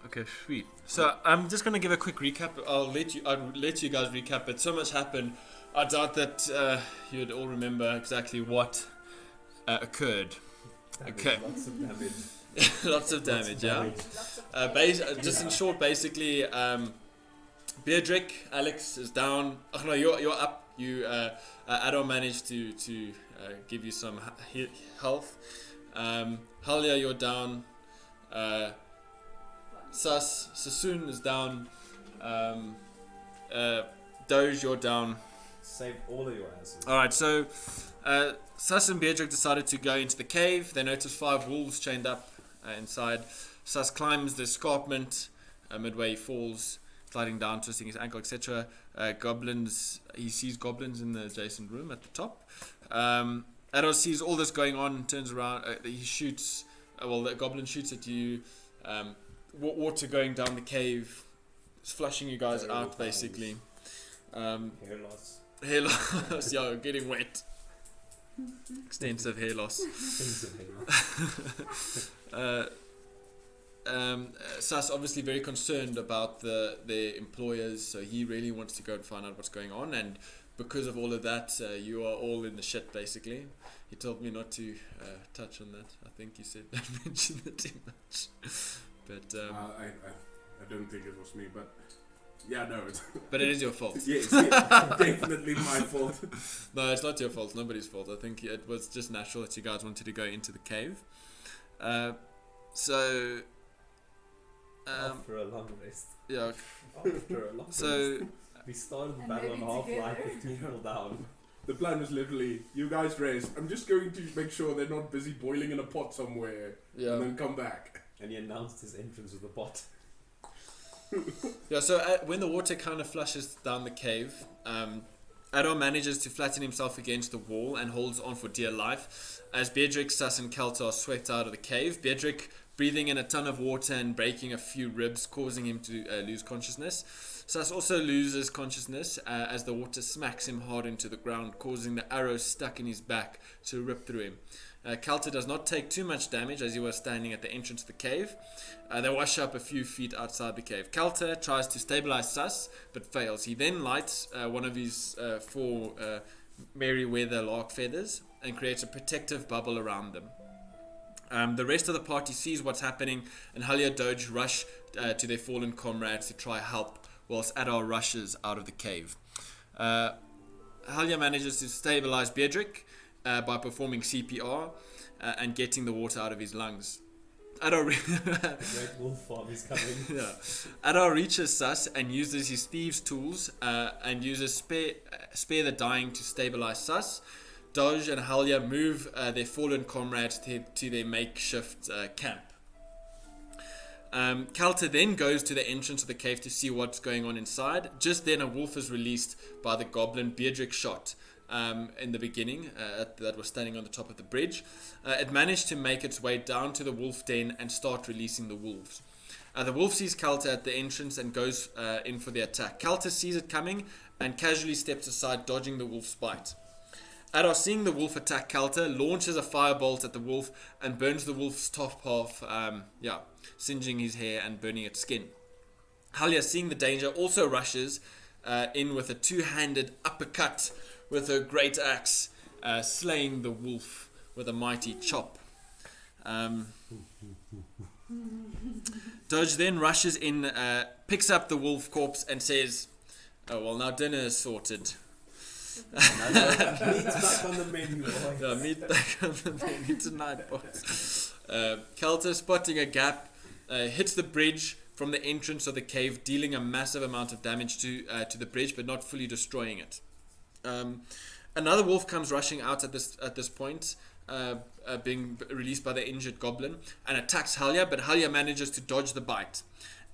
Okay, sweet. So I'm just gonna give a quick recap. I'll let you guys recap. But so much happened. I doubt that you'd all remember exactly what occurred. Okay. Lots of damage. Lots of damage. Yeah. Just in short, basically, Beardrick, Alex is down. Oh no, you're up. Adon managed to give you some health. Halia, you're down. Sassoon is down. Doge, you're down. Save all of your answers. Alright, so Sus and Beardrick decided to go into the cave. They noticed 5 wolves chained up inside. Sus climbs the escarpment. Midway he falls, sliding down, twisting his ankle, etc. He sees goblins in the adjacent room at the top. Adol sees all this going on, turns around, he shoots, the goblin shoots at you. Water going down the cave, flushing you guys out, basically. Hair loss. Hair loss, yeah, getting wet. Extensive hair loss. Sas obviously very concerned about their employers, so he really wants to go and find out what's going on, and because of all of that, you are all in the shit, basically. He told me not to touch on that. I think he said don't mention it too much. But I don't think it was me, but yeah, no. But it is your fault. Yes, definitely my fault. No, it's not your fault. It's nobody's fault. I think it was just natural that you guys wanted to go into the cave. So after a long rest. Yeah. After a long rest. We started the battle on Half-Life with 2 people down. The plan was literally, you guys rest. I'm just going to make sure they're not busy boiling in a pot somewhere. Yeah. And then come back. And he announced his entrance with a pot. Yeah, so when the water kind of flushes down the cave, Adon manages to flatten himself against the wall and holds on for dear life as Beardrick, Sus and Kelta are swept out of the cave. Beardrick breathing in a ton of water and breaking a few ribs, causing him to lose consciousness. Sus also loses consciousness as the water smacks him hard into the ground, causing the arrow stuck in his back to rip through him. Kelta does not take too much damage as he was standing at the entrance to the cave. They wash up a few feet outside the cave. Kelta tries to stabilize Sus, but fails. He then lights one of his 4 Merryweather lark feathers and creates a protective bubble around them. The rest of the party sees what's happening, and Halia Doge rush to their fallen comrades to try help, whilst Adar rushes out of the cave. Halia manages to stabilize Beardrick by performing CPR and getting the water out of his lungs. Adar the great wolf farm is coming. Yeah. Adar reaches Sus and uses his thieves' tools and uses spare the dying to stabilize Sus. Dodge and Halia move their fallen comrades to their makeshift camp. Kelta then goes to the entrance of the cave to see what's going on inside. Just then a wolf is released by the goblin Beardrick shot in the beginning that was standing on the top of the bridge. It managed to make its way down to the wolf den and start releasing the wolves. The wolf sees Kelta at the entrance and goes in for the attack. Kelta sees it coming and casually steps aside, dodging the wolf's bite. Adar, seeing the wolf attack Kelta, launches a firebolt at the wolf and burns the wolf's top half, singeing his hair and burning its skin. Halia, seeing the danger, also rushes in with a 2-handed uppercut with her great axe, slaying the wolf with a mighty chop. Doge then rushes in, picks up the wolf corpse and says, "Oh well, now dinner is sorted." Meat's back on the menu, boys. Yeah, meat back on the menu tonight, boys. Kelta, spotting a gap, hits the bridge from the entrance of the cave, dealing a massive amount of damage to the bridge, but not fully destroying it. Another wolf comes rushing out at this point, being released by the injured goblin, and attacks Halia, but Halia manages to dodge the bite.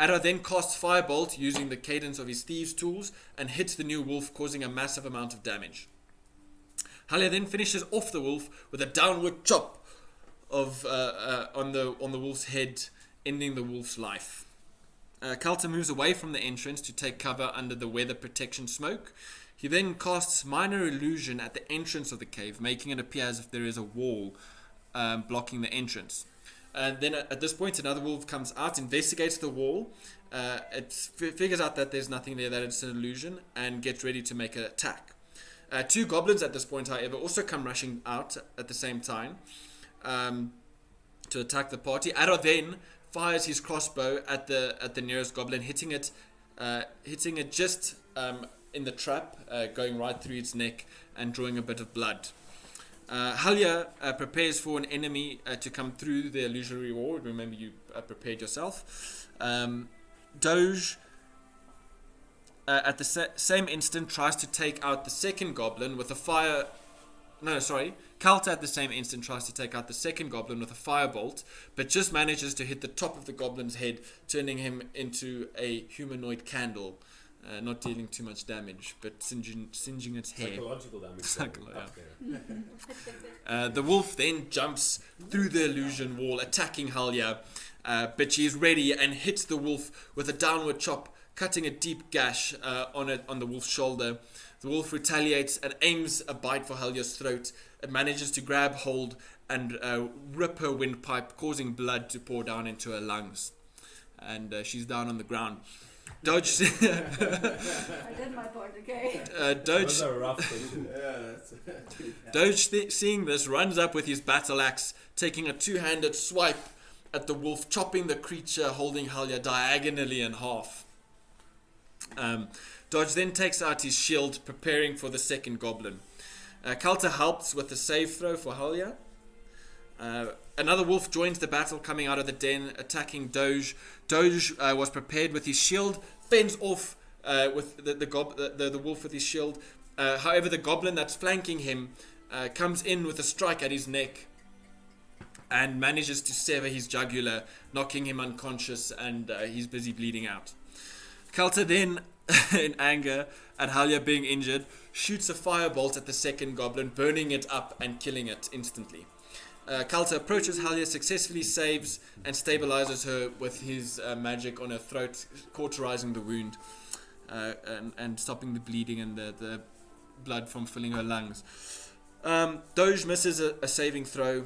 Adar then casts Firebolt using the cadence of his thieves' tools and hits the new wolf, causing a massive amount of damage. Halia then finishes off the wolf with a downward chop on the wolf's head, ending the wolf's life. Kelta moves away from the entrance to take cover under the weather protection smoke. He then casts Minor Illusion at the entrance of the cave, making it appear as if there is a wall blocking the entrance. And then at this point, another wolf comes out, investigates the wall. It figures out that there's nothing there, that it's an illusion, and gets ready to make an attack. Two goblins at this point, however, also come rushing out at the same time to attack the party. Adar then fires his crossbow at the nearest goblin, hitting it just in the trap, going right through its neck and drawing a bit of blood. Halya prepares for an enemy to come through the illusory wall. Remember, you prepared yourself. Doge, at the same instant, tries to take out the second goblin with a fire. No, sorry. Kalta at the same instant tries to take out the second goblin with a firebolt, but just manages to hit the top of the goblin's head, turning him into a humanoid candle. Not dealing too much damage, but singeing its hair. Psychological damage. The wolf then jumps through the illusion wall, attacking Halya, but she is ready and hits the wolf with a downward chop, cutting a deep gash on the wolf's shoulder. The wolf retaliates and aims a bite for Halya's throat. It manages to grab hold and rip her windpipe, causing blood to pour down into her lungs. And she's down on the ground. Doge. I did my part, okay? Doge. That was a rough thing. Doge, seeing this, runs up with his battle axe, taking a two-handed swipe at the wolf, chopping the creature holding Halya diagonally in half. Doge then takes out his shield, preparing for the second goblin. Kalta helps with the save throw for Halya. Another wolf joins the battle, coming out of the den, attacking Doge. Doge was prepared with his shield, fends off with the wolf with his shield. However, the goblin that's flanking him comes in with a strike at his neck and manages to sever his jugular, knocking him unconscious, and he's busy bleeding out. Kalta then, in anger at Halya being injured, shoots a firebolt at the second goblin, burning it up and killing it instantly. Kalta approaches Halya, successfully saves and stabilizes her with his magic on her throat, cauterizing the wound and stopping the bleeding and the blood from filling her lungs. Doge misses a saving throw.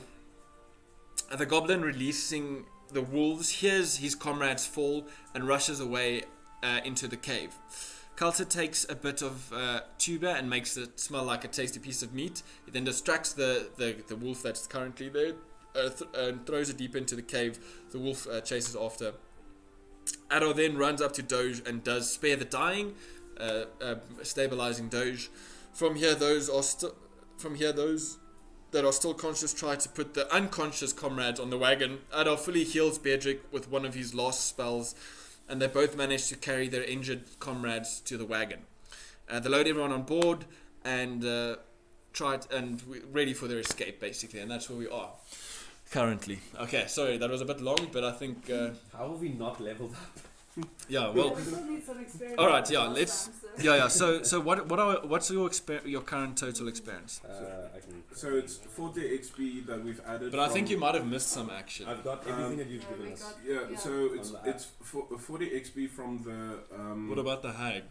The goblin, releasing the wolves, hears his comrades fall and rushes away into the cave. Kalta takes a bit of tuba and makes it smell like a tasty piece of meat. He then distracts the wolf that's currently there and throws it deep into the cave. The wolf chases after. Adar then runs up to Doge and does spare the dying, stabilizing Doge. From here, those that are still conscious try to put the unconscious comrades on the wagon. Adar fully heals Beatrick with one of his last spells, and they both manage to carry their injured comrades to the wagon. They load everyone on board and ready for their escape, basically, and that's where we are currently. Okay, sorry, that was a bit long, but I think... How have we not leveled up? Yeah, well... we still need some experience. All right, yeah, let's... Yeah. So what's your current total experience? So it's 40 XP that we've added. But I think you might have missed some action. I've got everything that you've given us. So it's 40 XP from the. What about the hag?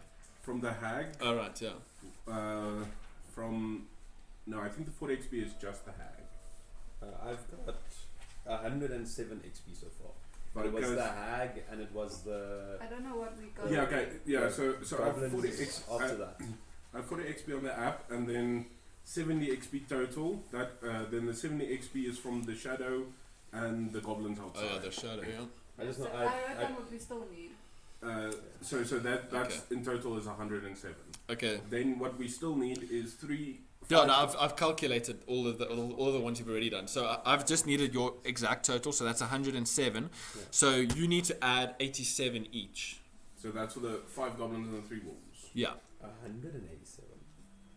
From the hag. All right, yeah. I think the 40 XP is just the hag. I've got 107 XP so far. But it was the hag and it was the... I don't know what we got. Yeah, okay. Yeah, so I have 40 XP after that. I have 40 XP on the app and then 70 XP total. That then the 70 XP is from the shadow and the goblins outside. Oh yeah, the shadow, yeah. I reckon what we still need. So that's okay. In total is 107. Okay. Then what we still need is 3... Yeah, no, I've calculated all of the ones you've already done. So I've just needed your exact total, so that's 107. Yeah. So you need to add 87 each. So that's for the 5 goblins and the 3 wolves. Yeah. 187.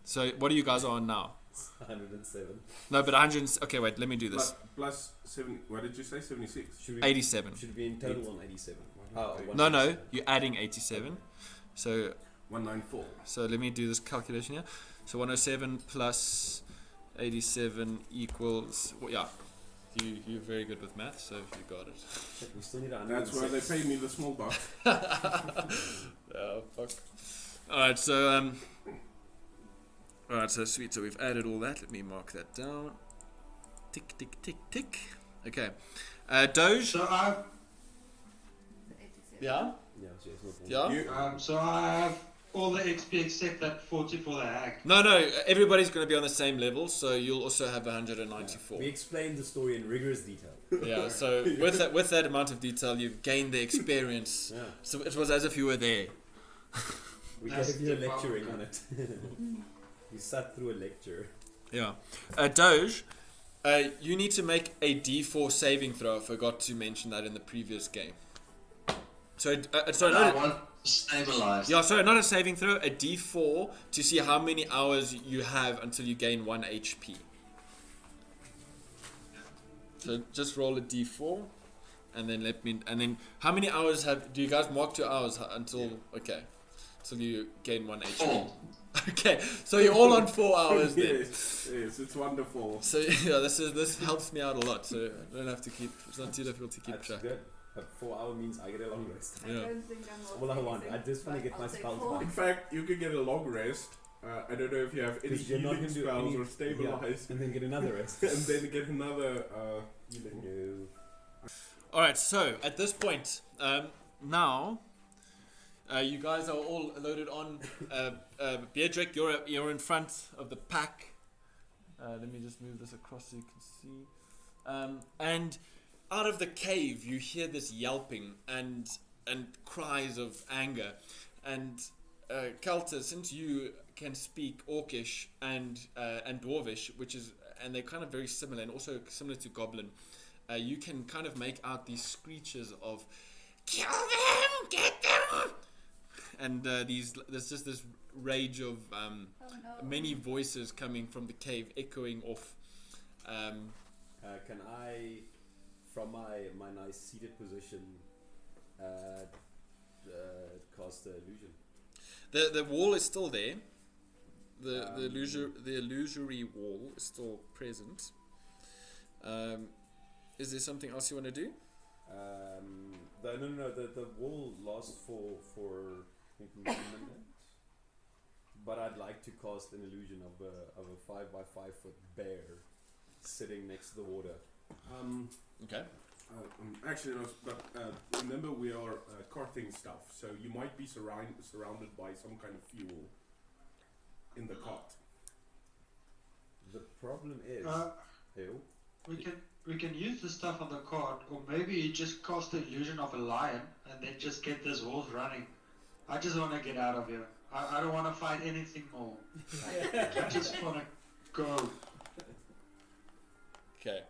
So what are you guys on now? 107. No, but 100. Okay, wait. Let me do this. Plus 7. What did you say? 76. 87. Should be in total 187. No, you're adding 87. So 194. So let me do this calculation here. So 107 plus 87 equals... Well, yeah, you're very good with math, so you got it. We still need That's why they paid me the small bucks. Oh, fuck. Alright, so... Alright, so sweet. So we've added all that. Let me mark that down. Tick, tick, tick, tick. Okay. Doge. So I have, The 87. Yeah. Yeah, so it's not Yeah. You, so I have all the XP except that 40 for the hag. No, everybody's going to be on the same level, so you'll also have 194. We explained the story in rigorous detail. Yeah, so with that amount of detail, you've gained the experience. Yeah. So it was as if you were there. We That's gave you a the lecturing problem. on it. We sat through a lecture. Yeah. Doge, you need to make a D4 saving throw. I forgot to mention that in the previous game. So, sorry, I not want to stabilize. yeah, sorry, not a saving throw, a D4 to see how many hours you have until you gain 1 HP. So just roll a D4, and then how many hours do you guys mark your hours until? Okay, until you gain 1 HP. 4. Okay, so you're all on 4 hours then. yes, it's wonderful. So yeah, this helps me out a lot. So I don't have to keep. It's not too difficult to keep That's track. good. But 4 hour means I get a long rest. Yeah. I don't think I'm All I want. I just want to but get my I'll take spells four. back. In fact, you could get a long rest. I don't know if you have any Because you're not healing going to do spells any or stabilize, and then get another rest. and then get another healing. No. All right. So at this point, now. You guys are all loaded on. Beatrick, you're in front of the pack. Let me just move this across so you can see. And out of the cave, you hear this yelping and cries of anger. And Kelta, since you can speak Orcish and Dwarvish, and they're kind of very similar and also similar to Goblin, you can kind of make out these screeches of "Kill them! Get them!" And there's just this rage of Oh no. many voices coming from the cave, echoing off. Can I, from my nice seated position, cast the illusion? The wall is still there. The illusory wall is still present. Is there something else you want to do? The wall lasts for I think 1 minute. But I'd like to cast an illusion of a 5 by 5 foot bear sitting next to the water. Okay. Actually, no, but remember we are carting stuff, so you might be surrounded by some kind of fuel in the cart. The problem is, Ew. We can use the stuff on the card, or maybe you just cast the illusion of a lion and then just get this horse running. I just want to get out of here. I don't want to fight anything more. I just want to go. Okay.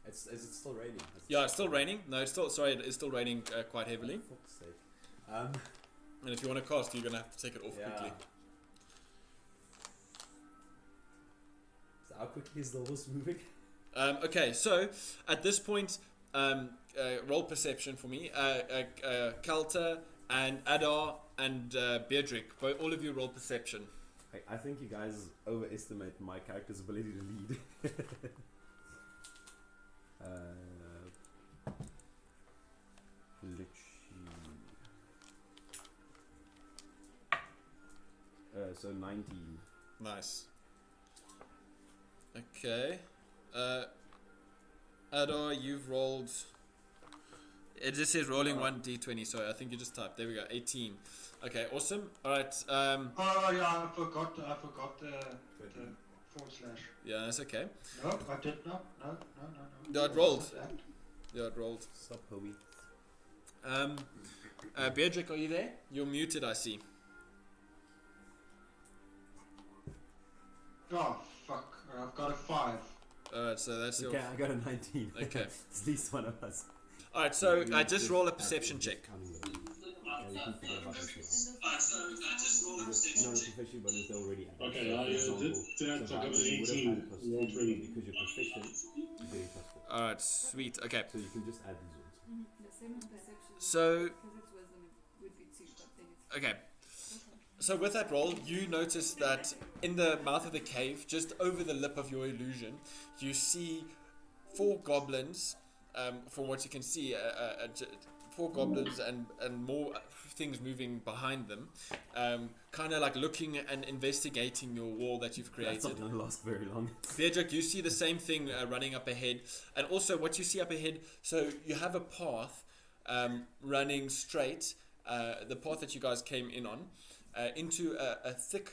Is it still raining? Yeah, it's still raining. No, it's still raining quite heavily. For fuck's sake. And if you want to cast, you're gonna have to take it off quickly. So how quickly is the horse moving? Okay, so at this point, roll perception for me. Kalta and Adar and Beatrick, all of you roll perception. I think you guys overestimate my character's ability to lead. So 19. Nice. Okay. Adar, you've rolled. It just says rolling 1d20, so I think you just typed. There we go, 18. Okay, awesome. Alright. Oh yeah, I forgot the /. Yeah, that's okay. No, I did not. No. No, it rolled. Yeah, it rolled. Stop, Hobie. Beatrick, are you there? You're muted, I see. Oh fuck! I've got a 5. Alright, so that's your. Okay, I got a 19. Okay. At least one of us. Alright, so just roll a perception check. Okay, I did that. I got an 18. Roll 20. Because you're proficient, you get a +4. Alright, sweet. Okay. So you can just add these ones. The same in perception. So, Because it's wisdom, it would be 2, but then it's. okay. So with that roll, you notice that in the mouth of the cave, just over the lip of your illusion, you see 4 goblins from what you can see, 4 goblins and more things moving behind them, kind of like looking and investigating your wall that you've created. That's not going to last very long. Beardrick, you see the same thing running up ahead, and also what you see up ahead. So you have a path running straight, the path that you guys came in on, into a thick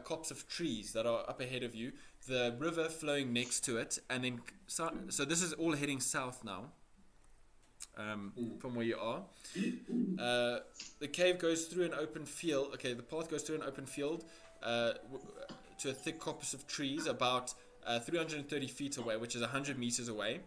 copse of trees that are up ahead of you. The river flowing next to it, and then so this is all heading south now. From where you are, the cave goes through an open field. Okay, the path goes through an open field to a thick copse of trees, about 330 feet away, which is 100 meters away.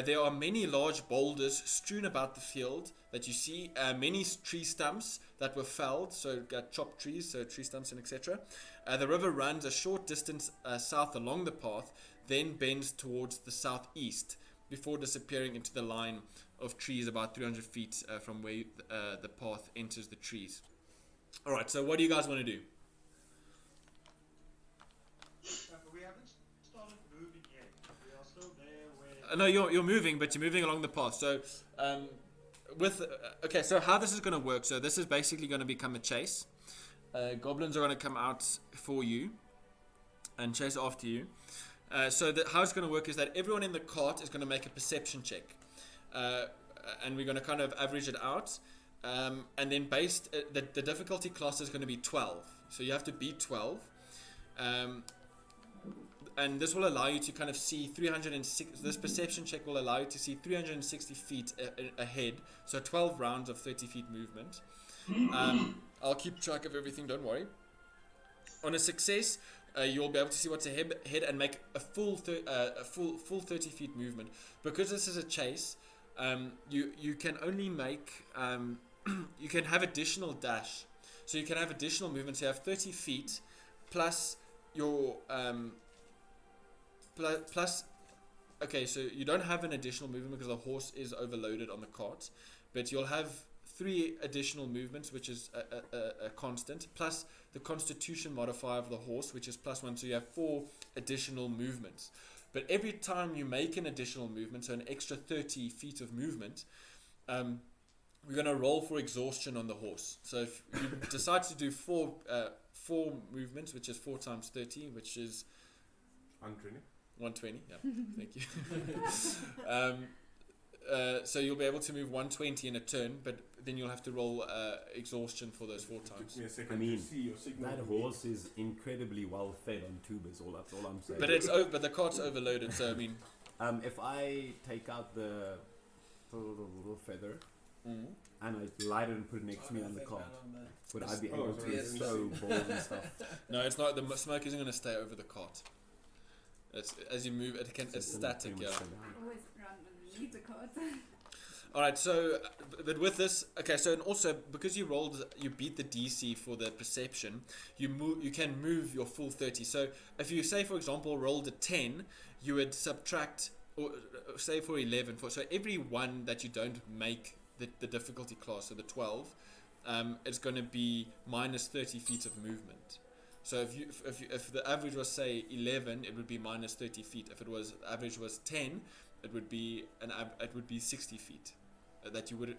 There are many large boulders strewn about the field that you see. Many tree stumps that were felled, so chopped trees, so tree stumps and etc. The river runs a short distance south along the path, then bends towards the southeast before disappearing into the line of trees about 300 feet from where the path enters the trees. Alright, so what do you guys want to do? We haven't started moving yet. We are still there where... No, you're moving, but you're moving along the path. So, okay, so how this is going to work, so this is basically going to become a chase. Goblins are going to come out for you and chase after you. So how it's going to work is that everyone in the cart is going to make a perception check. And we're going to kind of average it out, and then the difficulty class is going to be 12, so you have to beat 12, and this will allow you to kind of see 306. This perception check will allow you to see 360 feet ahead, so 12 rounds of 30 feet movement. I'll keep track of everything, don't worry. On a success, you'll be able to see what's ahead and make a full 30 feet movement. Because this is a chase, you can only make you can have additional dash, so you can have additional movement. So you have 30 feet plus your plus. Okay, so you don't have an additional movement because the horse is overloaded on the cart, but you'll have 3 additional movements, which is a constant, plus the constitution modifier of the horse, which is +1, so you have 4 additional movements. But every time you make an additional movement, so an extra 30 feet of movement, we're going to roll for exhaustion on the horse. So if you decide to do 4 movements, which is 4 times 30, which is 120. 120, yeah, thank you. So you'll be able to move 120 in a turn, but then you'll have to roll exhaustion for those 4 times. Give me a second I mean, to see your signal. that horse is incredibly well fed on tubers. That's all I'm saying. But the cart's overloaded, so I mean. If I take out the feather and I light it and put it next to me on the cart, would I be able to stow balls and stuff? No, it's not. The smoke isn't going to stay over the cart. It's as you move, it's static. Yeah. Always run underneath the cart. All right. So, but with this, okay. So, and also because you beat the DC for the perception. You can move your full 30. So, if you say, for example, rolled a 10, you would subtract, or say for 11. So every one that you don't make the difficulty class, so the 12, it's going to be minus 30 feet of movement. So if the average was say 11, it would be minus 30 feet. If the average was 10, it would be 60 feet that you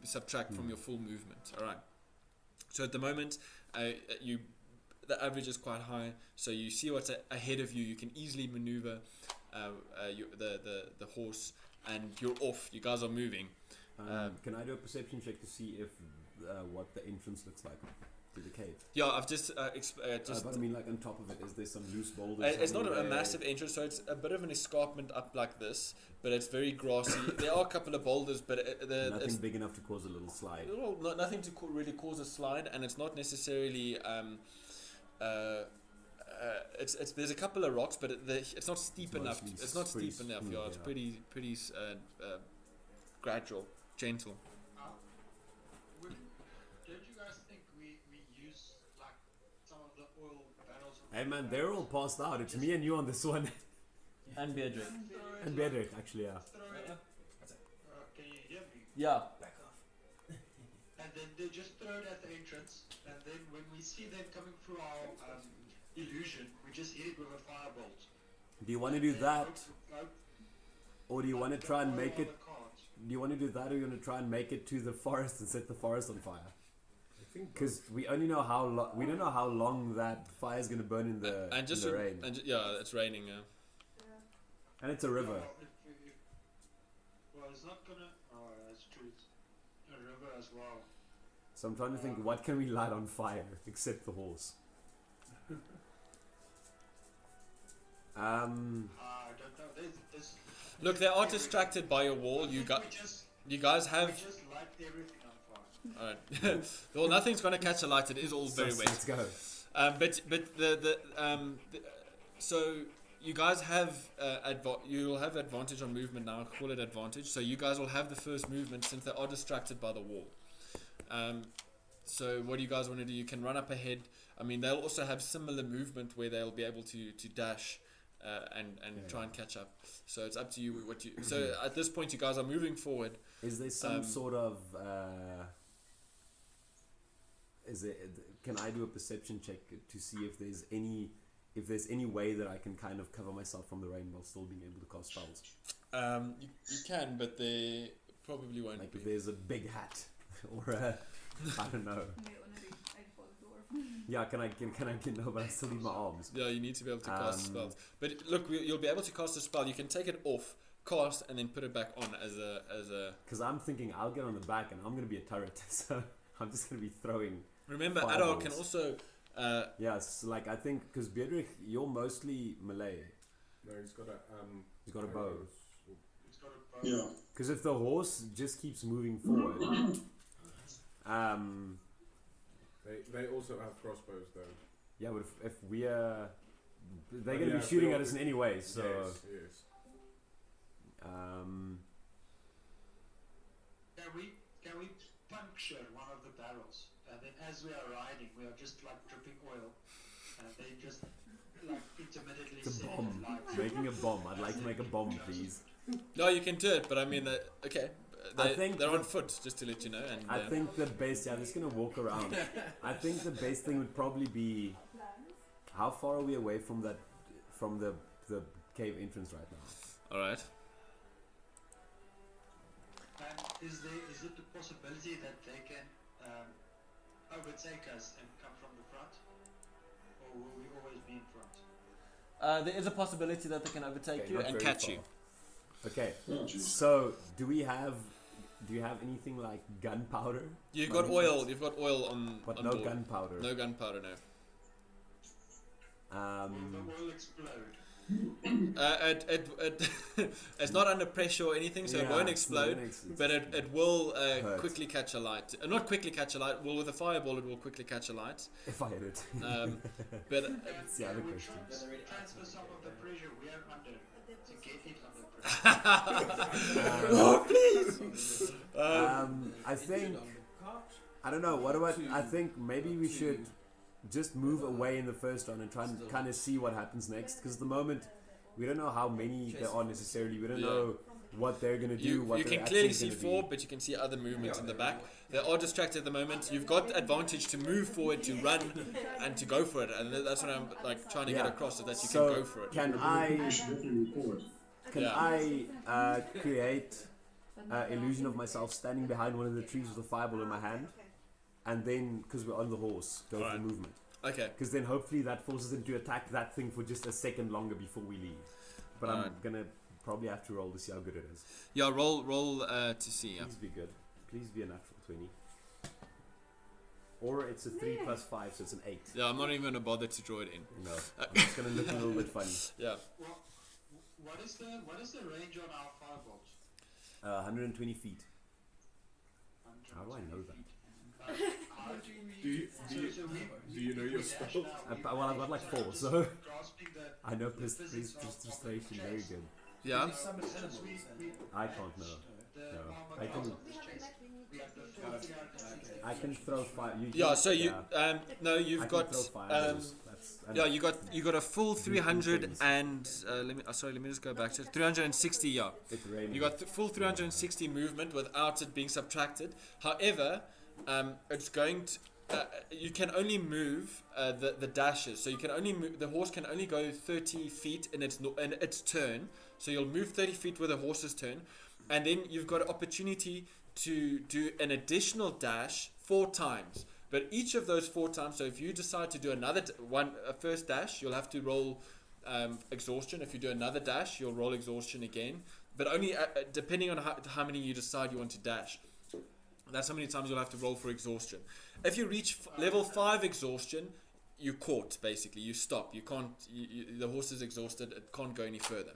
subtract from your full movement. All right. So at the moment, the average is quite high. So you see what's ahead of you. You can easily maneuver the horse, and you're off. You guys are moving. Can I do a perception check to see if what the entrance looks like to the cave? Yeah, I've just but I mean, like on top of it, is there some loose boulders? It's not a massive entrance, so it's a bit of an escarpment up like this, but it's very grassy. There are a couple of boulders, but nothing big enough to cause a little slide. Well, nothing to really cause a slide, and it's not necessarily. There's a couple of rocks, but it's not steep enough. It's not steep enough. Yeah, it's pretty gradual, gentle. Don't you guys think we use like some of the oil barrels? Hey man, they're all passed out. It's me and you on this one. And Beardrick. And Beardrick, actually, yeah. Can you hear me? Yeah. Back off. And then they just throw it at the entrance, and then when we see them coming through our illusion, we just hit it with a firebolt. Do you want to do that? Or do you want to try and make it Do you want to do that, or you want to try and make it to the forest and set the forest on fire? I think Because we only know how we don't know how long that fire is going to burn in the and just in the rain. and yeah, it's raining. Yeah. And it's a river. Well, it's not gonna. Oh, that's true. It's a river as well. So I'm trying to think, what can we light on fire except the horse? I don't know. There's Look, they are distracted by your wall. You guys have. We just light everything on fire. Alright. Well, nothing's gonna catch a light. It is all very wet. Let's go. But so you guys have you'll have advantage on movement now. Call it advantage. So you guys will have the first movement since they are distracted by the wall. So what do you guys want to do? You can run up ahead. I mean, they'll also have similar movement where they'll be able to dash and try and catch up. So it's up to you what you. So at this point, you guys are moving forward. Is there some sort of? Can I do a perception check to see if there's any way that I can kind of cover myself from the rain while still being able to cast spells? You can, but they probably won't. Like be. if there's a big hat or a, I don't know. Yeah, can I no, but I still need my arms. Yeah, you need to be able to cast spells. But look, you'll be able to cast a spell. You can take it off, cast, and then put it back on as a. Because I'm thinking I'll get on the back and I'm gonna be a turret, so I'm just gonna be throwing. Remember, fireballs. Adar can also. Yes, like I think because Beardrich, you're mostly melee. No, he's got a He's got a bow. It's got a bow. Yeah. Because if the horse just keeps moving forward, They also have crossbows though. yeah, but if we are, they're gonna be shooting at us in any way. So Yes. Can we puncture one of the barrels, and then as we are riding, we are just like dripping oil, and they just like intermittently it's a set bomb. it light. Making a bomb. I'd like to make a bomb, please. No, you can do it, but I mean, okay. I think they're on foot, just to let you know. And I think the best. Yeah, I'm just gonna walk around. I think the best thing would probably be, how far are we away from the cave entrance right now? all right. And is it the possibility that they can overtake us and come from the front, or will we always be in front? There is a possibility that they can overtake Okay, you not and very catch far. you. Okay. Oh, jeez. So do you have anything like gunpowder? You've got oil. You've got oil on. But on no board. gunpowder. No gunpowder. No. Will the oil explode? It's not under pressure or anything, so it Yeah, won't it's not explode. gonna But it will Hurt. quickly catch a light. Not quickly catch a light. Well, with a fireball, it will quickly catch a light. If I hit it. But That's the other we question. transfer some of the pressure we are under to get it under pressure. oh, please. I think I don't know. What about? I think maybe we should just move away in the first round and try and kind of see what happens next. Because at the moment we don't know how many there are necessarily. We don't know what they're gonna do. You can clearly see four, but you can see other movements in the back. They are distracted at the moment. You've got advantage to move forward, to run, and to go for it. And that's what I'm like trying to get across, is that you can go for it. Can We should definitely record. I create illusion of myself standing behind one of the trees with a fireball in my hand, and then because we're on the horse, go for the movement. Okay. Because then hopefully that forces them to attack that thing for just a second longer before we leave. But I'm gonna probably have to roll to see how good it is. Yeah, roll to see. Yeah. Please be good. Please be a natural 20. Or it's a 3 plus 5, so it's an 8. Yeah, I'm not even gonna bother to draw it in. No, it's gonna look a little bit funny. Yeah. Well, what is the range on our fireballs? 120 feet. How do I know that? Do you know your spell? Well, I've got like 4, so I know prestation very good. Yeah. I can't know. No, I can throw fire. Yeah. So you no, I you've can got throw fireballs. That's yeah, you got a full 300 and let me just go back to it. 360. Yeah. It's raining. You got full 360 movement without it being subtracted. However, it's going to, you can only move the dashes. So you can only move, the horse can only go 30 feet in its turn. So you'll move 30 feet with the horse's turn, and then you've got an opportunity to do an additional dash 4 times. But each of those 4 times, so if you decide to do a first dash, you'll have to roll exhaustion. If you do another dash, you'll roll exhaustion again. But only depending on how many you decide you want to dash. That's how many times you'll have to roll for exhaustion. If you reach level 5 exhaustion, you're caught, basically. You stop. You can't. The horse is exhausted. It can't go any further.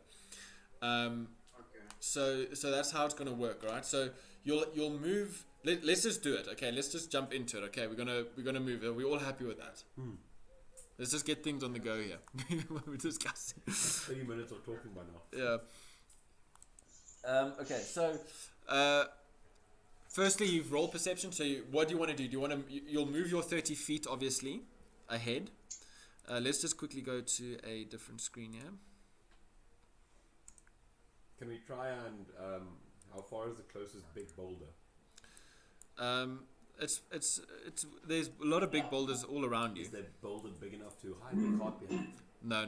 So that's how it's going to work, right? So you'll move. Let's just do it. Okay, let's just jump into it. Okay, we're gonna move. Are we all happy with that? Let's just get things on the go here. We're discussing. 30 minutes of talking by now. Yeah. Okay, so firstly, you've rolled perception. So what do you want to do? You'll move your 30 feet, obviously, ahead. Let's just quickly go to a different screen here. Can we try and how far is the closest big boulder? It's there's a lot of big boulders all around you. Is that boulder big enough to hide the cart behind? No.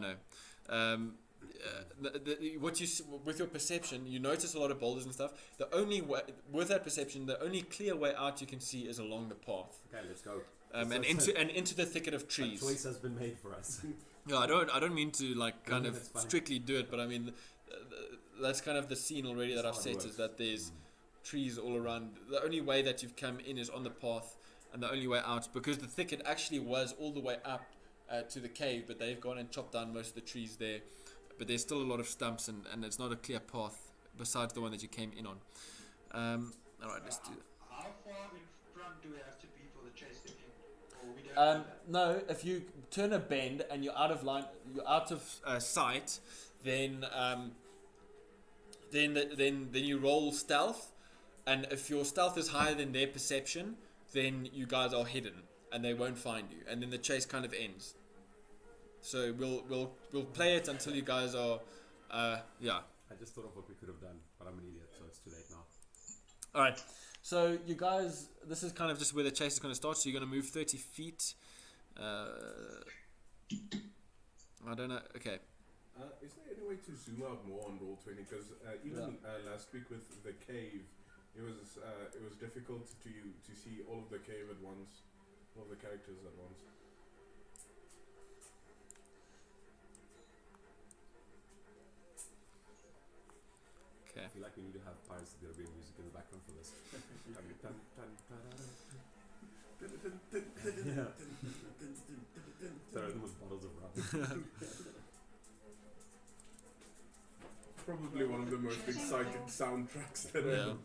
What you with your perception, you notice a lot of boulders and stuff. The only way with that perception, the only clear way out you can see is along the path. Okay, let's go. And into the thicket of trees. A choice has been made for us. Yeah, I don't mean to like kind of strictly do it, but I mean that's kind of the scene already that I've set is that there's trees all around. The only way that you've come in is on the path, and the only way out, because the thicket actually was all the way up to the cave, but they've gone and chopped down most of the trees there. But there's still a lot of stumps, and it's not a clear path besides the one that you came in on. All right, let's do that. How far in front do we have to be for the chase to end? Or we don't do that? No, if you turn a bend and you're out of line, you're out of sight, then you roll stealth, and if your stealth is higher than their perception, then you guys are hidden and they won't find you, and then the chase kind of ends. So we'll play it until you guys are yeah. I just thought of what we could have done, but I'm an idiot, so it's too late now. All right. So you guys, this is kind of just where the chase is going to start. So you're going to move 30 feet. I don't know. Okay. Is there any way to zoom out more on Roll20? Because even last week with the cave, it was difficult to see all of the cave at once, all of the characters at once. Okay. I feel like we need to have Pirates of the Caribbean music in the background for this. Sorry, there was bottles of rum. Probably one of the most exciting soundtracks that ever.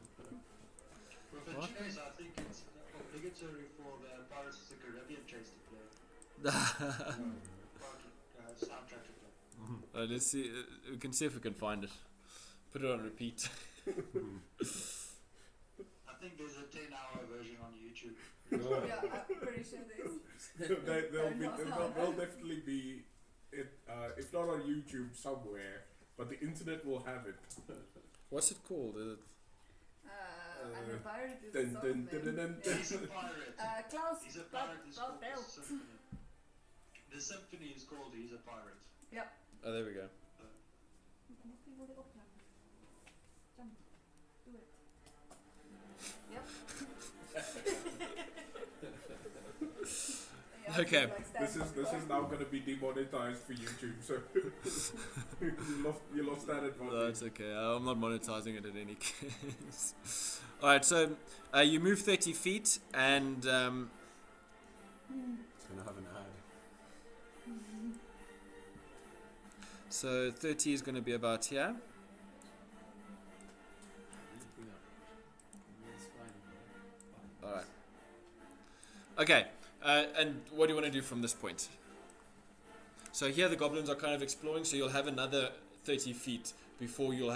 With the chase, I think it's obligatory for the Pirates of the Caribbean chase to play. Soundtrack to play. Let's see. We can see if we can find it. Put it on repeat. I think there's a 10-hour version on YouTube. Yeah, I'm pretty sure There'll definitely be it, if not on YouTube somewhere, but the internet will have it. What's it called? I'm a pirate is a song name. He's a pirate. Klaus, He's a pirate. It's called Belt. the Symphony. The symphony is called He's a Pirate. Yep. Oh, there we go. Jump. Do it. Yep. Yeah, Okay. like This is now going to be demonetized for YouTube, so you lost that advantage. That's okay. I'm not monetizing it in any case. All right. So you move 30 feet, and It's gonna have an ad. so 30 is going to be about here. All right. Okay. And what do you want to do from this point? So here the goblins are kind of exploring. So you'll have another 30 feet before you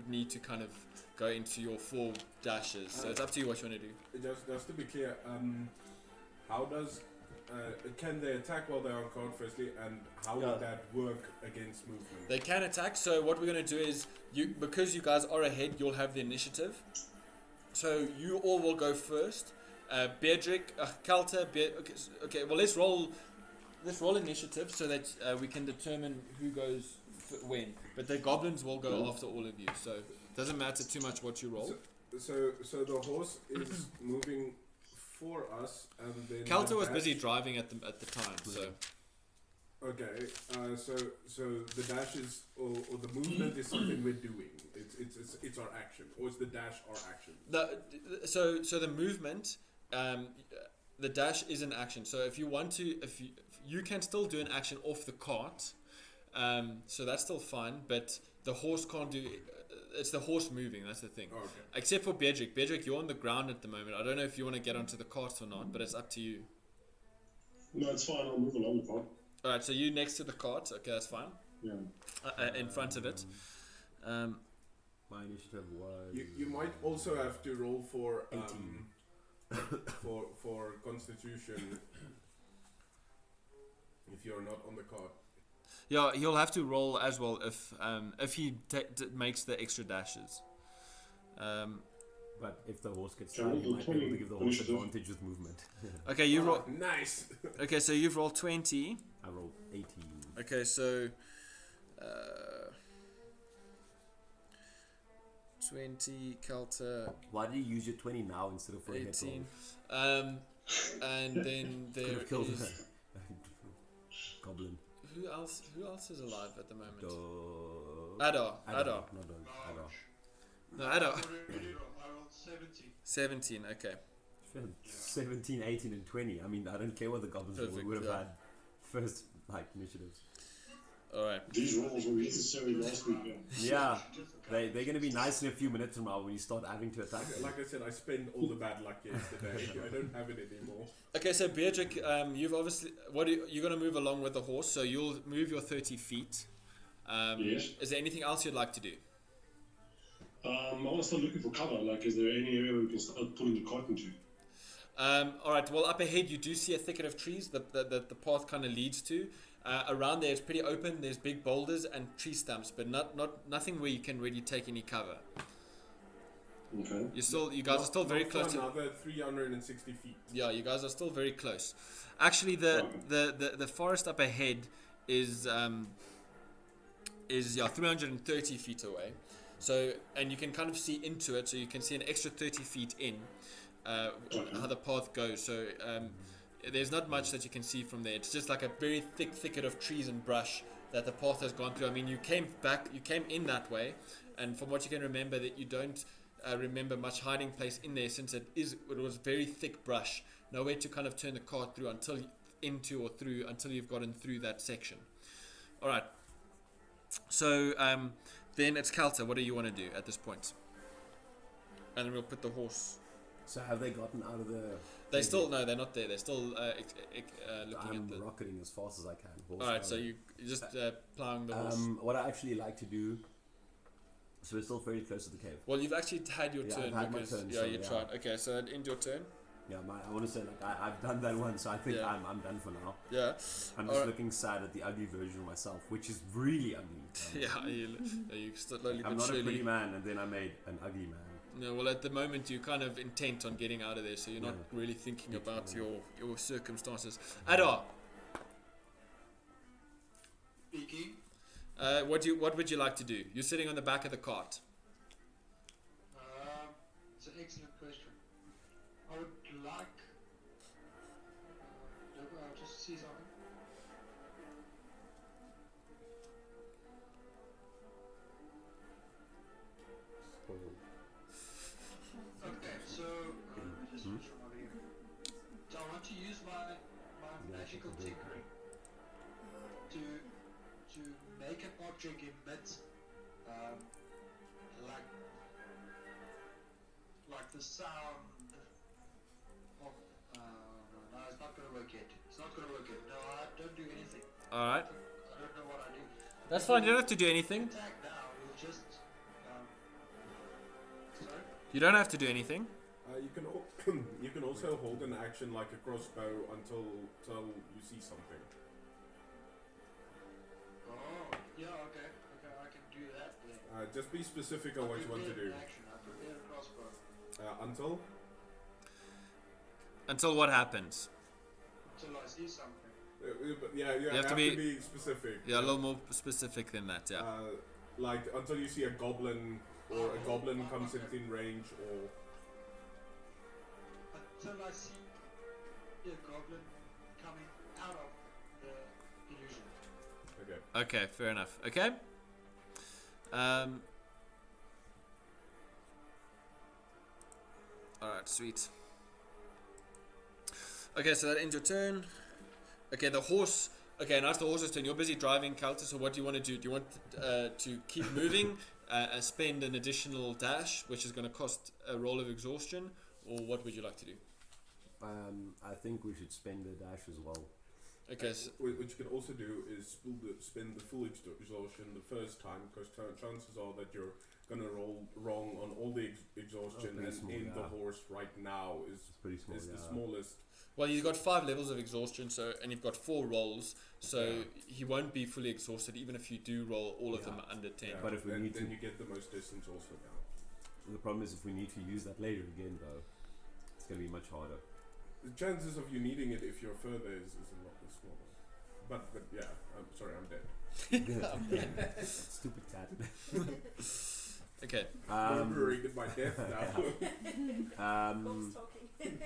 need to kind of go into your 4 dashes. So it's up to you what you want to do. Just to be clear, how does can they attack while they're on card firstly, and how would that work against movement? They can attack. So what we're going to do is because you guys are ahead, you'll have the initiative. So you all will go first, Beardrick, Kalter, okay. Well, let's roll initiative so that we can determine who goes when. But the goblins will go after all of you, so it doesn't matter too much what you roll. So the horse is moving for us, and then Kalter was busy driving at the time, so. Okay, so the dash is or the movement is something we're doing. It's our action, or is the dash our action? So the movement, the dash is an action. So if you want to, if you can still do an action off the cart, so that's still fine. But the horse can't do. It's the horse moving. That's the thing. Oh, okay. Except for Beardrick. Beardrick, you're on the ground at the moment. I don't know if you want to get onto the cart or not, but it's up to you. No, it's fine. I'll move along the cart. All right. So you next to the cart. Okay, that's fine. Yeah. In front of it. My initiative was. You might also have to roll for 18. for Constitution if you're not on the cart. Yeah, he'll have to roll as well if he makes the extra dashes. But if the horse gets tired, you might be able to give the horse advantage with movement. Okay, you roll. Nice. Okay, so you've rolled 20. I rolled 18. Okay, so 20 Kalter. Why did you use your 20 now instead of for 18. And then there killed is goblin. who else is alive at the moment? Adar. Adar. No, Adar. I rolled 17. 17. Okay. 17, 18, and 20. I mean, I don't care what the goblins would have had first initiatives. All right. These rolls were necessary last week. Yeah, they're going to be nice in a few minutes from now when you start having to attack. Like I said, I spent all the bad luck yesterday. I don't have it anymore. Okay, so Beardrick, you've obviously you're going to move along with the horse, so you'll move your 30 feet. Yes. Is there anything else you'd like to do? I want to start looking for cover. Like, is there any area where we can start pulling the cart into? All right. Well, up ahead you do see a thicket of trees that the path kind of leads to. Around there it's pretty open. There's big boulders and tree stumps, but nothing where you can really take any cover. Okay. You guys are still very close to another 360 feet. Yeah, you guys are still very close. Actually, the forest up ahead is 330 feet away. So, and you can kind of see into it, so you can see an extra 30 feet in how the path goes. So there's not much that you can see from there. It's just like a very thick thicket of trees and brush that the path has gone through. I mean, you came in that way, and from what you can remember, that you don't remember much hiding place in there, since it was very thick brush. Nowhere to kind of turn the cart through until you've gotten through that section. All right. So then it's Kalter. What do you want to do at this point? And then we'll put the horse. So have they gotten out of the... They're not there. They're still looking at the... I'm rocketing as fast as I can. Alright, so you're just plowing the horse. What I actually like to do... So we're still very close to the cave. Well, you've actually had your turn. I've had my turn, you tried. Okay, so end your turn. Yeah, I want to say, I've done that once, so I think I'm done for now. Yeah. I'm just looking sad at the ugly version of myself, which is really ugly. Yeah, you slowly I'm but not surely... a pretty man, and then I made an ugly man. No, well, at the moment you're kind of intent on getting out of there, so you're not really thinking about your circumstances. Adar. Speaking. What would you like to do? You're sitting on the back of the cart. It's an excellent question. I would like. I'll just see something. Okay, so let me just switch from over here. So I want to use my magical tinkering to make an object emit like the sound of no, it's not gonna work yet. No, I don't do anything. Alright. I don't know what I do. That's fine, you don't have to do anything. Attack now, we'll just sorry? You don't have to do anything. You can also hold an action like a crossbow until you see something. Oh, yeah, okay, I can do that then. Just be specific on what you want to do. Action. I prepare a crossbow. Until? Until what happens? Until I see something. You have to be specific. Yeah, a little more specific than that. Yeah. Like until you see a goblin or a goblin comes within range, or until I see a goblin coming out of the illusion. Okay. Okay, fair enough. Okay. Alright, sweet. Okay, so that ends your turn. Okay, the horse. Okay, now it's the horse's turn. You're busy driving, Calta, so what do you want to do? Do you want to keep moving, spend an additional dash, which is going to cost a roll of exhaustion, or what would you like to do? I think we should spend a dash as well. Okay, so what you can also do is spend the full exhaustion the first time, because chances are that you're gonna roll wrong on all the exhaustion, and small, the horse right now is pretty small, the smallest. well, you've got 5 levels of exhaustion, and you've got 4 rolls, so he won't be fully exhausted even if you do roll all of them under 10. Yeah, but if we then need to, you get the most distance also now. the problem is if we need to use that later again, though, it's gonna be much harder. The chances of you needing it if you're further is a lot smaller. But yeah, I'm sorry, I'm dead. Stupid cat. Okay. Murdering my death now. Ghost talking.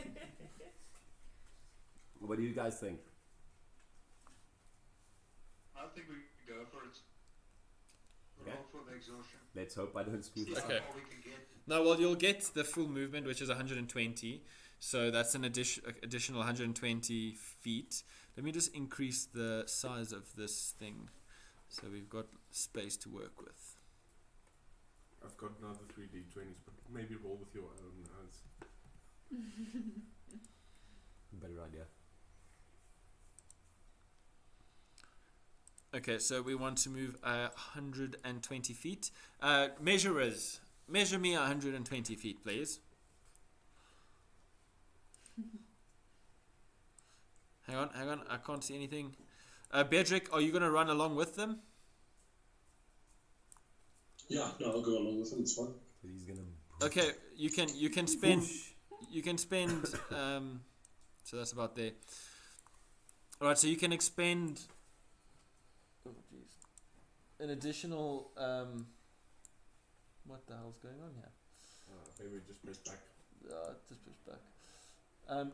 What do you guys think? I think we go for it. Okay. Roll for the exhaustion. Let's hope I don't screw See this how Okay. far we can get. Now, well, you'll get the full movement, which is 120. So that's an additional 120 feet. Let me just increase the size of this thing, so we've got space to work with. I've got another 3d20s, but maybe roll with your own as. Better idea. Okay, so we want to move 120 feet. Measurers, measure me 120 feet, please. Hang on, I can't see anything. Bedrick, are you going to run along with them? Yeah, no, I'll go along with him. It's fine. But he's gonna. Okay, you can spend Whoosh. you can spend so that's about there. All right, so you can expend an additional what the hell's going on here? Maybe just press back. Just push back.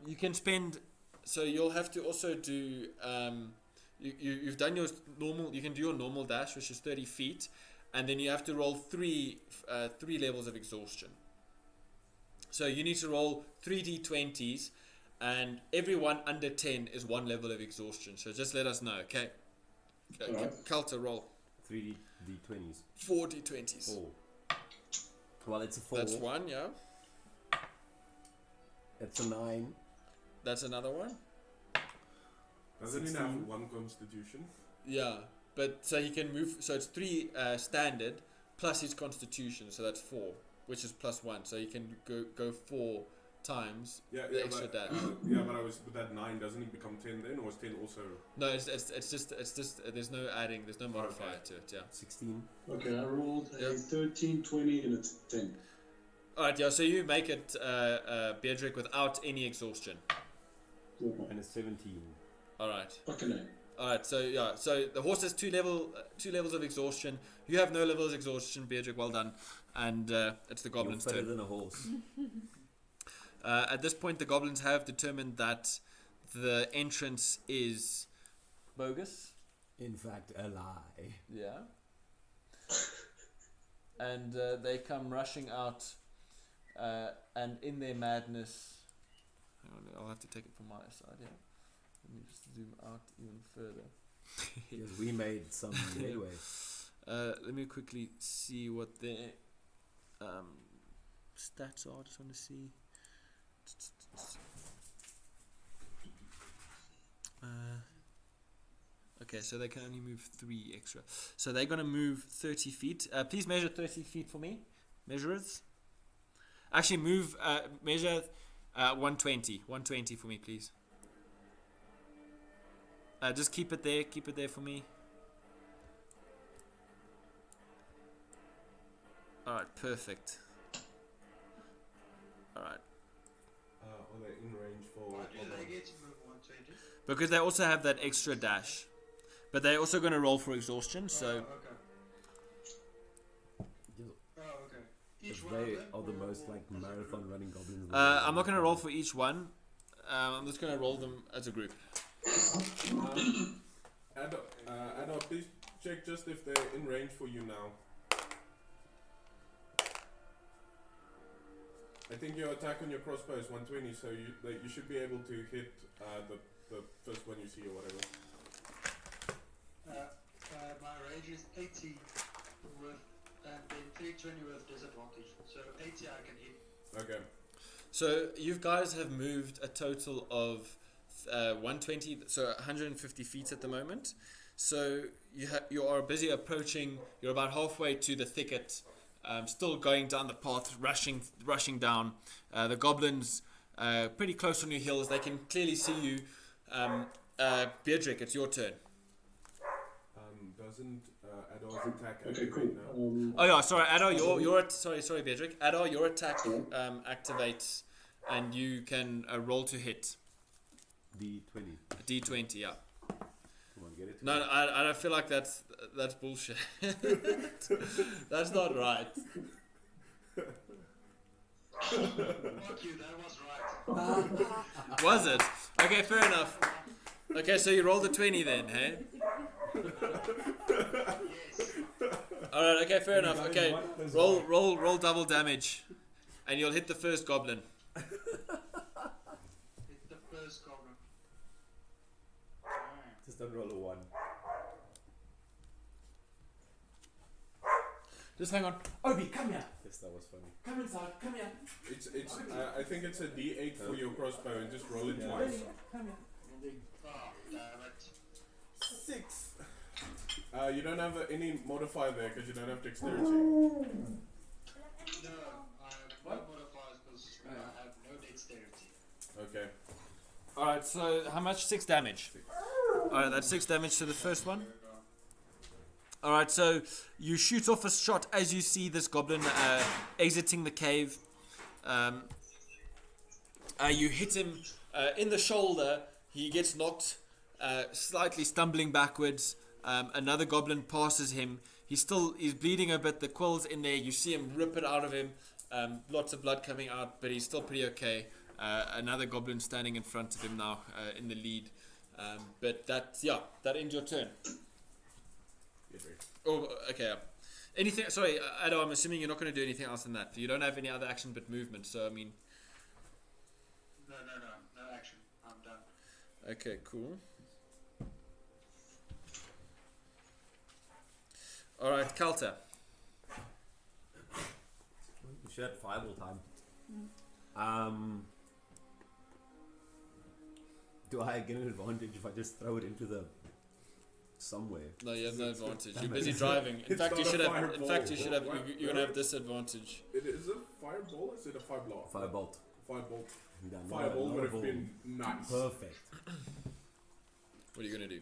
You can spend, so you'll have to also do you've done your normal, you can do your normal dash, which is 30 feet, and then you have to roll 3 levels of exhaustion. So you need to roll 3d20s, and everyone under 10 is 1 level of exhaustion. So just let us know, okay? Calta, roll 3D D20s. 4 d20s. 4. Well, it's a 4. That's 1, yeah. It's a 9. That's another one. Doesn't he have 1 constitution? Yeah, but so he can move. So it's 3 standard plus his constitution, so that's 4, which is plus 1. So he can go 4 times the extra dash. But I was with that 9. Doesn't he become 10 then, or is 10 also? No, it's just there's no adding, there's no modifier to it. Yeah. 16. Okay, I rolled Yep. a 13, 20, and a 10. All right, yeah. So you make it, Bedrick, without any exhaustion. And a 17. All right. Fucking A. All right. So yeah. So the horse has 2 levels of exhaustion. You have no levels of exhaustion, Bedrick. Well done. And it's the goblin's You're better turn. than a horse. At this point, the goblins have determined that the entrance is bogus. In fact, a lie. Yeah. And they come rushing out, and in their madness, hang on, I'll have to take it from my side here. Let me just zoom out even further. Because we made some headway. Let me quickly see what their stats are. I just want to see. Okay, so they can only move 3 extra. So they're going to move 30 feet. Please measure 30 feet for me. Measurers. Actually, measure 120. 120 for me, please. Just keep it there. Keep it there for me. Alright, perfect. Alright. are they in range for? Why do they get to move 120? Because they also have that extra dash. But they're also going to roll for exhaustion, so... Oh, okay. Oh, okay. Each one of They them are the or- most or like as a marathon group? running goblins. I'm not going to roll for each one. I'm just going to roll them as a group. Adol, please check just if they're in range for you now. I think your attack on your crossbow is 120, so you should be able to hit the first one you see or whatever. My range is 80 with, and then 320 with disadvantage. So 80 I can hit. Okay. So you guys have moved a total of 120, so 150 feet at the moment. So you are busy approaching. You're about halfway to the thicket, still going down the path, rushing down. The goblins pretty close on your heels. They can clearly see you. Beardrick, it's your turn. Doesn't Adol's attack Okay, activate cool. now? Oh yeah, sorry, Adar, sorry, Beardrick. Adar, your attack activates, and you can roll to hit. D20. D20, yeah. Come on, get it. No, I don't feel like that's bullshit. That's not right. Fuck you, that was right. Was it? Okay, fair enough. Okay, so you rolled a 20 then, hey? Yes. Alright, okay, fair enough. Okay, roll double damage, and you'll hit the first goblin. Hit the first goblin. Just don't roll a 1. Just hang on. Obi, come here. Yes, that was funny. Come inside, come here. It's I think it's a D8 for your crossbow and just roll it twice. Come here. Oh, damn it. 6. You don't have any modifier there because you don't have dexterity. No, I have no modifiers because I have no dexterity. Okay. Alright, so how much? 6 damage. Alright, that's 6 damage to the first one. Alright, so you shoot off a shot as you see this goblin exiting the cave. You hit him in the shoulder. He gets knocked, slightly stumbling backwards. Another goblin passes him. He's bleeding a bit. The quill's in there. You see him rip it out of him. Lots of blood coming out, but he's still pretty okay. Another goblin standing in front of him now, in the lead. But that ends your turn. Oh, okay. Anything? Sorry, Ado, I'm assuming you're not going to do anything else than that. You don't have any other action but movement. So I mean. No action. I'm done. Okay, cool. All right, Kalta. We should have fireball time. Do I get an advantage if I just throw it into the somewhere? No, you have no advantage. You're busy driving. In fact, you should have. You're gonna have disadvantage. It is a fireball. Is it a firebolt? Firebolt. Firebolt. Yeah, Fireball would have ball. been nice. Perfect. What are you gonna do?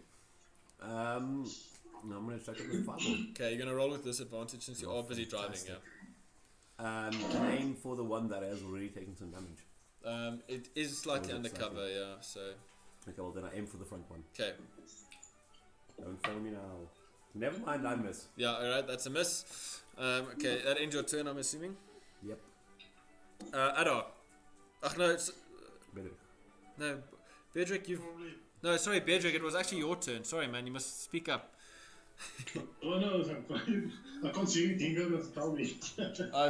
No, I'm gonna check it with fireball. Okay, you're gonna roll with disadvantage since you are busy driving. Fantastic. Yeah. Can I aim for the one that has already taken some damage? It is slightly Oh, undercover. exactly. Yeah. So. Okay, well then I aim for the front one. Okay. Don't fail me now. Never mind, I miss. Yeah. All right. That's a miss. Okay, that ends your turn. I'm assuming. Yep. Adar. Ach no, it's Better. no. Beardrick, you've. Probably. No, sorry, Beardrick. It was actually your turn. Sorry, man. You must speak up. Oh no, I'm fine. I can't see anything. You don't have to tell me.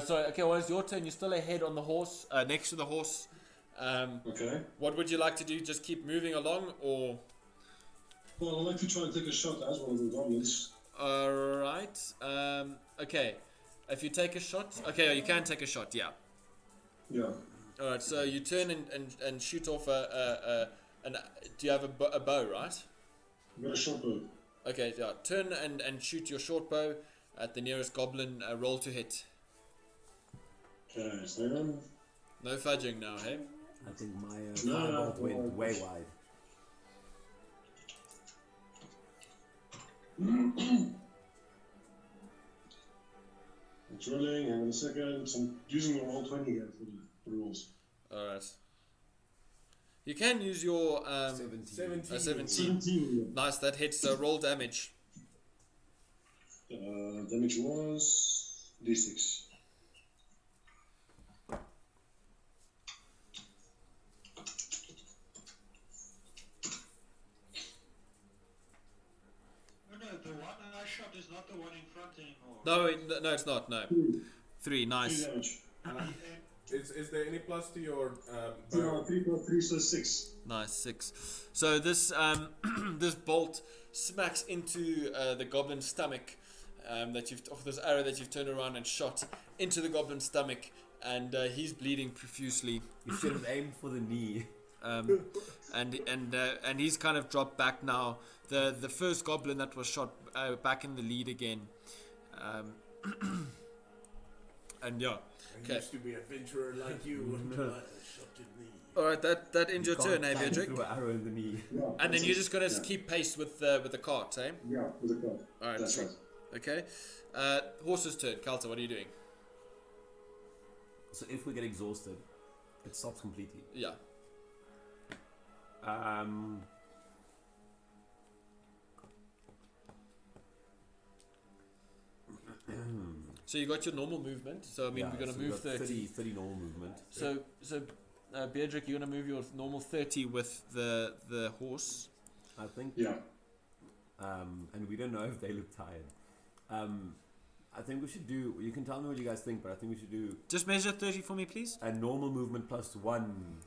Sorry. Okay, well, it's your turn. You're still ahead on the horse, next to the horse. Okay. What would you like to do? Just keep moving along, or? Well, I'd like to try and take a shot as one of the goblins. Alright. Okay. If you take a shot. Okay, you can take a shot, yeah. Yeah. Alright, so you turn and shoot off do you have a bow, right? I've got a short bow. Okay, yeah. Turn and shoot your short bow at the nearest goblin. Roll to hit. Okay, so hang on. No fudging now, hey? I think my No, firebolt no, went no. way wide. It's rolling. Hang on a second. So I'm using the roll 20 here for the rules. Alright. You can use your 17. 17. 17. Nice, that hits. So roll damage. Damage was D6. No, the one I shot is not the one in front anymore. No, it's not. No. 3. Nice. 3 damage. Is there any plus to your No, 3 plus 3, so 6. Nice, 6. So this this bolt smacks into the goblin's stomach. This arrow that you've turned around and shot into the goblin's stomach, and he's bleeding profusely. You should have aimed for the knee. And he's kind of dropped back now. The first goblin that was shot back in the lead again. And yeah. I used to be an adventurer like you. All right, that ends your turn, eh, Bedrick? Through an arrow in the knee. Yeah, And then you're just gonna keep pace with the cart, eh? Yeah, with the card. All right, That's sweet. right. Okay. Horse's turn. Kalta, what are you doing? So if we get exhausted, it stops completely. Yeah. So you got your normal movement. So I mean, we're gonna we move got 30. 30 normal movement. So Beatrick, you're gonna move your normal 30 with the horse. I think. Yeah. And we don't know if they look tired. I think we should do. You can tell me what you guys think, but I think we should do Just measure 30 for me, please. a normal movement plus one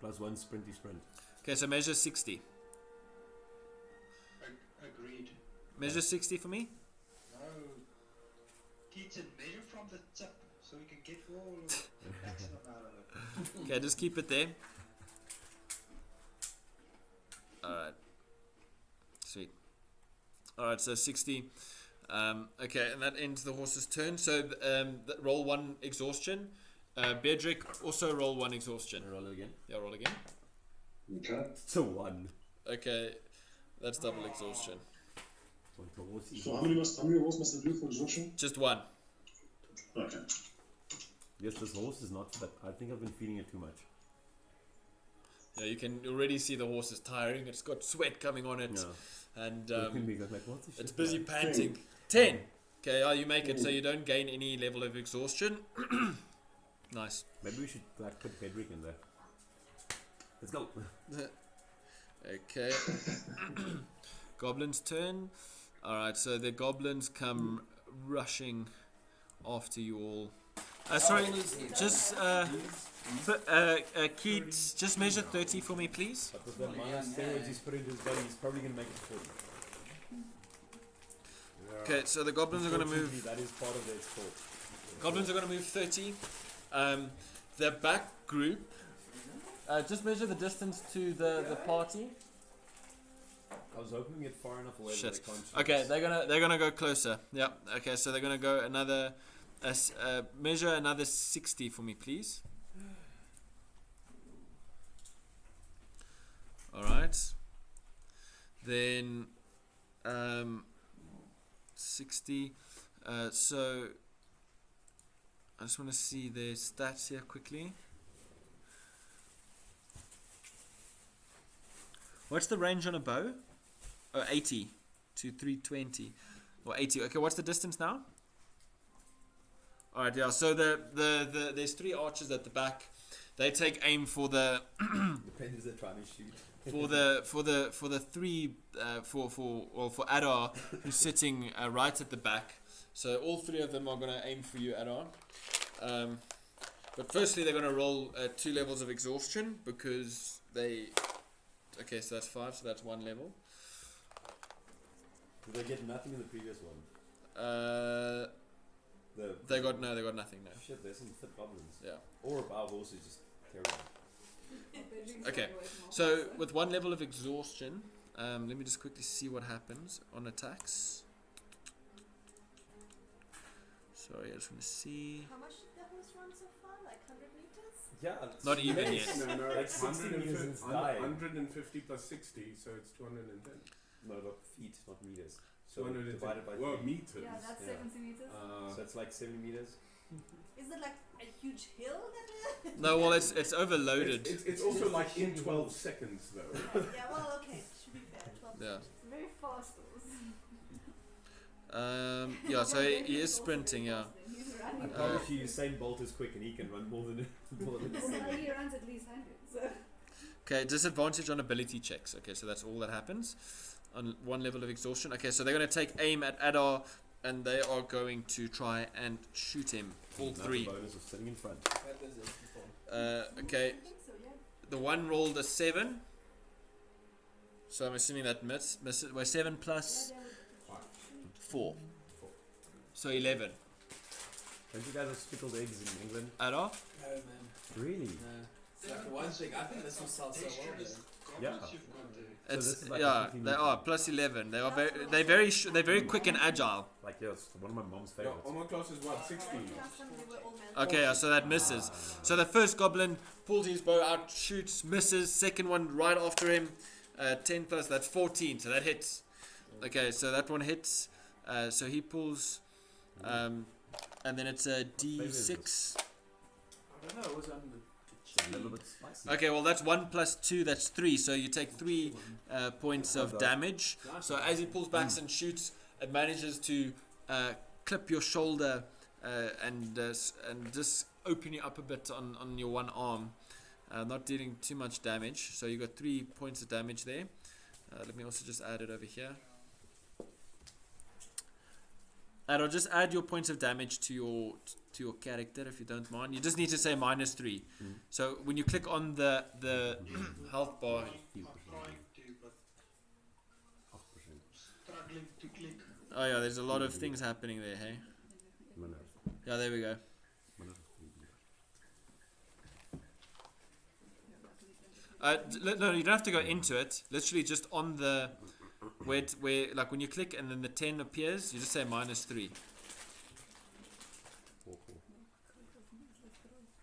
sprinty sprint. Okay, so measure 60. Agreed. Measure 60 for me. No. Keaton, measure from the tip so we can get all of the maximum out of it. Okay, just keep it there. Alright. Sweet. Alright, so 60. Okay, and that ends the horse's turn. So roll 1 exhaustion. Bedrick, also roll 1 exhaustion. Roll it again. Yeah, roll again. Okay. It's a 1. Okay, that's double exhaustion. So how many rolls must I do for exhaustion? Just 1. Okay. Yes, this horse is not fit. I think I've been feeding it too much. Yeah, you can already see the horse is tiring. It's got sweat coming on it. Yeah. And What's it's busy panting. 10. Okay, you make it so you don't gain any level of exhaustion. Nice. Maybe we should put Bedrick in there. Let's go. Okay. Goblin's turn. Alright, so the goblins come rushing after you all. Sorry, just Keith, just measure 30 for me, please. But with the amount of steroids he's put into his body, he's probably going to make it 40. Okay, so the goblins are going to move. That is part of their sport. Goblins are going to move 30. The back group. Just measure the distance to the party. I was hoping to get far enough away. Shit. That they can't shoot Okay, us. they're gonna go closer. Yeah. Okay, so they're gonna go another. Measure another 60 for me, please. All right. Then 60. So I just want to see their stats here quickly. What's the range on a bow? Oh, 80 to 320. Or 80. Okay, what's the distance now? Alright, yeah, so there's 3 archers at the back. They take aim for the Depends they're trying to shoot. for the 3 for Adar, who's sitting right at the back. So all 3 of them are gonna aim for you, Adar. But firstly they're gonna roll 2 levels of exhaustion because they. Okay, so that's 5, so that's 1 level. Did they get nothing in the previous one? They got nothing. No. Shit, there's some fit goblins. Yeah. Or our horse is just terrible. Okay, so with 1 level of exhaustion, let me just quickly see what happens on attacks. Sorry, I just want to see. How much did the horse run so far? Like 100 meters? Yeah. Not even yet. No, Like 60 meters and it's dying. 150 plus 60, so it's 210. No, not feet, not meters. So 210. divided by well, 3. meters. Yeah, that's Yeah. 70 meters. So it's like 70 meters. Is it like a huge hill that No, well, it's overloaded. It's also like in 12 seconds though. yeah, well, okay, should be fair. 12 Yeah. seconds. Very fast. Yeah, so he is sprinting, yeah. I promise you, Usain Bolt is quick and he can run more than Well, he runs at least 100, so. Okay, disadvantage on ability checks. Okay, so that's all that happens on one level of exhaustion. Okay, so they're going to take aim at Adar and they are going to try and shoot him. All three. Bonus of sitting in front. Okay, I think so, yeah. the one rolled a 7. So I'm assuming that misses. Well, 7 plus 4. So 11. Don't you guys have spickled eggs in England? Adar? No, man. Really? No. It's like one thing. I think this will sell so well. Yeah. It's this is like yeah, a 15 they meter. are plus 11. They are they're very quick and agile. Like, yes, one of my mom's Yeah, favorites. Armor class is what, 16? Last time they were all men. Okay, yeah, so that misses. So the first goblin pulls his bow out, shoots, misses. Second one right after him, 10 plus, that's 14. So that hits. Okay, so that one hits. So he pulls, and then it's a D6. I don't know. It was on the A little bit spicy. Okay, well that's 1 plus 2, that's 3. So you take 3 points of damage. So as he pulls back and shoots, it manages to clip your shoulder and just open you up a bit on your one arm, not dealing too much damage. So you got 3 points of damage there. Let me also just add it over here. And I'll just add your points of damage to your character if you don't mind. You just need to say -3. So when you click on the health bar, I'm trying to, but struggling to click. oh yeah, there's a lot of things happening there, hey? Yeah, there we go. No, you don't have to go into it. Literally just on the where like when you click and then the 10 appears, you just say -3.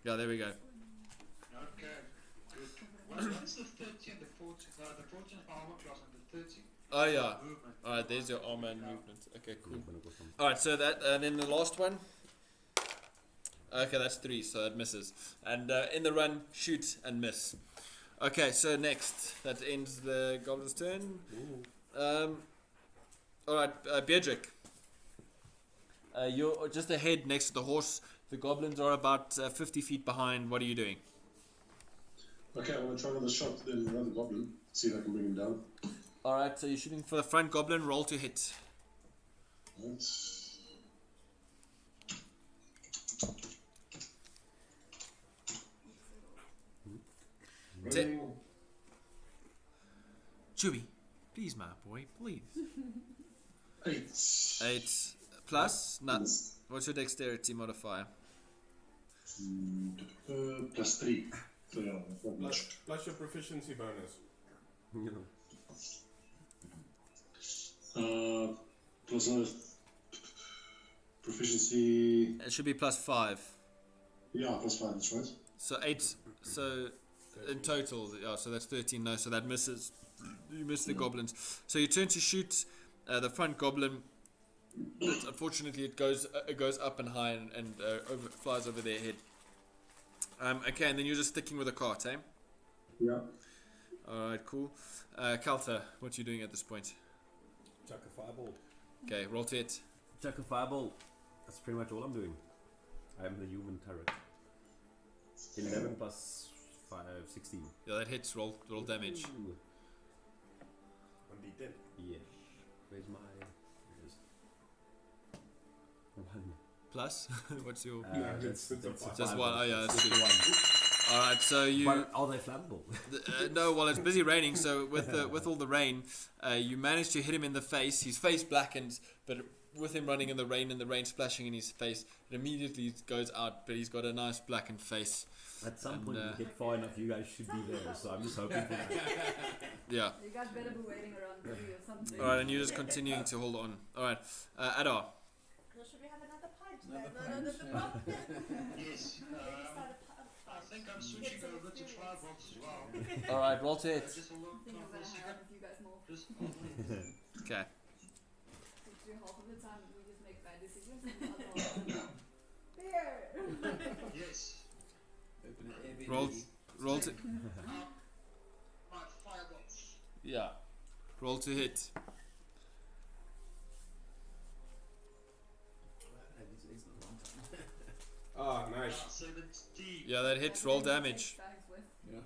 Yeah, there we go. Okay, good. What's the 30 and the 40? The 14 is my armor class and the 30. Oh yeah. Movement. All right, there's your armor and movement. Okay, cool. All right, so that and then the last one. Okay, that's 3, so that misses. And in the run, shoot and miss. Okay, so next, that ends the goblin's turn. All right, Beardrick. You're just ahead next to the horse. The goblins are about 50 feet behind. What are you doing? Okay, I'm gonna try another shot then another goblin. See if I can bring him down. All right, so you're shooting for the front goblin. Roll to hit. Right. Chewy, please, my boy, please. 8. 8 plus. No. What's your dexterity modifier? +3. So yeah, not much. Plus your proficiency bonus. Plus another proficiency. It should be +5. Yeah, +5. That's right. So 8. So in total, yeah. So that's 13. No, so that misses. You miss the goblins. So you turn to shoot the front goblin. But unfortunately, it goes up and high and flies over their head. Okay, and then you're just sticking with the cart, eh? Yeah. All right, cool. Kalta, what are you doing at this point? Chuck a fireball. Okay, roll to hit. Chuck a fireball. That's pretty much all I'm doing. I am the human turret. 11 plus 5, 16. Yeah, that hits. Roll damage. Ooh. 1d10. Yeah. Where's my... There it is. 1. Plus, what's your? That's Just 1. Oh yeah, that's just good. 1. All right, so you. But are they flammable? No, well, it's busy raining, so with all the rain, you manage to hit him in the face. His face blackens, but with him running in the rain and the rain splashing in his face, it immediately goes out. But he's got a nice blackened face. At some point, when we get far enough, you guys should be there. So I'm just hoping for that. Yeah. You guys better be waiting around 3 or something. All right, and you're just continuing to hold on. All right, Adar. Should we have another pint? Another pint. Yes. I think I'm switching over to firebox as well. All right, roll to hit. Just hold on think I'm for a gonna hang out second. with you guys more. Just hold on. Okay. Do half of the time we just make bad decisions and the other half. Beer! Roll, roll to, My fireballs. yeah. Roll to hit. Ah, nice. 17. Yeah, that hits. Roll damage. Yeah.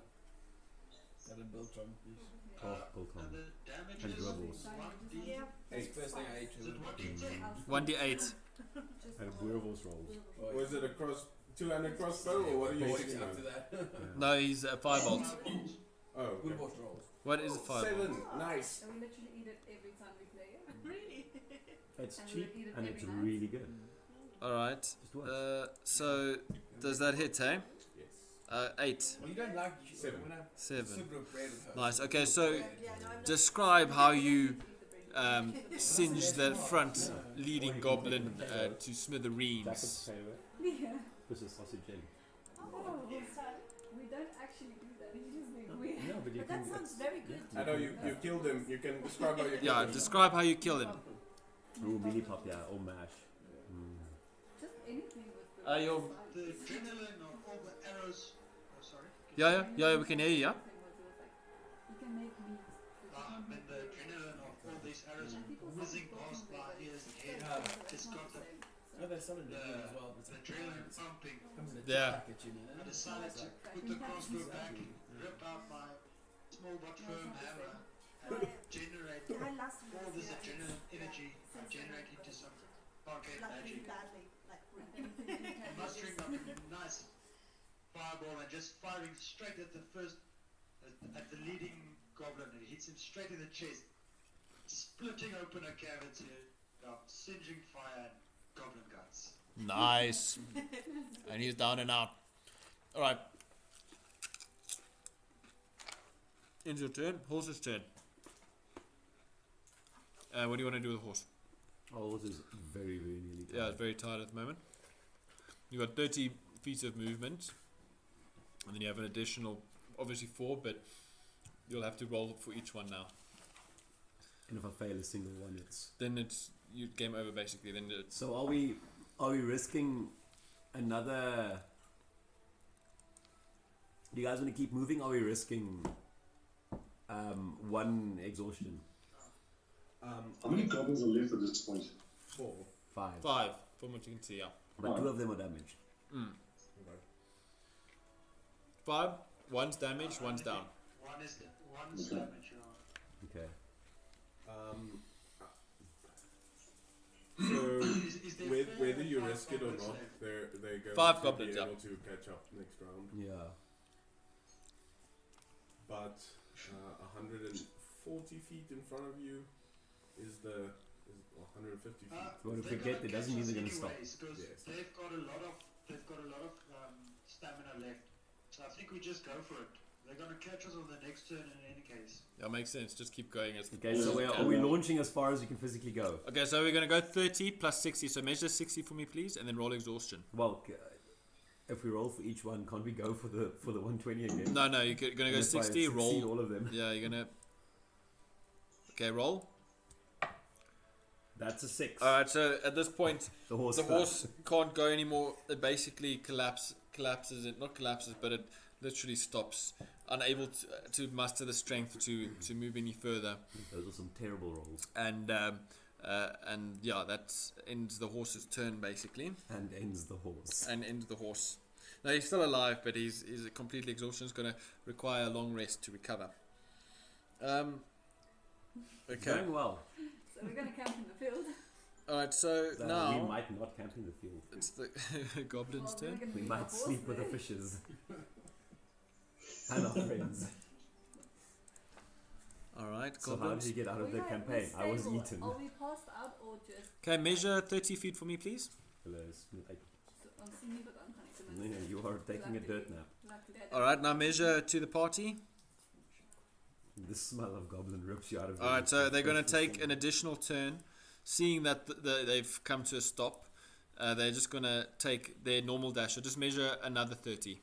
Got a Beltron, please. Oh, both And on. the damage And is dribbles. 1d. Yeah. That's the first thing I ate. Is it 1d10? 1d8. And werewolves rolls. Oh, Was it a two-handed crossbow, or what are you Boys shooting after at? that. No, he's a firebolt. Oh, okay. Good boss rolls. What is a firebolt? 7. Nice. And we literally eat it every time we play it. Really? It's And cheap we'll eat it and every it's night. really good. Alright. Just works. So, does that hit, eh? Yes. 8. Well, you don't like 7. when I 7. super bread with her. Nice. Okay, so Yeah, no, I'm not. describe how you singe that front leading goblin to smithereens. Jacket's favorite. Yeah. This is sausage jelly. Oh, we don't actually do that. It's just being weird. No, but you But can. that sounds very good. I know you killed him. You can describe how you killed Yeah, him. describe how you kill him. Ooh, mini pop, yeah, or mash. Just anything with the Your The adrenaline of all the arrows. Oh, sorry. yeah, we can hear you. Yeah. You can make meat. And the adrenaline of all these arrows whizzing past my ears and head. It's got the No, there's some in the game as well. But it's adrenaline pumping. comes in a Yeah. package, you know. I decided to put the crossbow back, rip out my small but firm hammer, and generate Yeah, I last all this adrenaline energy I generate into some arcade like really magic. badly, like really. And mustering up a nice fireball and just firing straight at the first, at the leading goblin. It hits him straight in the chest, splitting open a cavity, singeing fire and goblin guts. Nice. And he's down and out. All right. It's your turn. Horse's turn. What do you want to do with the horse? Oh, this is very, very nearly Yeah, it's very tired at the moment. You got 30 feet of movement, and then you have an additional, obviously 4, but you'll have to roll for each one now. And if I fail a single one, it's. Then it's you game over basically. Then it's So are we risking another? Do you guys want to keep moving? Are we risking one exhaustion? How many goblins are left at this point? 4. 5. 5 from what you can see. Yeah, But 2 of them are damaged. Okay. 5. One's damaged. One's down. One's damage. Okay. So Is there whether you 5 risk it or goblins not, left? they're going 5 to goblins, be yeah. able to catch up next round. Yeah. But 140 feet in front of you is 150 feet. Well, if They're we get gonna there, doesn't catch mean us they're gonna stop. anyways, 'cause Yes. they've got a lot of stamina left. So I think we just go for it. They're gonna catch us on the next turn in any case. That makes sense. Just keep going as. Okay, so are we launching as far as we can physically go? Okay, so we're gonna go 30 plus 60. So measure 60 for me, please, and then roll exhaustion. Well, if we roll for each one, can't we go for the 120 again? No, you're gonna go And if I 60. succeed Roll. all of them. Yeah, you're gonna. Okay, roll. That's a 6. All right. So at this point, The horse. the horse can't go anymore. It basically collapses. It not collapses, but it literally stops, unable to muster the strength to move any further. Those are some terrible rolls. And yeah, that ends the horse's turn basically, And ends the horse. and ends the horse. Now he's still alive, but he's completely exhausted. He's going to require a long rest to recover. It's Okay. going well. So we're gonna camp in the field. All right. So We now might not camp in the field. it's the goblin's Well, we're turn. gonna We leave our might horse sleep with the there. fishes. And our friends. All right, So how goblins. did you get out of We the are- campaign? we're I was stable. eaten. Are we passed out or just Okay, measure 30 feet for me, please. on semi but unconnected? Yeah, you are taking a dirt nap. All right, now measure to the party. The smell of goblin rips you out of. All right, so they're going to take an additional turn, seeing that they've come to a stop. They're just going to take their normal dash. So just measure another 30.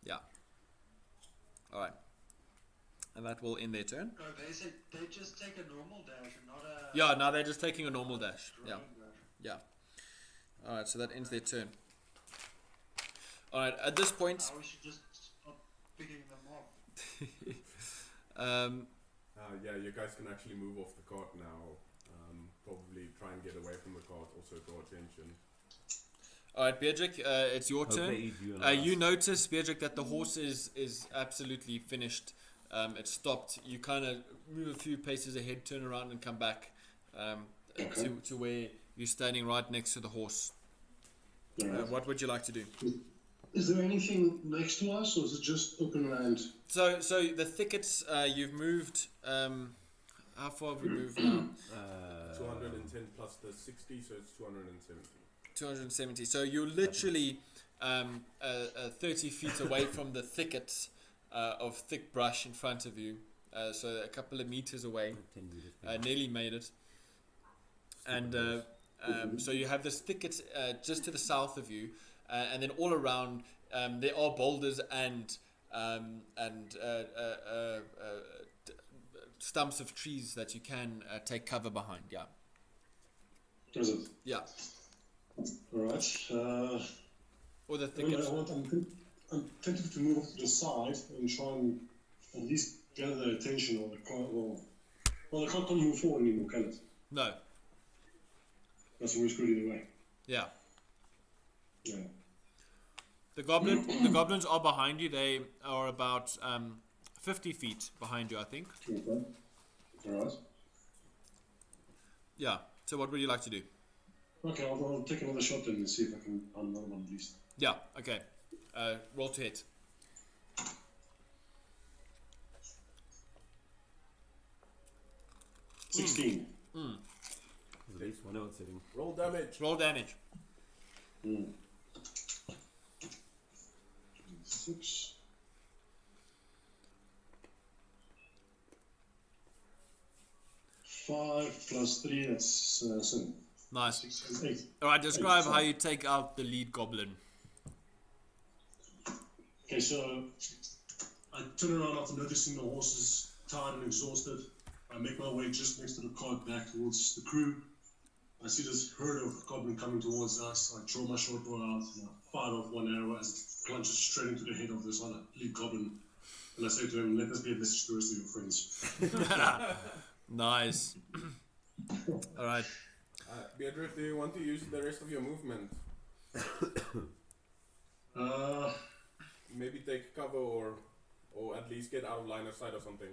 Yeah. All right. And that will end their turn. Oh, they just take a normal dash and not a. Yeah, now they're just taking a normal dash. Yeah. running dash. Yeah. All right, so that ends their turn. All right. At this point, We should just stop picking them off. Yeah, you guys can actually move off the cart now. Probably try and get away from the cart. Also draw attention. all right, Beatrick, it's your Hope they turn. eat you and You us. notice, Beatrick, that the horse is absolutely finished. It's stopped. You kind of move a few paces ahead, turn around, and come back to where you're standing right next to the horse. Alright. What would you like to do? Is there anything next to us, or is it just open land? So the thickets, you've moved. How far have you moved now? 210 plus the 60, so it's 270. 270. So you're literally 30 feet away from the thickets of thick brush in front of you. So a couple of meters away. 10 meters. Nearly made it. And so you have this thicket just to the south of you, and then all around there are boulders and stumps of trees that you can take cover behind. Yeah. Is it? Yeah. Alright. Or the thickets. I'm tempted to move to the side and try and at least gather their attention, or the car. Well, the car can't move forward anymore, can it? No. That's always good either way. Yeah. Yeah. The goblins are behind you. They are about 50 feet behind you, I think. Okay. Alright. Yeah. So what would you like to do? Okay, I'll take another shot then and see if I can on another one at least. Yeah. Okay. Roll to hit. 16. At least one out sitting. Roll damage. Roll damage. 6. Five plus 3, that's 7. Nice. 6 and 8. All right. Describe how you take out the lead goblin. Okay, so I turn around after noticing the horse is tired and exhausted. I make my way just next to the cart back towards the crew. I see this herd of goblin coming towards us. I draw my short bow out and I fire off one arrow as it plunges straight into the head of this other lead goblin. And I say to him, let this be a message to the rest of your friends. Nice. All right. Beatrice, do you want to use the rest of your movement? Maybe take cover or at least get out of line of sight or something.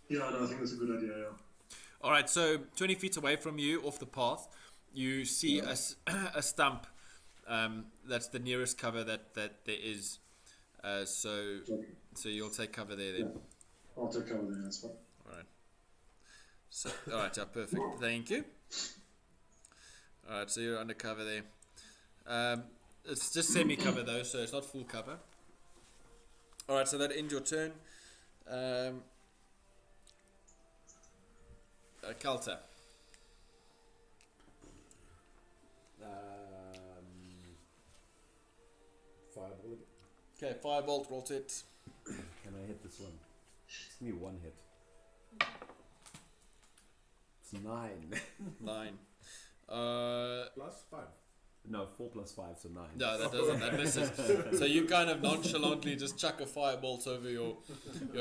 Yeah, no, I think that's a good idea, yeah. All right. So 20 feet away from you, off the path, you see a stump. That's the nearest cover that there is. So you'll take cover there then. Yeah. I'll take cover there, that's fine. All right. So all right. Yeah, perfect. Thank you. All right. So you're under cover there. It's just semi-cover though, so it's not full cover. All right. So that ends your turn. Kalta. Fireball. Okay, firebolt, roll to it. Can I hit this one? Just give me one hit. It's 9. 9. Plus 5. No, 4 plus 5, so 9. No, that doesn't. That misses. So you kind of nonchalantly just chuck a firebolt over your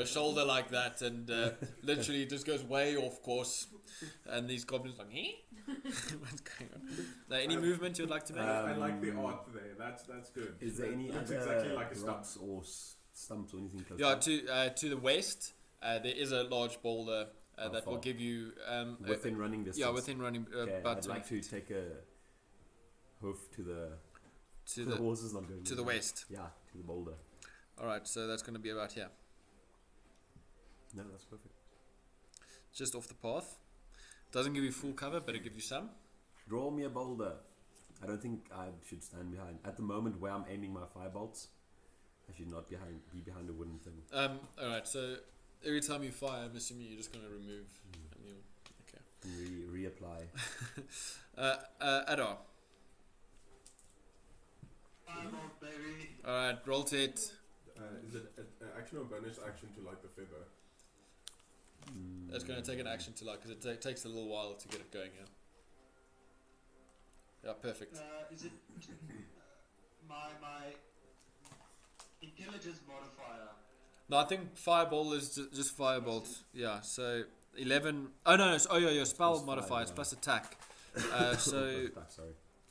shoulder like that, and literally just goes way off course. And these goblins are like, eh? What's going on? Now, any movement you'd like to make? I like the art there. That's good. Is there any Looks other exactly like a stump. rocks or stumps or anything close? Yeah, to the west, there is a large boulder that will far? give you Within running distance. yeah, within running Okay, about I'd 20 like to feet. take a hoof to the. to the the horse is not going to the west. Yeah, to the boulder. All right, so that's going to be about here, No, that's perfect. just off the path. Doesn't give you full cover, but it gives you some. Draw me a boulder. I don't think I should stand behind. At the moment where I'm aiming my firebolts, I should not be behind a wooden thing. All right, so every time you fire, I'm assuming you're just going to remove. Okay. And reapply. Adar. Firebolt, baby. All right, roll to hit. Is it an action or bonus action to light the feather? It's going to take an action to light because it takes a little while to get it going. Yeah. Yeah, perfect. Is it my Intelligence modifier. No, I think fireball is just firebolt. Yeah, so 11. Oh no, oh yeah, your spell Plus modifier is five, plus attack. So Sorry.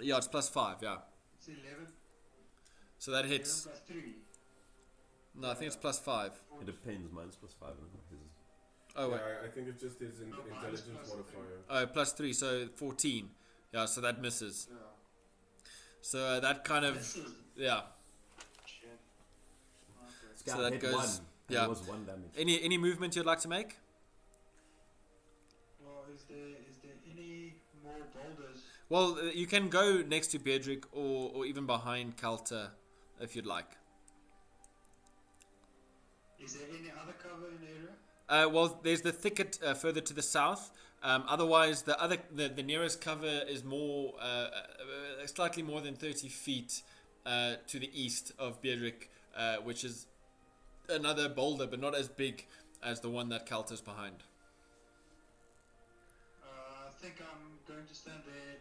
yeah, it's plus 5. Yeah, It's 11. so that 11 hits. plus 3. No, I think it's plus 5. It depends. Mine's plus 5. Oh wait. Yeah, I think it just is intelligence modifier. Oh, plus 3, so 14. Yeah, so that misses. Yeah. So that kind of This is yeah. shit. Okay. Scout So that hit goes- 1. yeah. It was 1 damage. Any movement you'd like to make? Well, is there any more boulders? Well, you can go next to Beardrick or even behind Calter if you'd like. Is there any other cover in the area? Well, there's the thicket further to the south. Otherwise, the nearest cover is more, slightly more than 30 feet to the east of Beardrick, which is another boulder, but not as big as the one that Calter's behind. I think I'm going to stand there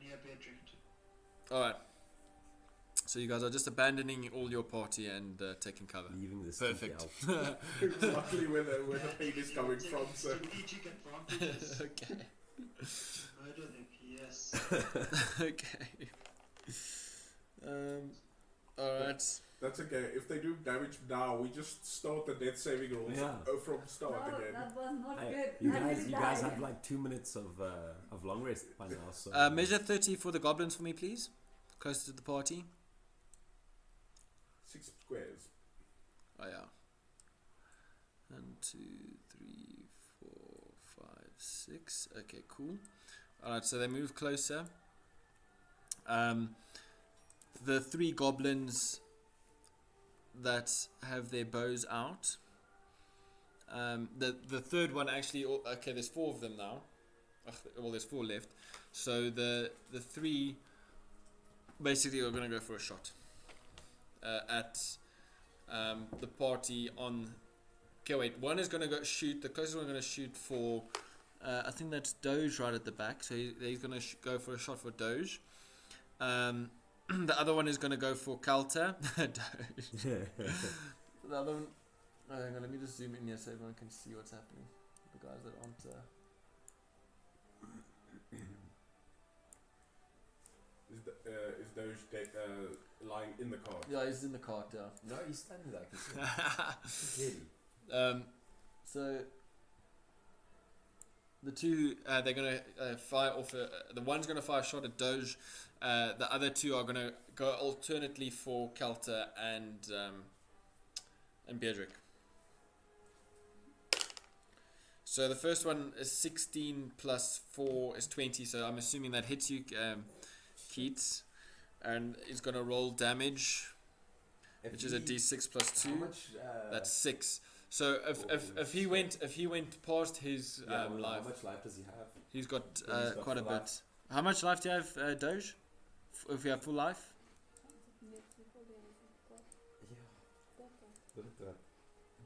near Beatrix. All right. So you guys are just abandoning all your party and taking cover. Leaving this Perfect. Exactly where the pain is coming from. So Strategic advantages. Okay. Murder them, yes. Okay. All right. that's okay. If they do damage now, we just start the death saving rolls from start No, again. that was not Hey, good. you I guys, really you guys died. have like 2 minutes of long rest by now. So Measure 30 for the goblins for me, please. Close to the party. 6 squares. Oh yeah. 1, 2, 3, 4, 5, 6. Okay, cool. Alright, so they move closer. The 3 goblins that have their bows out. The third one actually. Okay, there's 4 of them now. Well, there's 4 left. So the 3 basically are going to go for a shot at the party on. Okay, wait. One is going to go shoot. The closest one going to shoot for. I think that's Doge right at the back. So he's going to go for a shot for Doge. The other one is going to go for Calter. Doge. The other one. Oh, hang on. Let me just zoom in here so everyone can see what's happening. The guys that aren't. Is Doge lying in the car? Yeah, he's in the cart. Yeah. no, he's standing there. I can see him. Clearly. So the 2 they're gonna fire off. The one's gonna fire a shot at Doge. The other 2 are gonna go alternately for Calter and Beardrick. So the first one is 16 plus 4 is 20. So I'm assuming that hits you, Keats, and he's gonna roll damage, which is a d6 plus 2. How much? That's 6. So if he went past his How life, much life does he have? he's got He's got quite a full bit. life. How much life do you have, Doge? If you have full life? Look at that.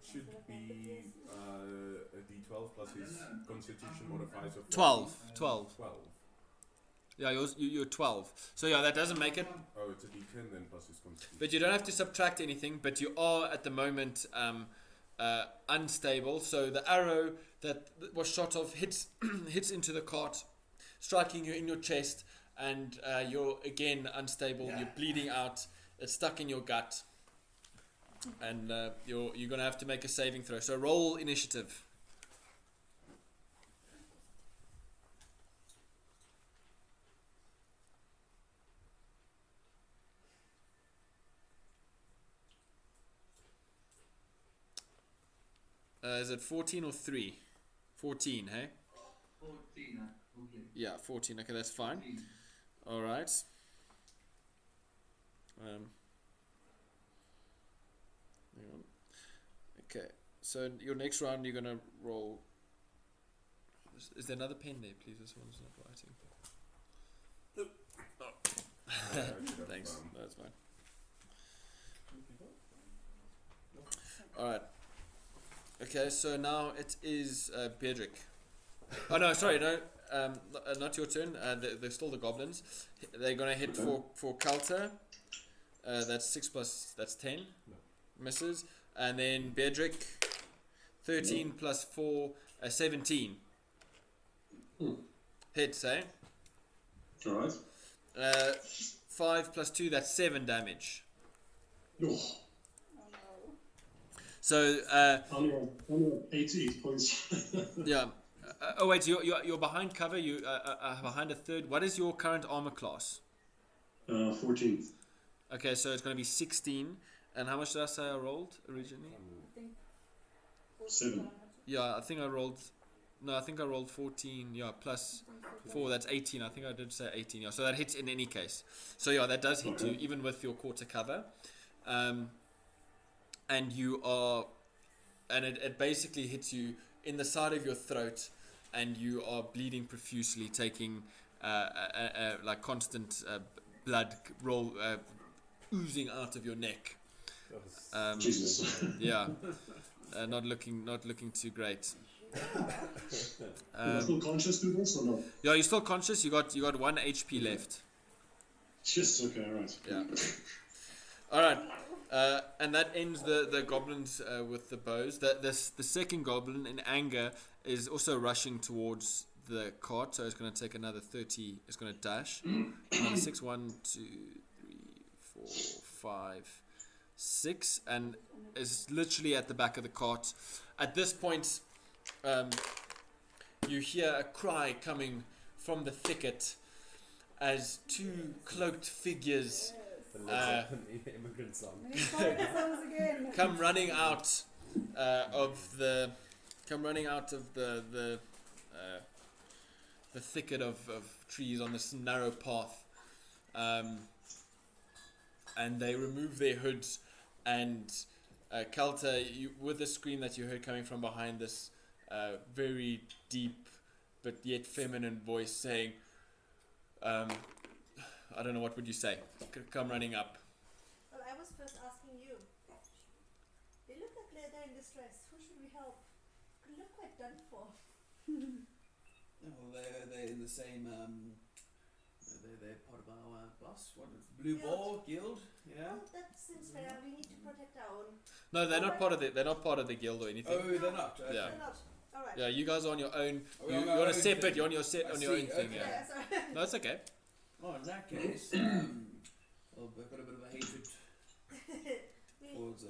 It should be a d12 plus his constitution modifier. So 12. 12. Yeah, you're 12. So yeah, that doesn't make it. Oh, it's a d10 then plus his constitution. But you don't have to subtract anything. But you are at the moment unstable. So the arrow that was shot off hits into the cart, striking you in your chest, and you're again unstable. Yeah. You're bleeding out. It's stuck in your gut, and you're gonna have to make a saving throw. So roll initiative. Is it 14 or 3? 14, hey? 14, okay. Yeah, 14. Okay, that's fine. 14. All right. Hang on. Okay, so your next round you're gonna roll. Is there another pen there, please? This one's not writing. Oh. Thanks. No, that's fine. All right. Okay, so now it is Beardrick. Oh no, sorry, no, not your turn. They're still the goblins. They're gonna hit for Calter. That's 6 plus. That's 10. No. Misses. And then Beardrick, 13 plus 4, 17. Hits, eh? Alright. 5 plus 2, that's 7 damage. Oh, Oh no. So, only 88 points. yeah. Oh wait, you're behind cover. You behind a third. What is your current armor class? 14. Okay, so it's going to be 16. And how much did I say I rolled originally? I think 7. Yeah, I think I rolled. No, I think I rolled 14. Yeah, plus 4. That's 18. I think I did say 18. Yeah, so that hits in any case. So yeah, that does hit you even with your quarter cover. And you are, and it basically hits you in the side of your throat, and you are bleeding profusely, taking like constant blood roll oozing out of your neck. Jesus. Yeah, not looking too great. Am I still conscious to this or not? Yeah, you're still conscious. You got 1 HP left. Just okay, alright. Yeah. All right. And that ends the goblins with the bows. The second goblin in anger is also rushing towards the cart, so it's going to take another 30. It's going to dash. Another 6, 1, 2, 3, 4, 5, 6, and is literally at the back of the cart. At this point, you hear a cry coming from the thicket as 2 cloaked figures immigrant song. We started the songs again. come running out of the thicket of trees on this narrow path, and they remove their hoods, and Kelta, with the scream that you heard coming from behind this very deep but yet feminine voice saying, I don't know, what would you say? Come running up. Well, I was first asking you. They look like they're in distress. Who should we help? They look quite done for. Well, they're in the same. They're part of our boss. What is Blue Guild. Ball Guild? Yeah. Well, that seems fair. We need to protect our own. No, they're not part of the guild or anything. Oh, they're not. Okay. Yeah. They're not. All right. Yeah, you guys are on your own. Oh, You're on our on a own separate. thing. You're on your I on your own see, thing. okay. Yeah. Yeah, sorry. No, it's okay. Oh, in that case, well, I've got a bit of a hatred towards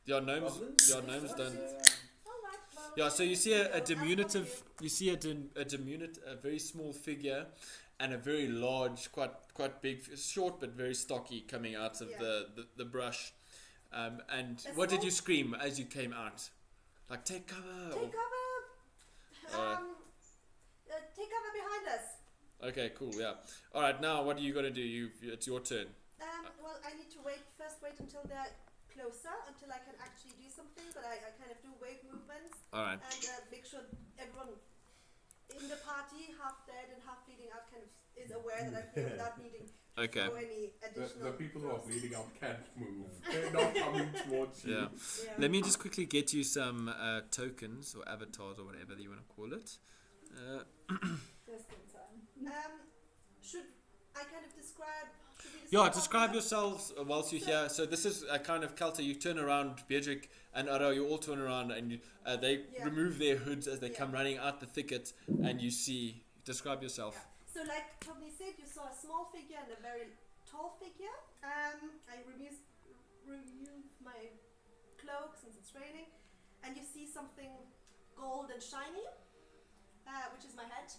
Your gnomes. goblins. Your gnomes don't. All right. Well, Yeah, so you see a I'll diminutive. help You see a very small figure, and a very large, quite big, short but very stocky, coming out of Yeah. the brush. And A what did small- you scream as you came out? Like, take cover. you. or- Take cover. Take cover behind us. Okay, cool. Yeah. All right. Now, what are you gonna do? It's your turn. Well, I need to wait until they're closer, until I can actually do something. But I kind of do wave movements All right. and make sure everyone in the party, half dead and half bleeding out, kind of is aware that I'm here without needing to Okay. throw any additional. The people who are throws. bleeding out can't move. They're not coming towards you. Yeah. Yeah. Let me just quickly get you some tokens or avatars or whatever you want to call it. Just in time. Should I kind of describe? Should we Yeah, what describe we- yourselves whilst you're here. So this is a kind of Kelta. You turn around, Beardrick and Aro, you all turn around, and they Yeah. remove their hoods as they Yeah. come running out the thicket, and you see. Describe yourself. Yeah. So, like Tony said, you saw a small figure and a very tall figure. I remove my cloak since it's raining, and you see something gold and shiny, which is my head.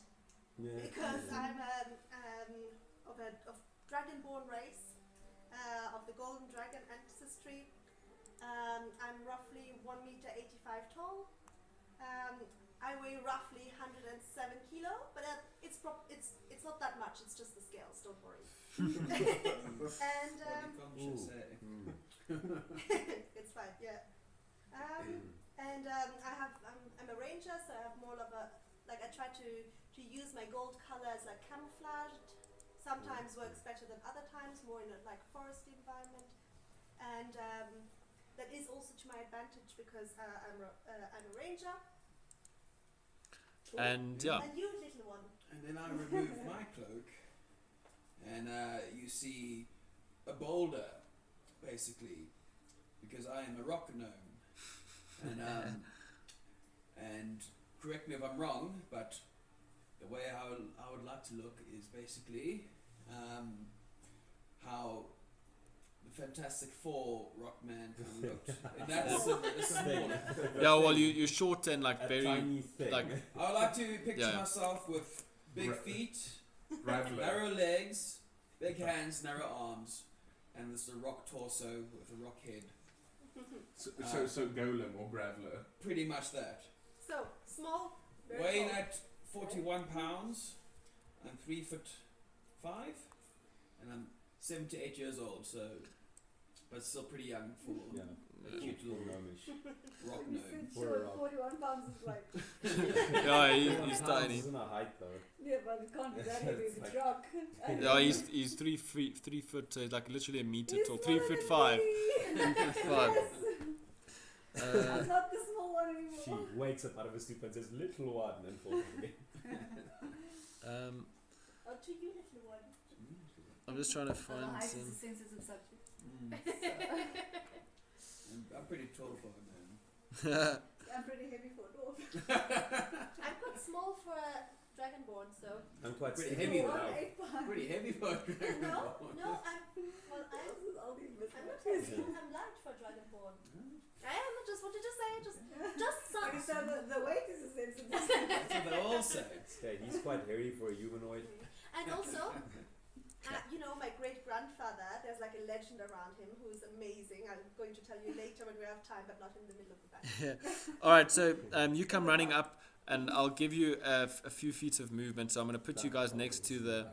Yeah. Because I'm of dragonborn race, of the golden dragon ancestry. I'm roughly 1 meter 85 tall. I weigh roughly 107 kilo, but it's not that much. It's just the scales. Don't worry. And it's fine. Yeah. And I'm a ranger, so I have more of a like I try to use my gold color as like camouflage. Sometimes works better than other times, more in a like foresty environment, and that is also to my advantage because I'm a ranger. And yeah. And you, little one. And then I remove my cloak, and you see a boulder, basically, because I am a rock gnome, and correct me if I'm wrong, but the way I would like to look is basically how the Fantastic Four Rockman kind of looked. And that's a smaller. Yeah, well, you're short and like A very tiny thing. like I would like to picture Yeah. myself with big feet, Graveler. narrow legs, big hands, narrow arms, and this a rock torso with a rock head. So Golem or Graveler. Pretty much that. So, small, very Weighing tall. at 41 pounds, I'm 3'5", and I'm 78 years old, so but still pretty young for Yeah. a cute little Gnomish. rock You gnome. said For a short, rock. 41 pounds is like, yeah, he's tiny. Isn't a height though. yeah, but it can't be that heavy if It's it's like- rock. Yeah, he's 3 foot, like literally a meter He's tall, smaller 3'5". than me. 3'5". I'm not the small one anymore. She wakes up out of her sleep and says, "Little one," and falls again. Oh, to you, little one. I'm just trying to Well, find height is some. a sensitive subject. I'm pretty tall for a gnome. I'm pretty heavy for a dwarf. I'm quite small for a dragonborn, so. I'm quite Pretty sticky heavy with though. that. 8 pounds. Pretty heavy for a No, dragonborn. no, I'm not heavy. I'm light for a dragonborn. I am just what did you say? Just Okay, so the weight is a sensitive That's what they all say. Okay, he's quite hairy for a humanoid. And also, you know, my great grandfather. There's like a legend around him who's amazing. I'm going to tell you later when we have time, but not in the middle of the battle. All right, so you come running up, and I'll give you a few feet of movement. So I'm going to put you guys next to the.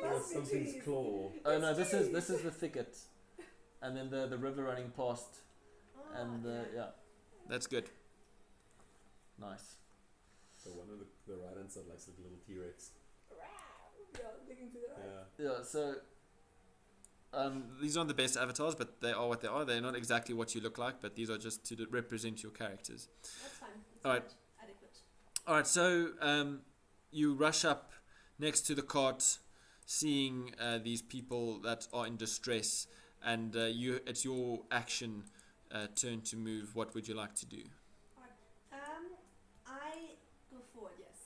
There's something's claw. Oh no, this is the thicket, and then the river running past, and yeah, that's good. Nice. So one of the right hand side likes like a little T-Rex. Yeah, digging to the right. Yeah. Yeah, so these aren't the best avatars, but they are what they are. They're not exactly what you look like, but these are just to represent your characters. That's fine. It's All right. adequate. All right, so you rush up next to the cart, seeing these people that are in distress, and it's your action turn to move. What would you like to do? I go forward. Yes.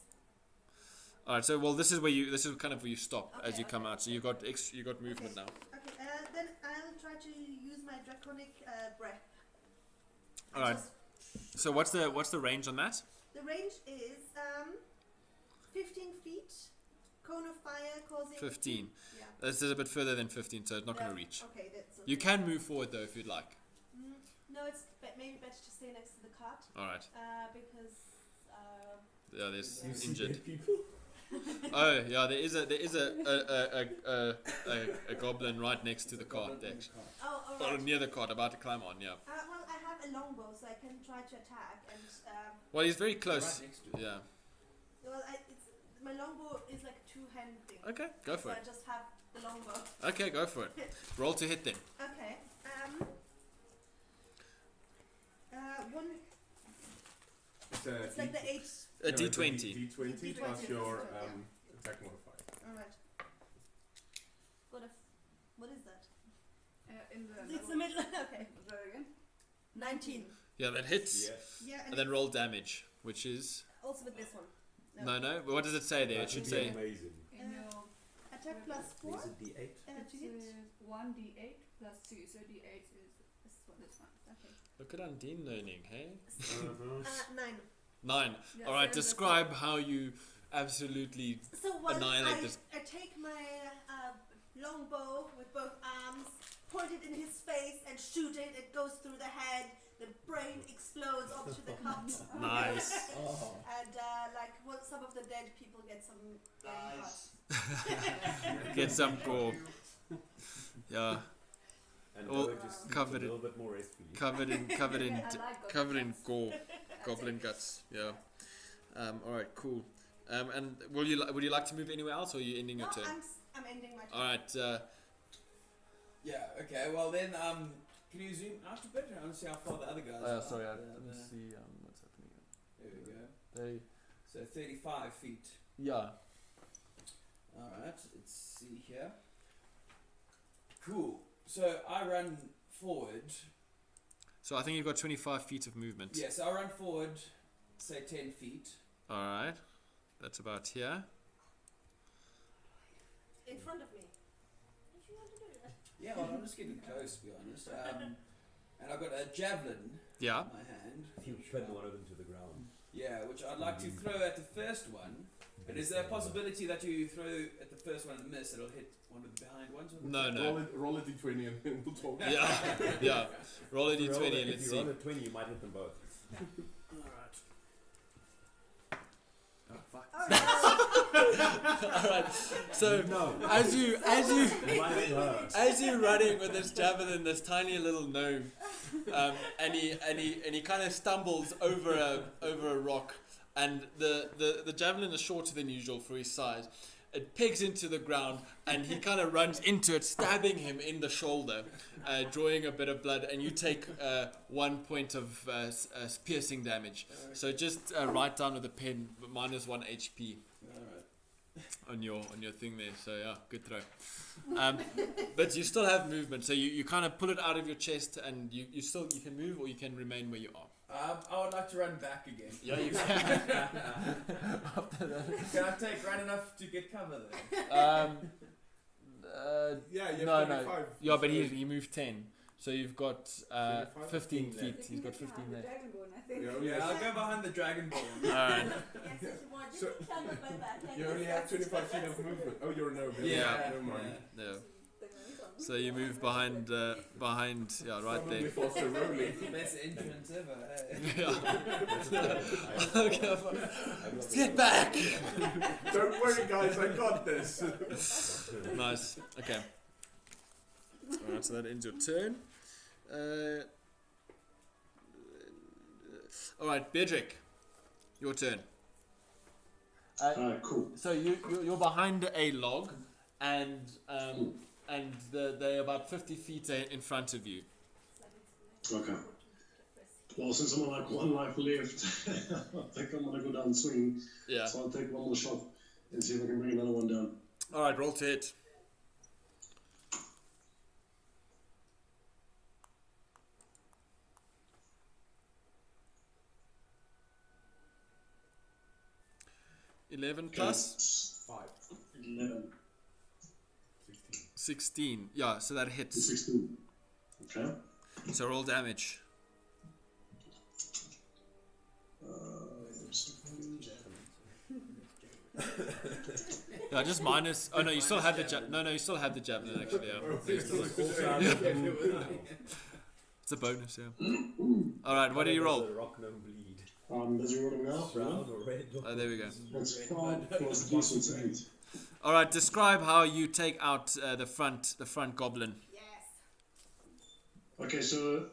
All right, so well, this is kind of where you stop as you come out. So you got movement now. Okay. Then I'll try to use my draconic breath. All right. So what's the range on that? The range is 15 feet. Cone of fire causing 15. Yeah. This is a bit further than 15, so it's not going to reach. Okay, that's okay. You can move forward though if you'd like. No, it's maybe better to stay next to the cart. All right. Because Yeah, there's You see injured. dead people? Oh yeah, there is a goblin right next to the cart actually. oh, Or alright. near the cart, about to climb on. Yeah. Well, I have a longbow, so I can try to attack. And Well, he's very close. Right next to it. Yeah. well, it's my longbow is like a two-hand thing. Okay, go So for I it. just have the longbow. Okay, go for it. Roll to hit then. Okay. One. It's like the 8. A D20. D20 plus D20 your yeah. attack modifier. Alright. What is that? In the It's the middle. Okay. Go again. 19. Yeah, that hits. Yes. Yeah, And then roll damage, which is also with this one. no. But what does it say there? It That should would say be amazing. In your Attack plus 4. Is it D8? To hit. 1d8 plus 2, so d8 is this one. Okay. look at Undine learning, hey? 9. 9. Yeah, All right, so describe how you absolutely. So while Annihilate this. I take my longbow with both arms, point it in his face, and shoot it. It goes through the head. The brain explodes onto the cot. Nice. And some of the dead people get some brain Nice. Get some gore. Yeah, And All Noah just covered a in- little bit more restfully. covered in covered in gore, That's goblin it. guts. Yeah. All right, cool. And would you like to move anywhere else, or are you ending No, your turn? I'm ending my turn. All right. Yeah. Okay. Well then, can you zoom out a bit? I want to see how far the other guys are. Sorry, I The- didn't see what's happening. There we go. They. So 35 feet. Yeah. Alright, let's see here. Cool. So I run forward. So I think you've got 25 feet of movement. Yeah, so I run forward, say 10 feet. Alright. That's about here. In front of me. What do you want to do that? Yeah, well, I'm just getting close, to be honest. And I've got a javelin Yeah. in my hand. You pin one of them to the ground. Yeah, which I'd like to throw at the first one. And is there a possibility that you throw at the first one and miss, it'll hit one of the behind ones? No. Roll a d20 and then we'll talk. Yeah. Yeah. Roll a d20 and let's If you see. roll a 20, you might hit them both. Alright. Oh, fuck. Alright. Alright. So No. as you You might hit her. as you're running with this javelin, this tiny little gnome, and he kind of stumbles over a rock, and the javelin is shorter than usual for his size. It pegs into the ground, and he kind of runs into it, stabbing him in the shoulder, drawing a bit of blood, and you take 1 point of piercing damage. So just write down with a pen minus 1 HP on your thing there. So yeah, good throw. But you still have movement, so you kind of pull it out of your chest, and you can move or you can remain where you are. I would like to run back again. Yeah, you can. Can I run enough to get cover there? Yeah, you No, have no. 25. Yeah, but he moved 10. So you've got 25? 15 15 feet. He's got 15 there. Dragonborn, I think. You Yeah, I'll go behind the Dragonborn. Alright. Yes, if you want. Just So- be covered by that. Like You only this. have 25 feet of movement. Oh, you're a gnome. Yeah. Never mind. Yeah. So you move behind, yeah, right Probably there. faster rolling. Best entrance ever. Eh? Yeah. Okay, get back! Don't worry, guys. I got this. Nice. Okay. Alright, so that ends your turn. Alright, Bedrick. Your turn. Cool. So you're behind a log, and they're about 50 feet in front of you. Okay. Well, since I'm on like 1 life left, I think I'm gonna go down swinging. Yeah. So I'll take one more shot and see if I can bring another one down. Alright, roll to hit. $11 plus 11. 16. Yeah, so that hits. 16. Okay. So roll damage. Yeah, just minus. Oh no, you still have the no, you still have the javelin actually. Yeah. So you still- it's a bonus, yeah. All right, what do you roll? The rock gnome bleed. Does he roll now? Brown or red? Oh, there we go. That's 5 plus d6 8. All right, describe how you take out the front goblin. Yes. Okay, so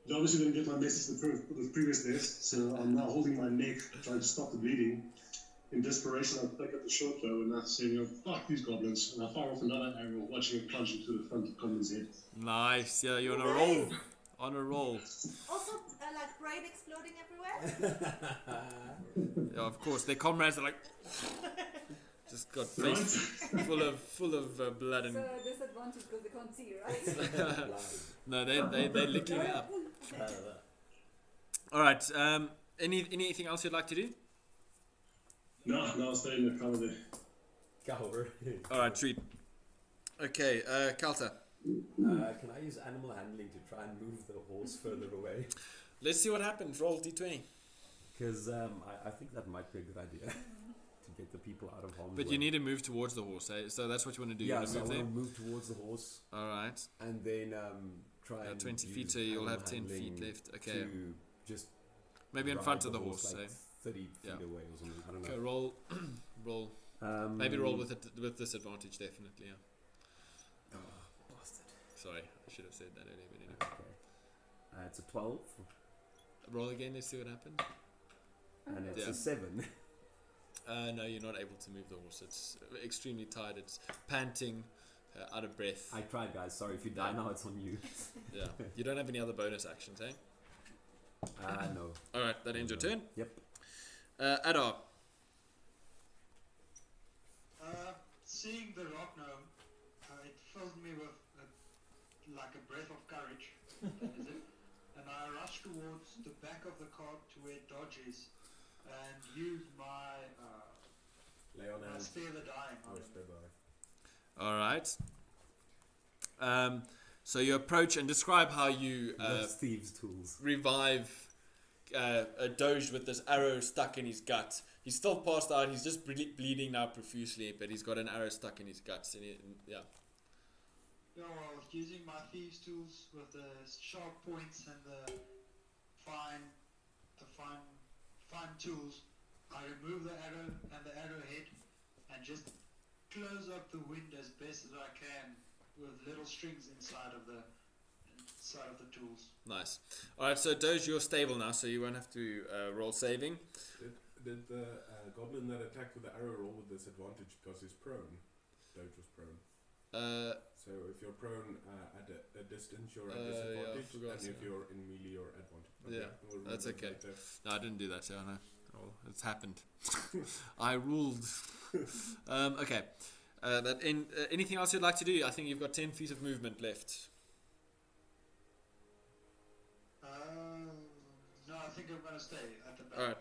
you obviously didn't get my message the previous days, so I'm now holding my neck, trying to stop the bleeding. In desperation, I pick up the short bow and I say, you know, fuck these goblins, and I fire off another arrow, watching it plunge into the front goblin's head. Nice. Yeah, you're on a roll. On a roll. Also, like brain exploding everywhere. Yeah, of course. Their comrades are like just got face full of blood and. So disadvantage because they can't see, right? No, they're licking it up. All right. Anything else you'd like to do? No, stay in the cover there. Cover. All right, sweet. Okay, Kalta. Can I use animal handling to try and move the horse further away? Let's see what happens. Roll d20. Because I think that might be a good idea to get the people out of harm's But way. you need to move towards the horse, eh? So that's what you want to do. Yeah, you so I want to want move to move towards the horse there. All right. and then try and 20 feet, use so you'll animal have 10 feet handling left. Okay. To just Maybe in ride front of the horse. like Eh? 30 feet Yeah. away or something. I don't know. Okay, roll. Roll. Maybe roll with disadvantage, definitely. Yeah. Oh, bastard. Sorry, I should have said that earlier. But anyway. Okay. It's a 12 Roll again. Let's see what happens. and it's Yeah. a 7. No, you're not able to move the horse. It's extremely tired. It's panting, out of breath. I tried, guys. Sorry if you die now. It's on you. Yeah. You don't have any other bonus actions, eh? No. All right, that ends your turn. Yep. Adar. the rock gnome, it filled me with like a breath of courage. That is it. And I rushed towards the back of the cart to where Dodge is, and used my Lay on hands. spare the dying. Or spare the dying. All right. So you approach and describe how you Those thieves' tools. revive a Doge with this arrow stuck in his gut. He's still passed out. He's just bleeding now profusely, but he's got an arrow stuck in his guts. And yeah. Yeah, well, using my thieves' tools with the sharp points and the fine tools, I remove the arrow and the arrowhead, and just close up the wind as best as I can with little strings inside of the tools. Nice. All right. So Doge, you're stable now, so you won't have to roll saving. Did the goblin that attacked with the arrow roll with disadvantage because he's prone? Doge was prone. So if you're prone at a distance, you're at disadvantage, and if you're in melee, you're at advantage. Yeah, we'll that's remove okay. that later. No, I didn't do that. Yeah, no. Oh, it's happened. I ruled. Okay. Anything else you'd like to do? I think you've got 10 feet of movement left. No, I think I'm gonna stay at the back. All right.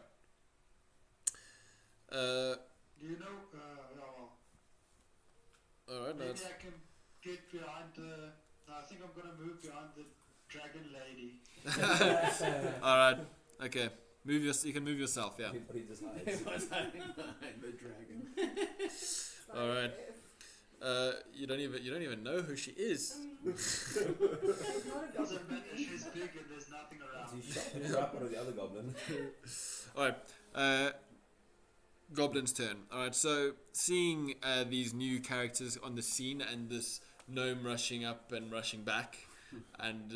Do you know? All right. Maybe I can get behind the. No, I think I'm gonna move behind the dragon lady. All right. Okay. You can move yourself. Yeah. Everybody just hides. Everyone's hiding behind the dragon. All right. You don't even know who she is. It's not a Doesn't goblin. matter. She's big and there's nothing around. You shot the up out of the other goblin. All right. Goblin's turn. All right. So seeing these new characters on the scene and this gnome rushing up and rushing back, and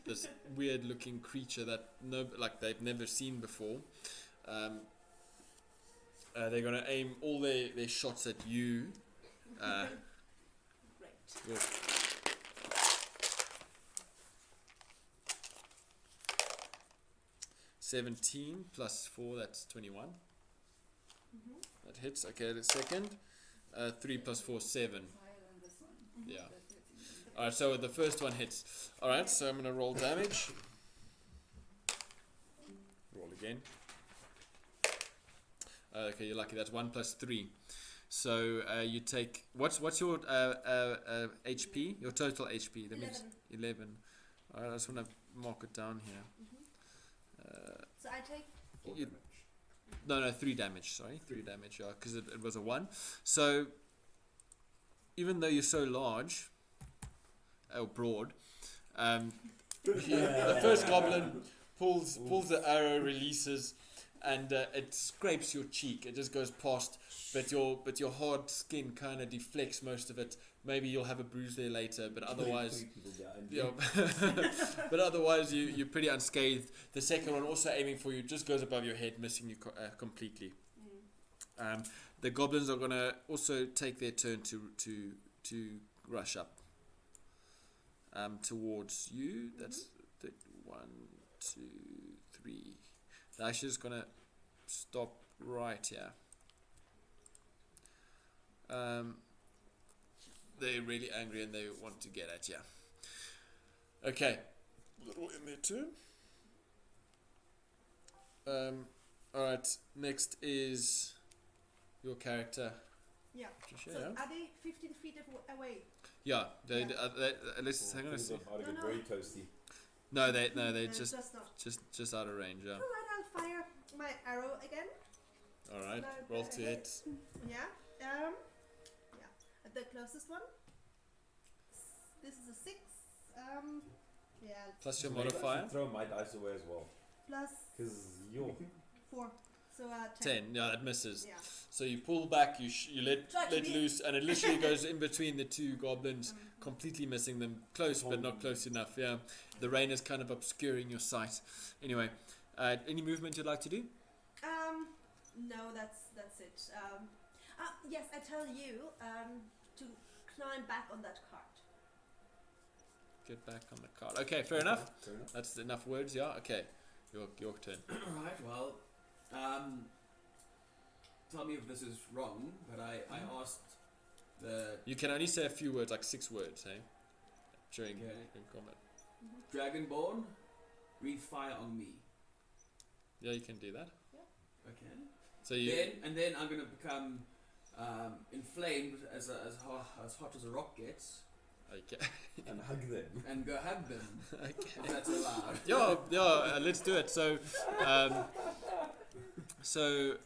this weird looking creature that they've never seen before, they're gonna aim all their shots at you. Great. 17 plus 4, that's 21. Mm-hmm. That hits. Okay, the second. 3 plus 4, 7. Higher than this one. Yeah. That's it. Alright, so the first one hits. Alright, so I'm going to roll damage. Roll again. Okay, you're lucky. That's 1 plus 3. So you take... What's your HP? Your total HP? Let me 11. 11. Alright, I just want to mark it down here. So I take. You, no, 3 damage, sorry. 3 damage, yeah, because it was a 1. So, even though you're so large, or broad, the first goblin pulls the arrow, releases, and it scrapes your cheek. It just goes past, but your hard skin kind of deflects most of it. Maybe you'll have a bruise there later, but otherwise, but otherwise you're pretty unscathed. The second one, also aiming for you, just goes above your head, missing you completely. The goblins are gonna also take their turn to rush up towards you. That's the 1, 2, 3. They're actually just gonna stop right here. They're really angry and they want to get at you. Okay, little in there too. Alright, next is your character. Yeah. Patricia, So yeah? are they 15 feet away? Yeah, they, Yeah. let's hang on a Things sec. are hard to get No. very toasty. No, they No, just not. out of range, yeah. Alright, I'll fire my arrow again. Alright, No, roll the to hit. Yeah. Yeah. The closest one. This is a 6. Yeah. Plus your So maybe I should modifier. throw my dice away as well. Plus Because you're... 4. So 10, yeah, that misses. Yeah. So you pull back, you let Try to let be- loose, and it literally goes in between the two goblins, completely missing them. Close, but not close enough. Yeah, the rain is kind of obscuring your sight. Anyway, any movement you'd like to do? No, that's it. Yes, I tell you to climb back on that cart. Get back on the cart. Okay, fair enough. Fair enough. That's enough words. Yeah. Okay, your turn. Right, well, tell me if this is wrong, but I asked You can only say a few words, like 6 words, hey? During combat. Dragonborn, breathe fire on me. Yeah, you can do that. Okay. So you. Then I'm gonna become inflamed as hot as a rock gets. Okay. And hug them. And go hug them. Okay. If that's allowed. Yeah, let's do it. So, so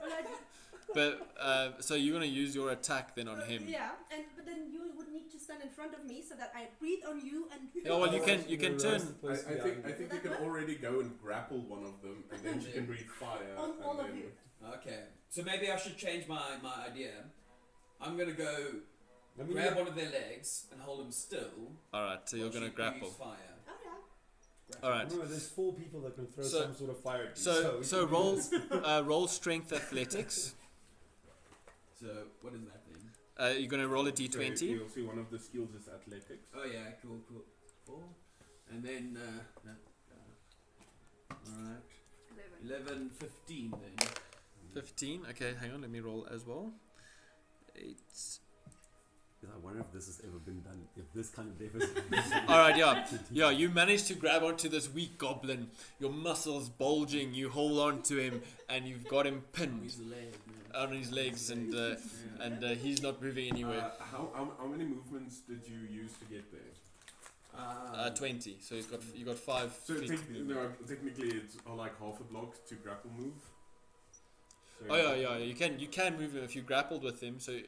you're gonna use your attack then on him. Yeah, but then you would need to stand in front of me so that I breathe on you and. Yeah, well, you can turn. I think you can already go and grapple one of them, and then you can breathe fire. On all and of then you. Okay. So maybe I should change my idea. I'm gonna go grab one of their legs and hold them still. All right, so you're gonna grapple. Fire. Oh yeah. All right. Remember, there's 4 people that can throw So- some sort of fire at you. So roll strength athletics. So what is that then? You're gonna roll a So d20. you'll see one of the skills is athletics. Oh yeah, cool. 4. And then alright. 11, 15 then. 15. Okay, hang on. Let me roll as well. 8. I wonder if this has ever been done. If this kind of deficit. All right, yeah. You manage to grab onto this weak goblin. Your muscles bulging. You hold on to him, and you've got him pinned His leg. on his legs, and he's not moving anywhere. How many movements did you use to get there? 20. So you got 5 So feet. technically it's like half a block to grapple move. So Oh yeah. You can move him if you grappled with him. So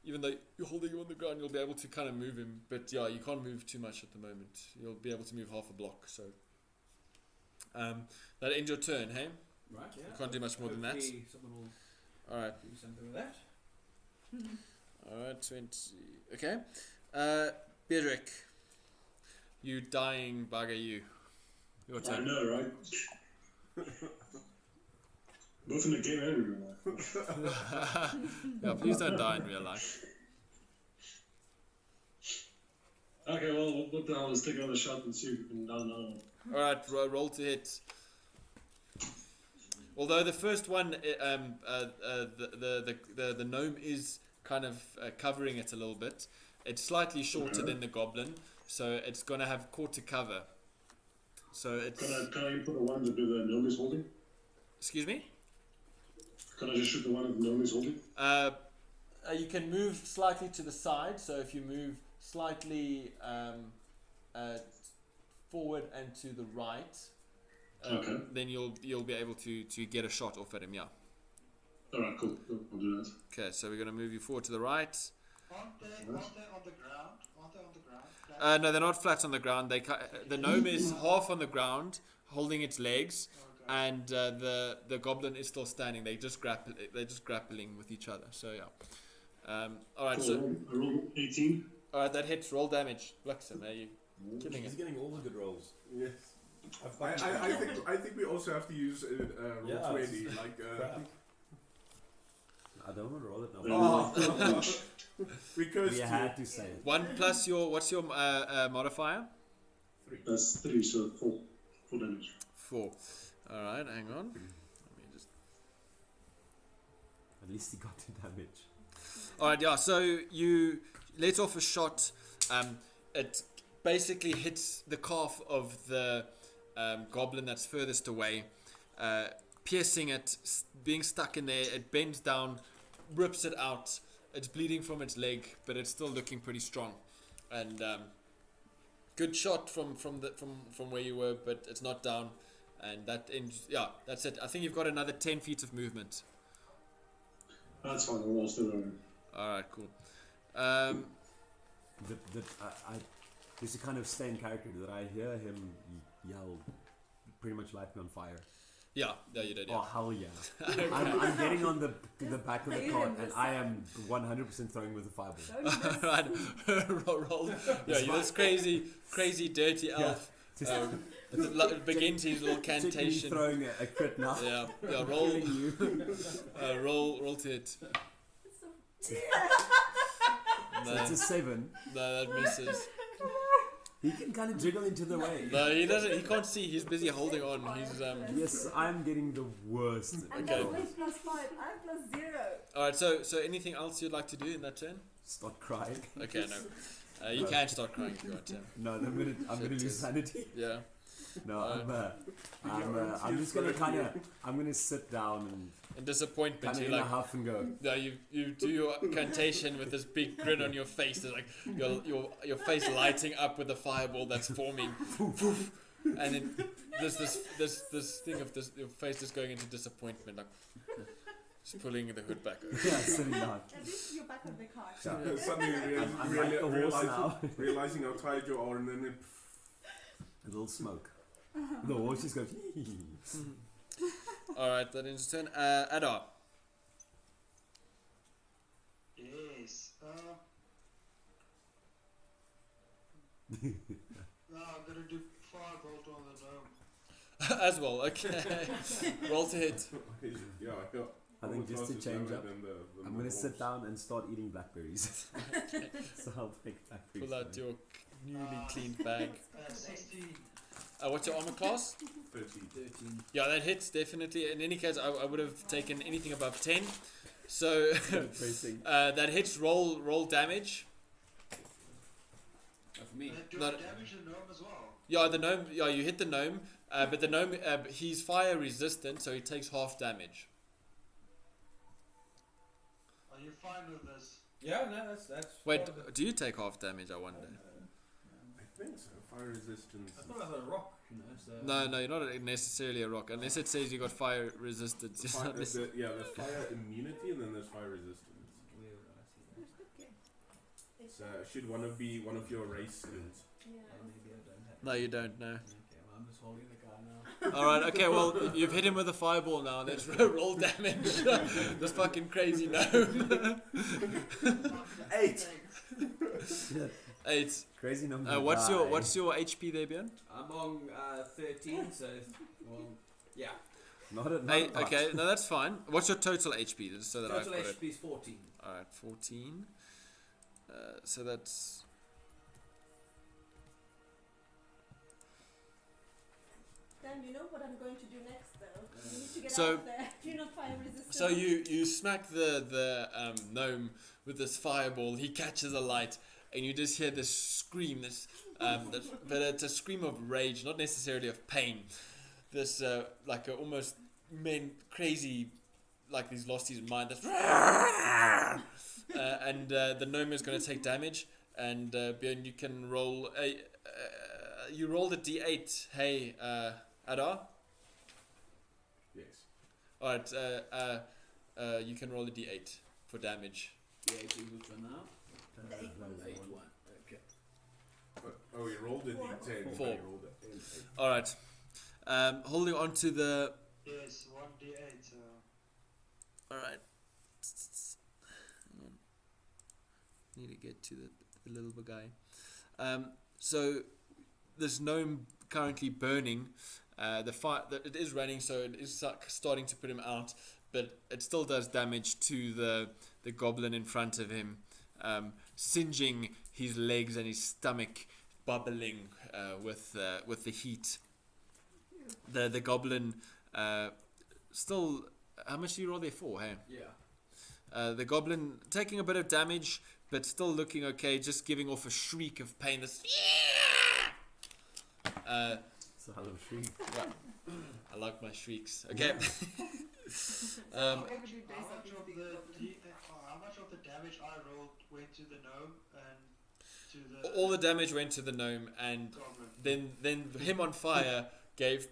even though you're holding him on the ground, you'll be able to kind of move him. But yeah, you can't move too much at the moment. You'll be able to move half a block. So that ends your turn, hey? Right, yeah. You can't do much more than that. Hopefully someone will All right. do something with that. All right. 20. Okay. Bedrick, you dying bugger, you. Your I turn. know, right? Both in the game and in real life. Yeah, please don't die in real life. Okay, well, what the hell? Let's take another shot and see if we can down another one. All right, roll to hit. Although the first one, the gnome is kind of covering it a little bit. It's slightly shorter than the goblin, so it's gonna have quarter cover. So it's. Can I put a one that the gnome is holding? Excuse me. Can I just shoot the one that the gnome is holding? You can move slightly to the side. So if you move slightly forward and to the right, Okay. then you'll be able to get a shot off at him. Yeah. Alright, cool. I'll do that. Okay, so we're gonna move you forward to the right. Aren't they on the ground? No, they're not flat on the ground. The gnome is half on the ground, holding its legs, and the goblin is still standing. They're just grappling with each other. So yeah. All right. Cool. So I rolled 18. all right, that hits. Roll damage. Luxon, are you killing He's it? getting all the good rolls. yes. I think we also have to use roll 20. Like I don't want to roll it now. because We had to say it. 1 plus your what's your modifier? That's 3, so 4. 4 damage. 4. All right, hang on. Let me just. At least he got the damage. All right, yeah. So you let off a shot. It basically hits the calf of the goblin that's furthest away, piercing it, being stuck in there. It bends down, rips it out. It's bleeding from its leg, but it's still looking pretty strong. And good shot from where you were, but it's not down. And that's it. I think you've got another 10 feet of movement. That's fine, I'll still running. Alright, cool. There's a kind of stay in character that I hear him yell, pretty much light me on fire. Yeah, you did, yeah. Oh, hell yeah. I'm getting on the back of the cart and I am 100% throwing with a fireball. Right. roll. Yeah, you're this crazy dirty elf. Begins his little cantation. Throwing a crit now. Yeah, roll to hit. So it's a 7. No, that misses. He can kind of jiggle into the way. No, he doesn't. He can't see. He's busy holding on. He's Yes, I'm getting the worst. And Okay. then with +5, I'm +0. All right. So anything else you'd like to do in that turn? Start crying. Okay, no. You can start crying if you want to. No, I'm gonna lose sanity. Yeah. No, I'm just gonna I'm gonna sit down and In disappointment, kind of you in a like. huff and go. No, you do your incantation with this big grin on your face. There's like your face lighting up with the fireball that's forming, and then there's this thing of your face just going into disappointment, like just pulling the hood back over. Yeah, sitting down. At least you're back on the cart. Suddenly I'm like the horse now. realizing how tired you are, and then it. A little smoke. The horse just goes. All right, that ends turn. Adar. Yes. No, I'm gonna do firebolt on the gnome. As well. Okay. Roll to hit. Yeah. I think just to change up, I'm gonna wolves. sit down and start eating blackberries. So I'll take blackberries. Pull out your newly cleaned bag. 16. What's your armor class? 13. Yeah, that hits definitely. In any case, I would have taken anything above 10. So that hits. Roll damage. For me. Do No. I damage the gnome as well? Yeah, the gnome. Yeah, you hit the gnome. But the gnome, he's fire resistant, so he takes half damage. Are you fine with this? Yeah, no, that's. Wait, part of it. do you take half damage? I wonder. I think so. Fire resistance. I thought I was a rock, so. No, you're not necessarily a rock, unless it says you got fire resistance. It's not There's necessarily- fire immunity, and then there's fire resistance. Where would I see that? So should one be one of your race skills? Yeah. Maybe I don't have. No, you don't know. Okay, well, I'm just holding the guy now. All right, okay. Well, you've hit him with a fireball now. Let's roll damage. This fucking crazy gnome. 8. 8. Crazy number. What's your HP there, Björn? I'm on 13, so. Well, yeah. Not a Eight, okay, no, that's fine. What's your total HP? Just so that I've Total got it. HP is 14. All right, 14. So that's. Dan, you know what I'm going to do next, though? You need to get So- out of there. You're not fire resistant. So you smack the gnome with this fireball. He catches a light, and you just hear this scream. But it's a scream of rage, not necessarily of pain. This like a almost crazy, like he's lost his mind. This and the gnome is going to take damage. And Björn, you can roll a. You rolled a d8. Hey, Adar. Yes. All right. You can roll a d8 for damage. Yeah, it's which one now? The eight one. The 8 one. Okay. Oh, you rolled a d10. Four. You rolled a 10. All right. Holding on to the. Yes, 1d8. All right. Hang on. Need to get to the little guy. So this gnome currently burning. The fire it is running, so it is starting to put him out, but it still does damage to the goblin in front of him, singeing his legs and his stomach, bubbling with the heat. The goblin still. How much do you roll there for? Hey. Yeah. The goblin taking a bit of damage, but still looking okay, just giving off a shriek of pain. This. It's a hell of a shriek. Yeah. I like my shrieks. Okay. How much of the damage I rolled went to the gnome and to the All the damage went to the gnome, and goblin? then him on fire gave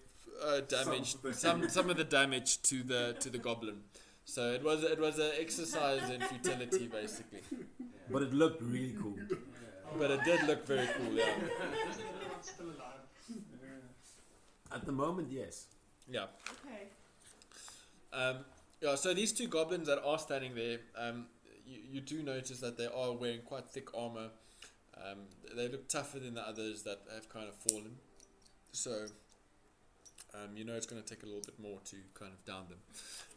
damage some of the damage to the goblin. So it was an exercise in futility basically, But it looked really cool. but it did look very cool. Yeah. Everyone's still alive. At the moment, yes. Yeah. Okay. Yeah. So these two goblins that are standing there, you do notice that they are wearing quite thick armor. They look tougher than the others that have kind of fallen. So. You know it's going to take a little bit more to kind of down them.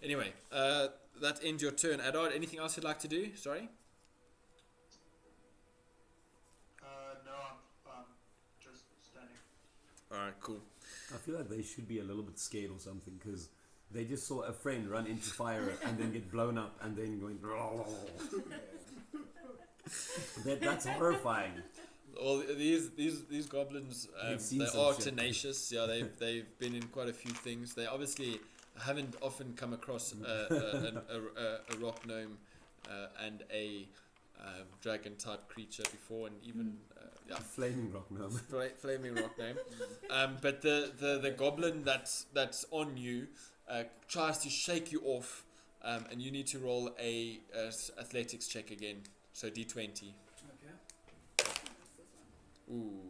Anyway, that ends your turn. Adar, anything else you'd like to do? Sorry? No, I'm just Alright, cool. I feel like they should be a little bit scared or something because they just saw a friend run into fire and then get blown up and then going. That's horrifying. Well, these goblins, They've seen they some are shit. tenacious. Yeah, they've been in quite a few things. They obviously haven't often come across a rock gnome and a dragon type creature before, and even Flaming rock gnome. flaming rock gnome. But the goblin that's on you tries to shake you off, and you need to roll a athletics check again. So D20. Okay. Ooh.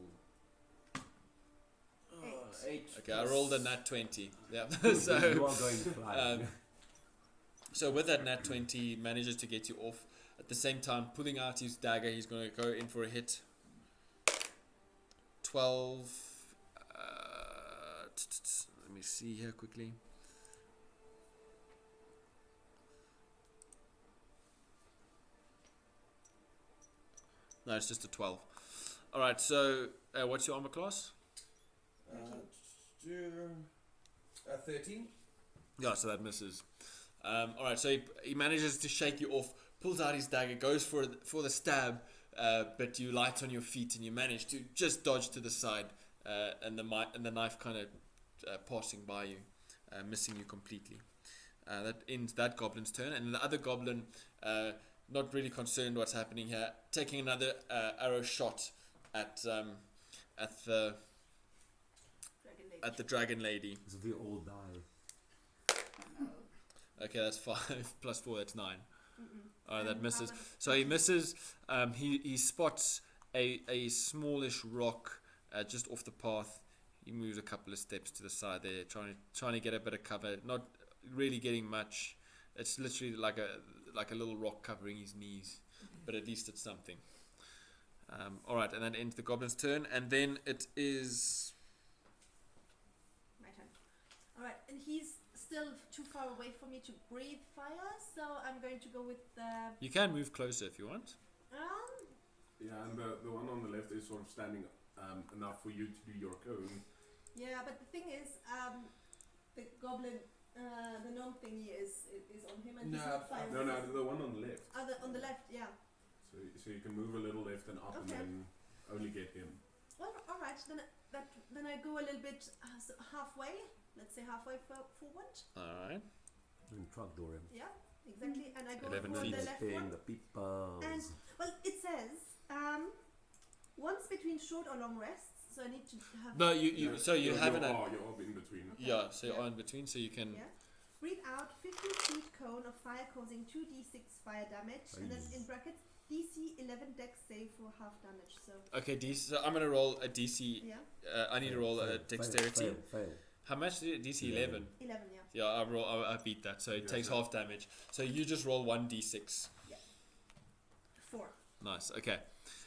Oh, 8. Okay, I rolled a nat 20. Yeah. You So are going to fly. so with that nat 20, he manages to get you off. At the same time, pulling out his dagger, he's going to go in for a hit. 12. Let me see here quickly. No, it's just a 12. Alright, so what's your armor class? 13. Yeah, so that misses. Alright, so he manages to shake you off, pulls out his dagger, goes for the stab, but you light on your feet and you manage to just dodge to the side, and the knife kind of passing by you, missing you completely. That ends that goblin's turn, and the other goblin, not really concerned what's happening here, taking another arrow shot at the dragon lady. So we all die. Okay, that's 5 plus 4, that's 9. Alright, that misses. So he misses. He spots a smallish rock just off the path. He moves a couple of steps to the side there, trying to get a bit of cover. Not really getting much. It's literally like a little rock covering his knees, but at least it's something. Alright, and then ends the goblin's turn, and then it is. My turn. Alright, and he's still too far away for me to breathe fire, so I'm going to go with the. You can move closer if you want. Yeah, and the one on the left is sort of standing enough for you to do your cone. Yeah, but the thing is, the goblin, the gnome thingy is on him, and No, he's not fire No, resistant. the one on the left. On the left, yeah. So you can move a little left and up, Okay. and then only get him. Well, all right. Then I go a little bit halfway. Let's say halfway forward. Alright. And trapdoor him. Yeah, exactly. And I go 11 for feet. the left Paying one. the people. And well, it says once between short or long rests. So I need to have. No, you so you have you're an. all in between. Okay. Yeah, so you're Yeah. in between, so you can. Yeah. Breathe out 15 feet cone of fire causing 2d6 fire damage, and then in brackets DC 11 dex save for half damage. So Okay, DC. So I'm gonna roll a DC. yeah, I need to roll a dexterity. Fail. How much did it? DC 11. 11. Yeah. Yeah, I beat that, so it Yeah, takes so- half damage. So you just roll 1d6. 4. Nice. Okay.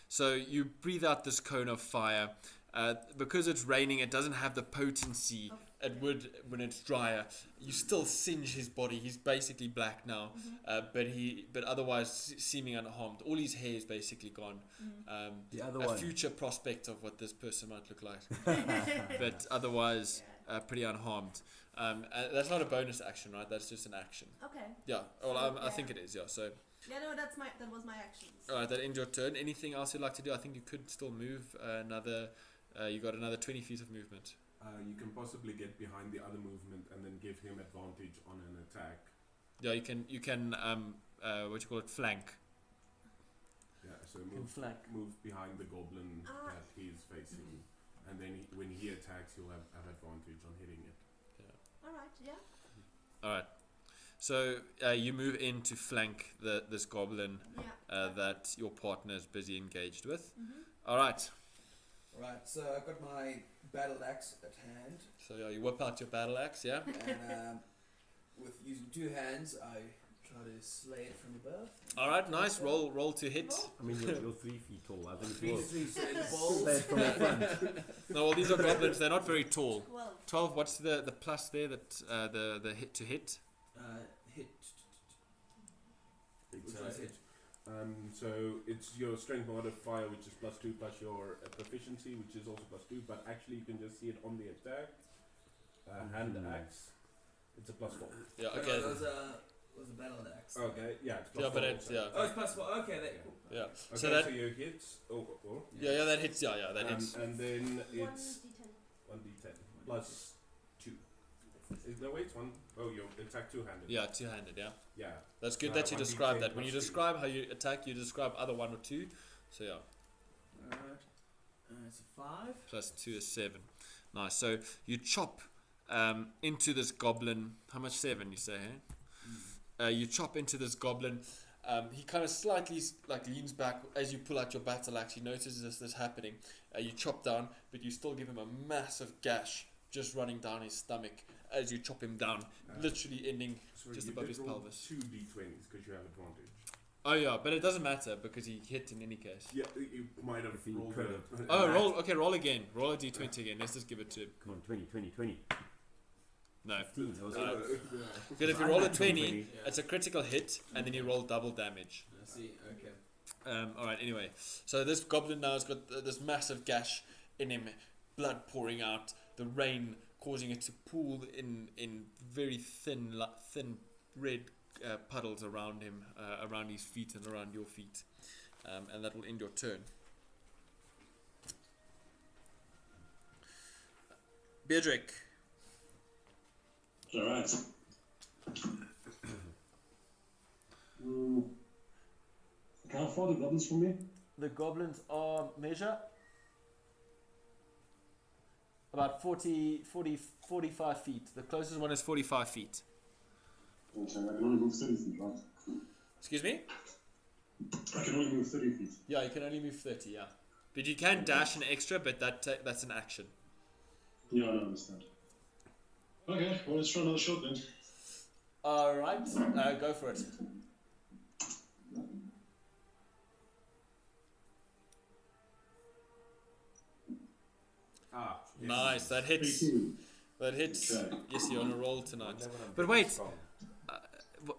So you breathe out this cone of fire. Because it's raining, it doesn't have the potency it would when it's drier. You still singe his body. He's basically black now, but otherwise seeming unharmed. All his hair is basically gone. The other A one. future prospect of what this person might look like, but otherwise pretty unharmed. That's not a bonus action, right? That's just an action. Okay. Yeah. Well, So, I think it is. Yeah. So. Yeah, no, that was my actions. Alright, that ends your turn. Anything else you'd like to do? I think you could still move another. You got another 20 feet of movement. You can possibly get behind the other movement and then give him advantage on an attack. Yeah, you can what you call it, flank. Yeah, so Can flank. move behind the goblin Ah. that he's facing, and then when he attacks, he'll have advantage on hitting it. All right. Yeah. Alright. So you move in to flank this goblin Yeah. that your partner is busy engaged with. Mm-hmm. Alright. Right, so I've got my battle axe at hand, So yeah, you whip out your battle axe, yeah? and with using 2 hands, I try to slay it from above. Alright, nice. Roll to hit. I mean, you're 3 feet tall. I think it was. 3 so in the Slay balls. it from the front. No, well these are goblins, they're not very tall. 12. 12, what's the plus there that the hit to hit? Hit. It's Which one's hit? So it's your strength modifier, which is +2, plus your proficiency, which is also +2. But actually, you can just see it on the attack. Hand axe. It's a +4. Yeah. No, Okay. no, was a battle axe. Okay. Yeah. It's +4. Yeah, but it's also. yeah. Oh, it's +4. Okay, that cool. Yeah. Okay, So that so you hit. yeah that hits. Yeah that hits. And then it's 1d10. 1d10 plus 2. No, wait, one. Oh, you attack two-handed. Yeah, two-handed. Yeah. Yeah. That's good So that you 1d10 describe that. When you plus 2. describe how you attack, you describe either 1 or 2. So yeah, Alright. It's a 5. plus 2 is 7. Nice. So you chop into this goblin. How much? 7, you say, hey? You chop into this goblin. He kind of slightly leans back as you pull out your battle axe. He notices this happening. You chop down, but you still give him a massive gash just running down his stomach as you chop him down, literally ending Sorry, just you above did his roll pelvis. 2 d20s because you have advantage. Oh yeah, but it doesn't matter because he hit in any case. Yeah, you might have If he rolled could a- Oh, roll. Okay, roll again. Roll a d20 again. Let's just give it to him. Come on, 20, 20, 20. No. 15. That was Uh, good. Because if you I roll a had 20, 20. it's a critical hit, and then you roll double damage. I see. Okay. Alright, anyway. So this goblin now has got this massive gash in him, blood pouring out, the rain causing it to pool in very thin red puddles around him, around his feet and around your feet. And that will end your turn. Beardrick. Alright. How far the goblins from me? The goblins are measure about 45 feet. The closest one is 45 feet. Okay, I can only move 30 feet, right? Excuse me? I can only move 30 feet. Yeah, you can only move 30, yeah. But you can dash an extra, but that's an action. Yeah, I understand. Okay, well, let's try another shot then. Alright, go for it. Ah, yes. Nice, that hits. 18. That hits. Okay. Yes, you're on a roll tonight. Never know, But pretty wait, strong.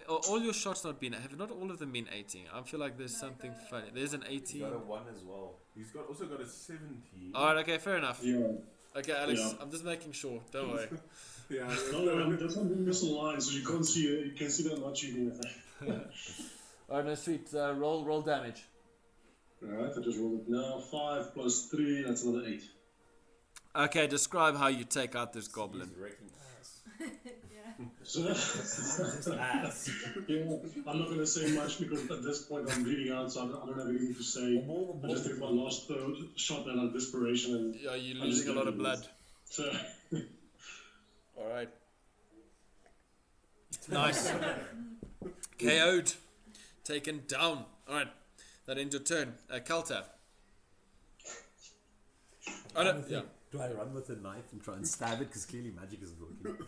all your shots not been, have not all of them been 18? I feel like there's something funny. There's an 18. Got a 1 as well. He's also got a 17. Alright, okay, fair enough. Yeah. Okay, Alex, Yeah. I'm just making sure. Don't worry. Yeah. No, that's not being misaligned, so you can't see it. You can see that I'm not cheating with that. Alright, no, sweet. Roll damage. Alright, I just rolled it now. 5 plus 3, that's another 8. Okay, describe how you take out this goblin. He's wrecking ass. Yeah. So, Just ass. yeah, I'm not going to say much because at this point I'm bleeding out, so I don't have anything to say. I just take my last shot at a desperation and Yeah, you're losing a lot of blood. so. Alright. Nice. KO'd. Taken down. Alright. That ends your turn. Kalta. Oh, no, yeah. Do I run with a knife and try and stab it? Because clearly magic isn't working.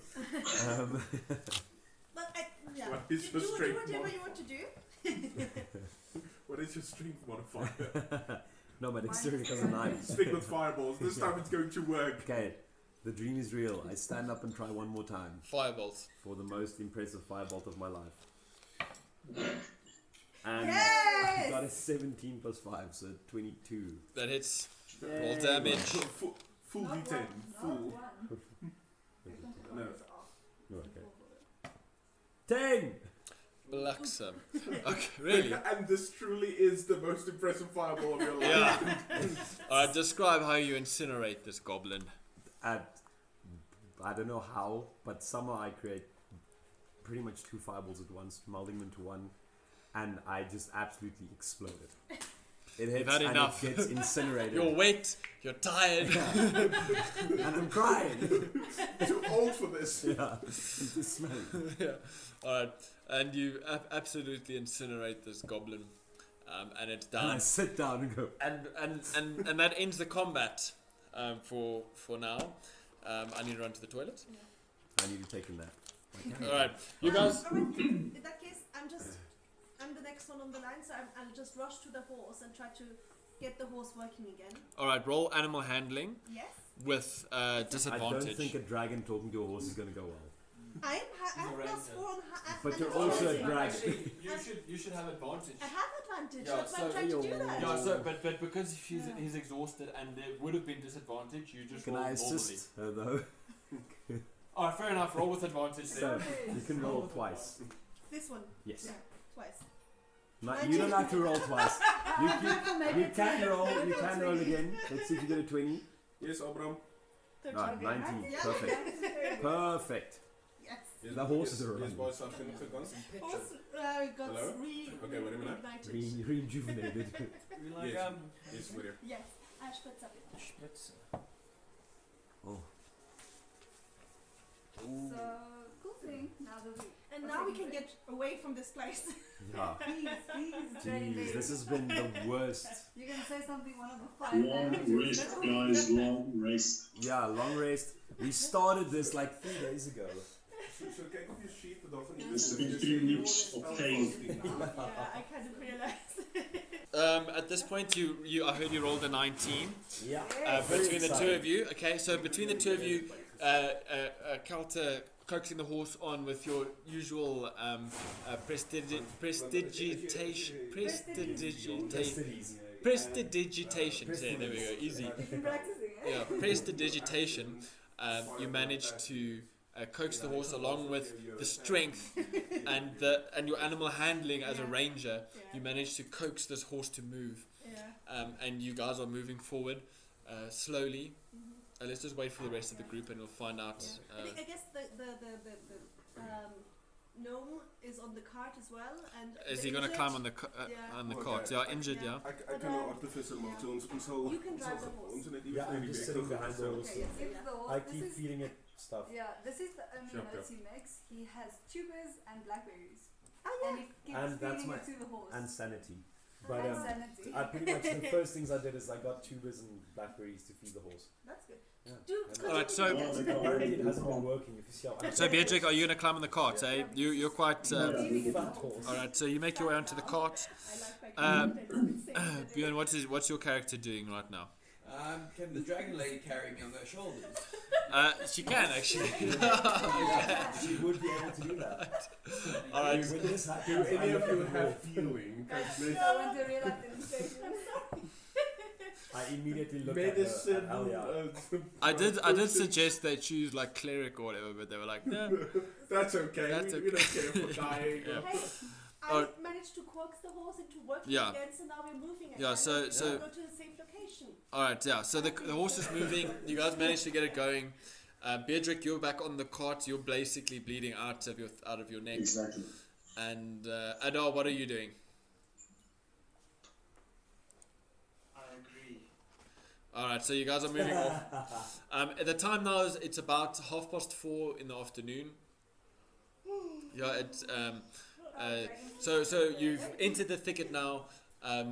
But yeah. What is do your strength whatever you want to do. What is your strength modifier? No, my dexterity has a knife. Stick with fireballs. This time it's going to work. Okay, the dream is real. I stand up and try one more time Firebolt. for the most impressive firebolt of my life. And Yes! got a 17 plus 5, so 22. That hits. Roll damage. Full Not D10. one, Full. not one. No. Okay. 10! Blacksome. Okay, really? And this truly is the most impressive fireball of your life. Yeah. Alright, describe how you incinerate this goblin. I don't know how, but somehow I create pretty much 2 fireballs at once, melding them into one, and I just absolutely exploded. It hits had and enough. it gets incinerated. You're wet, you're tired. And I'm crying. Too old for this. Yeah, it's just smelling. Yeah. Alright, and you absolutely incinerate this goblin. And it's And I down. sit down and go, And that ends the combat for now. I need to run to the toilet. I need to take a nap. Alright, you guys. Alright, in that case, I'm the next one on the line, so I'll just rush to the horse and try to get the horse working again. Alright, roll animal handling Yes. with I don't disadvantage. think a dragon talking to a horse is going to go well. I He's have a plus ranger. 4 on But you're and also a agility. dragon. Actually, you should have advantage. I have advantage. Yeah, That's why I'm so- trying to do that. Yeah, so but because Yeah. he's exhausted and there would have been disadvantage, you just Can roll I normally. assist her though? Alright, fair enough. Roll with advantage So then. you can roll twice. This one, Yes. Yeah. twice. No, you don't have to roll twice. You Maybe can roll. You can roll again. Let's see if you get a 20. Yes, Abram. 13. Ah, 19. Yeah. Perfect. Perfect. Yes. Yes, The horses are yes, running. boys, something gegaan. Horse got Hello? Okay, wait a minute. reignited. Rejuvenated. We like Yes. Yes, William. Yes, I split up. Spritz. Oh. So, cool thing. Now that we. And now we can get away from this place. Yeah. Please, Jeez, this has been the worst. You're gonna say something, one of the 5 Long languages. rest, guys, long rest. Yeah, long rest. We started this like 3 days ago. So kyk op jou sheet daarvan. This has been 3 weeks of pain. Yeah, I kind of realized. At this point, I heard you rolled a 19 Yeah. between the two of you. Okay, so between the two of you, Calter coaxing the horse on with your usual prestidigitation. Prestidigitation. Yeah, there we go. Easy. You've been practicing, eh? Yeah, prestidigitation. You managed to coax the horse along with the strength and your animal handling as a ranger. You managed to coax this horse to move, and you guys are moving forward slowly. Let's just wait for the rest of the group, and we'll find out. I guess the gnome is on the cart as well, and Is the he gonna injured- climb on the Yeah. on the Okay. cart? Yeah, injured. Yeah. Yeah. Ek kan nou artificial maak, so ons sal You can drive the horse. ons net Yeah, I'm just sitting behind the horse. Okay, yes, if the horse, I this keep is, feeding it stuff. yeah, this is the only Sure, notes he makes. He has tubers and blackberries. Oh yeah. And he keeps And that's feeding my- it to the horse. And sanity. But And sanity. I pretty much the first things I did is I got tubers and blackberries to feed the horse. That's good. Yeah. Do Alright, so- Apparently it hasn't been working. If you see how So Beatrice, are you gonna climb on the cart? Eh? You're quite. fat horse. All right. So you make your way onto the cart. I like back Bjorn, what's your character doing right now? Can the dragon lady carry me on her shoulders? She can actually. She would be able to do that. All right. When this Do happens, I any look of at you the have wolf. feeling? Go into real life demonstration. I immediately look at Medicine. Alia. I did suggest they choose like cleric or whatever, but they were like, no. That's okay. That's We don't care for dying. Yeah. Hey, I Oh. managed to coax the horse into working Yeah. again, so now we're moving again. Yeah, so- Let's so- go to a safe location. All right. Yeah. So the horse is moving. You guys managed to get it going. Beatrice, you're back on the cart. You're basically bleeding out of your neck. Exactly. And Adar, what are you doing? I agree. All right. So you guys are moving off. At the time now it's about 4:30 in the afternoon. Yeah. It's so you've entered the thicket now.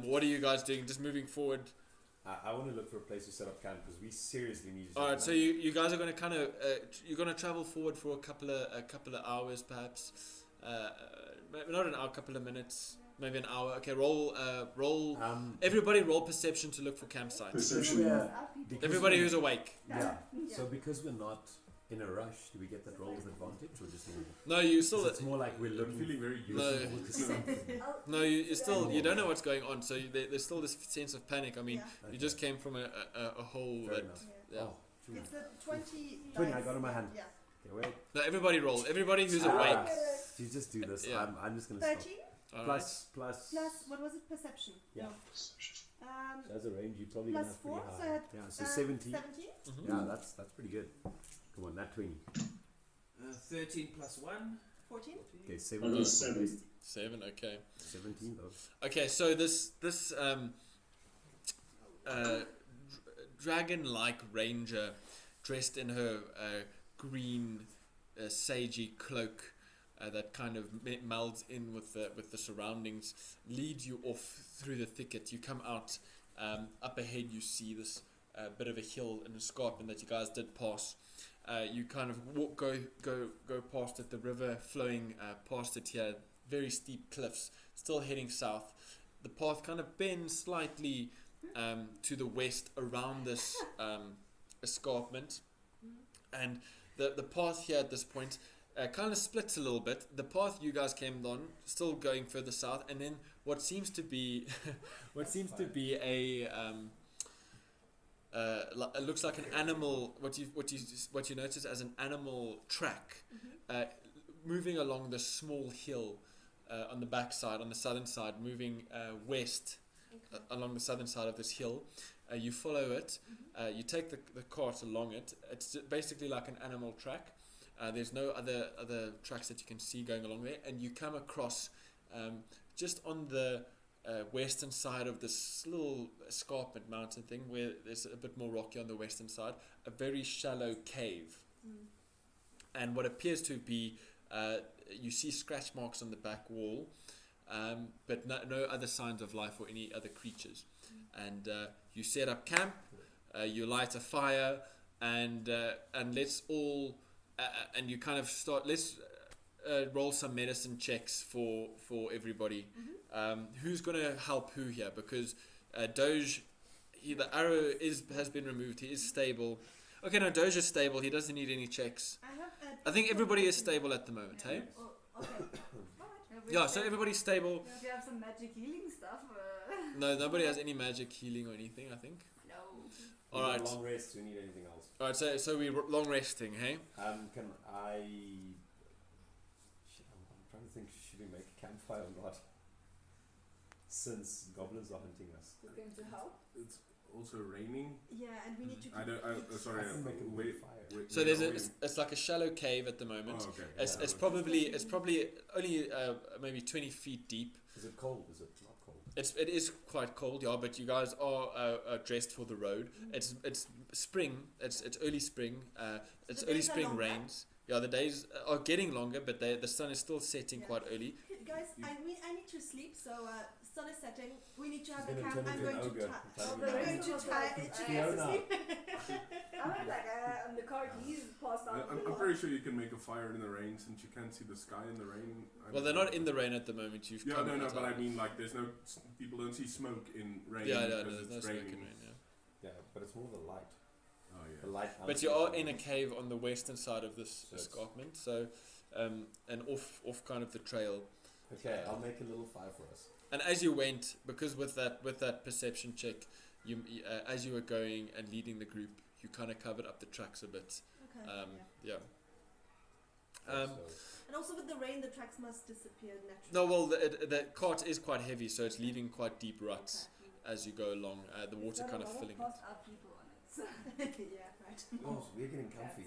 What are you guys doing? Just moving forward. I want to look for a place to set up camp because we seriously need to. All right. So you guys are going to kind of you're going to travel forward for a couple of hours perhaps. Maybe not an hour, couple of minutes, maybe an hour. Okay. Roll. Everybody roll perception to look for campsites. Perception. Because Everybody we- who's awake. Yeah. So because we're not in a rush, do we get that roll with advantage or just normal? No, you still. 'Cause it's more like we're I'm looking. feeling very No. useful to something. No, you still you don't know what's going on. So there's still this sense of panic. I mean, Yeah. you just came from a hole Fair that. enough. Yeah. Oh, true. It's the 20. 20, I dice. got it in my hand. Yeah. Okay, wait. No, everybody roll. Everybody who's Ah. awake. You just do this. Yeah. I'm just gonna stop. 13 All right. Plus. plus, what was it? Perception. Yeah. No. So as a range, you're probably gonna Plus have pretty 4, so I high. had Yeah. So 17. 17. Mhm. Yeah, that's pretty good. Come on, that 20. 13 plus 1. 14. Okay, I 17. got 7. 7. Okay. 17 though. Okay. So this dragon-like ranger, dressed in her green sagey cloak that kind of melds in with the surroundings, leads you off through the thicket. You come out. Up ahead, you see this bit of a hill and escarpment that you guys did pass. You kind of go past it, the river flowing past it here, very steep cliffs, still heading south. The path kind of bends slightly to the west around this escarpment, and the path here at this point kind of splits a little bit. The path you guys came on, still going further south, and then what seems to be it looks like an animal. What you notice as an animal track, moving along the small hill on the back side, on the southern side, moving west along the southern side of this hill. You follow it. You take the cart along it. It's basically like an animal track. There's no other tracks that you can see going along there, and you come across just on the western side of this little escarpment mountain thing, where there's a bit more rocky on the western side, a very shallow cave. And what appears to be, you see scratch marks on the back wall, but no other signs of life or any other creatures. And you set up camp, you light a fire, and let's all, and you kind of start, let's roll some medicine checks for everybody. Who's going to help who here? Because Doge, the arrow has been removed. He is stable. Okay, no, Doge is stable. He doesn't need any checks. I think everybody is stable at the moment, hey? Okay. Yeah, so everybody's stable. Do you have some magic healing stuff? No, nobody has any magic healing or anything, I think. No. All right. Long rest. Do you need anything else? All right, so we're long resting, hey? Can I? Shit, I'm trying to think. Should we make a campfire or not? Since goblins are hunting us. Who's going to help? It's also raining. Yeah, and we need to. I don't. Sorry. I can make a wait. fire. So it's like a shallow cave at the moment. Oh, okay. It's probably only maybe 20 feet deep. Is it cold? Is it not cold? It is quite cold, yeah. But you guys are dressed for the road. It's spring. It's early spring. It's The early days are spring longer. rains. Yeah, the days are getting longer, but the sun is still setting quite early. Guys, I need to sleep, so sun is setting. We need to have She's a gonna camp. turn I'm into going an to ogre. I'm Tell me going now. to tie it Fiona. I'm like, on the card, he's passed out. I'm pretty sure you can make a fire in the rain since you can't see the sky in the rain. Well, they're not in the rain at the moment. You've Yeah, come no, out but of- I mean, like, there's no people don't see smoke in rain. yeah, because there's no it's smoke raining. in rain. Yeah. Yeah, but it's more the light. Oh yeah. The light. But you are in a cave on the western side of this So it's- escarpment, so and off kind of the trail. Okay, I'll make a little fire for us. And as you went, because with that perception check, you as you were going and leading the group, you kind of covered up the tracks a bit. Okay. Yeah. So, And also with the rain, the tracks must disappear naturally. No, well, the cart is quite heavy, so it's leaving quite deep ruts as you go along. The water kind of filling it. Passed out people on it. So. Yeah, right. oh, we're getting comfy.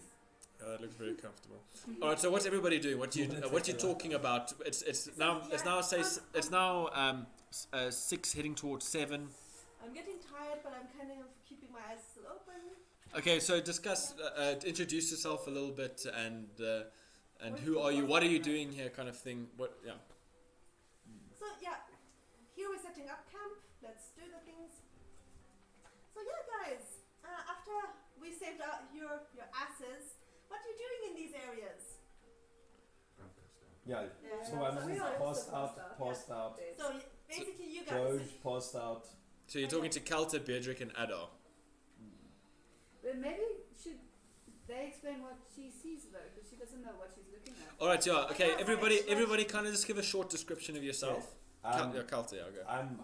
That looks very comfortable. All right, so what's everybody doing? What you talking about? It's now 6 heading towards 7. I'm getting tired, but I'm kind of keeping my eyes still open. Okay, so discuss, introduce yourself a little bit, and who are you? What are you doing here? Kind of thing. What? Yeah. So yeah, here we're setting up camp. Let's do the things. So yeah, guys, after we saved out your asses, what are you doing in these areas? Yeah. Yeah. So I'm So we are passed also out. So basically, you guys. Doge passed out. So you're talking to Kalta, Beardrick, and Adar. But maybe should they explain what she sees though, because she doesn't know what she's looking at. All right, yeah. Okay, everybody, kind of just give a short description of yourself. Kalta, yeah, go. I'm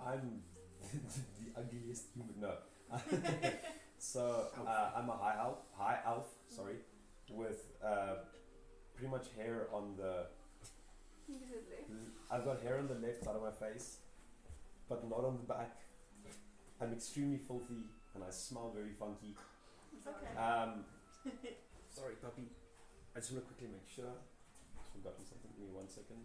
the ugliest human. No. So I'm a high elf. Sorry, with pretty much hair on the. I've got hair on the left side of my face, but not on the back. I'm extremely filthy and I smell very funky. Okay. Sorry, puppy. I just want to quickly make sure. I've forgotten something. Give me 1 second.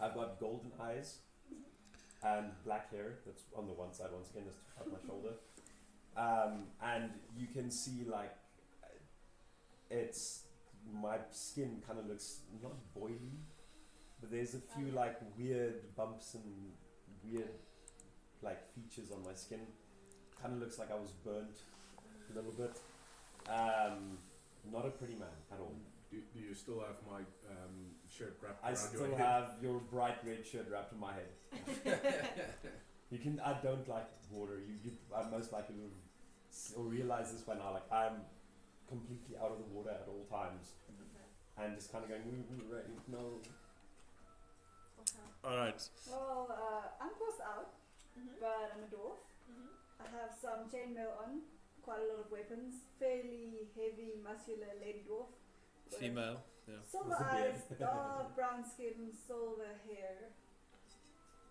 I've got golden eyes and black hair. That's on the one side. Once again, just up my shoulder. And you can see like it's my skin kind of looks not boily, but there's a few like weird bumps and weird like features on my skin. Kind of looks like I was burnt a little bit. Not a pretty man at all. Do you still have my shirt wrapped I around still your head? have your bright red shirt wrapped in my head. You can. I don't like water. You most likely would or realize this by now. Like I'm completely out of the water at all times, and just kind of going, right, no. Okay. All right. Well, I'm crossed out, Mhm. but I'm a dwarf. Mhm. I have some chainmail on, quite a lot of weapons, fairly heavy, muscular lady dwarf. with Female. Yeah. Silver With a beard. eyes, dark brown skin, silver hair.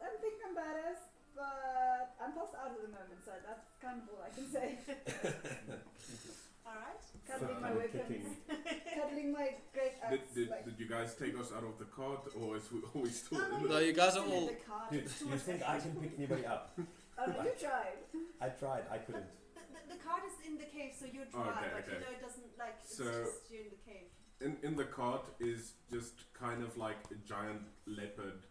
I don't think I'm badass, but I'm tossed out at the moment, so that's kind of all I can say. All right. Cuddling my Kind of weapons, kicking. cuddling my great axe. like, Did you guys take us out of the cart, or is we still No, in No, the... you guys are still in all. the car. Dude, It's too you much think I effort. can pick anybody up? oh no, you tried. I tried. I couldn't. The cart is in the cave, so you drive, Okay, but okay. you know it doesn't like it's So- just you in the cave. In the cart is just kind of like a giant leopard,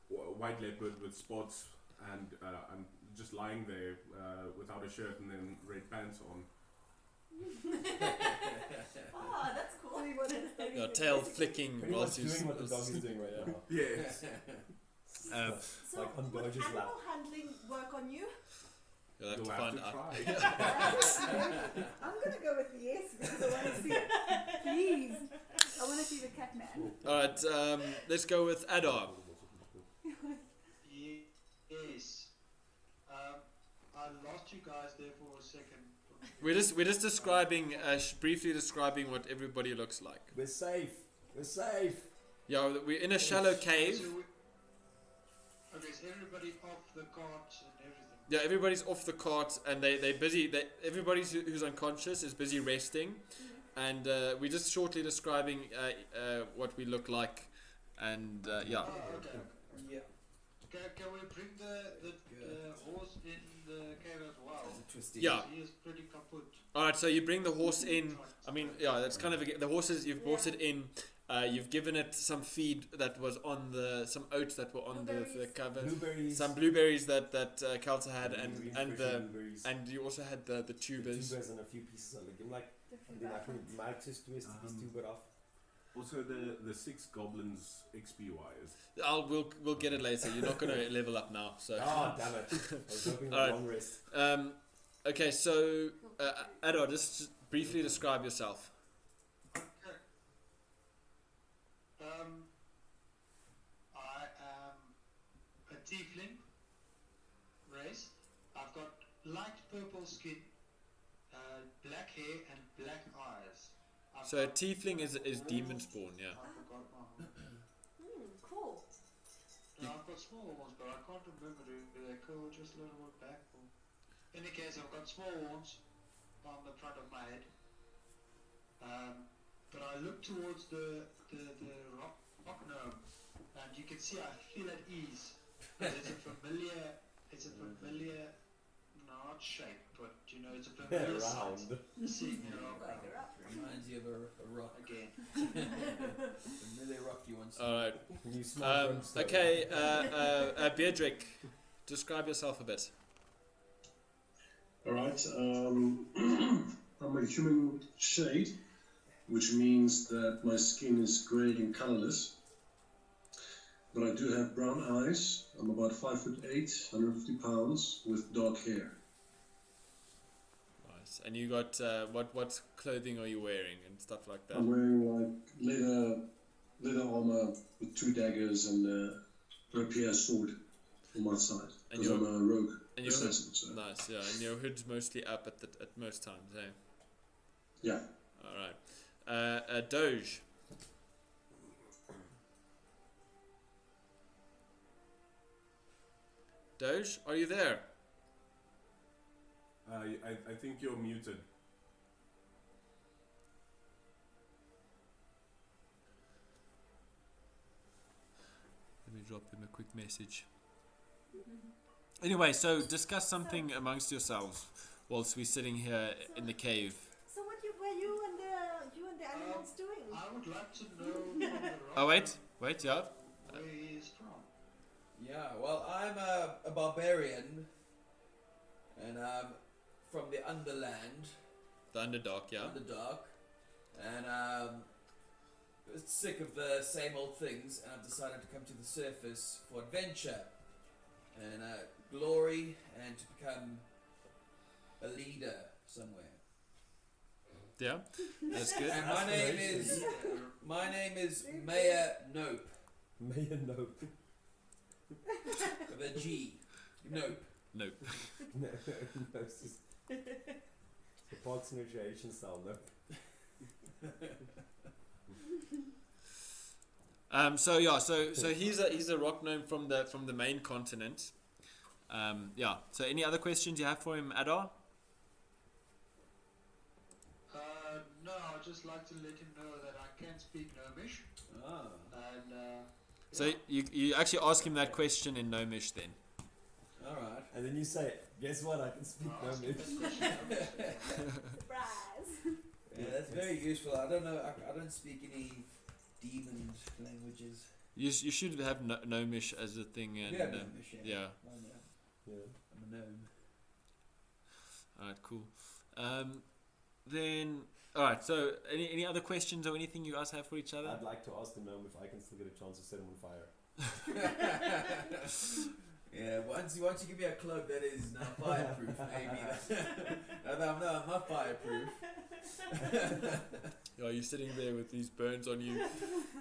white leopard with spots, and I'm just lying there without a shirt and then red pants on. Ah, that's cool. See what it's doing. Your tail flicking Pretty whilst much you. doing what the dog is doing right now. Yes. So Like on would Doge's animal lap. handling work on you? You'll have You'll to have find to out. try. I'm gonna go with yes because I want to see it. Please, I want to see the cat man. All right. Let's go with Adar. Yes. I lost you guys there for a second. We're just describing, briefly describing what everybody looks like. We're safe. We're safe. Yeah, we're in a shallow cave. So okay, is everybody off the cart and everything? Yeah, everybody's off the cart and they're busy. Everybody who's unconscious is busy resting, and we're just shortly describing what we look like, and yeah. Oh, okay. Yeah. Can we bring the horse in the cave as well? There's a twisty. Yeah. He is pretty kaput. All right, so you bring the horse in. I mean, yeah, that's kind of the horses. You've brought it in. You've given it some feed that was on some oats that were on the Blueberries. cover. Blueberries. Some blueberries that Kalta had, Really and fresh the blueberries. and you also had the The tubers. tubers and a few pieces of legume. Like, Different den ek backgrounds. met Marcus twist die tuber af. Also, the 6 goblins XP wise. We'll get it later. You're not gonna level up now, so. Ah, damn it. I was hoping for Alright. a long rest. Okay, so Adar, just briefly describe yourself. Okay. I am a tiefling race. I've got light purple skin, black hair, and black eyes. So a tiefling is demon spawn, yeah. I forgot my Cool. No, I've got small ones, but I can't remember who they're called. Just learn what back for. In any case, I've got small ones on the front of my head. But I look towards the rock gnome, and you can see I feel at ease. It's a familiar, not shape, but you know, it's a familiar sight. Round. Seeing a rock Like gnome a rock. Reminds you of a rock. again. Familiar rock you once. All right. You smell brimstone. Okay, Beardrick, describe yourself a bit. Alright, I'm a human shade, which means that my skin is grey and colourless. But I do have brown eyes. I'm about 5'8", 150 pounds, with dark hair. Nice. And you got what clothing are you wearing and stuff like that? I'm wearing like leather armor with 2 daggers and a rapier sword on my side. And Because I'm a rogue And your assassin. So. nice, yeah. And your hood's mostly up at most times, eh? Yeah. All right. Doge. Doge, are you there? I think you're muted. Let me drop him a quick message. Anyway, so discuss something amongst yourselves whilst we're sitting here in the cave. So what were you and the animals doing? I would like to know from the rock Oh wait, yeah. where he is from. Yeah, well, I'm a barbarian, and I'm from the Underland, The Underdark, yeah. Underdark, and sick of the same old things, and I've decided to come to the surface for adventure and glory, and to become a leader somewhere. Yeah, that's good. And my name is Mayor Nope Mayor Nope. with a G. Nope. Nope. No, it's just the Parks and Recreation style Nope. So he's a rock gnome from the main continent. So any other questions you have for him, Adar? No, I'd just like to let him know that I can speak Gnomish. Ah. And, So you actually ask him that question in Gnomish then. Alright. And then you say, guess what? I can speak I'll ask him Gnomish. that question. Surprise! Yeah, that's very useful. I don't know. I don't speak any demon languages. You should have Gnomish as a thing, and Yeah, Gnomish, yeah. yeah. I know. Yeah. I'm a gnome. Alright, cool. Then alright. So any other questions or anything you guys have for each other? I'd like to ask the gnome if I can still get a chance to set him on fire. Yeah, once you give me a cloak that is now fireproof, maybe. No, I'm not fireproof. Yeah, you're sitting there with these burns on you,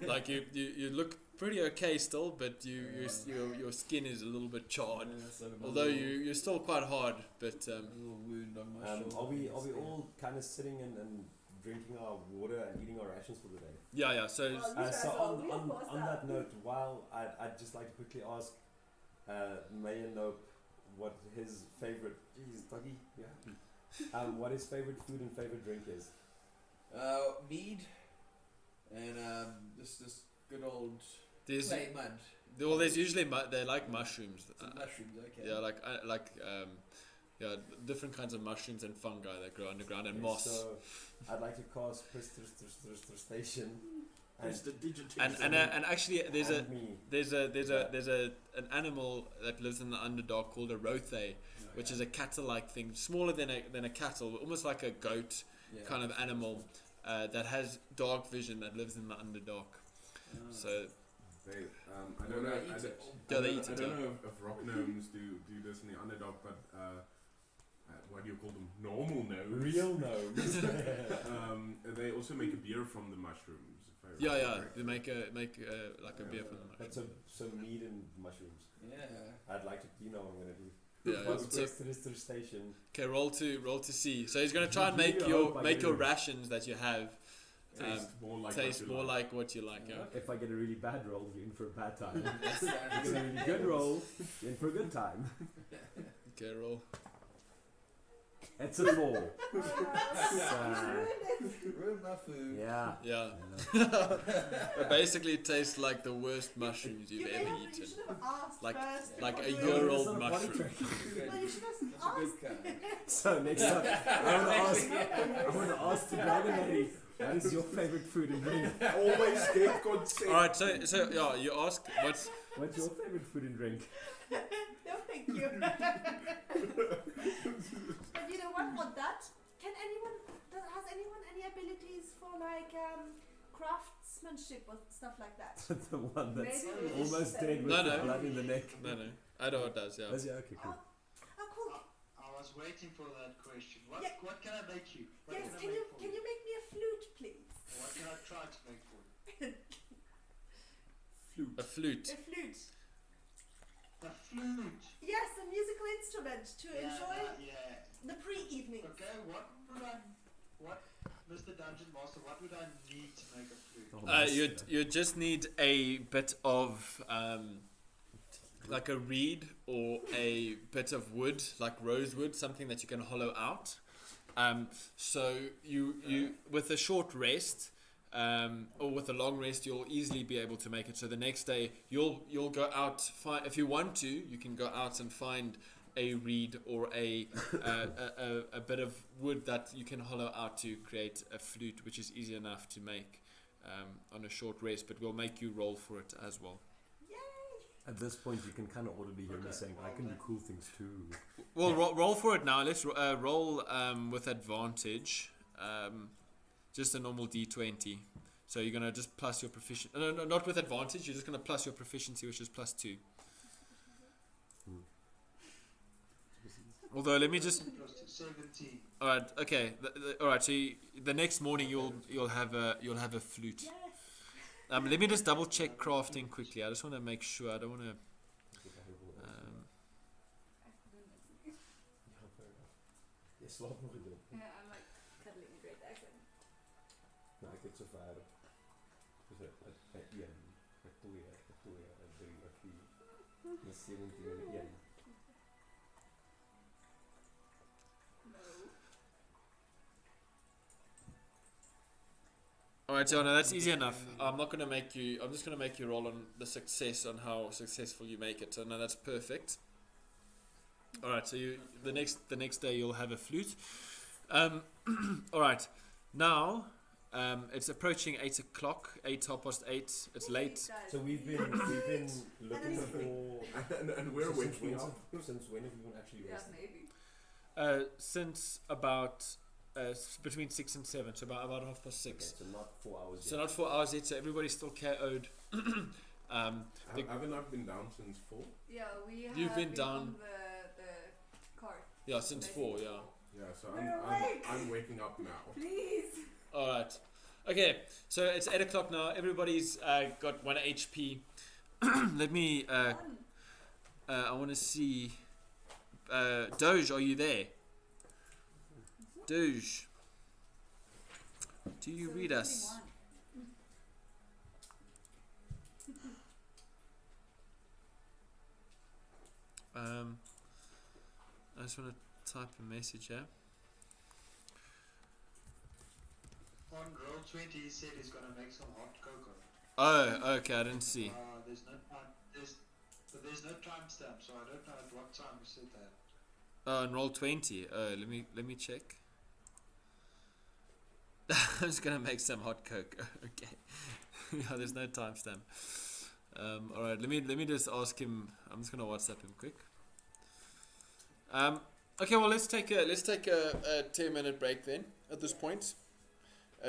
like you look pretty okay still, but your skin is a little bit charred. Yeah, so my Although little- you're still quite hard, but a little wound on my shoulder. Are we all kind of sitting and drinking our water and eating our rations for the day? yeah. So Well, you guys So are on, real on, close on up. that note, while I'd just like to quickly ask Mayor Nope what his favorite, doggy, yeah, what his favorite food and favorite drink is. Mead and this good old there's clay mud. there's usually they like mushrooms. Mushrooms, okay. Yeah, different kinds of mushrooms and fungi that grow underground and moss. So I'd like to cast Station And actually there's me. an animal that lives in the Underdark called a Rothe, which is a cattle-like thing, smaller than a cattle, almost like a goat kind of animal that has dark vision, that lives in the Underdark. So They, I don't know. They eat it. Yeah, they eat I it, don't yeah. know if rock gnomes do this in the Underdog, but what do you call them? Normal gnomes. Real gnomes. They also make a beer from the mushrooms. If I yeah, remember they correctly. make like a beer from the That's some meat and mushrooms. Yeah. I'd like to, you know what I'm gonna do. Yeah, Cast so, Station. okay, roll to see. So he's gonna try and make Yeah, your I make get your it. rations that you have Taste more like taste what you more like. like what you like. Yeah. If I get a really bad roll, you're in for a bad time. That's If I get a really good roll, you're in for a good time. Okay, roll. It's a 4. Ruined my food. Yeah. Yeah. It basically tastes like the worst mushrooms you've ever You eaten. should have asked Like- first. like before a you- year-old It's not a body mushroom. trick. Well, you should have It's a asked. good kind. So next time, I want to ask the dragon lady, what is your favorite food and drink? Always get consent. All right, so yeah, you ask What's your favorite food and drink? No, thank you. But you know what? On that, has anyone any abilities for like craftsmanship or stuff like that? The one that's Maybe we almost should dead with No, the no. blood in the neck. no, Ador does, yeah. Oh, yeah, okay, cool. Oh, cool. I was waiting for that question. Yeah. What can I make you? What Yes, can I can make for you make me a flute, please? Or what can I try to make for you? A flute. A flute. A flute. Yes, a musical instrument to enjoy Yeah. the pre-evening. Okay, Mr. Dungeon Master, what would I need to make a flute? Oh, You just need a bit of like a reed or a bit of wood, like rosewood, something that you can hollow out. So you with a short rest or with a long rest, you'll easily be able to make it. So the next day, you'll go out. If you want to, you can go out and find a reed or a bit of wood that you can hollow out to create a flute, which is easy enough to make on a short rest. But we'll make you roll for it as well. At this point, you can kind of audibly hear me saying, I can do cool things too. Well, roll for it now. Let's roll with advantage. Just a normal d20. So you're gonna just plus your proficiency. No, not with advantage. You're just gonna plus your proficiency, which is +2. Although let me just. It was to 17. All right. Okay. All right. So the next morning you'll have a flute. Yes. Let me just double check crafting quickly. I just want to make sure. I don't want to. Je slaapt nog in doen. Yeah, I'm like cuddling a great accent. Nou, ik heb zover. Dus een 1, een 2, een 3, een 4, een 17 en een 1. No. Alright, so no, that's easy enough. I'm not gonna make you. I'm just gonna make you roll on the success on how successful you make it. So no, that's perfect. Alright, so the next day you'll have a flute. Alright, now it's approaching 8 o'clock. 8:08. It's late. So we've been looking for. and we're waking up. Since when have you been actually Yeah, resting? maybe. Since about between 6 and 7, so about 6:30. Okay, so not 4 hours yet. So not 4 hours yet. So everybody's still KO'd. Haven't I been down since 4? Yeah, we have You've been down- on the cart. Yeah, since 4. Yeah. Yeah, so We're awake. I'm waking up now. Please. All right. Okay, so it's 8 o'clock now. Everybody's got 1 HP. Let me. Fun. I want to see. Doge, are you there? Doge, do you read us? 71. I just want to type a message here. On roll 20, he said he's gonna make some hot cocoa. Oh, okay, I didn't see. There's no time. There's no timestamp, so I don't know at what time you said that. Oh, and roll 20. Oh, let me check. I'm just gonna make some hot cocoa. Okay. Yeah, there's no timestamp. All right, let me just ask him. I'm just gonna WhatsApp him quick. Okay, well let's take a 10-minute break then. At this point,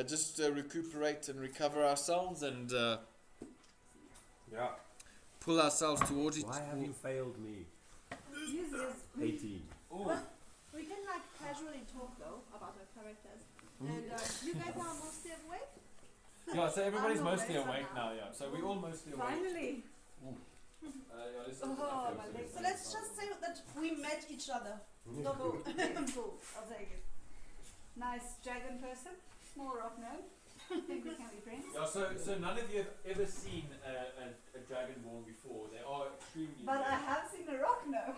just recuperate and recover ourselves and Yeah. pull ourselves towards Why have you failed me? Use this. 18. We can like casually talk though about our characters. And you guys are mostly awake? Yeah, so everybody's I'm not mostly awake awake now. Yeah, so we're all mostly awake. Finally. Yeah, this is Oh, enough my episode. legs. So let's just say that we met each other. Cool. Cool. I'll take it. Nice dragon person. Small rock gnome. Think we can be friends. Yeah, so none of you have ever seen a dragonborn before. They are extremely But I rare. have seen a rock gnome.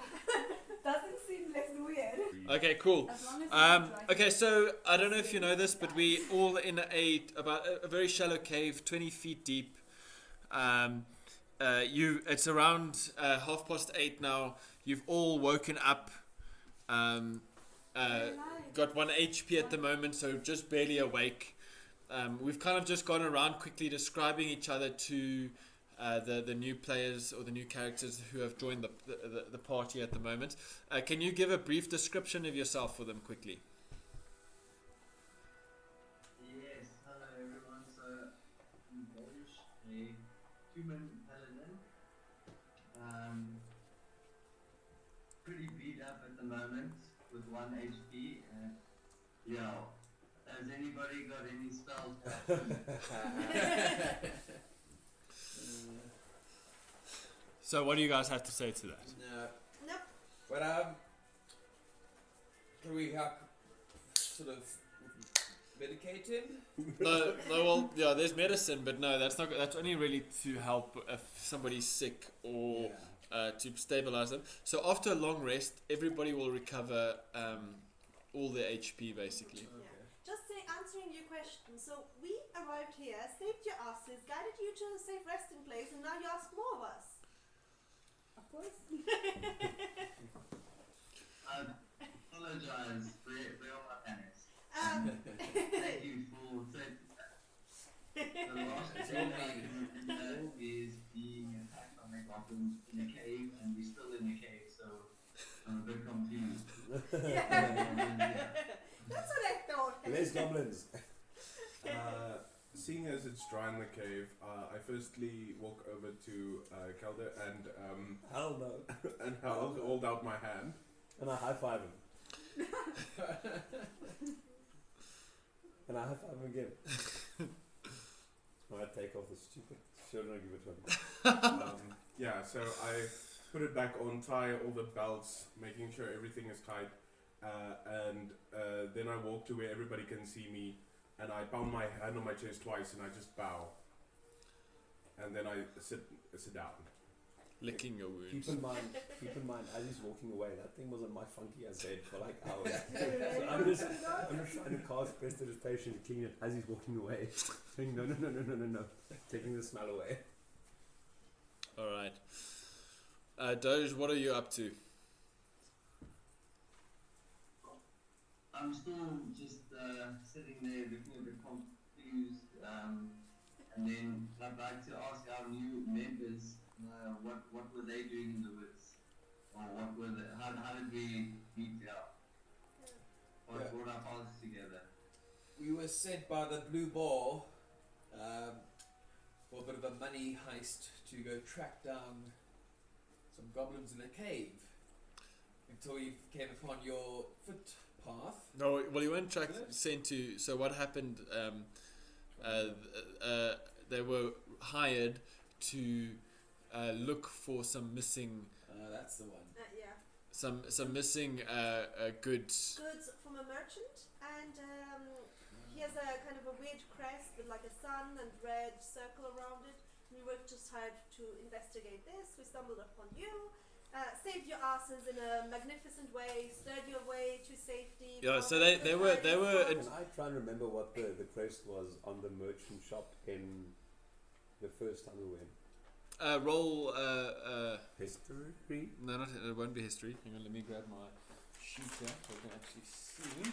Doesn't seem less weird. Okay, cool. As long as it's not dragon. Okay, so I don't know if you know this, but we all in about a very shallow cave, 20 feet deep. It's around 8:30 now. You've all woken up. Got 1 HP at the moment, so just barely awake. We've kind of just gone around quickly describing each other to the new players or the new characters who have joined the party at the moment. Can you give a brief description of yourself for them quickly? Yes, hello everyone. So, I'm Doge, a human paladin. Pretty beat up at the moment with 1 HP. Yeah. Has anybody got any spells? So what do you guys have to say to that? No. Nope. But can we sort of medicate him? No, well, yeah, there's medicine, but no, that's only really to help if somebody's sick or to stabilize them. So after a long rest, everybody will recover all their HP basically. Just answering your question. So we arrived here, saved your asses, guided you to a safe resting place, and now you ask more of us. Of course. I apologize for all my panics. Thank you for the last thing I can remember is being attacked by goblins in a cave, and we're still in a cave, so I'm a bit confused. That's what I thought. Less goblins. Seeing as it's dry in the cave, I firstly walk over to Calder and Hell no. and hold out my hand And I high five him. And I high five him again. I take off the stupid shirt and I give it to him. Yeah, so I put it back on, tie all the belts, making sure everything is tight, and then I walk to where everybody can see me, and I pound my hand on my chest twice, and I just bow, and then I sit down. Licking your wounds. Keep in mind, as he's walking away, that thing was on my funky ass head for like hours. So I'm just trying to cast prestidigitation to clean it as he's walking away. Saying no, taking the smell away. Alright. Doge, what are you up to? I'm still just sitting there looking a bit confused, and then I'd like to ask our new members what were they doing in the woods, or how did we meet up? What brought our paths together? We were sent by the Blue Ball for a bit of a money heist to go track down some goblins in a cave until we came upon your footpath. No, well, you weren't sent to. So what happened? They were hired to look for some missing. That's the one. Yeah. Some missing goods. Goods from a merchant, and he has a kind of a weird crest with like a sun and red circle around it. We were just hired to investigate this. We stumbled upon you, saved your asses in a magnificent way, steered your way to safety. Yeah, so they were. Can I try and remember what the crest was on the merchant shop in the first time we went? Roll. History? No, not it won't be history. Hang on, let me grab my sheet here so I can actually see.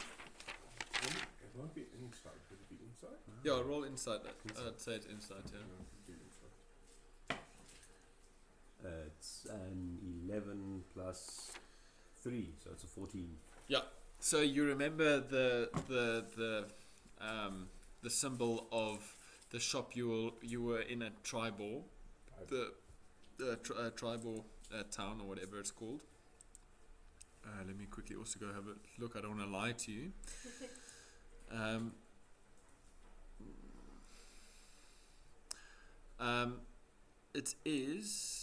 It won't be inside. Could it be inside? Yeah, roll inside that. I'd say it's inside, yeah. It's an 11 plus 3, so it's a 14. Yeah. So you remember the symbol of the shop you were in at Tribal, the Tribal town or whatever it's called. Let me quickly also go have a look. I don't want to lie to you. It is.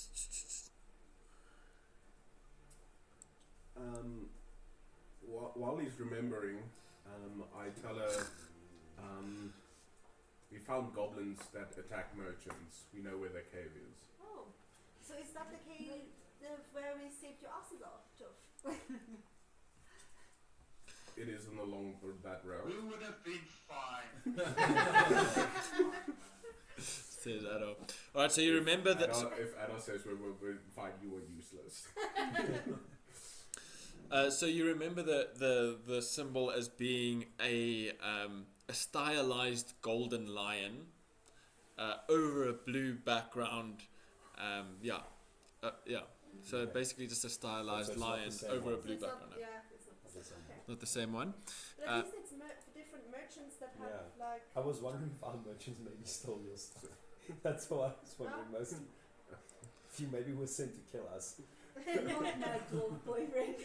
While he's remembering, I tell her, we found goblins that attack merchants. We know where their cave is. Oh, so is that the cave where we saved your asses out of? It is in the long that route. We would have been fine. Says Adol. Alright, so you remember that. If Adol says we're fine, you are useless. So you remember the symbol as being a stylized golden lion over a blue background. Yeah. So basically just a stylized lion over a blue background. Yeah, it's not the same. Okay. Not the same one. But at least it's different merchants that have like. I was wondering if our merchants maybe stole your stuff. That's what I was wondering mostly. If you maybe were sent to kill us. Not my old boyfriend.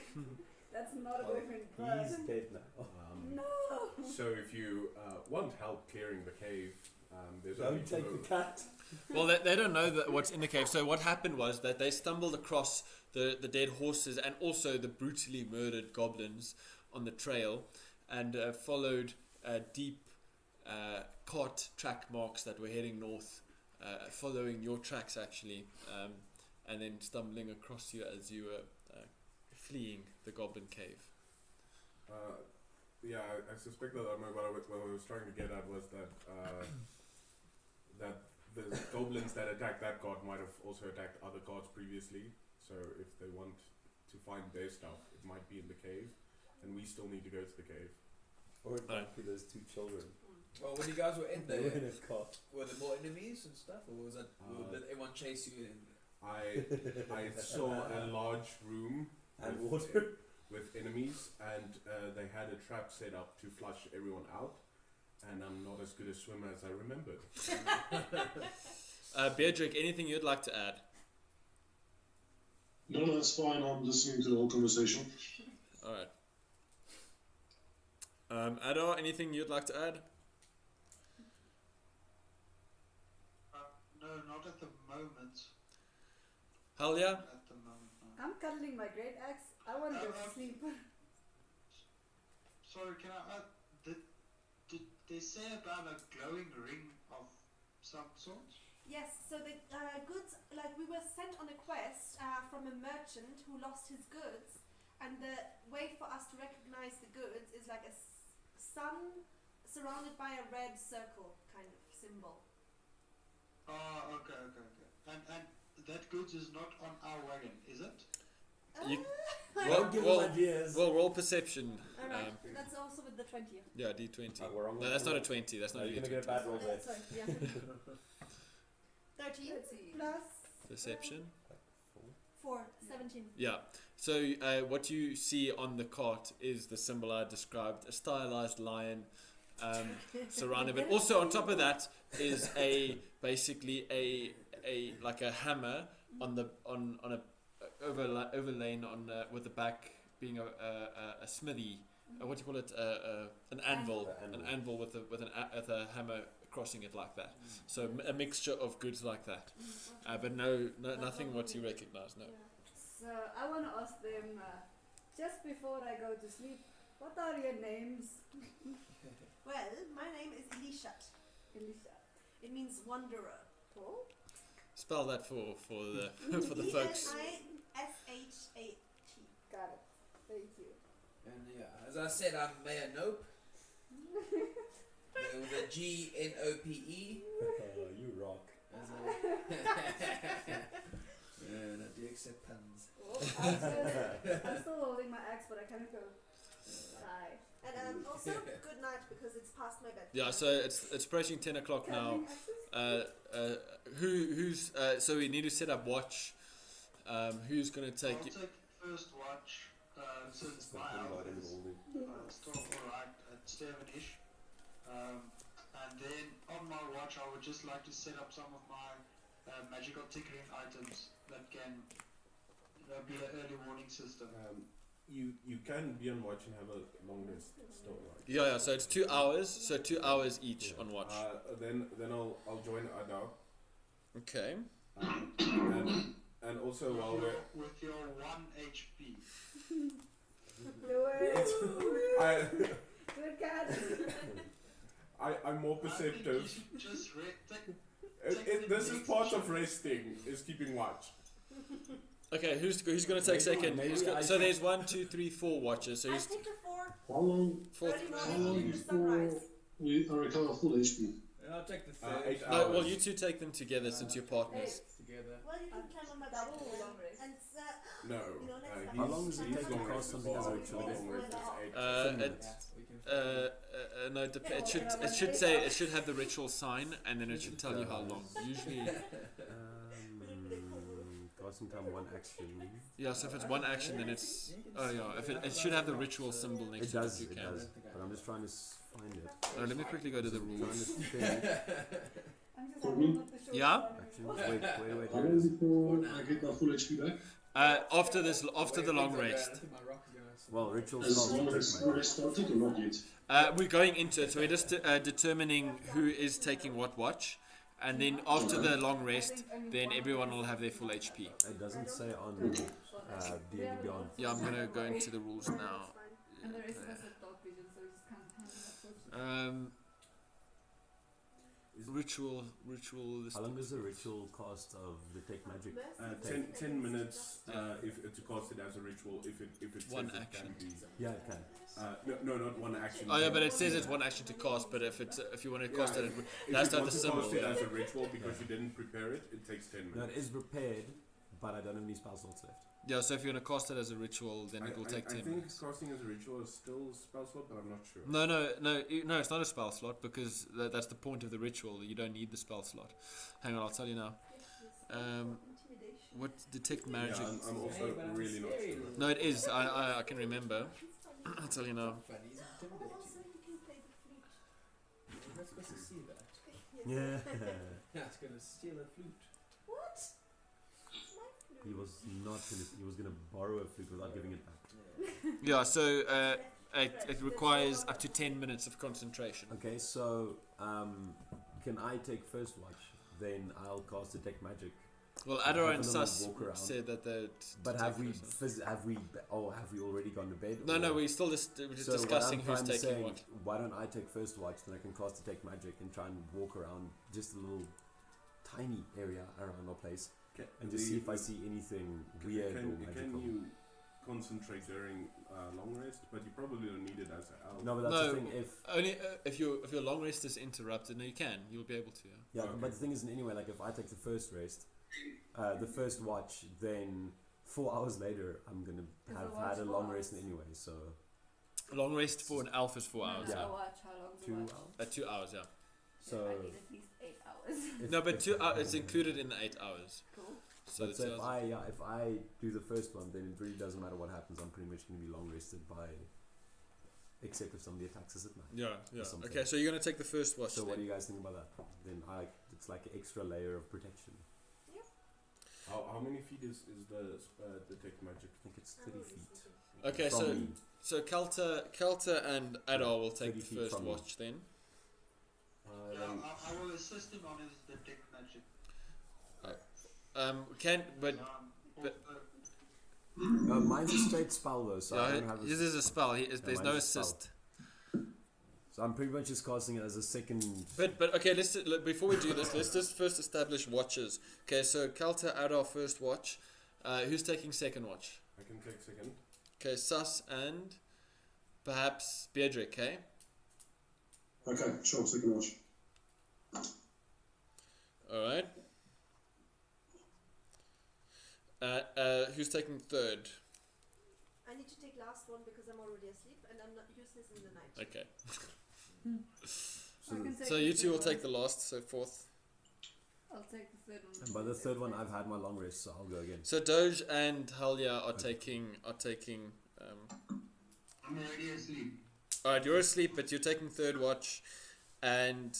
That's not a boyfriend. He's dead now. No. So if you want help clearing the cave, there's Don't take the cat. Well, they don't know what's in the cave. So what happened was that they stumbled across the dead horses and also the brutally murdered goblins on the trail, and followed deep cart track marks that were heading north, following your tracks actually, and then stumbling across you as you were fleeing the goblin cave. Yeah, I suspect that what I was trying to get at was that that the goblins that attacked that cart might have also attacked other carts previously. So if they want to find their stuff, it might be in the cave, and we still need to go to the cave. Or it might be those two children. Well, when you guys were in They there, were in a cart. were there more enemies and stuff, or was that did everyone chase you in? I saw a large room And with, water. with enemies, and they had a trap set up to flush everyone out. And I'm not as good a swimmer as I remembered. Beardrick, anything you'd like to add? No, that's fine. I'm listening to the whole conversation. All right. Adar, anything you'd like to add? No, not at the moment. Hell yeah. At the moment, no. I'm cuddling my great axe. I want to go to sleep. Sorry, can I add? Did they say about a glowing ring of some sort? Yes, so the goods, like we were sent on a quest from a merchant who lost his goods, and the way for us to recognize the goods is like a sun surrounded by a red circle kind of symbol. Oh, okay. And that goods is not on our wagon, is it? You- Don't give them ideas. Well, roll perception. Alright, that's also with the 20. Yeah, D20. We're wrong. No, that's not a 20. That's not a You're gonna D20. get a bad roll there. Sorry, yeah. 13 Plus. Perception. 4, 17. Yeah. So what you see on the cart is the symbol I described: a stylized lion surrounded. But also on top of that is basically a like a hammer on a overlain on with the back being a smithy. What do you call it? An anvil. An anvil with a hammer crossing it like that. So a mixture of goods like that. But nothing what you recognize. No. So I want to ask them just before I go to sleep. What are your names? Well, my name is Elishat. Elisha. It means wanderer. Oh. Spell that for the for the folks. Elishat. Got it. Thank you. And yeah, as I said, I'm Mayor Nope. With a Gnope. Oh, you rock. As and I do accept puns. Oh, I'm still holding my axe, but I kind of go die. And also, good night because it's past my bedtime. Yeah, so it's approaching 10 o'clock now. Who's so we need to set up watch. Who's gonna take I'll it? take first watch since my hour is still alright at 7ish. And then on my watch, I would just like to set up some of my magical tickering items that can be an early warning system. You can be on watch and have a long rest still, right? Yeah. So it's 2 hours. So 2 hours each on watch. Then I'll join Adar. Okay. And also while we're with your 1 HP. Good cat. I'm more perceptive. You should just This is part of resting, is keeping watch. Okay. Who's gonna take second? So there's 1, 2, 3, 4 watches. So I who's take the 4. How long? fourth? Early How morning long in the before sunrise. we recover full HP? And I'll take the 8 third. No, well, hours. you two take them together since you're partners. Together. Well, you can climb on my back Double then. long rest. And No. you know, next time. How long does it he's take to long cast rest something as a well. ritual? Long rest is 8. Uh, Yeah, it, we can no, it Yeah, should say it should have the ritual sign, and then it should tell you how long. Usually, Casting time 1 action. yeah. So if it's 1 action, then it's if it should have the ritual symbol next It to does, it. You it can. does. But I'm just trying to find it. Let me quickly go to the Trying rules. to think. I'm just For holding me? up the short Yeah? one. Actually, wait. How Here it long is. before I get my full HP back? After the long rest. Well, ritual Has starts one to rest take my started or not yet? We're going into it, so we're just determining who is taking what watch, and then after the long rest, then everyone will have their full HP. It doesn't say on D&D Beyond. Yeah, I'm gonna go into the rules now. And the rest of us have dark vision, so we just can't handle that. Ritual. How long does the ritual cost of detect magic? 10 minutes to cast it as a ritual. If it says One it action. can be. Yeah, it can. No, not 1 action. Oh yeah, but it says it's 1 action to cast. But if you want to cast it, If that's you not the want to symbol. cast it Yeah. as a ritual because you didn't prepare it, it takes 10 No, minutes. it is prepared, but I don't have any spell slots left. Yeah, so if you want to cast it as a ritual, then it will take 10 I think minutes. casting as a ritual is still spell slot, but I'm not sure. No, it's not a spell slot because that's the point of the ritual. You don't need the spell slot. Hang on, I'll tell you now. What detect magic? Yeah, I'm also really not sure. No, it is. I can remember. I'll tell you now. Funny, he's intimidating. Also, you can play the flute. You're not supposed to see that. Yeah. Yeah, it's gonna steal a flute. What? It's my flute. He was not gonna. He was gonna borrow a flute without giving it back. Yeah. Yeah, so it requires up to 10 minutes of concentration. Okay, so can I take first watch? Then I'll cast detect magic. Well, Have Adora a and little Sus walk around. said that they'd. But take have we first. have we already gone to bed? No, or- no, we're still just we're just So what discussing I'm who's kinda taking saying, what. why don't I take first watch, then I can cast detect magic and try and walk around just a little tiny area around our place and just see if I see anything weird or magical. Can you concentrate during long rest? But you probably don't need it as an elf. No, but that's the thing. Only if your long rest is interrupted, no, you can. You'll be able to. Yeah, Okay. but the thing is, anyway, like if I take the first rest, the first watch, then 4 hours later I'm gonna Is have the watch had a 4 long hours? rest anyway. So A long rest for an elf is 4 hours. No, Yeah. no, watch. How long's the 2 watch? hours. 2 hours, yeah. So I need at least 8 hours. No, but 2 hours. It's included in the 8 hours. Cool. So, But the 2 hours. if I do the first one, then it really doesn't matter what happens. I'm pretty much going to be long rested by, except if somebody attacks us at night. Yeah. something. Okay, so you're gonna take the first watch. So what do then. you guys think about that? Then it's like an extra layer of protection. How many feet is the detect magic? I think it's 30 feet. Okay, from so me. so Kelter and Adar will take 30 the feet first from me. watch then. Yeah, I will assist him on his detect magic. Mine's a straight spell though, so I don't have. This is a spell. There's no mine's a spell. assist. So I'm pretty much just casting it as a second. But okay, before we do this, let's just first establish watches. Okay, so Kelter, Adar first watch. Who's taking second watch? I can take second. Okay, Sus and perhaps Beardrick. Okay. Okay, sure, second watch. All right. Who's taking third? I need to take last one because I'm already asleep and I'm not useless in the night. Okay. I can take So the you two third will one. take the last, so fourth. I'll take the third one. And by the third one, I've had my long rest, so I'll go again. So Doge and Halia are taking. I'm already asleep. All right, you're asleep, but you're taking third watch, and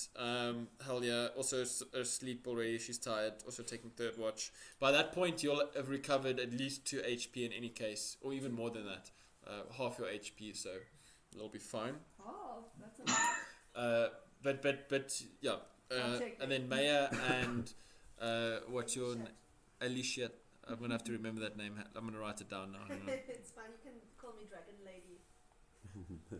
Halia also asleep already. She's tired, also taking third watch. By that point, you'll have recovered at least 2 HP in any case, or even more than that, half your HP. So it'll be fine. Oh, that's a lot. But yeah. I'll check And it. then Maya and what's your Shit. Alicia? I'm gonna have to remember that name. I'm gonna write it down now. Hang on. It's fine, you can call me Dragon Lady.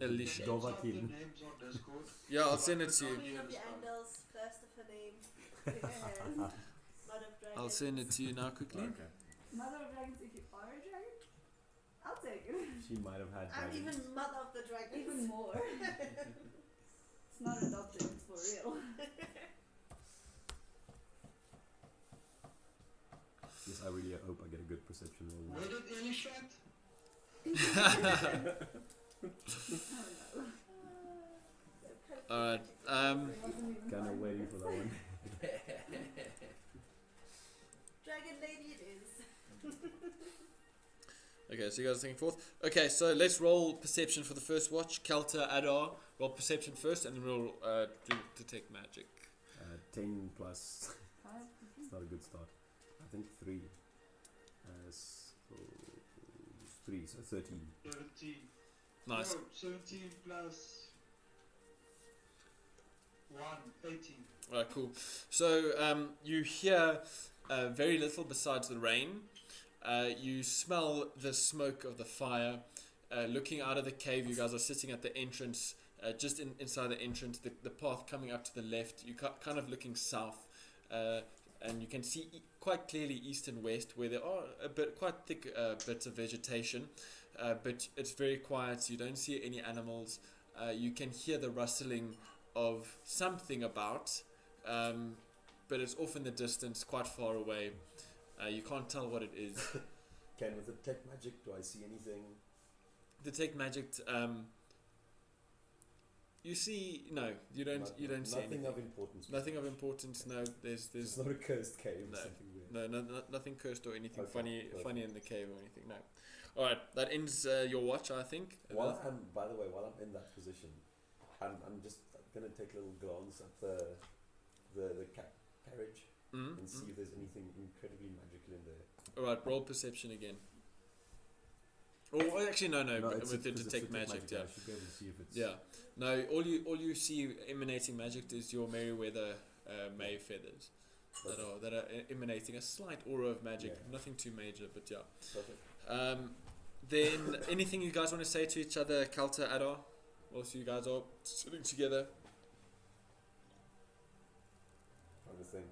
Alicia. Drop the Dovahkiin. names on Discord. Yeah, I'll send it to you. Queen of the Andals, first of her name. And Mother of Dragons. I'll send it to you now quickly. Okay. Mother of Dragons, if you are a dragon, I'll take it. She might have had I'm dragons. even Mother of the Dragons. Even more. It's not adopted, it's for real. Yes, I really hope I get a good perception roll. Where did Ellie shot? Alright. Kind of waiting for that one. Dragon Lady it is. Okay, so you guys are thinking fourth. Okay, so let's roll perception for the first watch. Kelter, Adar, roll perception first, and then we'll do detect magic. 10 plus. It's not a good start. I think 3. So 3, so 13. 17. Nice. No, 17 plus 1, 18. Alright, cool. So you hear very little besides the rain. You smell the smoke of the fire. Looking out of the cave, you guys are sitting at the entrance, just inside the entrance, the path coming up to the left. You kind of looking south, and you can see quite clearly east and west, where there are quite thick bits of vegetation, but it's very quiet. So you don't see any animals. You can hear the rustling of something about, but it's off in the distance, quite far away. You can't tell what it is. Can with detect magic, do I see anything? Detect magic. You see, no, you don't. You don't see nothing anything. of importance. Nothing of importance. No, there's It's not a cursed cave or No. something weird. no, nothing cursed or anything Okay, funny perfect. in the cave or anything. No. All right, that ends your watch, I think. By the way, while I'm in that position, I'm just gonna take a little glance at the carriage and see if there's anything incredibly magical in there. All right, roll perception again. Or actually, no, it's with the because it's detect magic, yeah. I should be able to see if it's. Yeah. No, all you see emanating magic is your Merryweather May feathers that are emanating a slight aura of magic. Yeah. Nothing too major, but yeah. Perfect. Then anything you guys want to say to each other, Kalta, Adar, whilst you guys are sitting together? Trying to think.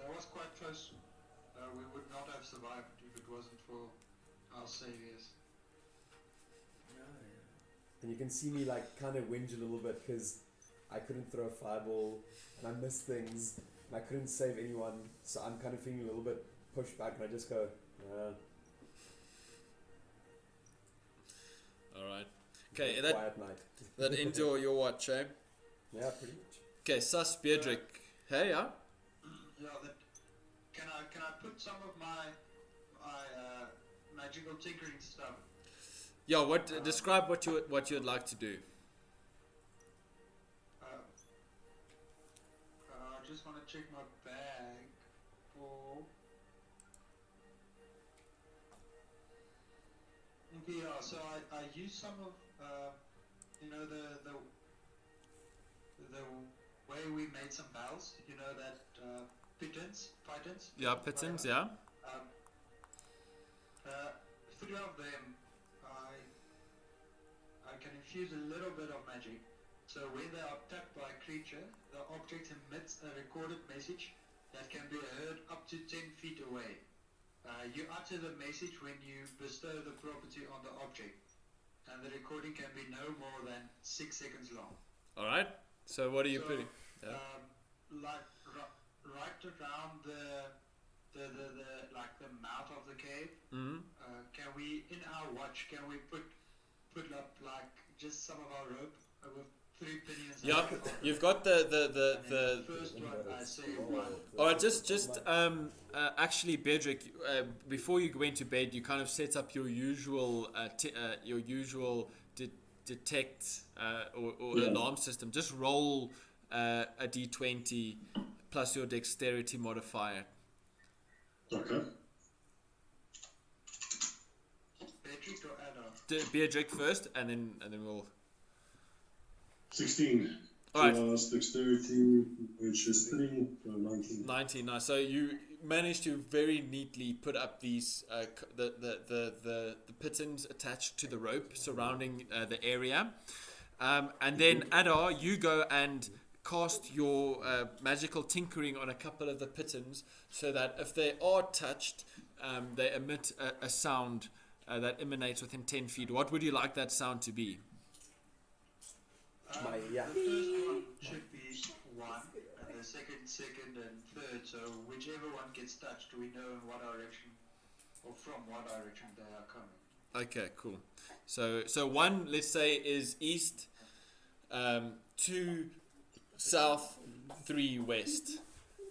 That was quite close. We would not have survived if it wasn't for our saviors. And you can see me like kind of whinge a little bit because I couldn't throw a fireball and I missed things and I couldn't save anyone, so I'm kind of feeling a little bit pushed back and I just go, Alright. Okay, quiet night. that ends your watch, eh? Yeah, pretty much. Okay, Sus Beardrick. Hey, yeah? Yeah, can I put some of my magical tinkering stuff? Yeah, describe what you'd like to do. I just want to check my bag for. Okay, yeah. So I use some of the way we made some bells. You know that pitons. Yeah, pitons. Yeah. 3 of them. I can infuse a little bit of magic. So when they are tapped by a creature, the object emits a recorded message that can be heard up to 10 feet away. You utter the message when you bestow the property on the object, and the recording can be no more than 6 seconds long. Alright, so what are you putting? Yeah. Like right around the mouth of the cave, can we, in our watch, can we put up like just some of our rope with 3 pinions? Yep, you've got the first one I say one. Alright, just actually, Bedrick, before you went to bed, you kind of set up your usual detect or alarm system. Just roll a d20 plus your dexterity modifier. Okay. Bedrick or Adar? Bedrick first, and then we'll. 16. Alright. Plus dexterity, which is 3, so 19. 19. Nice. So you managed to very neatly put up these the pitons attached to the rope surrounding the area, and then Adar, you go and cast your magical tinkering on a couple of the pitons, so that if they are touched, they emit a sound that emanates within 10 feet. What would you like that sound to be? The first one should be 1, and the second and third, so whichever one gets touched, we know in what direction, or from what direction they are coming. Okay, cool. So 1, let's say, is east, 2 south, 3 west.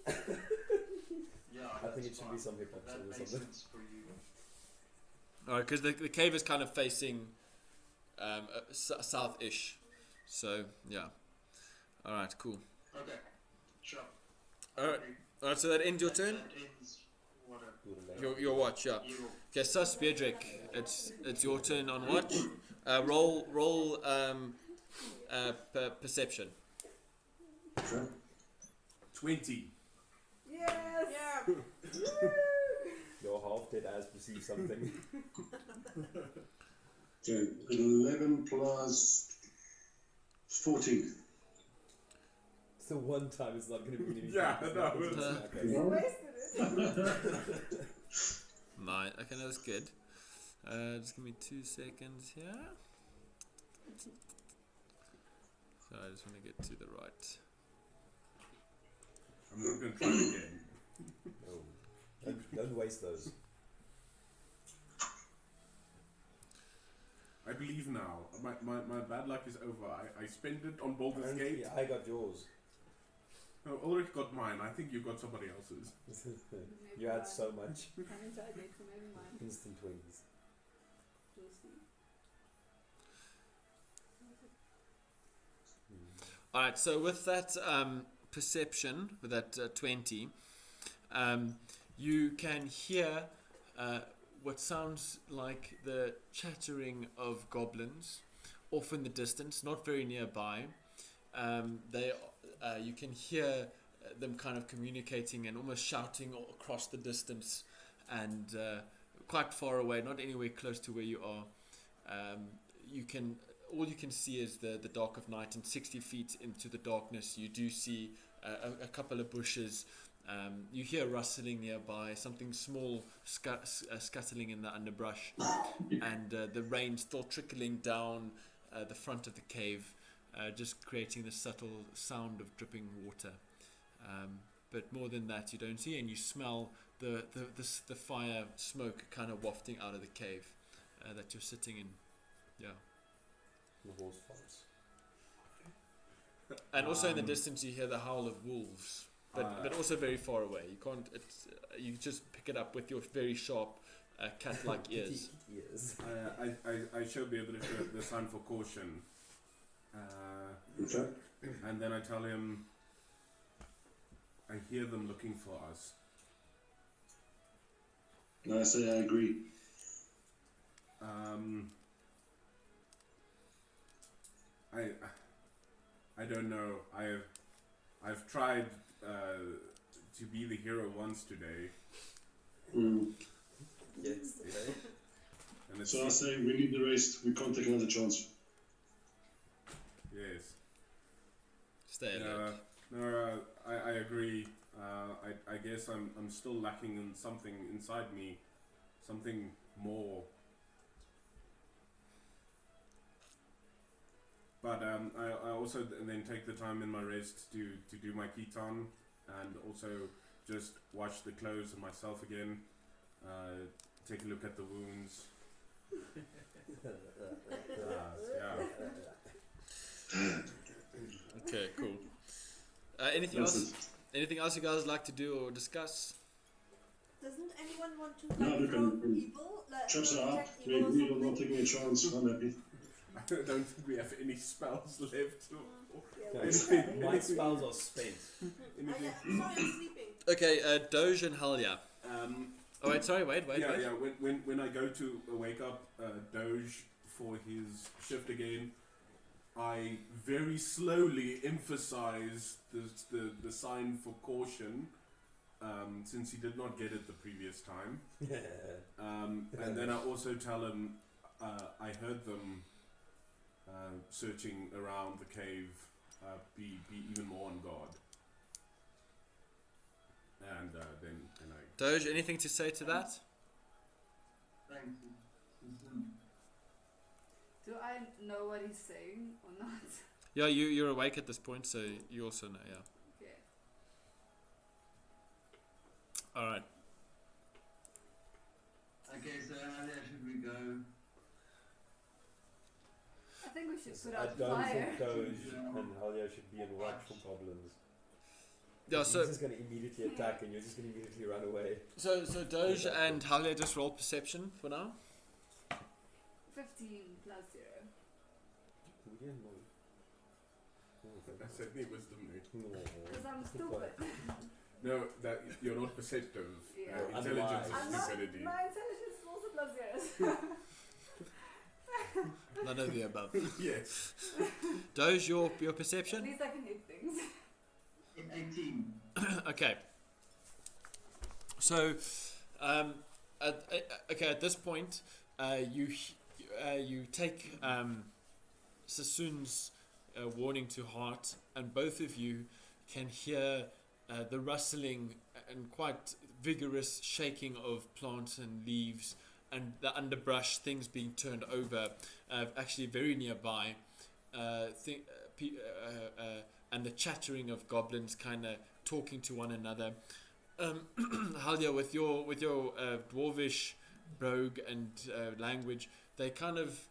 Yeah, I think it should be some hip hop that or makes something. sense for you. Alright, because the cave is kind of facing south-ish. So, yeah. Alright, cool. Okay, sure. Alright, so that ends your turn? That ends whatever. Your watch, yeah. You. Okay, Sus Bedrick, it's your turn on watch. Roll perception. Okay. 20. Yes! Yeah. Your half dead ass perceives something. Okay, 11 plus 14. So one time it's not going to be anything. Yeah, no, You wasted it. Nine. Okay, that's good. Just give me 2 seconds here. So I just want to get to the right. I'm not going to try it again. No. Don't waste those. I believe now. My bad luck is over. I spent it on Baldur's Apparently Gate. I got yours. No, Ulrich got mine. I think you got somebody else's. You had so much. Haven't tried it, so never mind. Instant wings. We'll see. Alright, so with that perception, with that 20, you can hear what sounds like the chattering of goblins off in the distance, not very nearby. You can hear them kind of communicating and almost shouting across the distance, and quite far away, not anywhere close to where you are. All you can see is the dark of night, and 60 feet into the darkness you do see a couple of bushes. You hear rustling nearby, something small scuttling in the underbrush, and the rain still trickling down the front of the cave, just creating the subtle sound of dripping water. But more than that you don't see, and you smell the fire smoke kind of wafting out of the cave that you're sitting in. Yeah. The horse farts. And also in the distance you hear the howl of wolves, but also very far away. You can't. You just pick it up with your very sharp cat-like ears. Yes. I show Beatrice the sign for caution. Okay. And then I tell him, I hear them looking for us. And I say I agree. I don't know. I've tried to be the hero once today. Yes. And it's So I say we need the race. We can't take another chance. yes. Stay alert. No, I agree. I guess I'm still lacking in something inside me, something more. But I also then take the time in my rest to do my Keton, and also just wash the clothes and myself again, take a look at the wounds. Yeah. Okay, cool. Anything else? Anything else you guys like to do or discuss? Doesn't anyone want to No, we throw can- evil? Traps are up. Detect We evil or agree on something? not taking a chance. I'm happy. I don't think we have any spells left. Yeah, Anything- My spells are spent. yeah. Sorry, I'm sleeping. Okay, Doge and Halya. Oh wait, sorry, wait. Yeah. When I go to wake up Doge for his shift again, I very slowly emphasize the sign for caution, since he did not get it the previous time. And then I also tell him I heard them searching around the cave. Be even more on guard. And then I. Doge, anything to say to that? Thanks. Do I know what he's saying or not? Yeah, you're awake at this point, so you also know. Yeah. Okay. All right. Okay, so how there should we go? I think we should put I out don't fire. think Doge and Halya should be in watch for goblins. Yeah. He's So just going to immediately attack, and you're just going to immediately run away. so Doge and Halya just roll perception for now. 15 plus 0. I said me wisdom, mate. Because I'm stupid. No, that you're not perceptive. Yeah. Intelligence I'm is not, stupidity. my intelligence is also plus 0. None of the above. Yes. Doge, your At perception. least I can hit things. 18. Okay. So, at this point, you take Sassoon's warning to heart, and both of you can hear the rustling and quite vigorous shaking of plants and leaves, and the underbrush, things being turned over, actually very nearby, and the chattering of goblins kind of talking to one another. Halya, with your dwarvish brogue and language, they kind of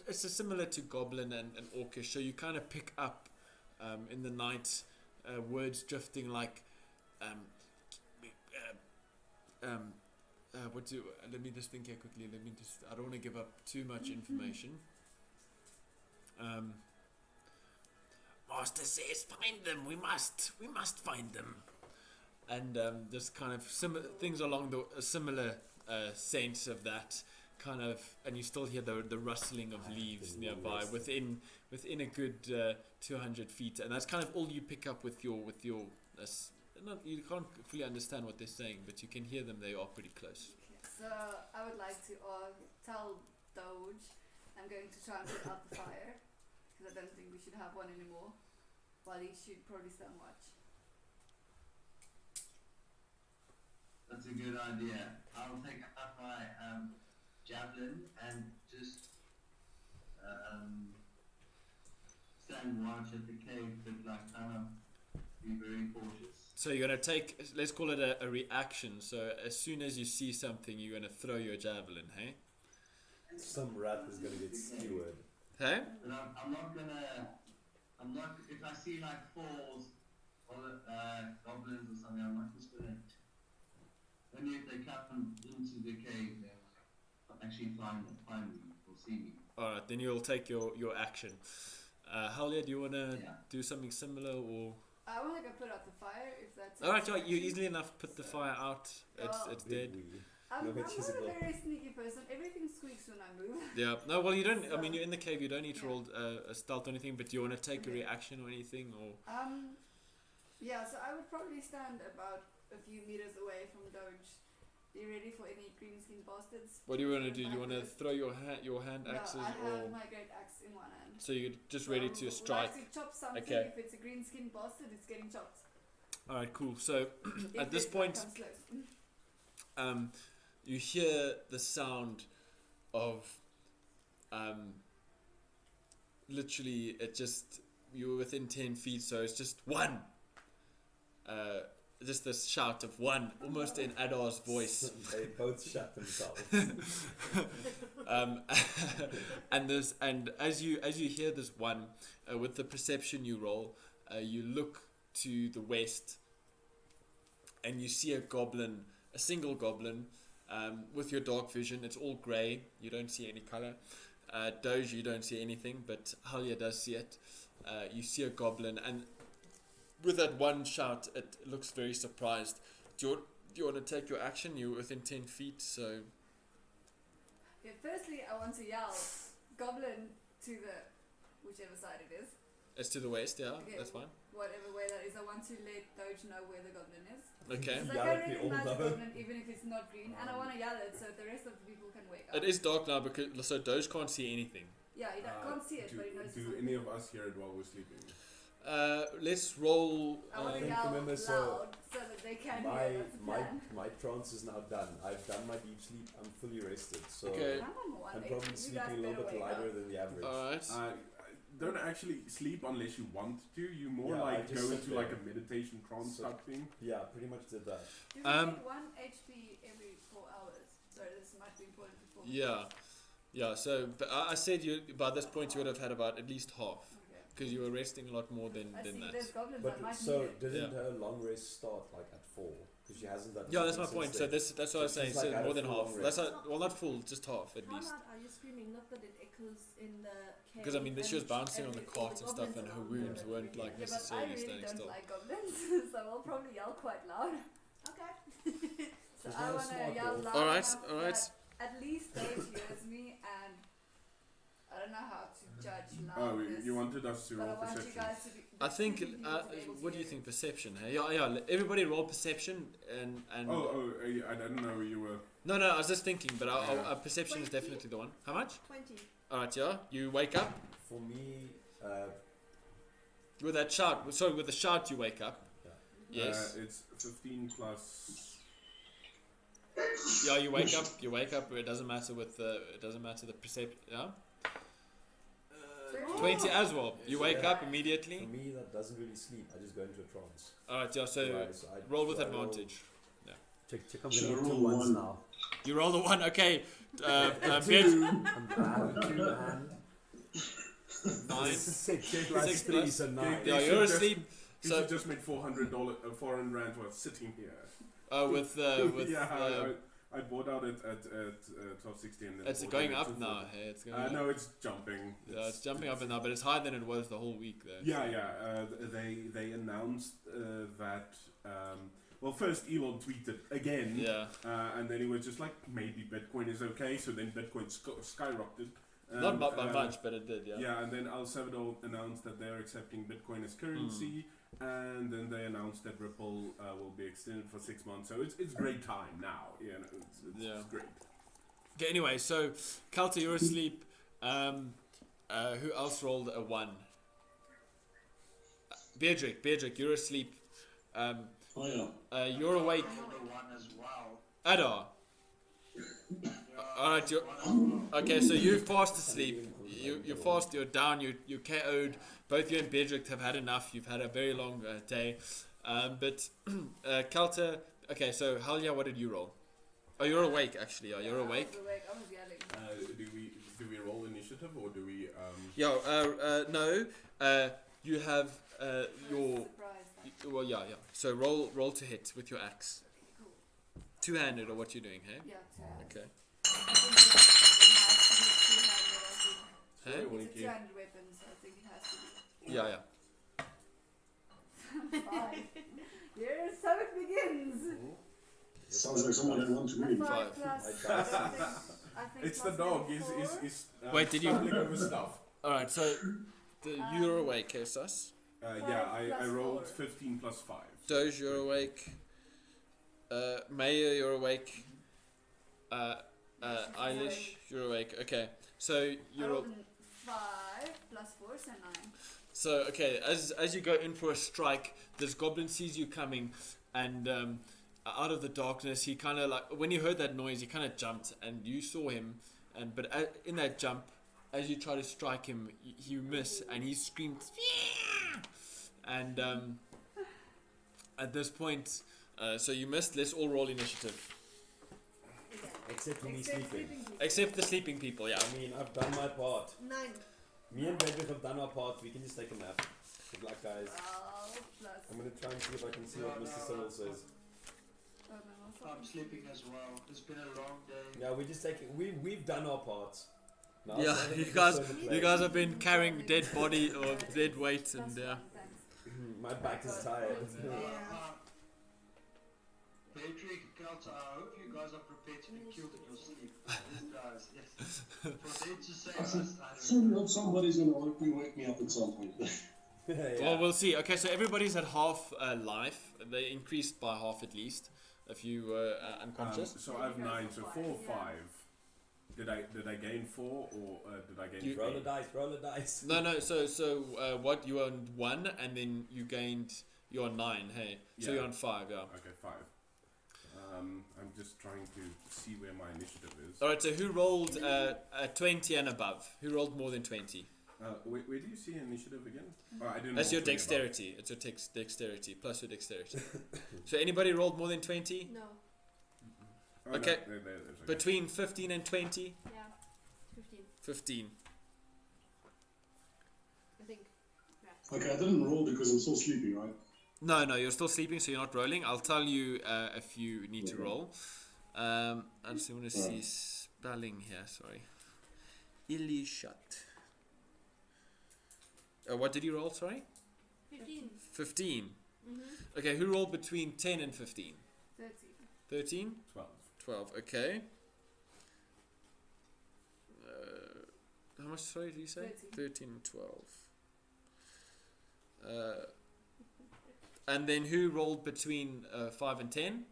it's similar to goblin and orcish, so you kind of pick up in the night words drifting like let me just think here quickly. I don't want to give up too much information. Master says find them, we must find them. And just kind of things along the similar scent of that kind of, and you still hear the rustling of leaves nearby within a good 200 feet, and that's kind of all you pick up with your you can't fully understand what they're saying, but you can hear them. They are pretty close. Okay, so I would like to tell Doge I'm going to try and put out the fire, because I don't think we should have one anymore, while he should probably stand watch. That's a good idea. I'll take out my javelin and just stand watch at the cave, but like kind of be very cautious. So you're gonna take, let's call it a reaction. So as soon as you see something, you're gonna throw your javelin, hey? Some rat is gonna get skewered. Hey? But I'm not, if I see like falls or goblins or something, I'm not just gonna, only if they come into the cave, they'll actually find me or see me. Alright, then you'll take your action. Halia, do you wanna do something similar, or? I want to go put out the fire, if that's... Alright, right, you easily enough put the fire out. It's dead. I'm not a very sneaky person. Everything squeaks when I move. Yeah. No, well, you don't. I mean, you're in the cave. You don't need to roll a stealth or anything. But do you want to take a reaction or anything, or? Yeah. So I would probably stand about a few meters away from Doge. Be ready for any green skin bastards. What do you want to do? Do you want to throw your hand axes, I or? have my great axe in one hand. So you're just ready to strike. Like to chop something. Okay. If it's a green skin bastard, it's getting chopped. All right. Cool. So at this point, you hear the sound of literally it just, you were within 10 feet, so it's just one, just this shout of one, almost in Adar's voice. They both shut themselves. And as you hear this one, with the perception you roll, you look to the west and you see a single goblin. With your dark vision, it's all grey. You don't see any color. Doge, you don't see anything, but Halia does see it. You see a goblin, and with that one shout, it looks very surprised. Do you want to take your action? You're within 10 feet, so... Okay, firstly, I want to yell, goblin to the... whichever side it is. It's to the west, yeah, Okay, that's fine. Whatever way that is, I want to let Doge know where the goblin is. Okay. Because I can recognize the goblin even if it's not green, and I want to yell it so the rest of the people can wake up. It is dark now, because so Doge can't see anything. Yeah, he can't see it, but he knows. Do any of us hear it while we're sleeping? Let's roll. I want to yell loud so that they can hear. My trance is now done. I've done my deep sleep. I'm fully rested, so Okay. I'm probably sleeping a little bit lighter than the average. Alright. Don't actually sleep unless you want to. You more I like just go sit into there. like a meditation trance type thing. Yeah, pretty much did that. Do we get 1 HP every 4 hours? Sorry, this might be important before. Yeah. So, but I said you by this point you would have had about at least half, because you were resting a lot more than I see that. there's goblins, But I might so need it. didn't her long rest start like at 4? Because she hasn't done. Yeah, that's my anything point. since So then. that's what I was saying. she's like So at more a than full half. long That's rest. well, not full, just half at How least. loud are you screaming? Not that it echoes in the cave. Because I mean, she was bouncing on the all cart and stuff, and her wounds weren't like Yeah, but I necessarily really standing don't still. like goblins, so I'll probably yell quite loud. Okay. So She's I not a want to smart yell girl. loud Alright, enough alright. that at least Dave hears me, and I don't know how to judge Oh, loudness. you wanted us to but I roll want you perception. guys to be... I think. What do you think? Perception? Hey, yeah. Everybody roll perception and. I don't know. You were. No. I was just thinking, but Yeah. perception is definitely the one. How much? 20. All right, yeah. You wake up For me, with that shout. Sorry, with the shout you wake up. Yes. It's 15 plus. Yeah, you wake up. You wake up. It doesn't matter with the. It doesn't matter the perception. Yeah. 20 as well. You wake up immediately. for me, that doesn't really sleep. I just go into a trance. All right, yeah. So Right, so I- roll with so I roll- advantage. Check, I'm So getting roll 2 ones one. now. You roll the one. Okay. I have 2 in hand. 9. 6 6 plus 3, plus- so 9. Yeah, should you're just- asleep. You So should just made foreign rand while sitting here. with Yeah, I bought out at 12.60 and then it's bought going it at up now. 2.40. Hey, it's going up. No, it's jumping. Yeah, it's jumping up and now, but it's higher than it was the whole week though. Yeah. They announced that. well, first Elon tweeted again, Yeah. and then he was just like, maybe Bitcoin is okay. So then Bitcoin skyrocketed. Not by much, but it did. Yeah. Yeah, and then El Salvador announced that they're accepting Bitcoin as currency, and then they announced that Ripple will be extended for 6 months. So it's great time now. You know, it's great. Okay. Anyway, so Kalta, you're asleep. Who else rolled a 1? Beardrick, you're asleep. You're awake. I rolled a 1 as well. Adar. Alright, okay, so you're fast asleep. You're fast, you're down, you're KO'd. Both you and Beardrick have had enough. You've had a very long day. But Kalta, okay, so Halia, what did you roll? Oh, you're awake actually. Oh, you're awake. I was awake. I was yelling. Do we roll initiative or do we? No. You have your. Surprised. Well, yeah. So roll to hit with your axe. Cool. Two-handed, or what you're doing, hey? Yeah. Okay. I think it has to be two-handed. Hey? It's a two-handed weapon, so I think it has to be. Yeah. 5. Yes, so it begins. Sounds like someone I want to A read. 5 plus. I think It's the plus dog. 4. Is Wait, did you- stumbling over stuff? All right. So you're awake, hey, Sus? I plus rolled 4. 15 plus 5. Doge, you're awake. Maya, you're awake. Eilish, you're awake. Okay. So I you're. rolled 5 plus 4, so 9. So okay, as you go in for a strike, this goblin sees you coming, and out of the darkness, he kind of like when he heard that noise, he kind of jumped, and you saw him, but in that jump, as you try to strike him, you miss, and he screamed, "Yeah!" And at this point, so you missed. Let's all roll initiative, Except for me sleeping. except the sleeping people. Yeah. I mean, I've done my part. 9. Me and Bedrick have done our part. We can just take a nap. Good luck, guys. 12 plus. I'm gonna try and see if I can see what Mr. Cyril says. Oh, no, I'm sleeping as well. It's been a long day. Yeah, we're just taking. We've done our parts. Now Yeah, it's time you to guys, show the play. you guys have been carrying dead body or dead weight, and Plus yeah. 1, thanks. My back is tired. Patrick, Kelta, I hope you guys are prepared to be killed in your sleep. These guys, yes. For them to say I this, said, I don't soon enough, somebody's gonna wake me up at some point. Yeah. Well, we'll see. Okay, so everybody's at half life. They increased by half at least. If you were unconscious. So I have 9. So 4 or 5. Did I gain 4 or did I gain 3? Roll the dice. No. So what you on 1, and then you gained. You're on 9. Hey, so Yeah. you're on 5. Yeah. Okay, 5. I'm just trying to see where my initiative is. All right. So who rolled 20 and above? Who rolled more than 20? Where do you see initiative again? Oh, I didn't. That's roll your 20 dexterity. It's your dexterity plus your dexterity. So anybody rolled more than 20? No. above. Oh, Okay. No, there's okay. Between 15 and 20? Yeah. 15. 15. I think. Okay, I didn't roll because I'm still sleeping, right? No, you're still sleeping, so you're not rolling. I'll tell you if you need to roll. I just want to see spelling here, sorry. Ilishut. What did you roll, sorry? 15. 15. Mm-hmm. Okay, who rolled between 10 and 15? 13. 13? 12. 12, okay. How much, sorry, did you say? 13 and 12. And then who rolled between 5 and 10?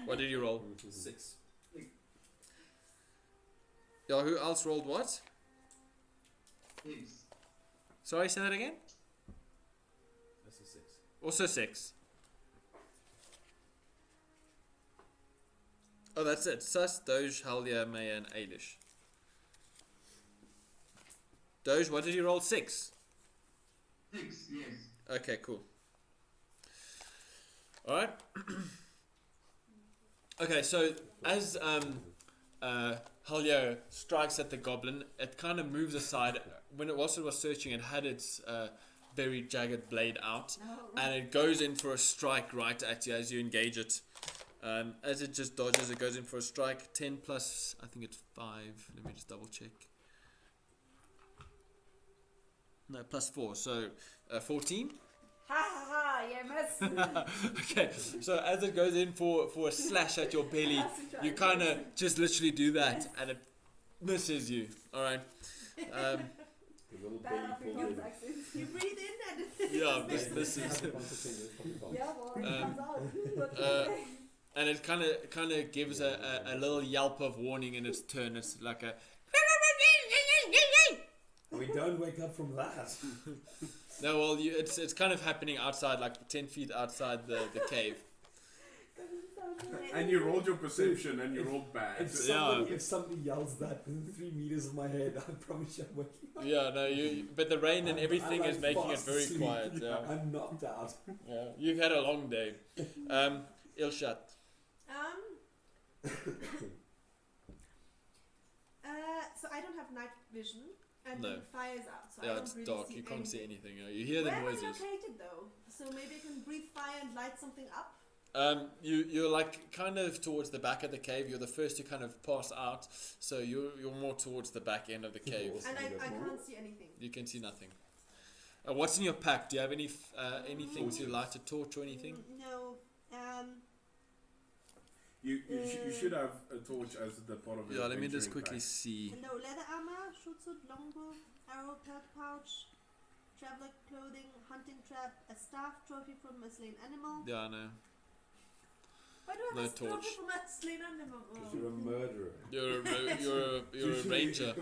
What did you roll? 6. Yeah, who else rolled what? Yes. Sorry, say that again? That's a 6. Also 6. Oh, that's it. Sus, Doge, Halia, Maya, and Ailish. Doge, what did you roll? 6? 6, yes. Okay, cool. Alright. Okay, so as Halia strikes at the goblin, it kind of moves aside. When it was searching, it had its very jagged blade out, and it goes in for a strike right at you as you engage it. As it just dodges, it goes in for a strike. 10 plus, I think it's 5. Let me just double check. No, plus 4, so 14. Ha ha ha! Yeah, miss. Okay, so as it goes in for a slash at your belly, you kind of just literally do that, and it misses you. All right. The little Bad baby Afrikaans pulled accent. You breathe in and Yeah, this is. Yeah, well, it comes out. What can uh, I say? And it kind of gives a little yelp of warning in its turn. It's like a. We don't wake up from that. No, well, it's kind of happening outside, like 10 feet outside the cave. And you rolled your perception and you rolled bad. If somebody yells that within 3 meters of my head, I promise you I'm waking up. Yeah, no, but the rain and everything I'm is making it fast very asleep. quiet. Yeah, I'm knocked out. yeah. You've had a long day. Ilshat. So I don't have night vision, and No. the fire's out, so I Yeah, don't it's really dark. see You can't see anything. anything. You hear the Where am I noises. located though? So maybe I can breathe fire and light something up. You're like kind of towards the back of the cave. You're the first to kind of pass out, so you're more towards the back end of the cave. And I can't see anything. You can see nothing. What's in your pack? Do you have anything to light a torch or anything? No. You should have a torch as the part of your Yeah, let me just adventuring quickly pack. see. No leather armor, shotsuit, longbow, arrow, belt pouch, traveler clothing, hunting trap, a staff, trophy from a slain animal. Yeah, I know. Why do I No have a trophy torch. from a slain animal? Because you're a murderer. You're a ranger.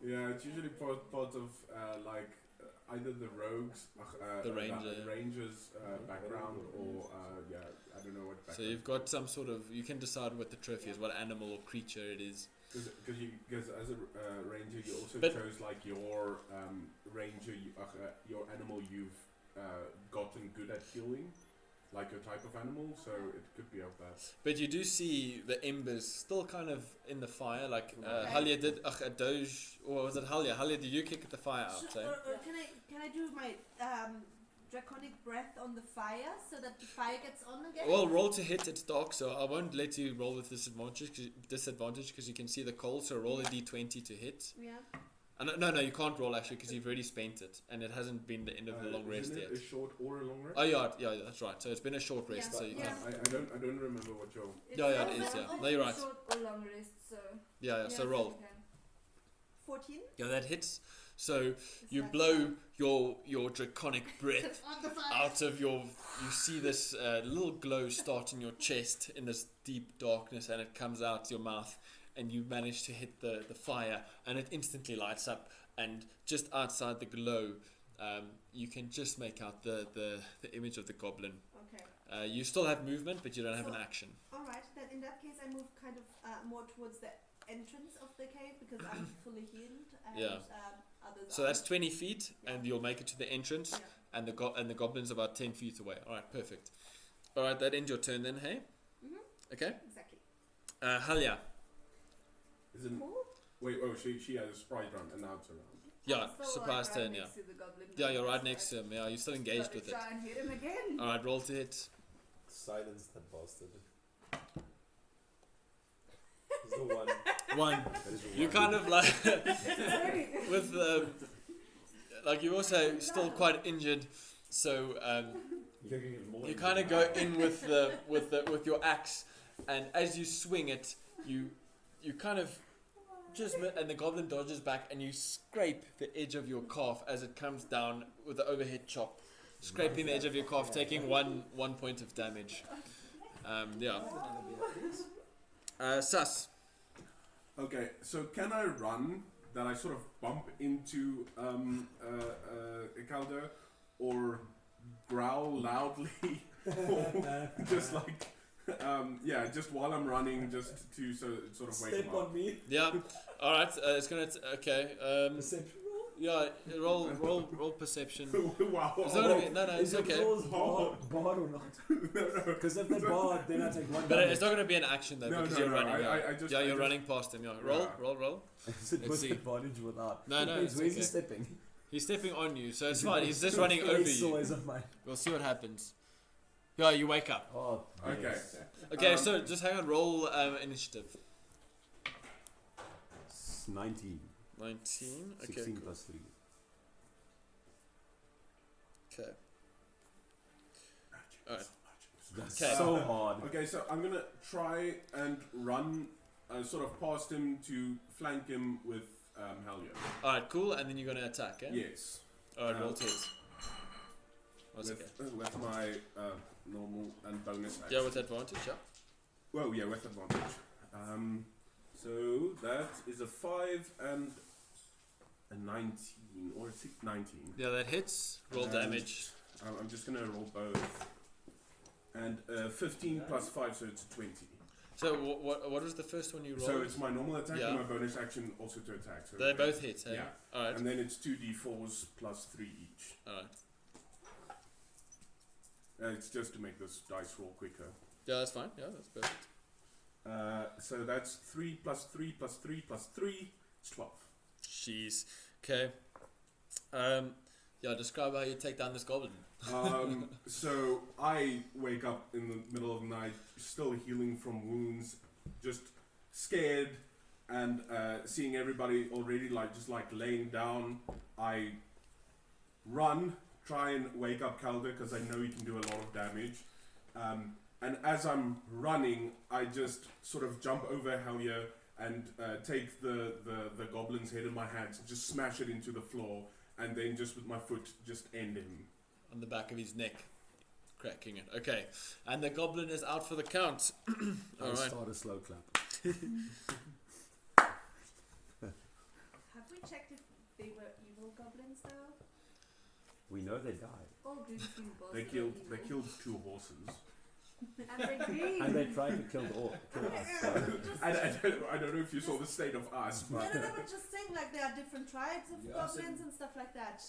Yeah, it's usually part of like either the rogues, The ranger. ranger's background, or yeah, I don't know what So background. you've got some sort of. You can decide what the trophy is, what animal or creature it is. Because as a ranger, you also But- chose like your ranger, your animal you've gotten good at killing, like your type of animal. So it could be of that. But you do see the embers still kind of in the fire. Like Okay. Halia did. A Doge, or was it Halia? Halia, did you kick the fire out? Should- Eh? or can I do my draconic breath on the fire so that the fire gets on again? Well, roll to hit. It's dark, so I won't let you roll with disadvantage because you can see the coal. So roll a d20 to hit. Yeah. No, you can't roll actually because you've already spent it, and it hasn't been the end of the long rest Isn't yet. it a short or a long rest? Oh yeah, that's right. So it's been a short rest, Yeah. so you Yeah. can. I don't remember what your. Yeah, it is, yeah. No, you're right. Short or long rest, so. Yeah. So you roll. can. 14. Yeah, that hits. So Is you that blow your draconic breath on the fire. out of your. You see this little glow start in your chest in this deep darkness, and it comes out your mouth, and you manage to hit the fire, and it instantly lights up. And just outside the glow, you can just make out the image of the goblin. Okay. You still have movement, but you don't have an So- action. Alright, then in that case I move kind of more towards the entrance of the cave because I'm fully healed and Yeah. others So that's aren't. 20 feet, and you'll make it to the entrance, Yeah. and the goblin's about 10 feet away. All right, perfect. All right, that ends your turn then, hey? Mhm. Okay. Exactly. Halia. Isn't Cool. wait? Oh, she has a sprite run and now it's around. Yeah, I'm still, surprise right turn, yeah. next to the goblin Yeah, now, you're right so next to him. Yeah, you're still I engaged gotta with it. try and hit him again. All right, roll to hit. Silence that bastard. It's the one. One. That is the You one. kind of like Sorry. with like you're also still quite injured, so You're gonna get more you kind of go in with your axe, and as you swing it, you kind of and the goblin dodges back, and you scrape the edge of your calf as it comes down with the overhead chop, scraping the edge of your calf, taking one point of damage. Yeah. Sus. Okay, so can I run that I sort of bump into Ikalder, or growl loudly, or just like just while I'm running, just to sort of wake Step him up. on me. Yeah. All right. It's gonna. Okay. Perception roll. Yeah. Roll perception. Wow. It's not gonna be, no, Is it's your okay. claws barred or not? Because if they're barred, then I take one But damage. it's not gonna be an action though No, because no, you're no, running. Yeah, I just- yeah I you're just- running past him. Yeah. Roll. Yeah. Let's Is it with see. advantage without? No, Where's it's where's okay. he stepping? He's stepping on you, so it's fine. He's just running over you. Always of mine. We'll see what happens. Yeah, you wake up. Oh, Okay. yes. Okay, so just hang on. Roll initiative. 19. 19. Okay. 16 Cool. plus 3. Okay. Alright. That's Okay. so hard. Okay, so I'm gonna try and run sort of past him to flank him with Helio. Alright, cool. And then you're going to attack, eh? Yes. Alright, roll to hit. What's With, okay? with my normal and bonus action. Yeah, with advantage, yeah. Well, yeah, with advantage. So that is a 5 and a 19, or a 19. Yeah, that hits. Roll And damage. I'm just gonna roll both. And 15 plus 5, so it's 20. So what was the first one you rolled? So it's my normal attack Yeah. and my bonus action also to attack. So They both hit, hey? Yeah. Alright. And then it's 2d4s plus 3 each. Alright. It's just to make this dice roll quicker. Yeah, that's fine. Yeah, that's perfect. So that's 3 plus 3 plus 3 plus 3. It's 12. Jeez. Okay. Yeah, describe how you take down this goblin. So I wake up in the middle of the night, still healing from wounds, just scared, and seeing everybody already just laying down. I run, try and wake up Calder because I know he can do a lot of damage. And as I'm running, I just sort of jump over Helio and take the goblin's head in my hands, just smash it into the floor, and then just with my foot just end him. On the back of his neck. Cracking it. Okay. And the goblin is out for the count. I'll Alright. start a slow clap. Have we checked if they were evil goblins though? We know they died. All good green balls. They are killed evil. 2 horses. And they green. And they tried to kill us. So. I don't know if you saw the state of us, No, but no, no, but just saying like there are different tribes of Yeah, goblins and stuff like that.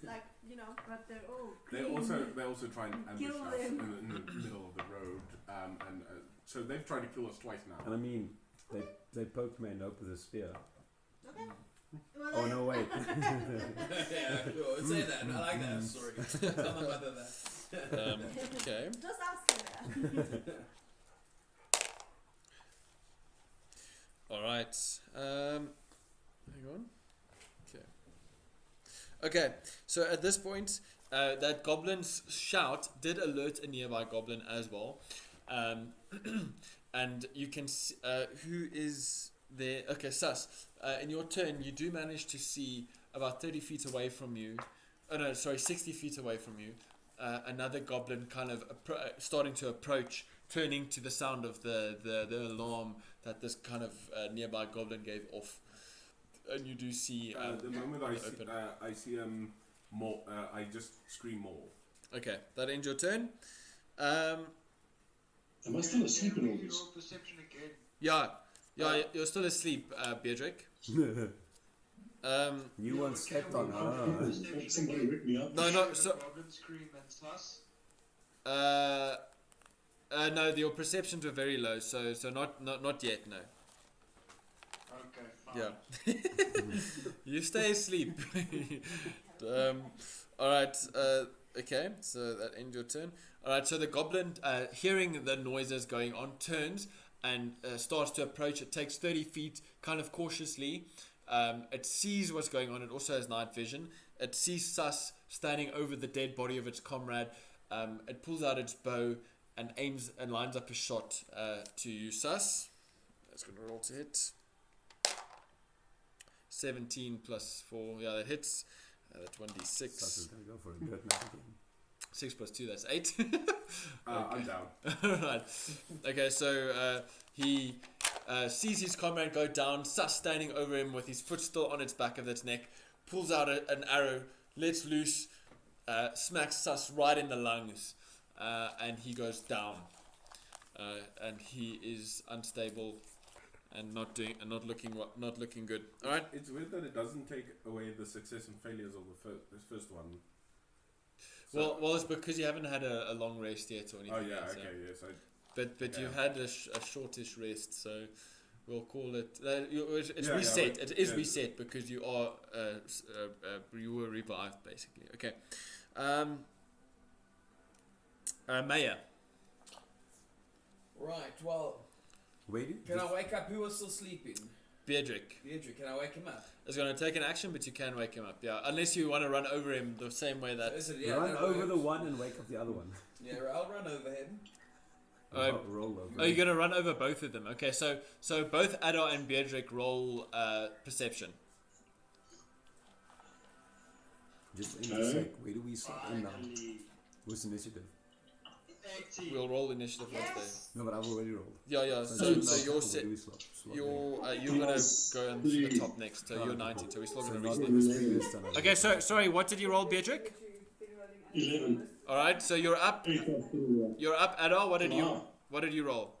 Like, you know. But they're all they green. also try and ambush Kill us them. in the middle of the road. So they've tried to kill us twice now. And I mean, they poked me in the with a spear. Okay. Well, Oh no, wait. Yeah, sure. Say that. I like that story. Tell my mother that. Okay. Just asking there. Alright. Hang on. Okay. Okay. So at this point, that goblin's shout did alert a nearby goblin as well. And you can see who is there. Okay, Sus. In your turn, you do manage to see about 30 feet away from you. Oh no, sorry, 60 feet away from you. Another goblin kind of starting to approach, turning to the sound of the alarm that this kind of nearby goblin gave off. And you do see The moment I open. see more, I just scream more. Okay, that ends your turn. Am I still asleep in all this? Roll perception again. Yeah, you're still asleep, Beatrick. You once slept on her. Can somebody wake me up? No, so Goblin scream and sus. no, your perceptions were very low, so not yet, no. Okay, fine. Yeah. You stay asleep. Alright, okay, so that ends your turn. Alright, so the goblin, hearing the noises going on, turns and starts to approach. It takes 30 feet, kind of cautiously. It sees what's going on. It also has night vision. It sees Sus standing over the dead body of its comrade. It pulls out its bow and aims and lines up a shot to you, Sus. That's going to roll to hit. 17 plus 4, yeah, that hits. That's 1d6. Sus is gonna go for a good nap again. 6 plus 2, that's 8. I'm down. Right. Okay, so he sees his comrade go down, Sus standing over him with his foot still on its back of its neck, pulls out an arrow, lets loose, smacks Sus right in the lungs, and he goes down. And he is unstable and not looking good. All right. It's weird that it doesn't take away the success and failures of the first one. So Well, it's because you haven't had a long rest yet or anything. oh yeah, like that. okay, yes. But Yeah. you've had a shortish rest, so we'll call it. It's Yeah, reset. yeah, It is yeah. reset because you are you were revived basically. Okay. Maya. Right, well, Wait, can I wake up who was still sleeping? Beardrick can I wake him up? is going to take an action, but you can wake him up. Yeah, unless you want to run over him the same way that. Is it, yeah, Run that over works. the one and wake up the other one. Yeah, I'll run over him. Roll over. Oh, you're going to run over both of them. Okay, so both Adar and Beardrick roll perception. Just in a sec, where do we sit in now? What's initiative? 18. We'll roll initiative once Yes. No, but I've already rolled. Yeah. So where you're do set. we slot You're gonna go on to the top next. So you're 19. So we're still So gonna not reach in this previous time. Okay, so sorry. What did you roll, Beardrick? 11. All right. So you're up. 8 plus 2. You're up, Adar. What did you roll?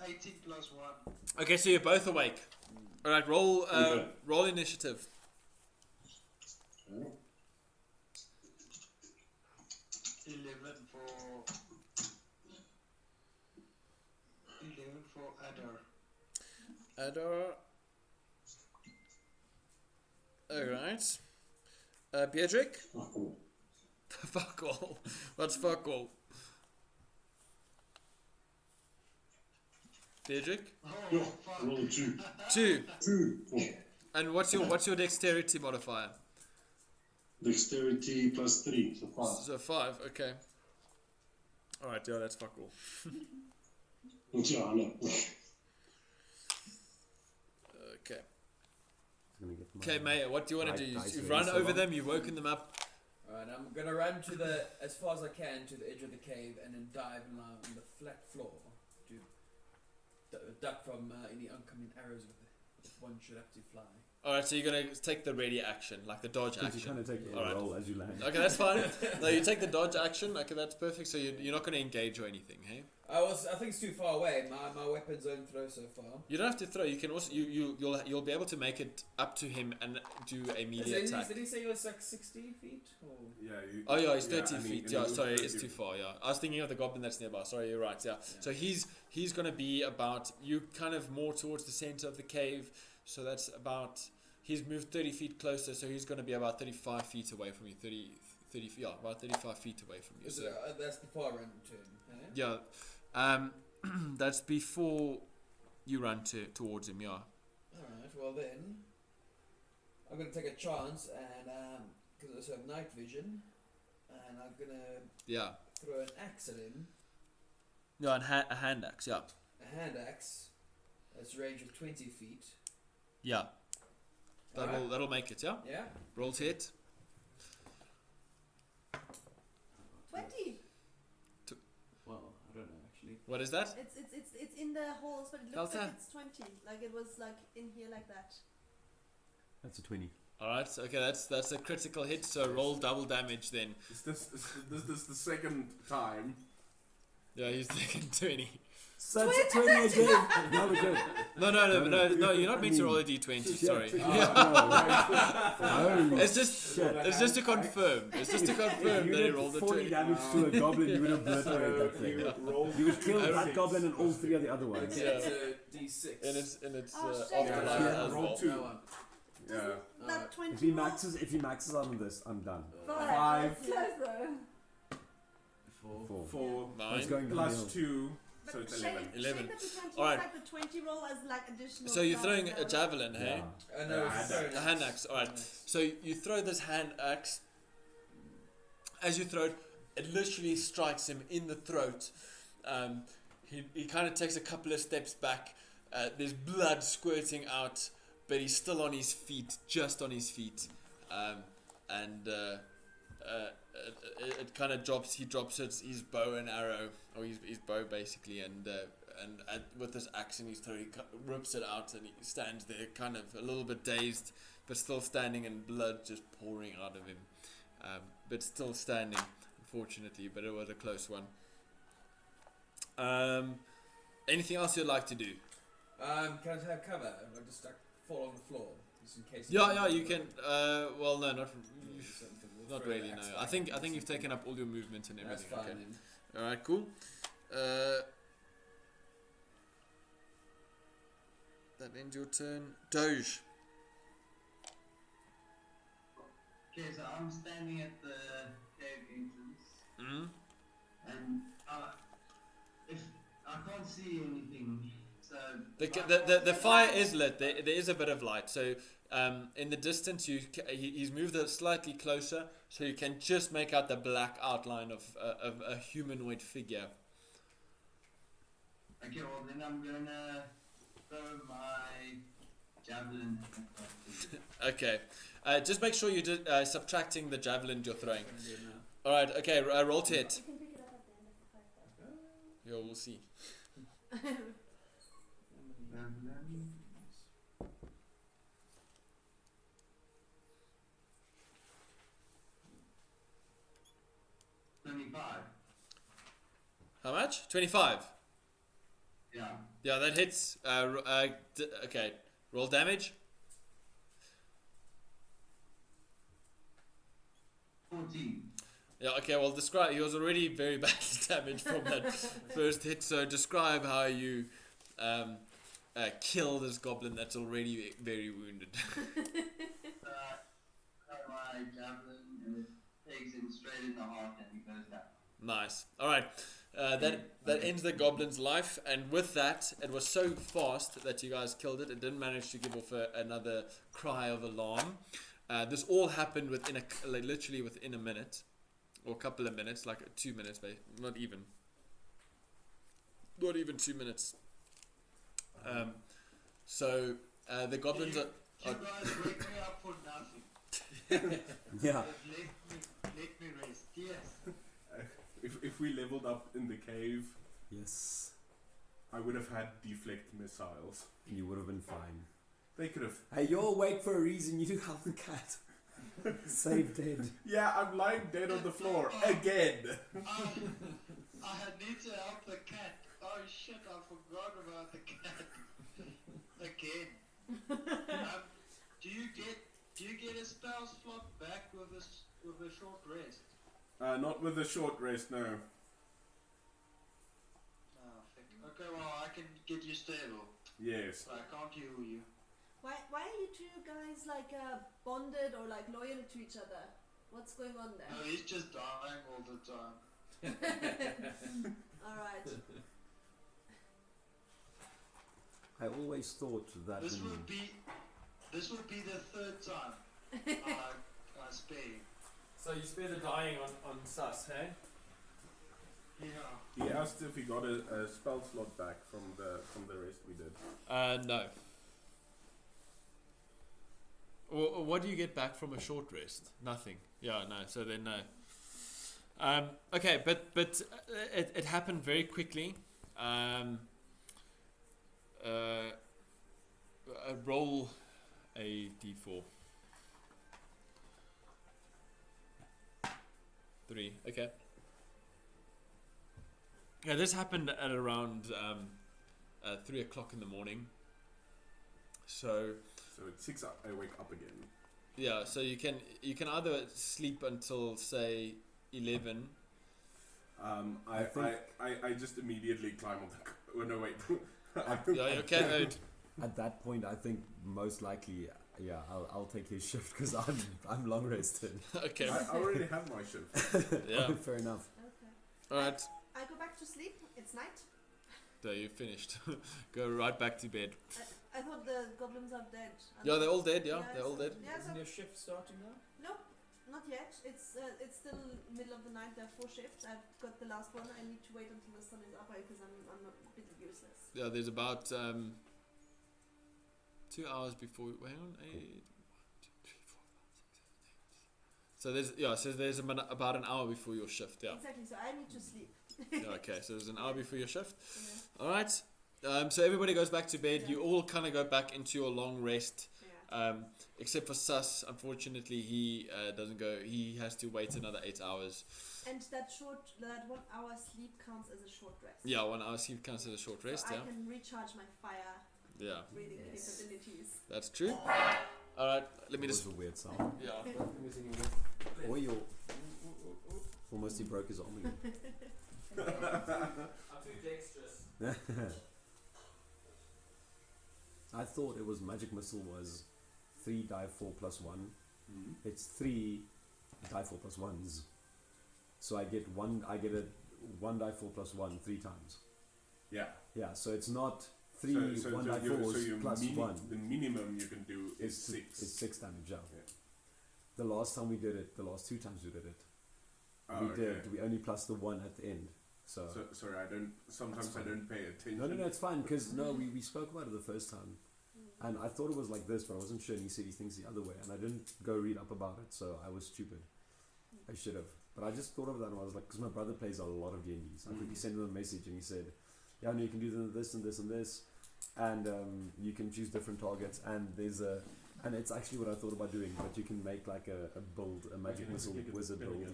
18 plus 1. Okay, so you're both awake. All right. Roll. Roll initiative. 11 for Adar. Adar. Alright. Beardrick? Fuck all. What's fuck all? Beardrick? Yeah, roll a 2. 2. 2. Oh. And what's your dexterity modifier? Dexterity plus 3, so 5. So 5, okay. Alright, yeah, that's fuck all. Yeah, I know. Okay. Okay, Maya, what do you want to do? You've run so over long. them, you've woken them up. Alright, I'm gonna run to the as far as I can to the edge of the cave and then dive and lie on the flat floor to duck from any oncoming arrows with one should have to fly. Alright, so you're going to take the ready action, like the dodge Because action. you're trying to take a Alright. roll as you land. Okay, that's fine. No, you take the dodge action. Okay, that's perfect. So you're not going to engage or anything, hey? I think it's too far away. My weapons don't throw so far. You don't have to throw. You can also you'll be able to make it up to him and do a melee attack. Did he say he was like 60 feet? Or? Yeah. Oh yeah, he's 30 I mean, feet. and Yeah, you sorry, would- it's too far. Yeah, I was thinking of the goblin that's nearby. Sorry, you're right. Yeah. So he's gonna be about you, kind of more towards the center of the cave. So that's about. He's moved 30 feet closer, so he's gonna be about 35 feet away from you. 30 feet. Yeah, about 35 feet away from you. Is So it, that's before I run to him. Eh? yeah, that's before you run towards him. Yeah. Alright, well then, I'm gonna take a chance and because I also have night vision, and I'm gonna throw an axe at him. Yeah, and a hand axe. Yeah. A hand axe. That's range of 20 feet. Yeah. Alright. That'll make it. Yeah. Yeah. Roll to hit. 20. Well, I don't know actually. What is that? It's in the holes, but it looks Delta. like it's 20. Like it was like in here like that. That's a 20. All right. So, okay, that's a critical hit. So roll double damage then. Is this the second time? Yeah, he's taking 20. So it's a 20 again. No, we're good. No, you're not meant to roll a d20. Sorry. It's just to confirm. It's just to confirm If that you he did rolled a 40 20. damage to a goblin, you would obliterate that thing. Roll You would kill that 6. goblin and all 3 of the other ones. Okay, Yeah. it's a D6. And it's Oh, shit. afterlife Yeah, as roll well. 2. No one. Yeah. That 20. If he maxes on this, I'm done. 5. Close though. 4. Nine. It's going Plus downhill. 2. But So it's shame- 11. shame 11. that we can't use Alright. like the 20 roll as like additional. So you're plus throwing a damage. javelin, hey? Yeah. No, Yeah, it's throwing A hand axe. All right. So you throw this hand axe. As you throw it, it literally strikes him in the throat. He kind of takes a couple of steps back. There's blood squirting out, but he's still on his feet, just on his feet. It kind of drops. He drops his bow and arrow, or his bow basically, and with this axe in his throat, he rips it out, and he stands there, kind of a little bit dazed, but still standing, and blood just pouring out of him, but still standing, unfortunately. But it was a close one. Anything else you'd like to do? Can I have cover? I just like fall on the floor, just in case. Yeah, you can. Well, no, not Throw really. the No, axe I think you've taken up all your movement and That's everything. fine Okay. then. All right, cool. That ends your turn. Doge. Okay, so I'm standing at the cave entrance, Mm? and if I can't see anything The fire is lit. There is a bit of light. So in the distance, he's moved it slightly closer, so you can just make out the black outline of a humanoid figure. Okay, well then I'm gonna throw my javelin. Okay, just make sure you're subtracting the javelin you're throwing. All right. Okay. Roll to hit. You can pick it up at the end of the fight. Yeah, we'll see. Javelin. 25. How much? 25. Yeah. Yeah, that hits. Okay. Roll damage. 14. Yeah, okay, well, describe. He was already very bad damage from that first hit, so describe how you kill this goblin that's already very wounded. My javelin and it takes him straight in the heart and he goes down. Nice. Alright, that ends the goblin's life, and with that, it was so fast that you guys killed it. It didn't manage to give off another cry of alarm. This all happened literally within a minute. Or a couple of minutes, like 2 minutes, not even 2 minutes. So the goblins You are guys wake me up for nothing. Yeah. Let me rest. Yes. If we leveled up in the cave, Yes. I would have had deflect missiles. You would have been fine. They could have. Hey, you're awake for a reason. You do help the cat. Save dead. Yeah, I'm lying dead on the floor again. I need to help the cat. Oh shit, I forgot about the cat. Again. Do you get a spell slot back with a short rest? Not with a short rest, no. Oh, okay, well I can get you stable. Yes. But I can't heal you. Why are you two guys like bonded or like loyal to each other? What's going on there? No, he's just dying all the time. Alright. I always thought that. This would be the third time I spare you. So you spare the dying on Sus, hey? Yeah. He asked if he got a spell slot back from the rest we did. No. What do you get back from a short rest? Nothing. Yeah, no. So then no. Okay, but it happened very quickly. Roll a d4. 3. Okay. Yeah, this happened at around 3 o'clock in the morning. So at 6 I wake up again. yeah, so you can either sleep until say 11. I just immediately climb on the. Oh no, wait. Yeah, you can. At that point, I think most likely, yeah, I'll take his shift because I'm long rested. Okay. I already have my shift. Yeah. Fair enough. Okay. All right. I go back to sleep. It's night. There, you finished. Go right back to bed. I thought the goblins are dead. Yeah, they're all dead. Yeah, they're all dead. Yeah, so Isn't your shift starting now? nope, not yet. It's still middle of the night. There are 4 shifts. I've got the last one. I need to wait until the sun is up because I'm a bit useless. Yeah, there's about 2 hours before. Hang on, 8, 1, 2, 3, 4, 5, 6, 7, 8. So there's about an hour before your shift. Yeah. Exactly. So I need to sleep. Yeah, okay, so there's an hour before your shift. Yeah. All right. So everybody goes back to bed. You all kind of go back into your long rest. Yeah. Except for Sus, unfortunately, he doesn't go. He has to wait another 8 hours. And that 1 hour sleep counts as a short rest. Yeah, 1 hour sleep counts as a short rest. So Yeah. I can recharge my fire Yeah, breathing Yes. capabilities. that's true. All right, let me That just. was a weird sound. Yeah. Oil. Almost he broke his arm again. I'm too dexterous. I thought it was magic missile was 3 die 4 plus 1. Mhm. It's 3 die 4 plus 1s. So I get a 1 die 4 plus 1 3 times. Yeah. Yeah, so it's not three 1x4s your plus 1 the minimum you can do is 6. is 6 damage. Yeah. Yeah. The last time we did it, the last 2 times we did it, we only plus the 1 at the end. So sorry, sometimes I don't pay attention. No, it's fine because we spoke about it the first time, and I thought it was like this, but I wasn't sure. And he said he thinks the other way, and I didn't go read up about it, so I was stupid. I should have, but I just thought of that, and I was like, because my brother plays a lot of D&D, so I quickly sent him a message, and he said, "Yeah, no, you can do this and this and this, and you can choose different targets, and and it's actually what I thought about doing, but you can make like a magic missile wizard build,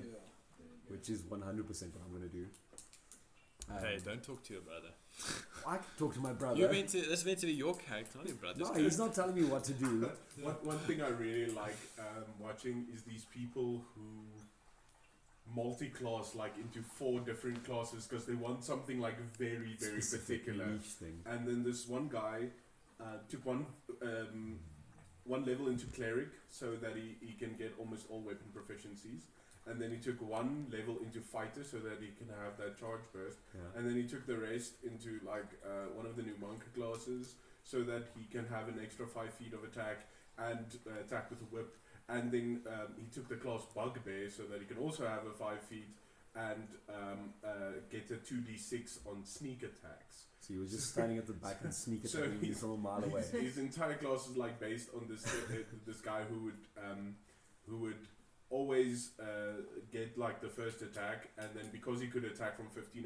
which is 100% what I'm gonna do." Hey, don't talk to your brother. I can talk to my brother. This is meant to be your character, not your brother's No, character. he's not telling me what to do. One thing I really like watching is these people who multi-class like into 4 different classes because they want something like very particular. Niche thing. And then this one guy took one level into cleric so that he can get almost all weapon proficiencies. And then he took 1 level into fighter so that he can have that charge burst. Yeah. And then he took the rest into like one of the new monk classes so that he can have an extra 5 feet of attack and attack with a whip. And then he took the class bugbear so that he can also have a 5 feet and get a 2d6 on sneak attacks. So he was just standing at the back and sneak So attacking you from a mile away. His entire class is like based on this this guy who would always get like the first attack, and then because he could attack from 15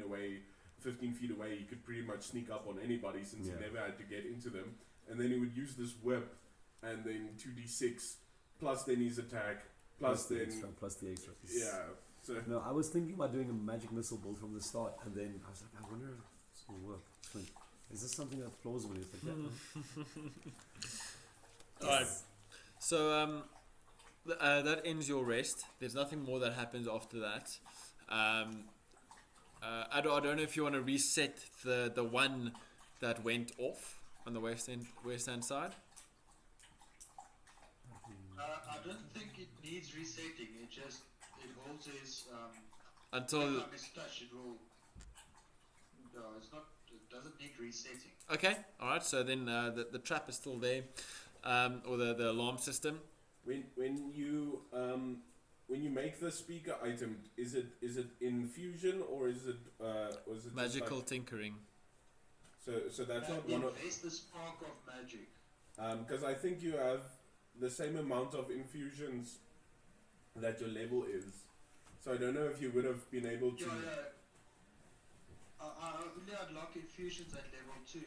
feet away, he could pretty much sneak up on anybody since he never had to get into them. And then he would use this whip, and then 2d6 plus then his attack plus the then extra. yeah. So No, I was thinking about doing a magic missile build from the start, and then I was like, I wonder if this will work. Like, is this something that's plausible? It's like, yeah. Alright. So that ends your rest. There's nothing more that happens after that. I don't know if you want to reset the one that went off on the west hand side. I don't think it needs resetting. It holds his Until every time it's touched, it will. No, it doesn't need resetting. okay, all right. So then the trap is still there, or the alarm system. when you make the speaker item, is it infusion or is it Magical just like, tinkering. so that's not one of It's the spark of magic. because I think you have the same amount of infusions that your level is. So I don't know if you would have been able to. I only unlock infusions at level 2.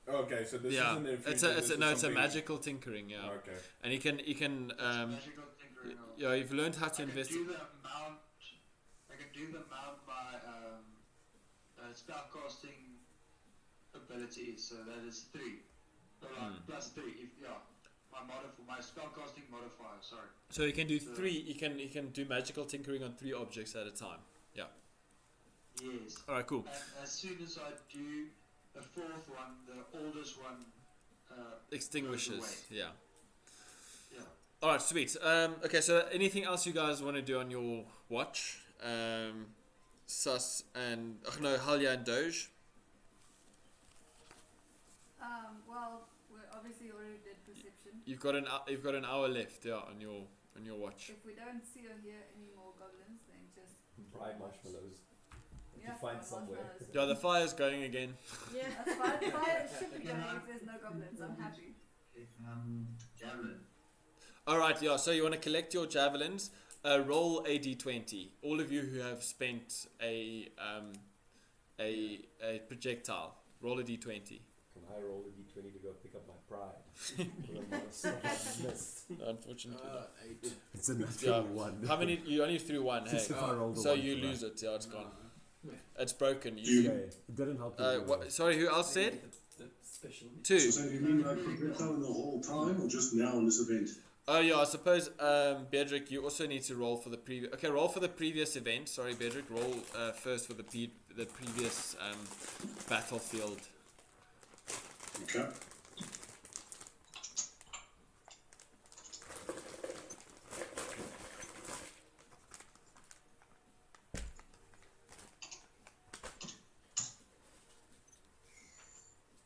Okay, so this Yeah, isn't an infusion. it's a something- magical tinkering. Yeah, Okay. and you can Magical tinkering. yeah, you've learned how to I can invest. do the amount. I can do the amount by spellcasting abilities. So that is 3. So like plus 3. My spellcasting modifier. Sorry. So you can do 3. You can do magical tinkering on 3 objects at a time. Yeah. Yes. All right. Cool. And as soon as I do the 4th one, the oldest one Extinguishes. goes away. Yeah. Yeah. All right. Sweet. Okay. So anything else you guys want to do on your watch? Sus and Halya and Doge. Well, we obviously already did perception. You've got an hour left. Yeah, on your watch. If we don't see or hear any more goblins, then just Bright marshmallows. yeah, find find somewhere. marshmallows. Yeah, the fire's going again. Yeah. That's fine. Fire should be going if there's no goblins. I'm happy. Javelin. All right. Yeah. So you want to collect your javelins. Roll a d20. All of you who have spent a projectile. Roll a d20. Can I roll a d20 to go pick up my pride? Unfortunately. 8. It's a natural Yeah. one. How many? You only threw one. Hey. If I rolled a So one you for lose that. it. Yeah, it's gone. It's broken. You. Okay, it didn't help. Sorry. Who else said? The special. 2. So you mean like projectile the whole time or just now in this event? Oh yeah, I suppose Bedrick, you also need to roll for the previous. Okay, roll for the previous event. Sorry, Bedrick, roll first for the previous battlefield. Okay.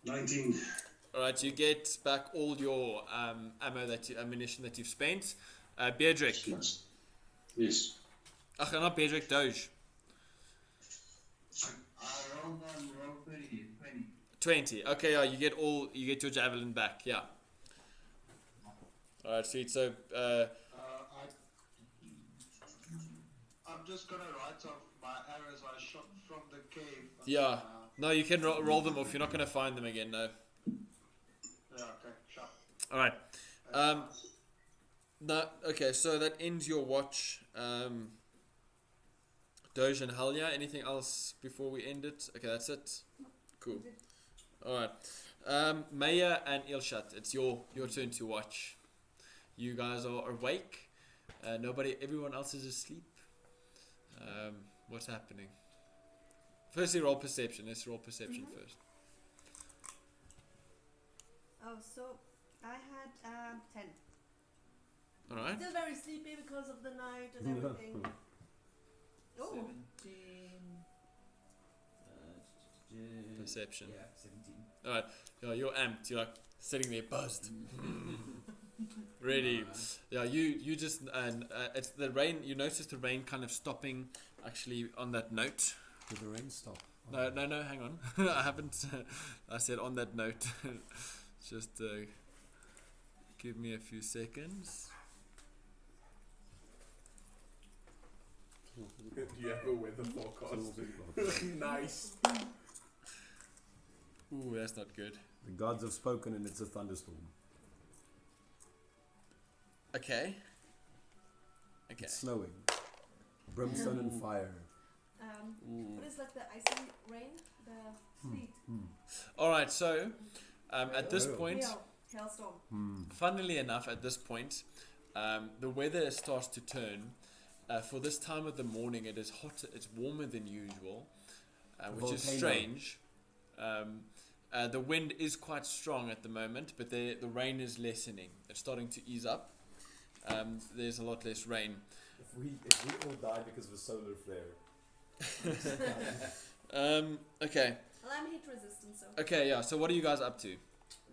19. Alright, you get back all your ammunition that you've spent. Beardrick. Yes. Not Beardrick, Doge. Roll 20. 20. Okay, yeah, you get your javelin back, yeah. Alright, sweet. So I'm just gonna write off my arrows I shot from the cave. yeah. No, you can roll them off. You're not gonna find them again, no. Yeah, okay, sure. Alright. No, okay, so that ends your watch. Doge and Halia, anything else before we end it? Okay, that's it. Cool. Alright. Maya and Ilshat, it's your turn to watch. You guys are awake. Everyone else is asleep. What's happening? Firstly, roll perception. Let's roll perception first. Oh, so I had 10. Alright. Still very sleepy because of the night and everything. Oh, 17. Perception. Yeah, 17. Alright. Yeah, you're amped. You're like sitting there buzzed. Ready. Yeah, you just it's the rain. You notice the rain kind of stopping. Actually, on that note. Did the rain stop? No, hang on. I haven't. I said on that note. Just give me a few seconds. Do you have a weather forecast? Nice. Ooh, that's not good. The gods have spoken and it's a thunderstorm. Okay. It's snowing. Brimstone and fire. what is like the icy rain? The sleet. Alright, so at this point, Hailstorm. funnily enough, at this point, the weather starts to turn. For this time of the morning, it is hotter. It's warmer than usual, which is strange. The wind is quite strong at the moment, but the rain is lessening. It's starting to ease up. There's a lot less rain. If we all die because of a solar flare. Okay. Well, I'm heat resistant, so. Okay, yeah. So what are you guys up to?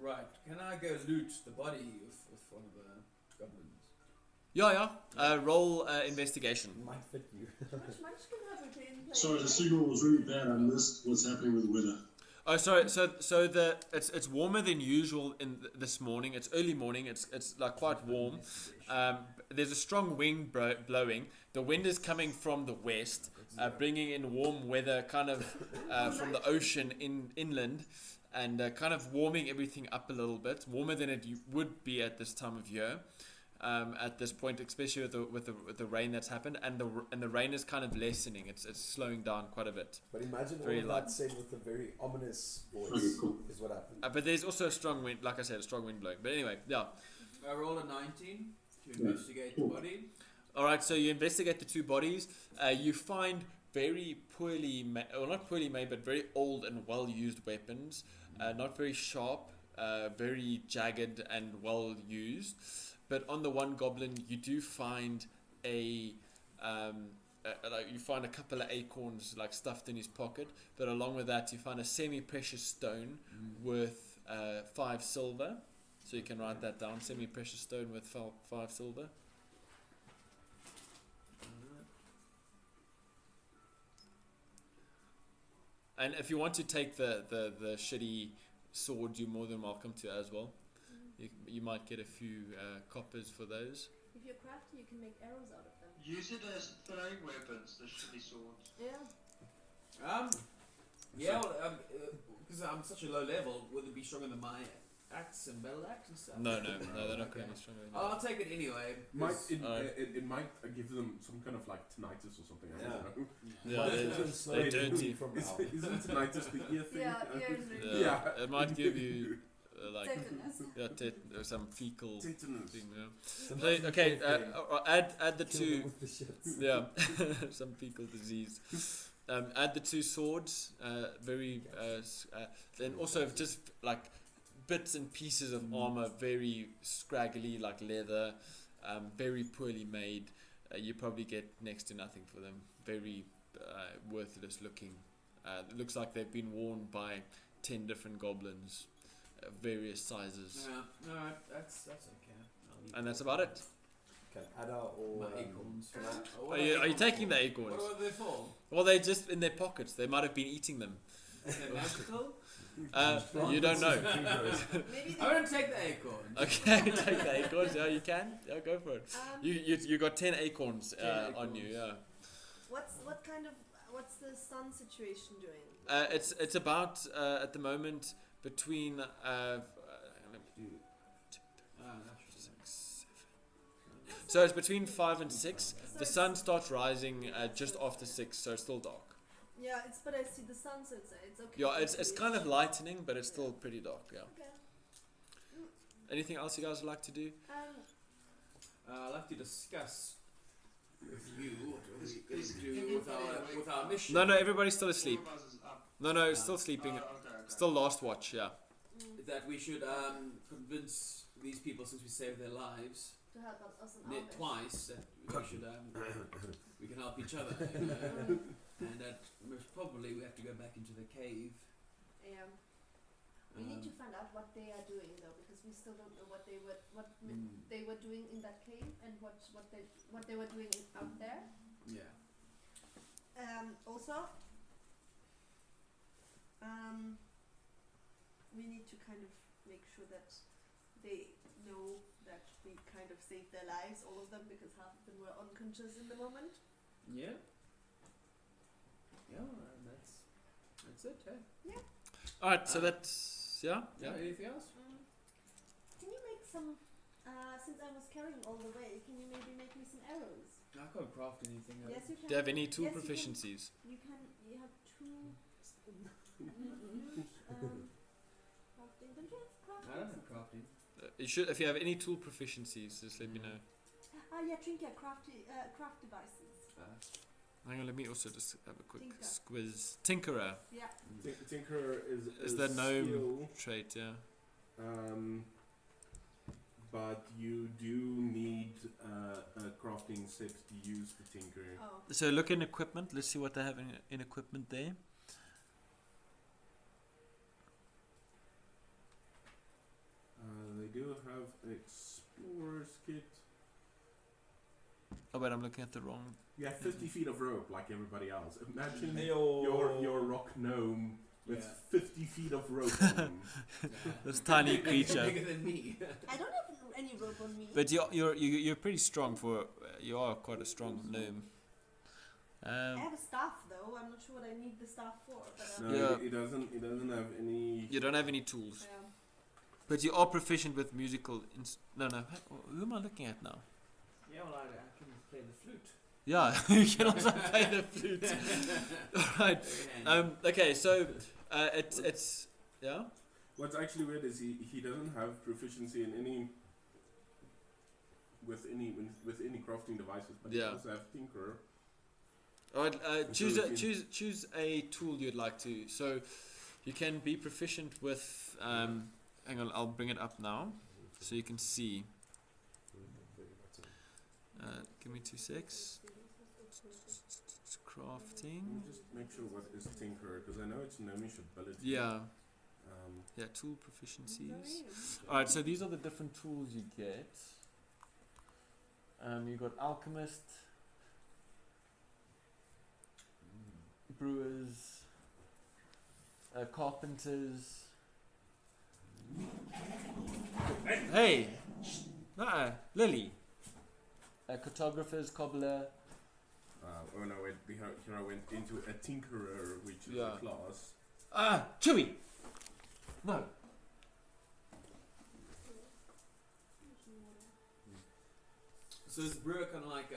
Right, can I go loot the body with one of the goblins? Yeah. Roll investigation. Might fit you. Sorry, the signal was really bad. I missed what's happening with the weather. Oh, sorry. So it's warmer than usual this morning. It's early morning. It's like quite warm. There's a strong wind blowing. The wind is coming from the west, bringing in warm weather, kind of from the ocean inland, and kind of warming everything up a little bit, warmer than it would be at this time of year. At this point, especially with the rain that's happened, and the rain is kind of lessening. It's slowing down quite a bit. But imagine Very all light. that said with a very ominous voice is what happened. But there's also a strong wind, like I said, a strong wind blowing. But anyway, yeah. I roll a 19 to investigate the body. Alright, so you investigate the two bodies. You find very not poorly made, but very old and well-used weapons. Not very sharp, very jagged and well-used. But on the one goblin, you do find you find a couple of acorns like stuffed in his pocket. But along with that, you find a semi-precious stone worth 5 silver. So you can write that down: semi-precious stone worth 5 silver. And if you want to take the shitty sword, you're more than welcome to as well. You might get a few coppers for those. If you're crafty, you can make arrows out of them. Use it as throwing weapons, the shitty swords. Yeah. Because I'm such a low level, would it be stronger than my axe and battle axe and stuff? No, they're not going to be stronger than I'll take it anyway. It might give them some kind of like tinnitus or something. I don't know. Yeah, they dirty. Isn't tinnitus the ear thing? Yeah, ears really. Yeah, it might give you Tetanus. some fecal Tetanus. thing. Yeah. So, okay, add the two. Yeah, some fecal disease. Add the 2 swords. Then also just like bits and pieces of armor, very scraggly, like leather, very poorly made. You probably get next to nothing for them. Very worthless looking. It looks like they've been worn by 10 different goblins, various sizes, Yeah, no, that's okay. I'll leave and that's about it. Can Ada or my acorns. Are you taking the acorns? What are they for? Well, they're just in their pockets. They might have been eating them. Is it magical? You don't know. Maybe I won't take the acorns. Okay, take the acorns. Yeah, you can. Yeah, go for it. You got 10 acorns, 10 on you. Yeah. what's the sun situation doing? It's about at the moment between so it's between 5 and 6. The sun starts rising just after 6, so it's still dark. Yeah, but I see the sun, so it's okay. Yeah, it's kind of lightening, but it's still pretty dark. Yeah. Okay. Anything else you guys would like to do? I'd like to discuss with you what we can do with our mission. No, everybody's still asleep. Supervisor's up. No, it's still sleeping. Okay. Still last watch. Yeah. That we should convince these people, since we saved their lives To help us in our mission. twice, that we should we can help each other. You know? And that most probably we have to go back into the cave. Yeah. We need to find out what they are doing though, because we still don't know what they were doing in that cave and what they were doing out there. Yeah. Also, we need to kind of make sure that they know that we kind of saved their lives, all of them, because half of them were unconscious in the moment. Yeah. Yeah, and that's it. Yeah. All right. So that's yeah. Anything else? Can you make some? Since I was carrying all the way, can you maybe make me some arrows? I can't craft anything. Yes, you can. Do you have any tool Yes, you can. proficiencies? You can. You have two. Crafting. Don't you have crafting? I don't have crafting. You should. If you have any tool proficiencies, just let me know. Yeah, trinket, craft devices. Hang on. Let me also just have a quick Tinker. squiz. Tinkerer Yeah. Tinkerer is the gnome skill, trait. Yeah. but you do need a crafting set to use the tinker. Oh. So look in equipment. Let's see what they have in equipment there. They do have an explorer's kit. Oh wait, I'm looking at the wrong. You have 50 feet of rope like everybody else. Imagine Heyo. your rock gnome with Yeah. 50 feet of rope on him. This tiny creature. Bigger than me. I don't have any rope on me. But you're pretty strong for. You are quite a strong gnome. I have a staff though. I'm not sure what I need the staff for. But No, Yeah. he doesn't have any. You don't have any tools, but you are proficient with musical. No. Who am I looking at now? Yeah, well, I can play the flute. Yeah, you can also play the flute. Alright. Okay, so it's yeah. What's actually weird is he doesn't have proficiency in any with any crafting devices, but he Yeah. does have tinker. Alright, choose a tool you'd like to. So you can be proficient with. Hang on, I'll bring it up now, so you can see. Give me 2 secs. Crafting. Let me just make sure what is tinker, because I know it's gnomish ability. Yeah. Yeah, tool proficiencies. Alright, so these are the different tools you get. You got alchemist, brewers, carpenters. Hey! Lily. Cartographers, cobbler. Oh no, wait, here I went into a tinkerer, which is Yeah. a class. Chewy! No. So is brewer kind of like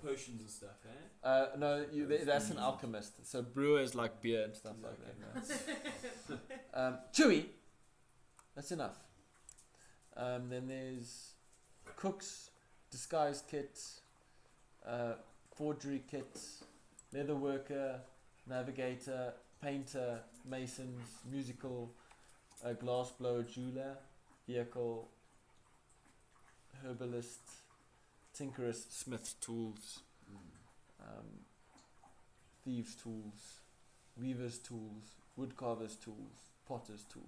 potions and stuff, eh? No, that's an alchemist. So brewer is like beer and stuff like that. Chewy! That's enough. Then there's cooks, disguise kit, forgery kit, leather worker, navigator, painter, masons, musical, glass blower, jeweler, vehicle, herbalist, tinkerist, smith tools, thieves tools, weavers tools, woodcarvers tools, potter's tools?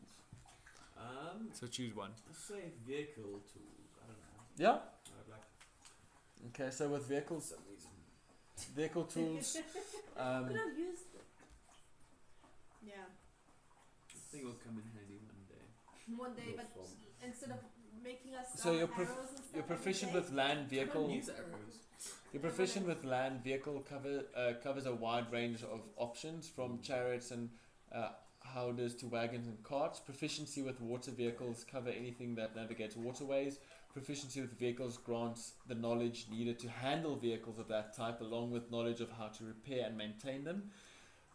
So choose one. Let's say vehicle tools. I don't know. Yeah. I'd like Okay, so with vehicles, some reason. vehicle tools. We don't use them. Yeah. I think it'll come in handy one day. One day, but instead of making us So you're arrows and stuff You're every proficient day, with land I don't vehicle. use arrows. You're proficient with land vehicle covers a wide range of options from chariots and howdahs to wagons and carts. Proficiency with water vehicles cover anything that navigates waterways. Proficiency with vehicles grants the knowledge needed to handle vehicles of that type, along with knowledge of how to repair and maintain them.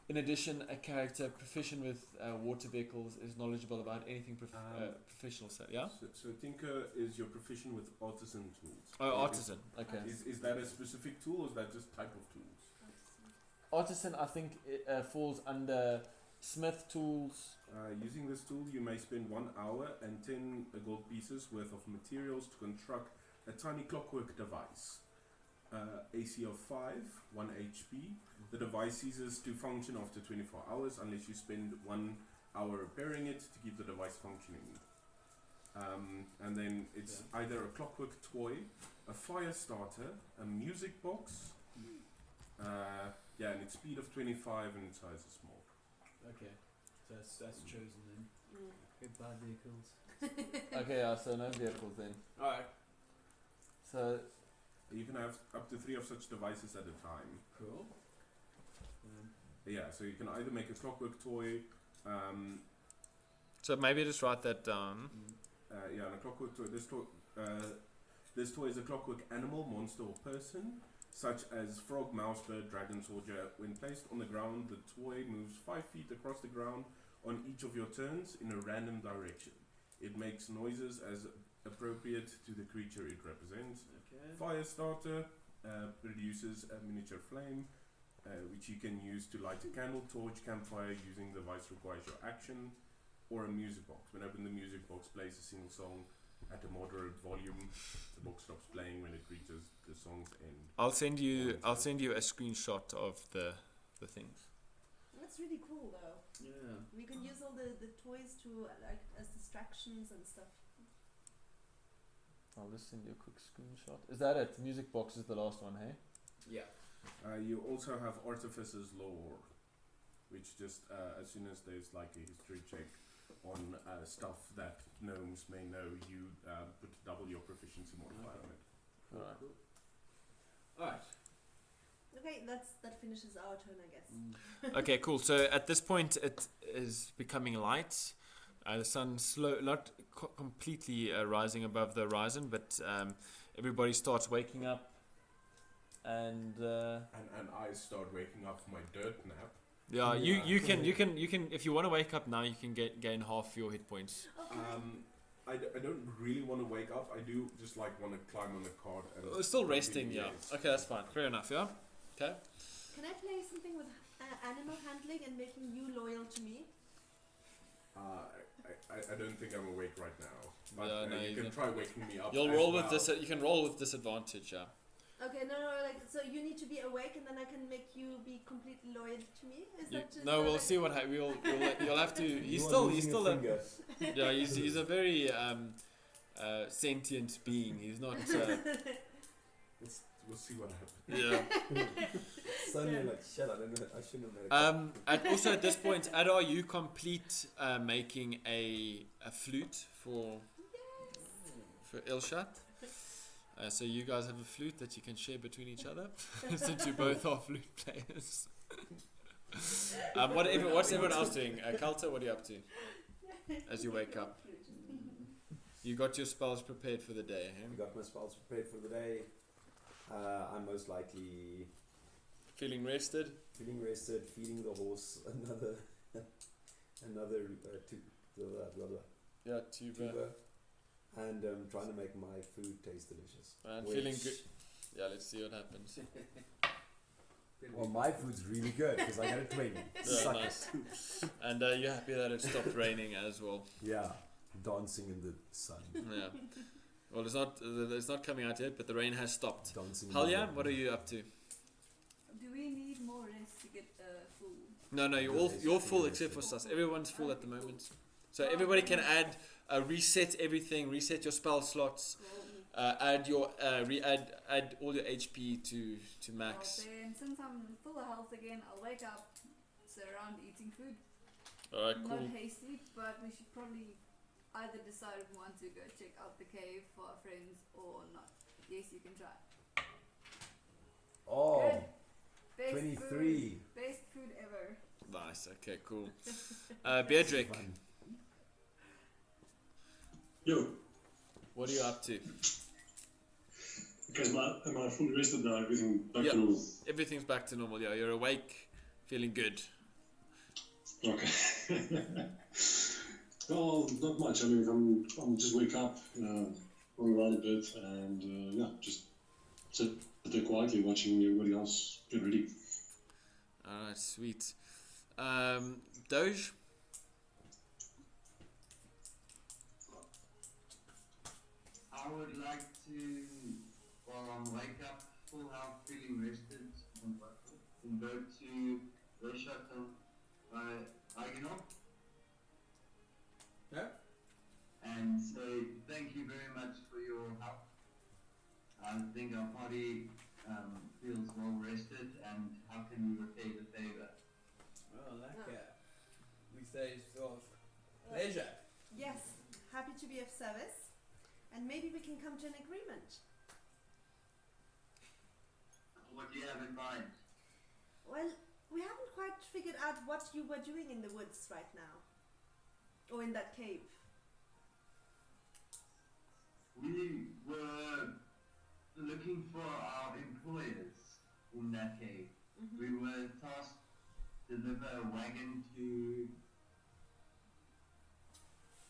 In addition, a character proficient with water vehicles is knowledgeable about anything professional. Yeah. So Tinker is your proficient with artisan tools. Oh, artisan. Okay. Is that a specific tool or is that just type of tools? Artisan, I think, it, falls under smith tools. Using this tool, you may spend 1 hour and 10 gold pieces worth of materials to construct a tiny clockwork device. AC of 5, 1 HP. The device ceases to function after 24 hours unless you spend 1 hour repairing it to keep the device functioning. And then it's either a clockwork toy, a fire starter, a music box. And its speed of 25 and its size is small. Okay, so that's chosen then. Goodbye vehicles. Okay, yeah, so no vehicles then. Alright, So You can have up to 3 of such devices at a time. cool. So you can either make a clockwork toy, so maybe just write that down. and a clockwork toy. This toy is a clockwork animal, monster, or person, such as frog, mouse, bird, dragon, soldier. When placed on the ground, the toy moves 5 feet across the ground on each of your turns in a random direction. It makes noises as appropriate to the creature it represents. Okay. Fire starter produces a miniature flame, which you can use to light a candle, torch, campfire. Using the device requires your action. Or a music box. When open the music box, plays a single song at a moderate volume. The box stops playing when it reaches the song's end. I'll send you a screenshot of the things. That's really cool though. Yeah. We can use all the toys to like as distractions and stuff. I'll just send you a quick screenshot. Is that it? Music box is the last one, hey? Yeah. You also have Artificer's Lore, which just as soon as there's like a history check on stuff that gnomes may know, you put double your proficiency modifier on it. Alright. Alright. Okay, that finishes our turn, I guess. Okay, cool. So at this point, it is becoming light. The sun's not completely rising above the horizon, but everybody starts waking up, and And I start waking up from my dirt nap. yeah, you can if you want to wake up now, you can gain half your hit points. Okay. I don't really want to wake up. I do just like want to climb on the cart. And We're still resting, yeah. Yes. Okay, that's fine. Fair enough, yeah. Okay. Can I play something with animal handling and making you loyal to me? I don't think I'm awake right now. But Yeah, no, you you can try waking me up. You'll as roll well. with this. You can roll with disadvantage, yeah. Okay, no, like so you need to be awake and then I can make you be completely loyal to me. Is that just No, we'll like see what you'll have to. He's still a, yeah. He's a very sentient being. He's not. We'll see what happens. Yeah. Suddenly, like, shut up. I shouldn't have made And also at this point, Adar, you complete making a flute for Ilshat. So you guys have a flute that you can share between each other, since you both are flute players. What's everyone else doing? Kalta, what are you up to as you wake up? You got your spells prepared for the day, I huh? got my spells prepared for the day. I'm most likely Feeling rested? feeling rested, feeding the horse another Yeah, tuber. tuber, and trying to make my food taste delicious. And Which- feeling good. Yeah, let's see what happens. Well, my food's really good because I got a 20. Yeah, Suck it. nice. And you're happy that it stopped raining as well. Yeah, dancing in the sun. Yeah. Well, it's not coming out yet, but the rain has stopped. Dancing. in Halya, the what are you up to? Do we need more rest to get food? No, you're full except for Sus. Everyone's full at the moment. So everybody can add, reset everything, reset your spell slots, add all your HP to max. Well, then, since I'm full of health again, I'll wake up, sit around eating food. Alright, cool. Not hasty, but we should probably either decide if we want to go check out the cave for our friends or not. Yes, you can try. Oh, Good. Best 23. Food, best food ever. Nice. Okay, cool. Beardrick, Fun. Yo, what are you up to? okay, am I fully rested now? Everything back Yeah. to normal? Everything's back to normal. Yeah, you're awake, feeling good. Okay. Well, not much. I mean, I'm just wake up, run around a bit, and yeah, just sit there quietly watching everybody else get ready. Alright, sweet. Doge? I would like to, while I'm wake up, full health, feeling rested, and go to Session5 by Gnome. Yeah? And say thank you very much for your help. I think our party feels well rested, and how can we repay the favor? Well, we say sort of pleasure. Yes, happy to be of service, and maybe we can come to an agreement. What do you have in mind? Well, we haven't quite figured out what you were doing in the woods right now, or in that cave. We were looking for our employers in that cave. Mm-hmm. We were tasked to deliver a wagon to...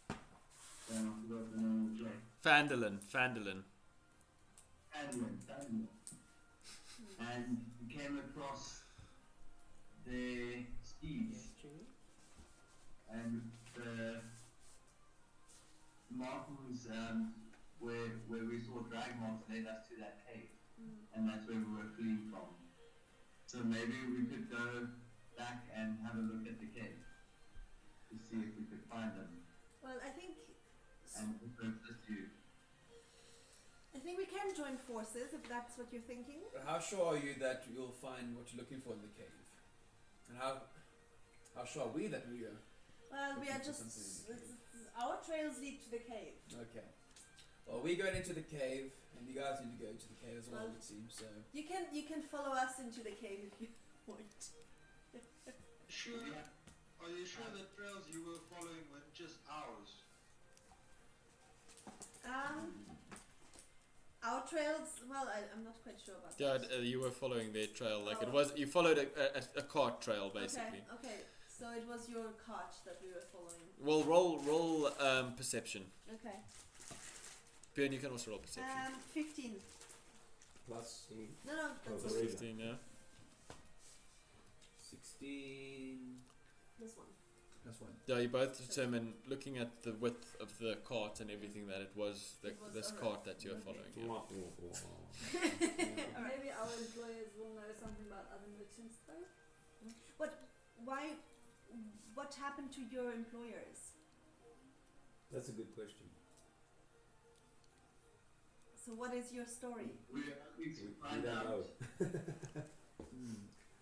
I forgot the name of the place. Fandolin. Admin. And we came across their steeds. And the mountains where we saw drag marks led us to that cave. And that's where we were fleeing from. So maybe we could go back and have a look at the cave to see if we could find them. Well, I think Assist you. we can join forces if that's what you're thinking. But how sure are you that you'll find what you're looking for in the cave? And how sure are we that we are? Well, we are Looking for just something in the cave. our trails lead to the cave. Okay. Well, we're going into the cave, and you guys need to go into the cave as well, Well, it seems. So. You can follow us into the cave if you want. Sure. Are you sure the trails you were following were just ours? Our trails. Well, I'm not quite sure about Yeah, that. you were following their trail. Like it Oh. was, you followed a cart trail basically. Okay. So it was your cart that we were following. Well, roll perception. Okay. Björn, you can also roll perception. 15. Plus, No, that's Oh, all. sorry. 15, yeah. 16 This one. plus 1. Yeah, you both determine, looking at the width of the cart and everything, that it was this alright. cart that you were following. Yeah. Maybe our employers will know something about other merchants though. What happened to your employers? That's a good question. So what is your story? We are hoping to We find don't out. know.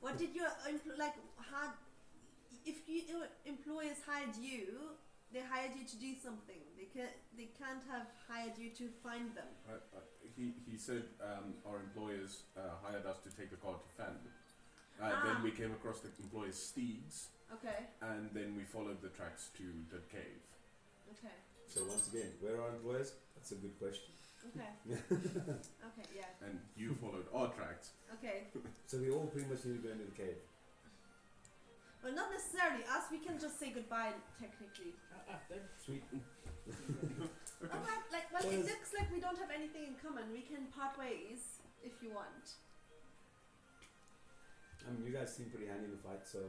What did your if your employers hired you, they hired you to do something. They can't have hired you to find them. He said our employers hired us to take the car to Fan. Then we came across the employers' steeds, Okay. and then we followed the tracks to the cave. Okay. So once again, where are employers? That's a good question. Okay. Okay. Yeah. And you followed our tracks. Okay. So we all pretty much need to go into the cave. Well, not necessarily us. We can just say goodbye technically. Sweet. Alright. Well, it looks like we don't have anything in common. We can part ways if you want. I mean, you guys seem pretty handy in the fight, so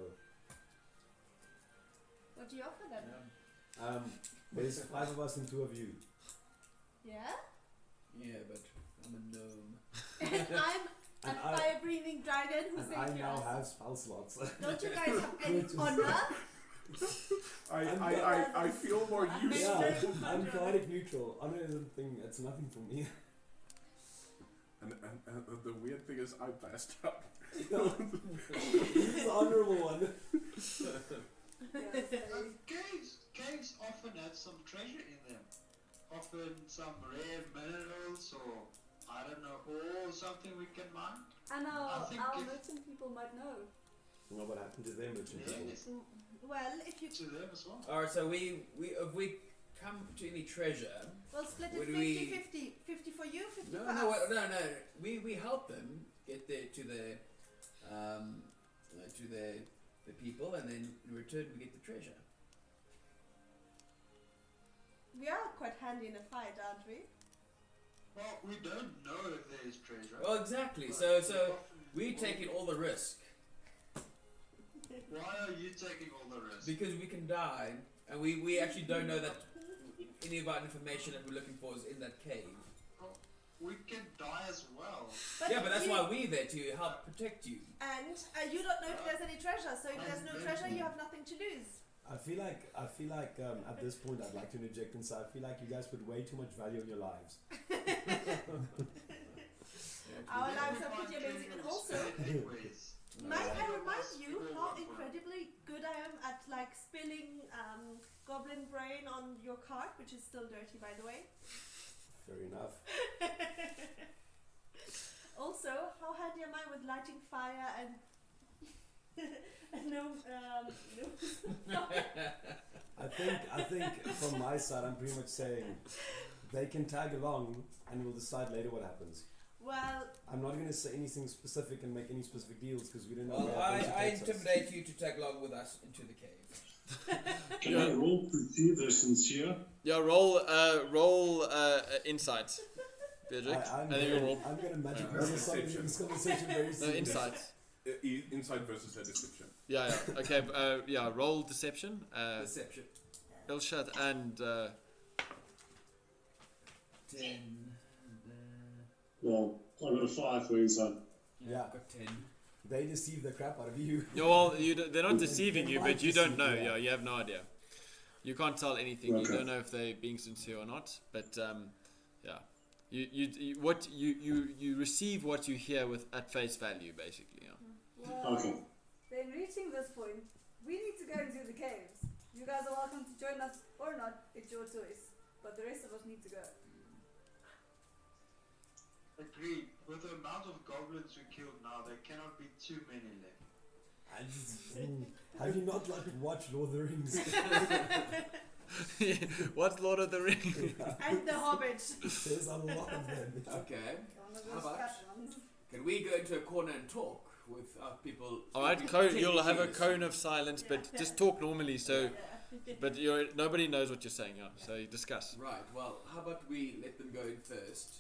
What do you offer them? there's 5 of us and 2 of you. Yeah. Yeah, but I'm a gnome. And a fire-breathing dragon who And saved I your now ass. have spell slots. Don't you guys have any honor? I feel more useful. Yeah, I'm chaotic neutral. Honor isn't a thing. It's nothing for me. And the weird thing is, I passed out. He's the honorable one. Caves often have some treasure in them. Often some rare minerals or, I don't know, or something we can mine. And I think our if- merchant people might know. You know what happened to them, merchant people? Yes, Well, if you to them as well. Alright, so we if we come to any treasure, well split it Would 50-50. 50 for you, 50 for us. no. We help them get there to the people, and then in return we get the treasure. We are quite handy in a fight, aren't we? Well, we don't know if there is treasure. Well, exactly. but So often we taking all the risk Why are you taking all the risk? because we can die, and we actually don't know that any of our information that we're looking for is in that cave. We can die as well. Yeah, but that's you, why we're there to help protect you. And you don't know if there's any treasure, so if there's no treasure, you have nothing to lose. I feel like at this point I'd like to interject and say I feel like you guys put way too much value on your lives. Our lives are pretty amazing, and also, Anyways. might I remind you how incredibly good I am at like spilling goblin brain on your card, which is still dirty, by the way. Fair enough. Also, how handy am I with lighting fire and no. I think from my side I'm pretty much saying they can tag along and we'll decide later what happens. Well, I'm not going to say anything specific and make any specific deals because we don't know. Well, where I it takes us. intimidate you to tag along with us into the cave. Can I roll to see the sincere? Yeah, roll insight, Beatrix, I'm and then you roll. going to magic resist something in this conversation very No, soon. insight. Insight versus her deception. Yeah. Okay. Roll deception. Deception. Ilshat and 10. Well, I got a 5 for insight. Yeah. Got 10. They deceive the crap out of you. yeah, well, they're not deceiving They you, might but you don't deceive know. you, Yeah, you have no idea. You can't tell anything. You Okay. don't know if they're being sincere or not. But you receive what you hear with at face value, basically. Yeah. Well, Okay. then reaching this point, we need to go into the caves. You guys are welcome to join us or not, it's your choice. But the rest of us need to go. Agreed. With the amount of goblins we killed now, there cannot be too many left. Have you not watched Lord of the Rings? What's Lord of the Rings? and the Hobbit. There's a lot of them. Okay. One of How those about- fat ones. Can we go into a corner and talk with people? All right, you'll have a cone of silence, but just talk normally. So, but nobody knows what you're saying. Yeah. So you discuss. Right. Well, how about we let them go in first,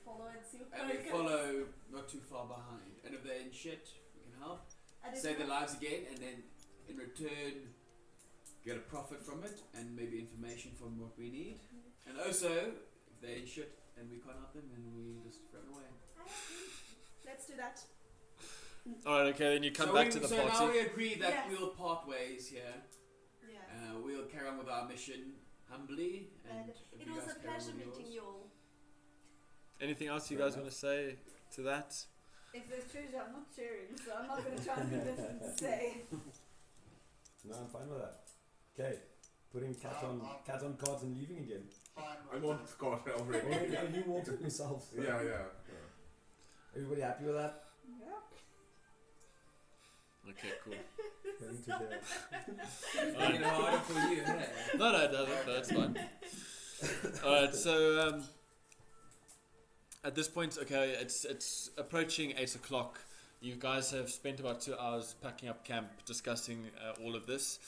Follow and see and we follow not too far behind. And if they're in shit, we can help. Save their lives again, and then in return get a profit from it and maybe information from what we need. And also, if they're in shit and we can't help them, then we just run away. Let's do that. All right. Okay. Then you come back to the so now party. we agree that Yes. we'll part ways here. Yeah. We'll carry on with our mission humbly, and if It you was guys a carry on pleasure with meeting yours. you all. Anything else you guys want to say to that? If there's treasure, I'm not sharing, so I'm not going to try and convince them to stay. No, I'm fine with that. Okay, putting cat on cards and leaving again. Fine. I'm on Scott already. Already, you walked it yourself. So. yeah. Everybody happy with that? Yeah. Okay. Cool. Going to the It's making it harder for you, hey? No, it doesn't. No, it's fine. All right. So at this point, okay, it's approaching 8 o'clock. You guys have spent about 2 hours packing up camp, discussing all of this.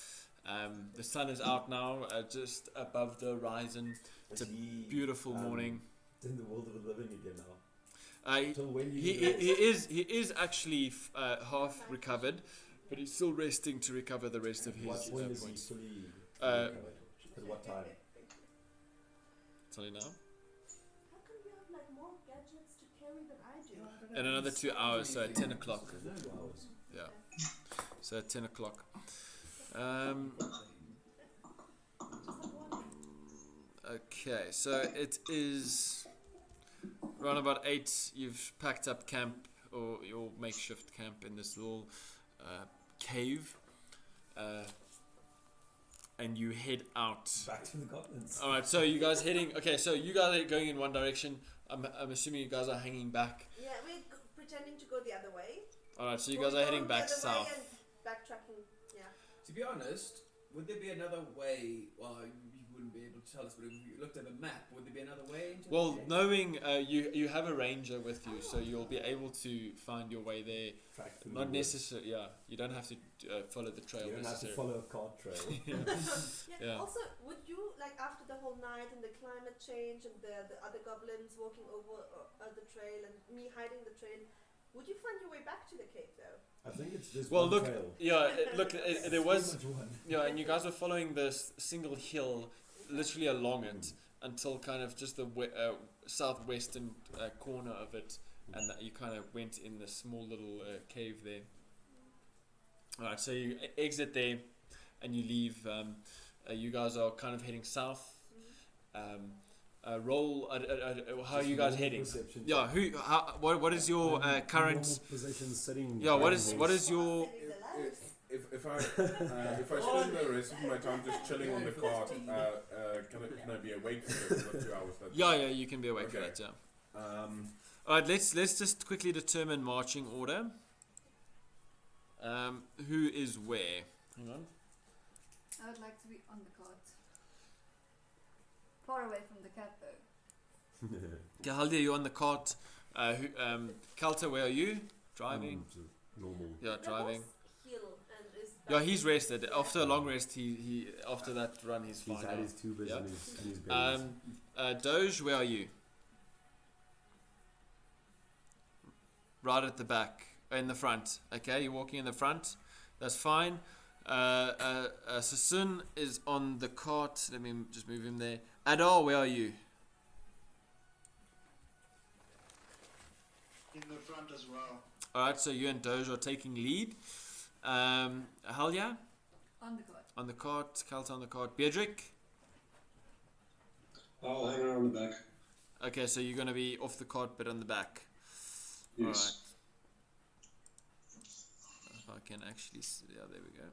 The sun is out now, just above the horizon. It's a beautiful morning. in the world of the living again now. He Till when you he is actually half recovered, but he's still resting to recover the rest of his what point is he points. fully Uh, recovered? At what time? Tell you now. How come you have like more gadgets to carry than I do. In another 2 hours, so at 10 o'clock. 2 hours. Yeah. So at 10 o'clock. Okay, so it is around about 8. You've packed up camp, or your makeshift camp, in this little cave. And you head out. Back to the goblins. Alright, so you guys heading. Okay, so you guys are going in one direction. I'm assuming you guys are hanging back. Yeah, we're pretending to go the other way. Alright, so you guys are heading back south. And backtracking, yeah. To be honest, would there be another way? Well, you wouldn't be able to tell us, but if you looked at the map, would there be another way? Into Well, the cave? knowing you have a ranger with you, so you'll be able to find your way there. Track through Not the woods. necessarily, yeah. You don't have to follow the trail You don't have to necessarily. follow a cart trail. Yeah. Also, would you, like, after the whole night and the climate change and the other goblins walking over the trail and me hiding the trail, would you find your way back to the cave though? I think it's this Well, one look, trail. yeah, there was, Pretty much one. yeah, and you guys were following this single hill, literally along it, until kind of just the southwestern corner of it, and you kind of went in this small little cave there. Alright, so you exit there, and you leave. You guys are kind of heading south. Roll. How are you guys heading? Perception Yeah. check. What is your current? Normal position sitting. Yeah. What driving is your? If I spend the rest of my time just chilling on the cart, can I be awake for the 2 hours? Yeah, you can be awake for Okay. that. Yeah. All right. Let's just quickly determine marching order. Who is where? Hang on. I would like to be on the cart. Far away from the cat though. Gahaldi, are you on the cart? Kalta, where are you? Driving. Normal. Yeah, driving. Heal and is Yeah, he's rested. After a long rest, he after that run, he's He's fine. had now. his tubers Yeah. and his berries. Doge, where are you? Right at the back, in the front. Okay, you're walking in the front. That's fine. Sasun is on the cart. Let me just move him there. Adar, where are you? In the front as well. Alright, so you and Doge are taking lead. Halya On the cart. on the cart. Kalta on the cart. Beatrick. I'll hang around the back. Okay, so you're going to be off the cart but on the back. Yes. If I can actually see. Yeah, there we go.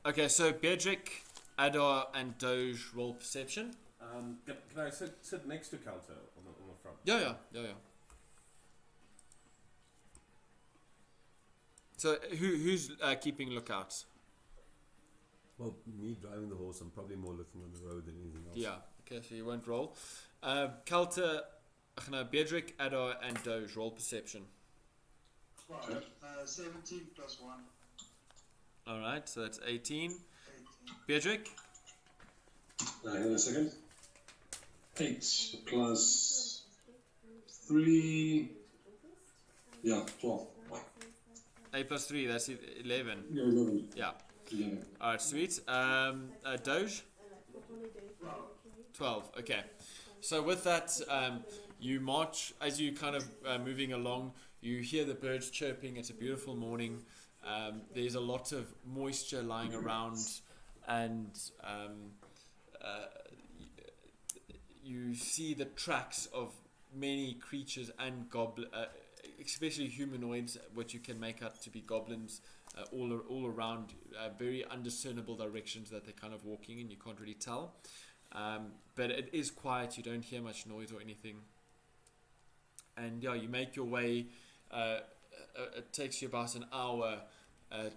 Okay, so Beatrick, Adar, and Doge roll perception. Can I sit next to Kalta on the front? Yeah. So who's keeping lookout? Well, me driving the horse, I'm probably more looking on the road than anything else. Yeah. Okay, so you won't roll. Kalta, Beatrick, Adar, and Doge roll perception. Right. 17 plus 1. All right, so that's 18. 18. Beatrick. Hang on a second. 8 plus 3. Yeah, 12. 8 plus 3, that's 11. Yeah, 11. Yeah. Yeah. All right, sweet. Doge. 12. Okay. So with that, you march as you kind of moving along. You hear the birds chirping. It's a beautiful morning. There's a lot of moisture lying around, and you see the tracks of many creatures and especially humanoids, which you can make out to be goblins, all around, very undiscernible directions that they're kind of walking in. You can't really tell, but it is quiet. You don't hear much noise or anything, and yeah, you make your way. It takes you about an hour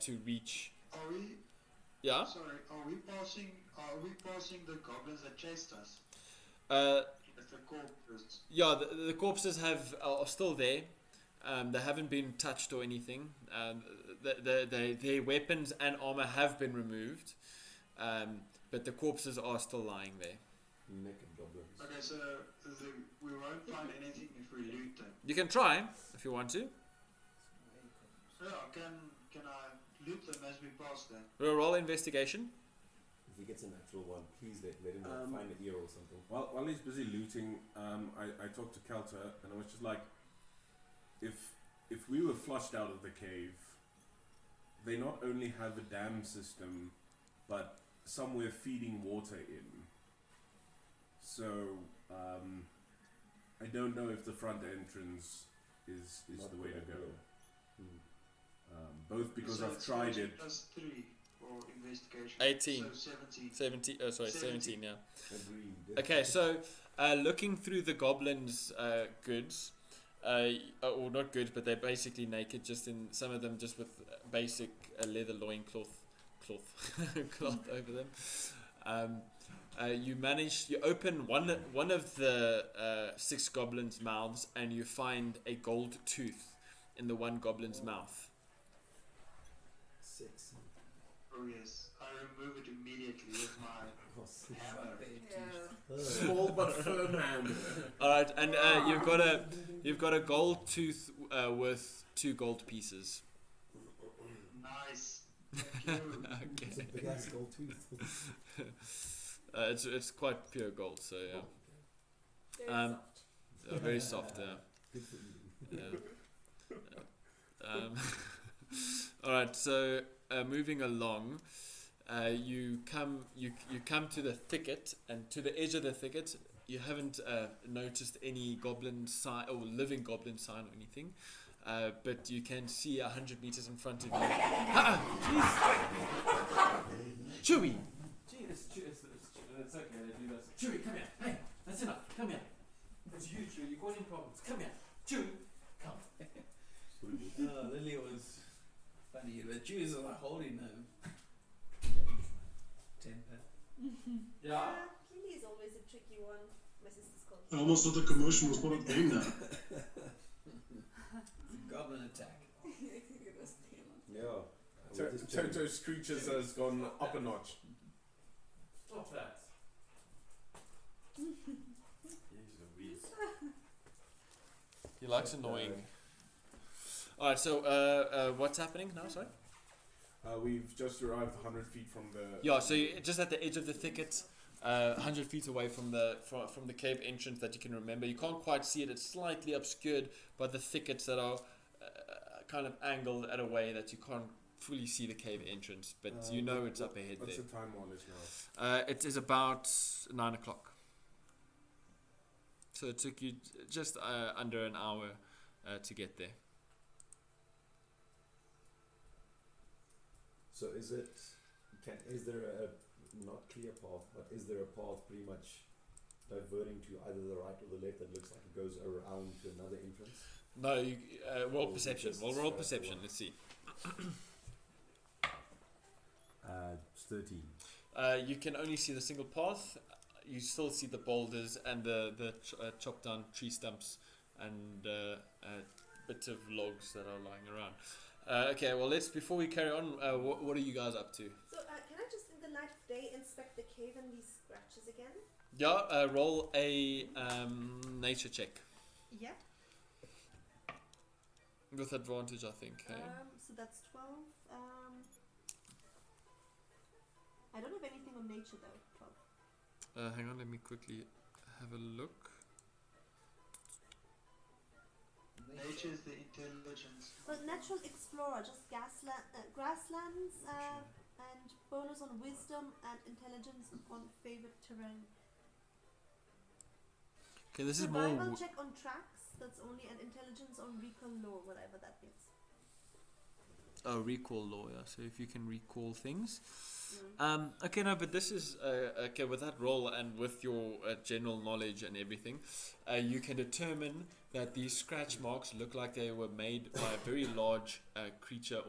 to reach. Are we? Yeah. Sorry. Are we passing the goblins that chased us? With the corpses. Yeah. The corpses are still there. They haven't been touched or anything. Their weapons and armor have been removed, but the corpses are still lying there. Naked goblins. Okay, so we won't find anything if we loot them. You can try if you want to. Yeah, can I loot them as we pass them? We'll roll investigation. if he gets a natural one, please let him find an ear or something. While he's busy looting, I talked to Kelter and I was just like, if we were flushed out of the cave, they not only have a dam system, but somewhere feeding water in. So I don't know if the front entrance is the way to go. Both because So I've it's tried it. +3 for investigation. 18. So 17. 17. Oh, sorry, 17. Yeah. Agreed. Okay, so looking through the goblins' goods, or not goods, but they're basically naked. Just in some of them, just with basic leather loincloth, cloth over them. You open one of the 6 goblins' mouths, and you find a gold tooth in the one goblin's mouth. 6. Oh yes, I remove it immediately with my hammer. Yeah. Small but firm hand. All right, and you've got a gold tooth with 2 gold pieces. Nice. Thank you. It's a Okay. big ass gold tooth. It's quite pure gold, so yeah. Very Um, soft. Very soft, yeah. Good for eating. Yeah. All right, so moving along, you come to the thicket, and to the edge of the thicket, you haven't noticed any goblin sign or living goblin sign or anything, but you can see 100 meters in front of you. Chewy. Gee, it's okay. They do this. Chewy, come here. Hey, that's enough. Come here. It's you, Chewy. You're causing problems. Come here, Chewy. Come. Lily was funny. The Jews are like holding them. Temper. Yeah. Lily is always a tricky one. My sister's called. I almost thought the commotion was not a thing now. Goblin attack. Yeah. Toto's creatures has gone up a notch. Stop that. He likes annoying. Alright, so what's happening now? Sorry? We've just arrived 100 feet from the. Yeah, so you're just at the edge of the thicket, 100 feet away from the cave entrance that you can remember. You can't quite see it, it's slightly obscured by the thickets that are kind of angled at a way that you can't fully see the cave entrance, but you know it's up ahead What's there. the time on it now? It is about 9 o'clock. So it took you just under an hour to get there. So is there a not clear path, but is there a path pretty much diverting to either the right or the left that looks like it goes around to another entrance? No, roll Or perception. just Well, roll straight perception. forward? Let's see. 13. You can only see the single path. You still see the boulders and the chopped down tree stumps and bits of logs that are lying around. Okay, well, before we carry on, what are you guys up to? So can I just in the light of day inspect the cave and these scratches again? Yeah, roll a nature check Yeah. with advantage, I think. Hey? So that's 12. I don't have anything on nature though. 12. Hang on, let me quickly have a look. Nature is the intelligence. Well, natural explorer, just grasslands, and bonus on wisdom and intelligence on favorite terrain. Okay, this is Survival more. check on tracks. That's only an intelligence on recall lore, whatever that means. Oh, recall law, yeah. So if you can recall things. Mm. Okay, no, but this is okay with that roll and with your general knowledge and everything, you can determine that these scratch marks look like they were made by a very large creature,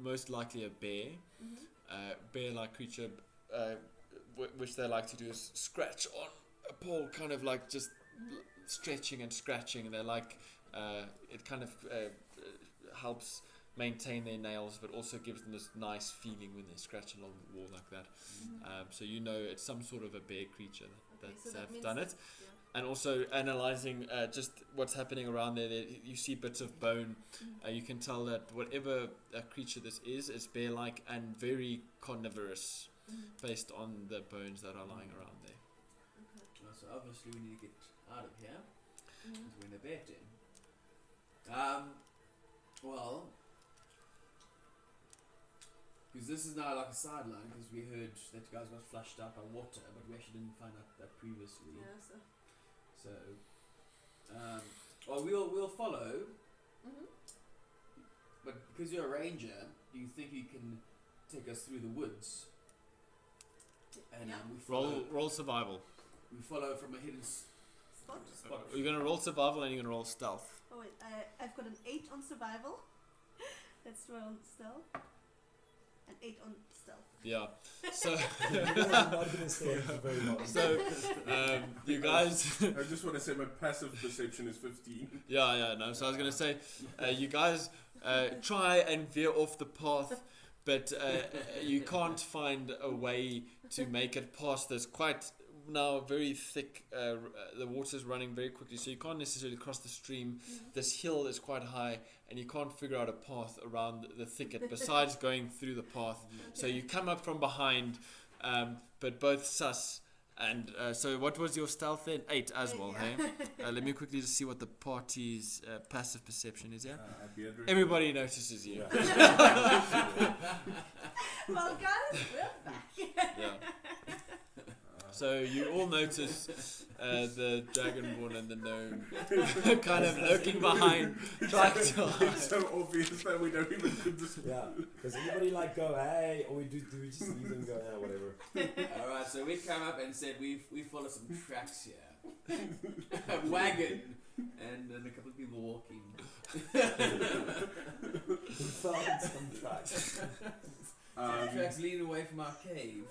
most likely a bear, bear-like creature, which they like to do is scratch on a pole, kind of like just stretching and scratching, and they like it kind of helps maintain their nails, but also gives them this nice feeling when they scratch along the wall like that. So you know it's some sort of a bear creature that's that done it. Yeah. And also analyzing just what's happening around there, you see bits of bone. You can tell that whatever creature this is, it's bear-like and very carnivorous. based on the bones that are lying around there. So obviously we need to get out of here. Mm-hmm. Because we're in a betting. Well, because this is now like a sideline, because we heard that you guys got flushed out by water, but we actually didn't find out that previously. Yeah, so. Well, we'll follow. Mm-hmm. But because you're a ranger, do you think you can take us through the woods? And Yeah. we follow. Roll survival. We follow from a hidden Spot. spot. You're gonna roll survival and you're gonna roll stealth. Oh wait, I've got an 8 on survival. Let's roll stealth. An 8 on stealth. Yeah. So I'm not gonna stay for very long. so you guys. I just want to say my passive perception is 15. No. So I was gonna say, you guys try and veer off the path, but you can't find a way to make it past this quite now very thick. The water's running very quickly, so you can't necessarily cross the stream. This hill is quite high, and you can't figure out a path around the thicket besides going through the path. So you come up from behind, but both sus. And so what was your stealth then? 8 as well, hey? Let me quickly just see what the party's passive perception is, yeah? Everybody notices you. Well, guys, we're back. Yeah. So you all notice the dragonborn and the gnome kind of lurking behind, trying to hide. It's so obvious that we don't even do this. Yeah. Does anybody like go, hey, or do we just leave them go, whatever? Alright, so we come up and said we follow some tracks here. A wagon and then a couple of people walking. We found some tracks. Some tracks leading away from our cave.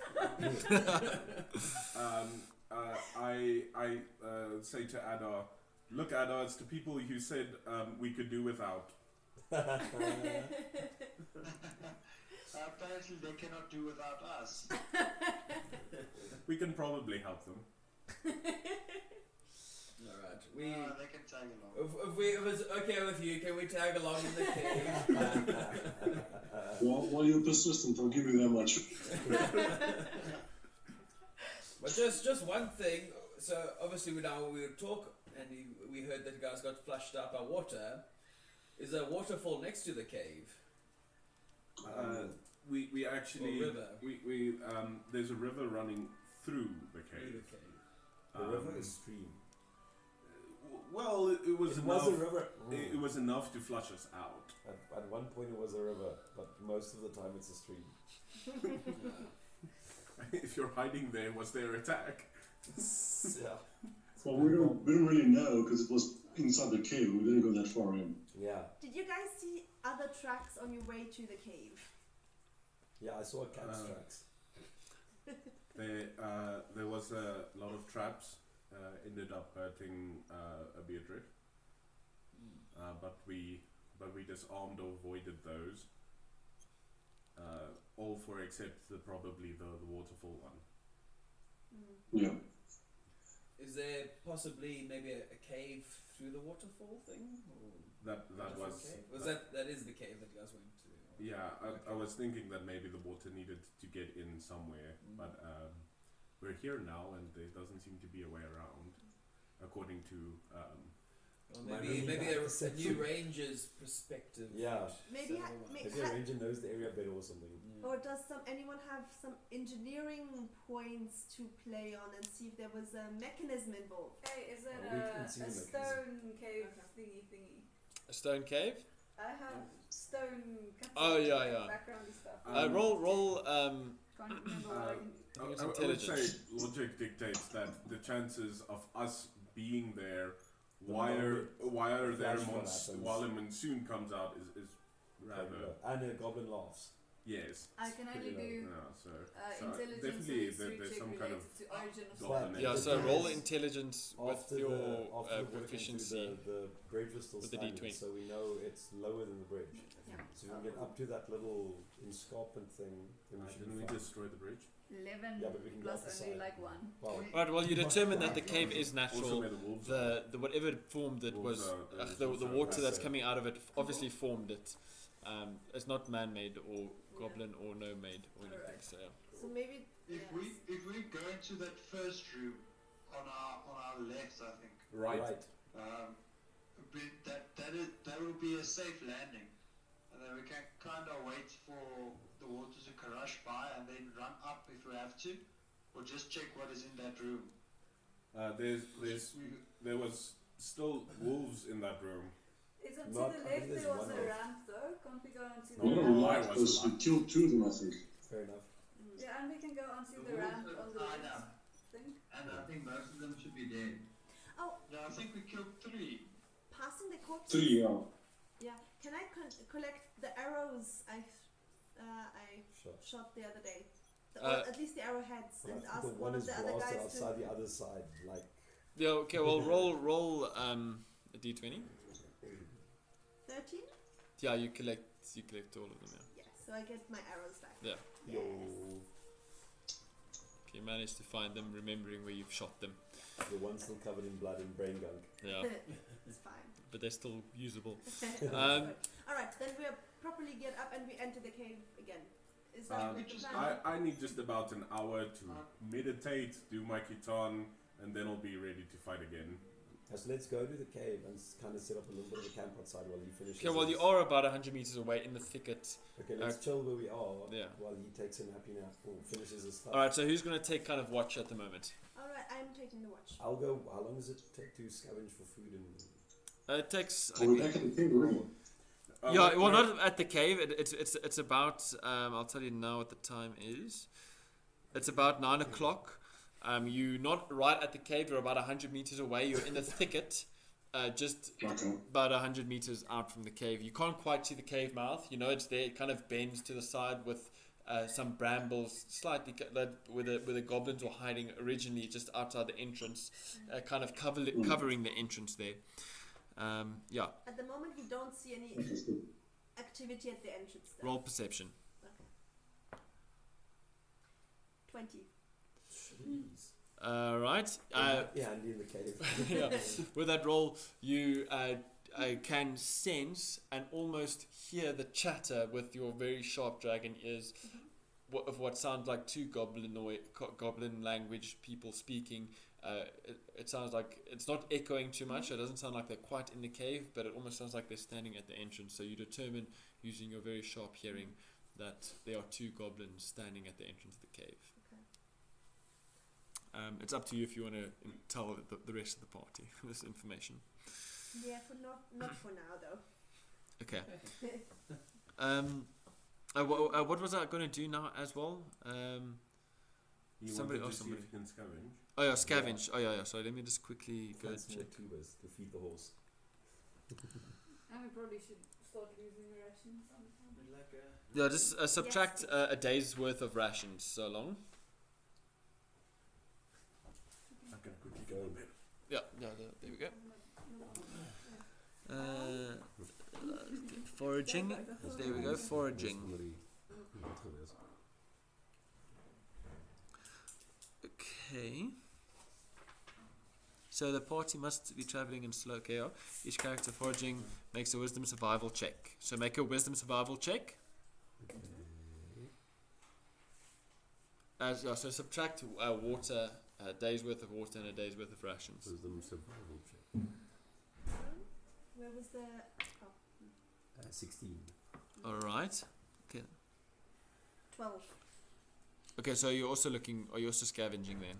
I say to Adar, look Adar, it's the people you said we could do without. Apparently they cannot do without us. We can probably help them. Alright, they can tag along. if it was okay with you, can we tag along in the cave? While you're persistent, I'll give you that much. But just one thing. So obviously we would talk, and we heard that you guys got flushed out by water. Is there a waterfall next to the cave? We actually Or river. we there's a river running through the Through cave. the cave. The river is stream. Well, it was It enough. was a river. It was enough to flush us out. At one point it was a river, but most of the time it's a stream. If you're hiding there, was there attack? Yeah. Well, we don't really know because it was inside the cave. We didn't go that far in. Yeah. Did you guys see other tracks on your way to the cave? Yeah, I saw cat's tracks. There was a lot of traps. Ended up hurting a Beatrix, but we disarmed or avoided those. All for except probably the waterfall one. Yeah. Is there possibly maybe a cave through the waterfall thing? Or That was cave? That is the cave that you guys went to? yeah. I was thinking that maybe the water needed to get in somewhere, but we're here now, and there doesn't seem to be a way around, according to. Or maybe a new ranger's perspective. Yeah. Maybe Maybe a ranger knows the area better or something. Or does anyone have some engineering points to play on and see if there was a mechanism involved? Hey, is it we can see a the stone cave thingy? A stone cave? I have stone Oh, yeah. backgroundy stuff. Roll. Can't remember what I can do. I think it's I would intelligence. say logic dictates that the chances of us being there The while their flash flood happens. while a monsoon comes out is rather And a goblin laughs. yes. I can only pretty do Yeah, so intelligence definitely or history there's check some kind of related to origin of goblin stuff. Yeah, The so thing roll is, intelligence with after your the proficiency. The bridge was still with the standing, D20. so we know it's lower than the bridge. Yeah. So we can get up to that little escarpment thing. Then we should didn't be we fine. destroy the bridge? 11 Yeah, but we can go plus up the only side. like 1. Well, Right, well, you determine that the cave is Also natural. where the wolves The whatever it formed it was Wolves the are water that's massive. coming out of it obviously formed it. It's not man-made or goblin or no-made or anything. Alright. So yeah. So maybe If we go into that first room on our left, I think. Right. That will be a safe landing, and then we can kind of wait for the water to crush by and then run up if we have to, or just check what is in that room. There was still wolves in that room. Is it to Not- the I think left there's there was one a off. ramp though? Can't we go onto No, the no, ramp? Why right, was because it we killed 2 of them, I think. Fair enough. Yeah, and we can go onto the wolves ramp are on the tied left. up, Thing. and I think most of them should be dead. Oh, Yeah, I think we killed 3. passing the corpses. 3, yeah. Yeah. Can I collect the arrows I Sure. shot the other day? Uh, Or at least the arrowheads, Well, and I think ask the one one of is the other blasted guys to. outside the other side, like Yeah. Okay. Well, roll a d20. 13? Yeah, you collect all of them. Yeah. Yeah, so I get my arrows back. Yeah. yo. Okay, you managed to find them, remembering where you've shot them. The one still covered in blood and brain gunk. Yeah, It's fine. but they're still usable. Good. Um, Alright, then we properly get up and we enter the cave again. Is that the plan? I need just about an hour to meditate, do my Khitan, and then I'll be ready to fight again. So let's go to the cave and kind of set up a little bit of a camp outside while he finishes. Okay, well, you his- are about 100 meters away in the thicket. Okay, let's chill where we are Yeah. while he takes a happy nap or finishes his stuff. Alright, so who's going to take kind of watch at the moment? Alright, I'm taking the watch. I'll go. How long does it take to scavenge for food and? It takes. Are we back at the cave already? Yeah, well, not at the cave. It's about. I'll tell you now what the time is. It's about 9 o'clock. You're not right at the cave. You're about 100 meters away. You're in the thicket, just Okay. about 100 meters out from the cave. You can't quite see the cave mouth. You know it's there. It kind of bends to the side with some brambles, slightly where the goblins were hiding originally, just outside the entrance, kind of covering the entrance there. Yeah. At the moment, we don't see any Interesting. activity at the entrance. Though. Roll perception. Okay. 20. Jeez. Right. Yeah, Andy in the cave. Yeah. With that roll, you can sense and almost hear the chatter with your very sharp dragon ears of what sounds like 2 goblin language people speaking. It sounds like it's not echoing too much. It doesn't sound like they're quite in the cave, but it almost sounds like they're standing at the entrance. So you determine, using your very sharp hearing, that there are 2 goblins standing at the entrance of the cave. It's up to you if you want to tell the rest of the party this information. Yeah, for not for now though. Okay. What was I going to do now as well? You Somebody wanted else, to see if you can scavenge. Oh yeah, scavenge. Oh yeah. So let me just quickly go Find some more check. tubers to feed the horse. And we probably should start losing rations sometime. Like Yeah, just subtract a day's worth of rations so long. I can quickly go in there. Yeah, there we go. Foraging. There we go, foraging. Okay. So the party must be traveling in slow chaos. Each character foraging makes a wisdom survival check. So make a wisdom survival check. So subtract water, a day's worth of water and a day's worth of rations. Wisdom survival check. Where was the? Oh, 16. Alright. 12. Okay, so you're also looking, are you also scavenging then?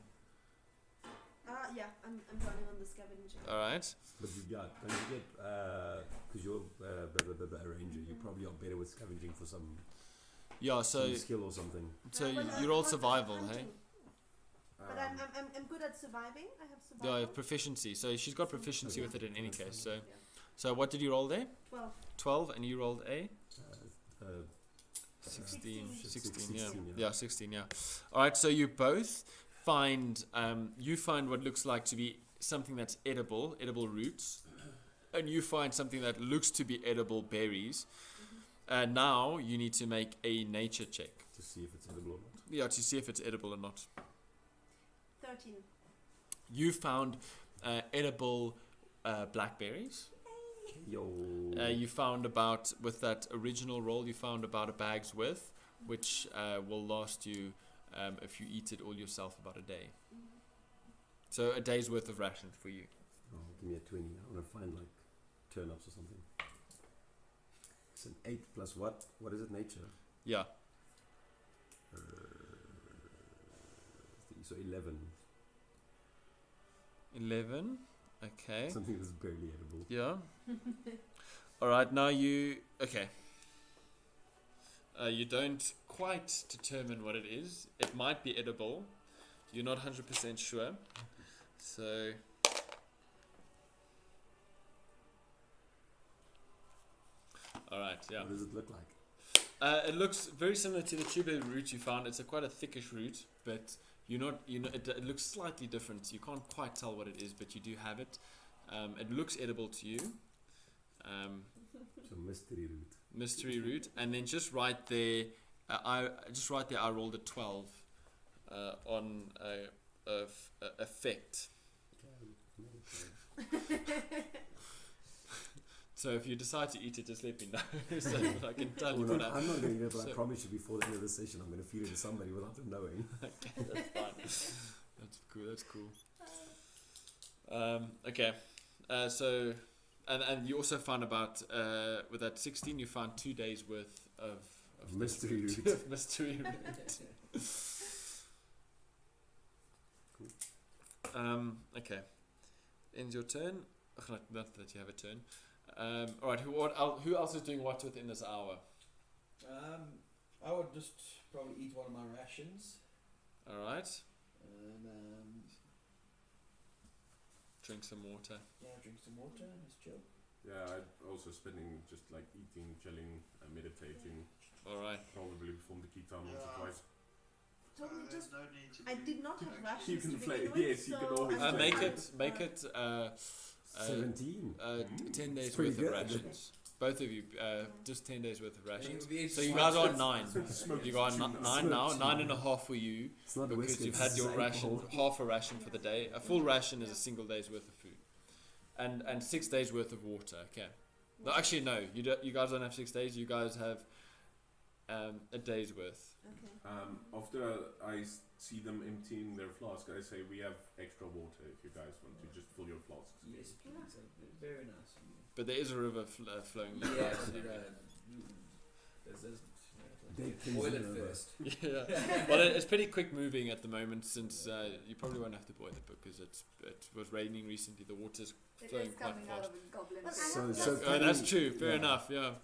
Yeah, I'm running on the scavenging. Alright. But don't you get, because you're a ranger, you probably are better with scavenging for some Yeah, so skill or something. so But you rolled survival, hey? hunting. But I'm good at surviving. I have Yeah, survival. proficiency. So she's got proficiency with it in any case. So Yeah. so what did you roll there? 12. 12, and you rolled a Uh, 16. 16, 16, yeah. 16, Yeah, 16, yeah. Alright, so you both find what looks like to be something that's edible roots, and you find something that looks to be edible berries. Now you need to make a nature check. to see if it's edible or not. Yeah, to see if it's edible or not. 13. You found edible blackberries. Yo. You found with that original roll, you found about a bag's worth, which will last you if you eat it all yourself about a day. So a day's worth of rations for you. Oh, give me a 20. I want to find like turnips or something. It's an 8 plus what? What is it? Nature. Yeah. So 11. 11. Okay. Something that's barely edible. Yeah. All right. Now you. Okay. You don't quite determine what it is. It might be edible. You're not 100% sure. So. All right. Yeah. What does it look like? It looks very similar to the tuber root you found. It's a quite a thickish root, but it looks slightly different. You can't quite tell what it is, but you do have it. It looks edible to you. So mystery root. Mystery root, and then just right there, I rolled a 12 on effect. So if you decide to eat it, just let me know so I can tell you what happens. I'm not going to eat it, but I promise you before the end of the session I'm going to feed it to somebody without them knowing. Okay, that's fine. That's cool. Okay. So, and you also found about with that 16, you found 2 days worth of mystery root. Mystery root. Cool. Okay. Ends your turn. Not that you have a turn. All right. Who else is doing what within this hour? I would just probably eat one of my rations. All right. And drink some water. Yeah, drink some water and just chill. Yeah, I'm also spending just like eating, chilling, and meditating. All right. Probably perform the key time once or twice. Totally just. No need to I did not have rations. You can to play. begin with, Yes, you can so always. I'm Make just- it 17. 10 days pretty worth good. of rations. Both of you, just 10 days worth of rations. And So you guys are on 9. Smoke You got tuna. 9 now, 9.5 for you It's not because whiskey, you've it's had your ration, alcohol. half a ration for the day. A full ration is a single day's worth of food, and 6 days worth of water. Okay. No, actually no. You guys don't have 6 days. You guys have a day's worth. Okay. After I see them emptying their flask, I say we have extra water if you guys want to just fill your flasks. Yes, please. Very nice of you. But there is a river flowing. Yeah, They can boil see it the river. first. Yeah. Well, it's pretty quick moving at the moment since you probably won't have to boil it because it was raining recently. The water's It flowing is quite coming fast. out of a goblin. But I face. have So plus Oh, that's can true. you- Fair yeah. enough. Yeah. And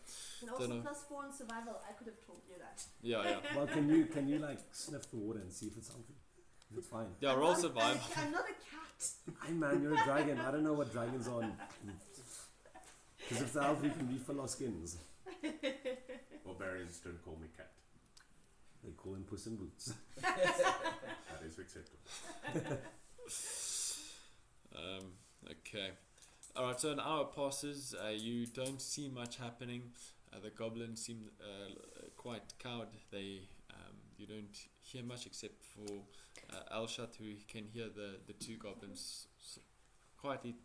Don't also know. +4 in survival. I could have told you that. Yeah. Well, can you like sniff the water and see if it's healthy? It's fine. Yeah. I'm Roll not- survive. I'm not a cat. Hey man, you're a dragon. I don't know what dragons are. Because if they're healthy, you can be full of skins. Barbarians don't call me cat. They call him Puss in Boots. That is acceptable. Okay. All right. So an hour passes. You don't see much happening. The goblins seem quite cowed. You don't hear much except for Alshat, who can hear the two goblins quietly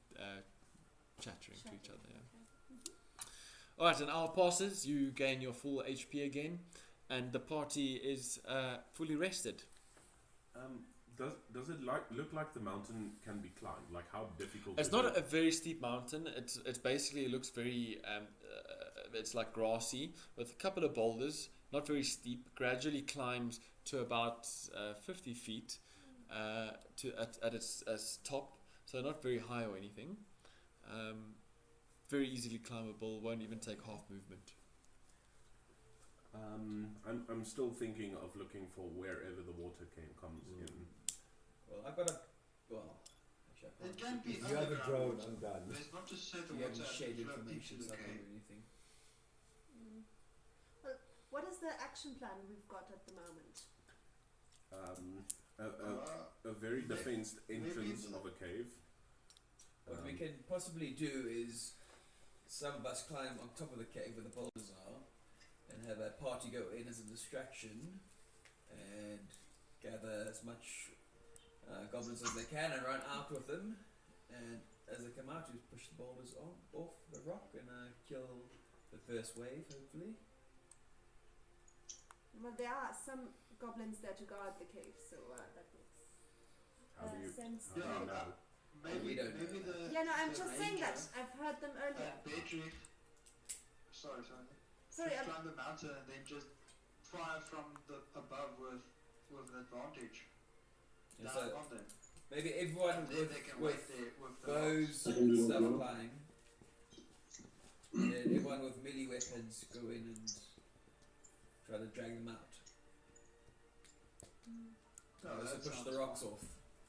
chattering to each other. Yeah. All right. An hour passes. You gain your full HP again, and the party is fully rested. Does it look like the mountain can be climbed? Like how difficult? It's is not it? a very steep mountain. It's basically, it looks very it's like grassy with a couple of boulders, not very steep. Gradually climbs to about 50 feet at its top, so not very high or anything. Very easily climbable. Won't even take half movement. I'm still thinking of looking for wherever the water comes in. Well, I've got a. Well, actually, I It can't can be see. You have a drone, underground. I'm done. There's not just say the Do you have water any shade flow information, into the something cave. or anything? Well, what is the action plan we've got at the moment? A very Maybe- defensed entrance maybe- of a cave. What we can possibly do is some of us climb on top of the cave where the boulders are and have a party go in as a distraction and gather as much goblins as they can and run out with them, and as they come out you push the boulders off the rock and kill the first wave hopefully. Well, there are some goblins there to guard the cave, so that makes How do you, sense. how do you know? Maybe, We don't know maybe that. the Yeah, no, I'm the just saying that. ranger I've heard them earlier. at Bedrick. Sorry. Sorry, Just I'm, climb the mountain and then just fire from the above with advantage Yeah, down so on them. maybe everyone And then with they can wait with there with the bows I can and do that stuff now. flying. And then everyone with melee weapons go in and try to drag them out. No, Also that push sounds the rocks fine. off.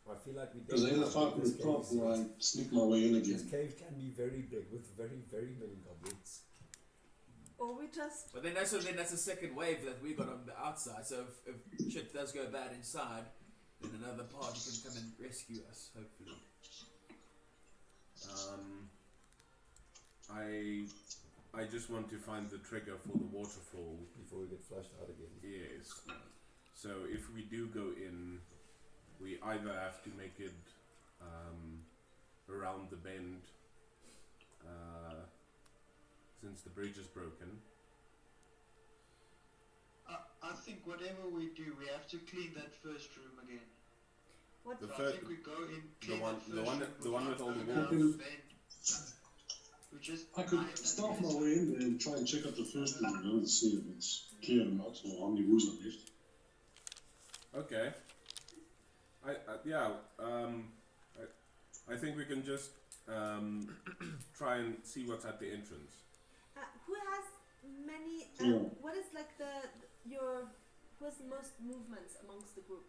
I feel like we Because I either fight this with the top cave. or I sneak my way in This again. cave can be very big with very, very many goblins. or we just. But then that's a second wave that we got on the outside. So if shit does go bad inside, then another party can come and rescue us. Hopefully. I just want to find the trigger for the waterfall. Before we get flushed out again. Yes. So if we do go in, we either have to make it around the bend, since the bridge is broken. I think whatever we do, we have to clean that first room again. What? The So I third- think we go in, the clean one- that first the one- room the one with all the without walls. going bend. We just I hide could that start my place. way in there and try and check out the first room again and see if it's clear or not, or how many wounds are left. Okay. I think we can just try and see what's at the entrance. Who has many? Yeah. What is like who has the most movements amongst the group?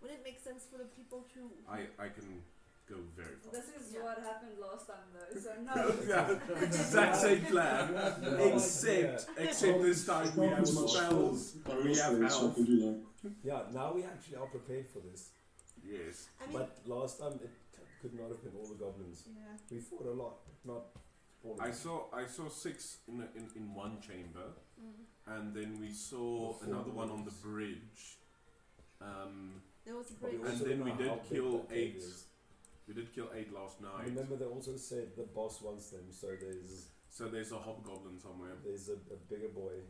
Would it make sense for the people to? I can go very fast. This is Yeah. what happened last time though, so no. Yeah, exact same plan, except this time we have spells, we have so I health. can do that. Yeah, now we actually are prepared for this. Yes. I mean, But last time it could not have been all the goblins. yeah. We fought a lot, not all of I them. saw 6 in one chamber, Mm. and then we saw Four another one on the rooms. bridge. There was a But we break. And also then don't we know did how big kill that cave 8. is. We did kill 8 last I night. remember they also said the boss wants them, so So there's a hobgoblin somewhere. there's a bigger boy.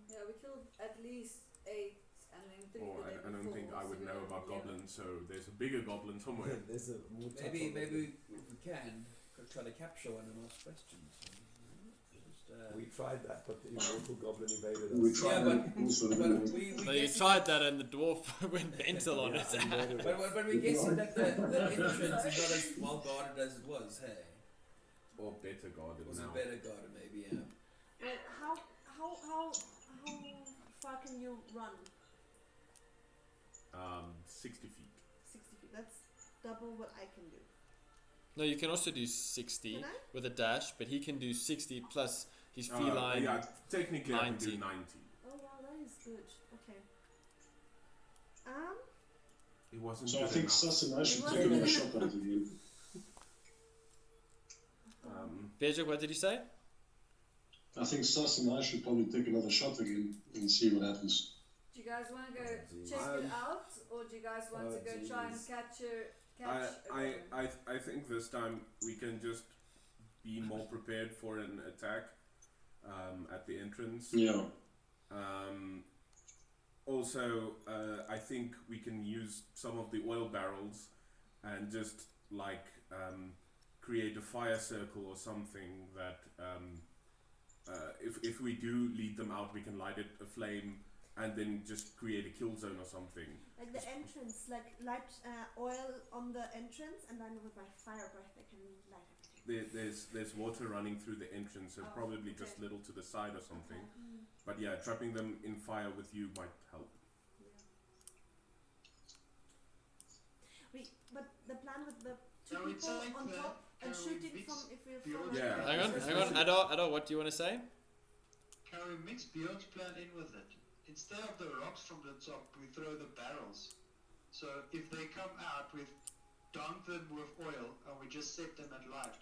Yeah, we killed at least 8 and then 3 Oh, the day I don't before, think I so would we know were about 11. goblins, so there's a bigger goblin somewhere. There's a more tough Maybe one. if we can could try to capture one and ask questions. Just, We tried that, but the immortal goblin evaded We us. tried Yeah, that also. but didn't we? we So you guessing tried that and the dwarf went mental on Yeah, it. and murdered us. But we're guessing that the entrance is not as well guarded as it was. Hey, Or better guarded was now. it better guarded? Maybe. Yeah. Well, how far can you run? 60 feet. 60 feet. That's double what I can do. No, you can also do 60 Can I? with a dash, but he can do 60 plus his Uh, feline. yeah, technically I can do 90. 90. Oh wow, that is good. Okay. It wasn't So I good think enough. Sus and I should It take wasn't another enough. shot at it again. Bedrick, what did you say? I think Sus and I should probably take another shot again and see what happens. Do you guys want to go jeez. check it out, or do you guys want to go try and jeez. catch a I think this time we can just be more prepared for an attack at the entrance. Yeah. Also, I think we can use some of the oil barrels and just like create a fire circle or something that if we do lead them out, we can light it aflame and then just create a kill zone or something. Like the entrance, like light oil on the entrance, and then with my fire breath I can light everything. There's water running through the entrance, so Oh, probably just okay. little to the side or something. Mm. But yeah, trapping them in fire with you might help. But the plan with the two Can we people take on the- top and can we shooting mix from if we're the from old- Yeah. Hang on, Adar, what do you want to say? Can we mix Bjorn's plan in with it? Instead of the rocks from the top, we throw the barrels. So if they come out, we dunk them with oil and we just set them at light.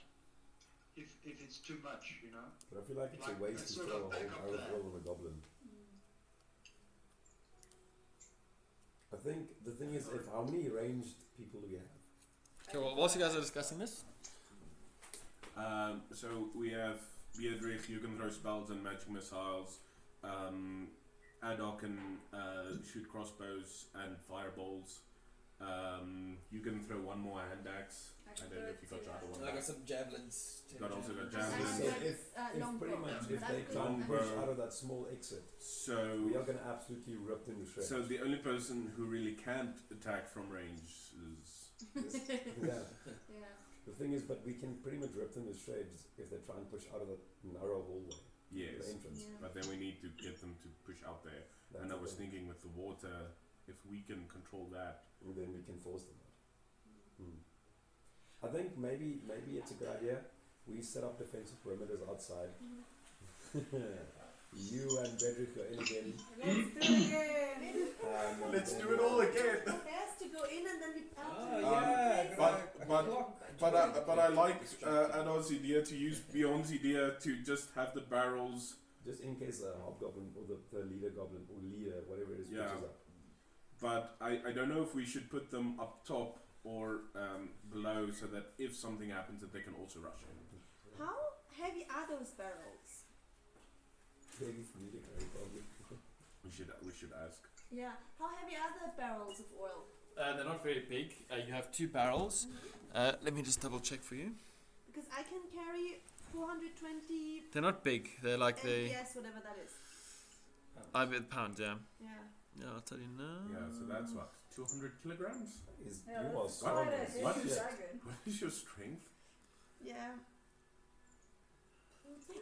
If it's too much, you know. But I feel like it's Like a waste a to sort throw a of whole backup arrow plan. roll on a goblin. I think the thing is, if how many ranged people do we have? Okay, well, whilst you guys are discussing this, So we have Beatrice, you can throw spells and magic missiles. Adok can shoot crossbows and fireballs. You can throw one more hand axe. I don't know if you got your other one. I got some javelins. Got also got So javelins. if pretty much if they try and push out of that small exit, So we are going to absolutely rip them to shreds. so the only person who really can't attack from range is Yeah. Yeah. The thing is, but we can pretty much rip them to shreds if they try and push out of that narrow hallway, the yes. entrance. Yeah. But then we need to get them to push out there. That's And I the was thing. thinking with the water, if we can control that. And then we can force them out. I think maybe it's a good idea. We set up defensive perimeters outside. You and Bedrick are in again. Let's do it again. Let's do it all again. Yes, to go in and then we out. Oh yeah. But I like Adol's idea to use Beyond's idea to just have the barrels. Just in case the hobgoblin or the leader goblin or leader, whatever it is, Yeah. pushes up. But I don't know if we should put them up top or below so that if something happens that they can also rush in. How heavy are those barrels? Maybe for me to carry, probably. We should ask. Yeah. How heavy are the barrels of oil? They're not very big. You have 2 barrels. Let me just double check for you. Because I can carry 420 They're not big. They're like yes, whatever that is. pounds. Yeah. Yeah. Yeah, I'll tell you now. Yeah, so that's what, 200 kilograms? Is Yeah, you that's are so quite a nice. What heavy is- dragon. What is your strength? Yeah.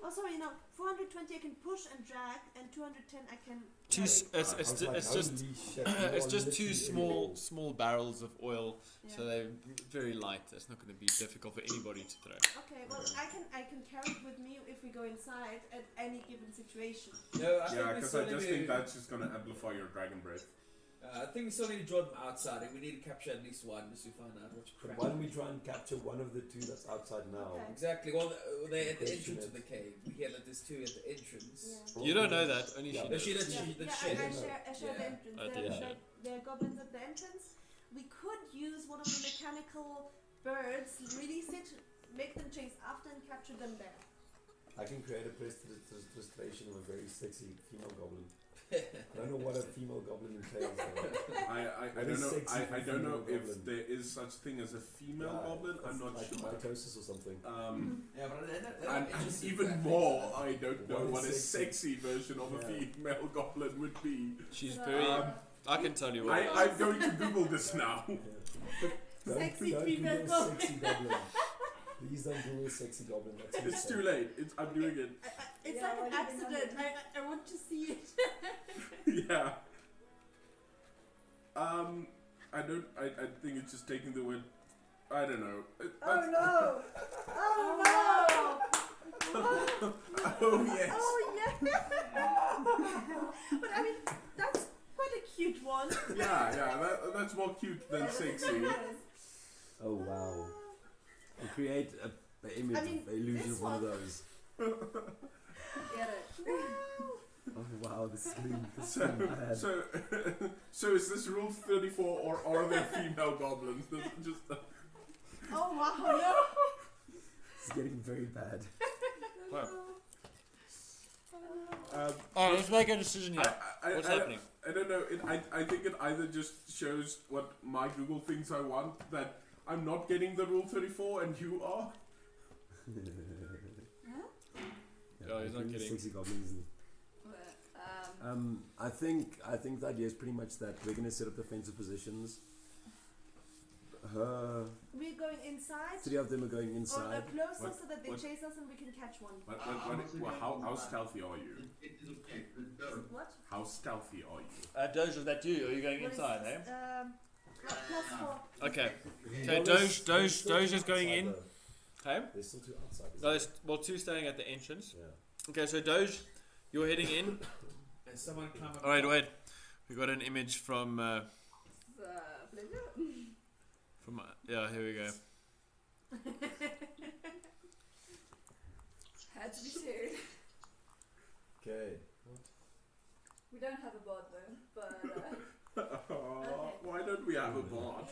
Oh, sorry, no. 420 I can push and drag, and 210 I can. Two. carry. It's I was just like, it's just holy shit, it's you are just 2 literally small barrels of oil. Yeah. So they're very light. It's not going to be difficult for anybody to throw. Okay, well, I can carry it with me if we go inside at any given situation. No, I Yeah, think we because still I just need think to. that's just gonna amplify your dragon breath. I think we still need to draw them outside, and we need to capture at least one just to find out what's But cracking. why don't we try and capture one of the 2 that's outside now? Okay. Exactly. Well, they're at the Question entrance of it. the cave. We hear that there's 2 at the entrance. Yeah. You don't know that. Only Yeah. she No, knows. she did. Yeah, She did yeah, share. I share the Yeah. entrance. I There did. are there are goblins at the entrance. We could use one of the mechanical birds, release it, make them chase after, and capture them there. I can create a illustration of a very sexy female goblin. I don't know what a female goblin entails. Though. I What don't is know. sexy for I don't know female if goblin? there is such thing as a female Yeah, goblin. I'm it's not like sure. mitosis or something. Yeah, but And even more, I don't know What what is a sexy version of Yeah. a female goblin would be. She's So, very. I can tell you what. I'm going to Google this now. Sexy don't female Google goblin. sexy goblin. Please don't Google sexy goblin. That's It's insane. too late. I'm doing it. It's Yeah, like what an do you think accident. of it? I want to see it. Yeah. I don't. I think it's just taking the word. I don't know. Oh no! Oh no! Oh yes. Oh yeah! But I mean, that's quite a cute one. Yeah. That's more cute than sexy. Oh wow. And create an image, I mean, of illusion this of one of one- those. Get it. Oh wow, this is really bad. So is this rule 34 or are there female goblins? Just Oh wow! No. It's getting very bad. Wow. um, Oh, let's make a decision here. What's happening? I don't know. I think it either just shows what my Google thinks I want, that I'm not getting the rule 34 and you are. Oh, he's not really kidding. Sexy goblins. I think the idea is pretty much that we're gonna set up defensive positions. We're going inside. 3 of them are going Or inside. closer What- so that they what- chase us and we can catch one. How stealthy are you? It's okay. Let's go. What? How stealthy are you? Doge, is that you? Or are you going What is inside, this? eh? +4. Okay. No, Okay, there's Doge still is 2 going outside in. though. Okay. There's still 2 outside. isn't No, there? there's 2 staying at the entrance. Yeah. Okay, so Doge, you're heading in. And someone climb up. Oh, wait. We got an image from. Yeah, here we go. Had to be shared. Okay. We don't have a bot though, but Why don't we have a bot?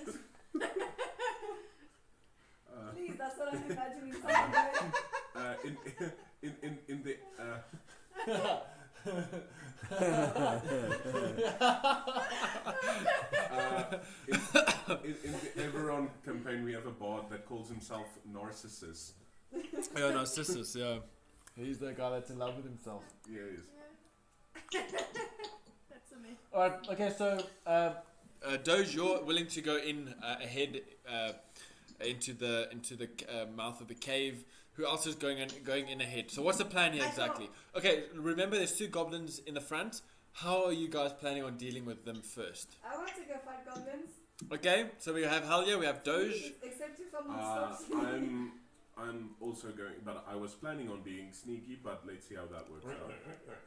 please, that's what I'm imagining someone doing. In the In the Everon campaign, we have a bard that calls himself Narcissus. Yeah, Narcissus, yeah. He's the guy that's in love with himself. Yeah, he is. That's amazing. Alright, okay, so Doge, you're willing to go in ahead into the mouth of the cave. Who else is going in ahead? So what's the plan here exactly? Okay, remember there's 2 goblins in the front. How are you guys planning on dealing with them first? I want to go fight goblins. Okay, so we have Halia, we have Doge. Except if someone stops me. I'm also going, but I was planning on being sneaky, but let's see how that works out.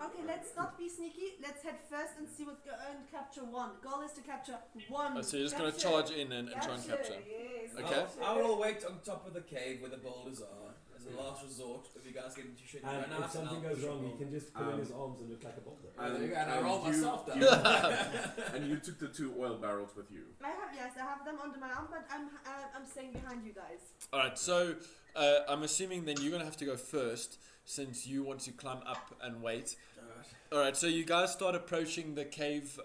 Okay, let's not be sneaky. Let's head first and see what and capture 1. Goal is to capture 1. So you're just going to charge in and try and capture. Yes. Okay. I will wait on top of the cave where the boulders are as a last resort. If you guys get into shit, And run out if something and I'll goes push wrong, the he can just put in his arms and look like a boulder. there you go, and I roll myself down. And you took the 2 oil barrels with you. I have them under my arm, but I'm staying behind you guys. Alright, so I'm assuming then you're going to have to go first since you want to climb up and wait. Alright, so you guys start approaching the cave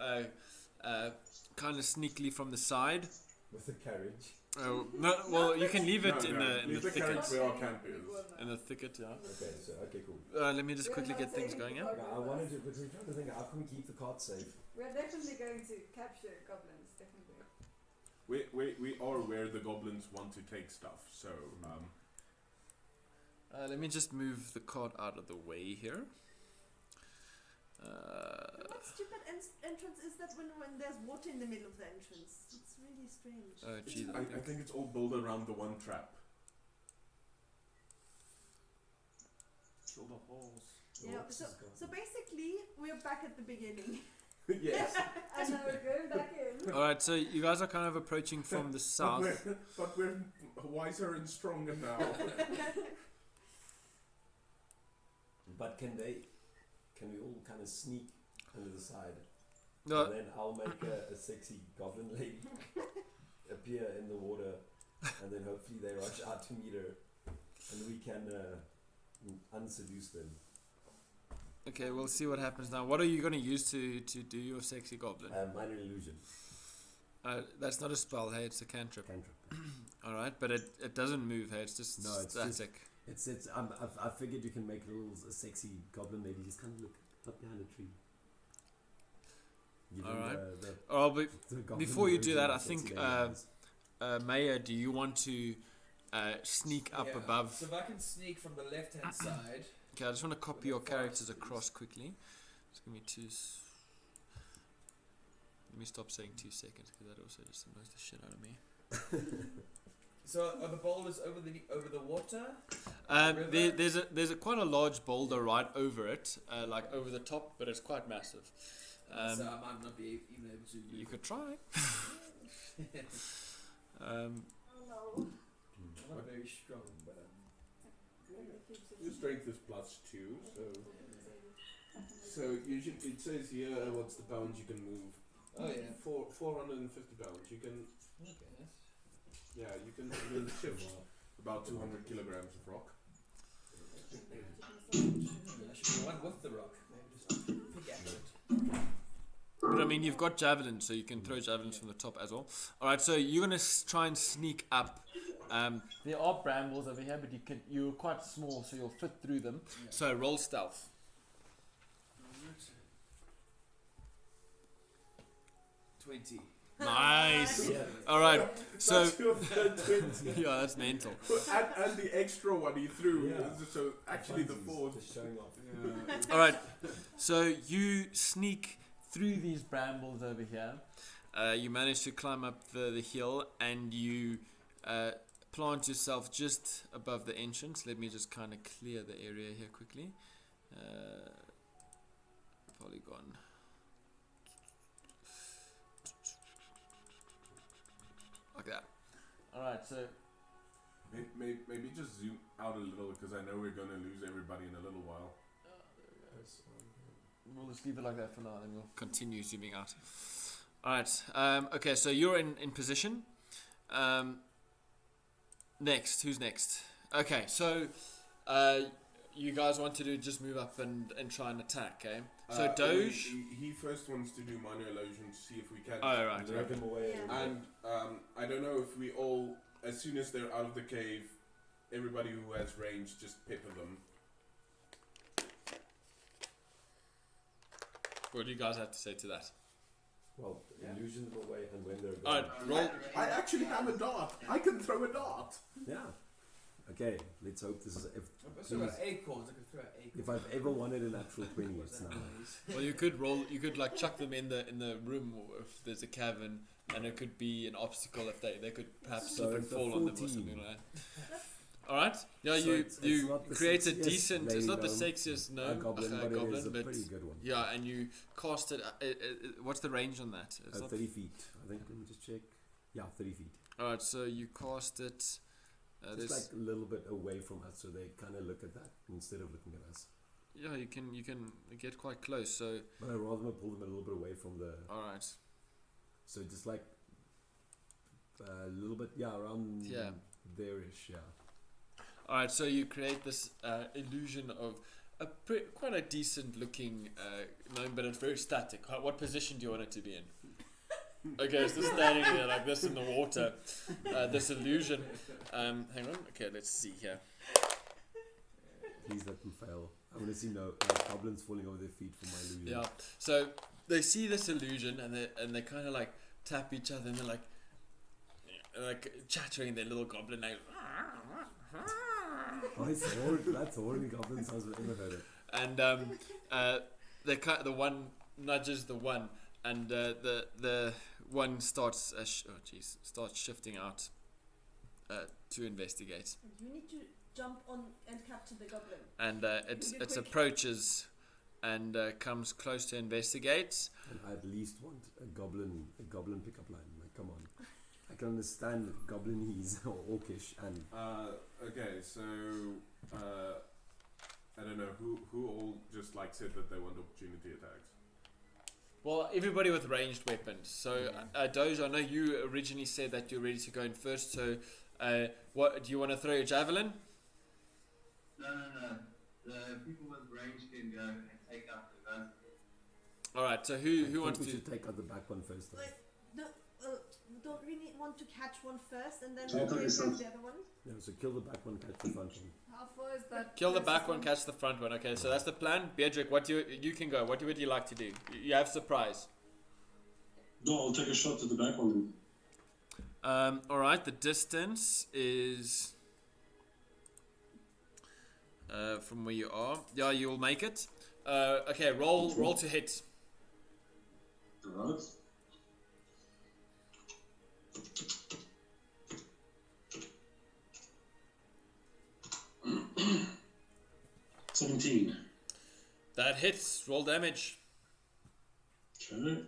kind of sneakily from the side. With the carriage. Oh, no, well, you can leave it in the Leave the thicket. carriage where our camp is. In the thicket, yeah. Okay, cool. Let me just quickly get things going, yeah? Yeah, I wanted to, but we're trying to think, how can we keep the cart safe? We're definitely going to capture goblins, definitely. We are where the goblins want to take stuff, so Let me just move the cart out of the way here. What stupid entrance is that when there's water in the middle of the entrance? It's really strange. Oh, jeez. I think it's all built around the one trap. Fill the holes. Yeah, so basically, we're back at the beginning. Yes. And now we're going back in. Alright, so you guys are kind of approaching from the south. But we're wiser and stronger now. But can we all kind of sneak under the side? No, And then I'll make a sexy goblin lady appear in the water, and then hopefully they rush out to meet her, and we can unseduce them. okay, we'll see what happens now. What are you going to use to do your sexy goblin? Minor illusion. That's not a spell, hey, it's a cantrip. Cantrip. Alright, but it doesn't move, hey, it's just No, it's just- static. I figured you can make a sexy goblin lady just kind of look up behind a tree. Give them Alright. the But goblin before you do version that, I of sexy think lady eyes. Maya, do you want to sneak up Yeah. above? So if I can sneak from the left hand side. Okay, I just want to copy your characters across quickly. Just give me let me stop saying 2 seconds because that also just annoys the shit out of me. So are the boulders over the water? There's quite a large boulder right over it, like over the top, but it's quite massive. So I might not be even able to. You could try. Oh no. I'm not very strong, but Your strength is +2, so usually it says here what's the pounds you can move. oh yeah. 450 pounds. You can you can shift about 200 kilograms of rock. I should be one with the rock. Just forget it. But I mean, you've got javelins, so you can throw javelins from the top as well. Alright, so you're going to try and sneak up. There are brambles over here, but you're quite small, so you'll fit through them. Yeah. So roll stealth. 20. Nice. Yeah. Alright, so That's your third 20. yeah, that's mental. and the extra one he threw. Yeah. So actually the Funsies, fourth. just showing off. Alright, so you sneak through these brambles over here. You manage to climb up the hill and you plant yourself just above the entrance. Let me just kind of clear the area here quickly. Polygon. Like that. Alright, so Maybe just zoom out a little because I know we're going to lose everybody in a little while. we'll just leave it like that for now, then we'll continue zooming out. Alright, okay, so you're in position. Next, who's next? Okay, so you guys want to just move up and try and attack, okay? So Doge. He first wants to do minor illusion to see if we can. Oh right. Drag him away. Yeah. And I don't know if we all, as soon as they're out of the cave, everybody who has range just pepper them. What do you guys have to say to that? Well, illusion them away, and when they're All gone. right, roll. I actually have a dart. I can throw a dart. Yeah. Okay, let's hope this is. I've still got acorns. I could throw out acorns. If I've ever wanted a natural 20, it's now. Well, you could roll. You could like chuck them in the room if there's a cavern, and it could be an obstacle if they could perhaps So slip and it's a fall on them or 14. something like that. All right. Yeah, So it's you not the create a sexiest decent. It's not the gnome, sexiest a gnome, goblin, but it is a but pretty good one. yeah, and you cast it. What's the range on that? It's not 30 feet. I think. Let me just check. Yeah, 30 feet. all right. So you cast it. Just There's like a little bit away from us, so they kind of look at that instead of looking at us. yeah, you can get quite close. So But I rather pull them a little bit away from the. all right. So just like a little bit, yeah, around Yeah. there-ish, yeah. All right, so you create this illusion of quite a decent looking gnome, but it's very static. What position do you want it to be in? Okay, it's just standing there like this in the water. This illusion. Hang on. Okay, let's see here. Please let them fail. I want to see no like goblins falling over their feet for my illusion. Yeah. So they see this illusion and they kind of like tap each other and they're like chattering their little goblin name. Oh, that's the only goblin sounds I've ever heard of. And the one nudges the one, and the one starts starts shifting out to investigate, And you need to jump on and capture the goblin. and it You're it quick. approaches and comes close to investigate. And I at least want a goblin pickup line. Like, come on. I can understand goblinese or orcish and Okay, so I don't know who all just like said that they want opportunity attacks. Well, everybody with ranged weapons. So Doge, I know you originally said that you're ready to go in first. So what do you want to throw your javelin? No. The people with range can go and take out the guns. All right. So I who think wants we to? should take out the back one first. Though. Wait, don't we want to catch one first and then Yeah, we'll that makes grab sense. the other one? Yeah, so kill the back one, catch the front one. How far is that? Kill the closest back one, catch the front one. Okay, so that's the plan. Beatrick, what you can go. What would you like to do? You have surprise. No, I'll take a shot at the back one then. All right. The distance is from where you are. Yeah, you'll make it. Okay, roll to hit. Alright. $17. That hits. Roll damage. Okay.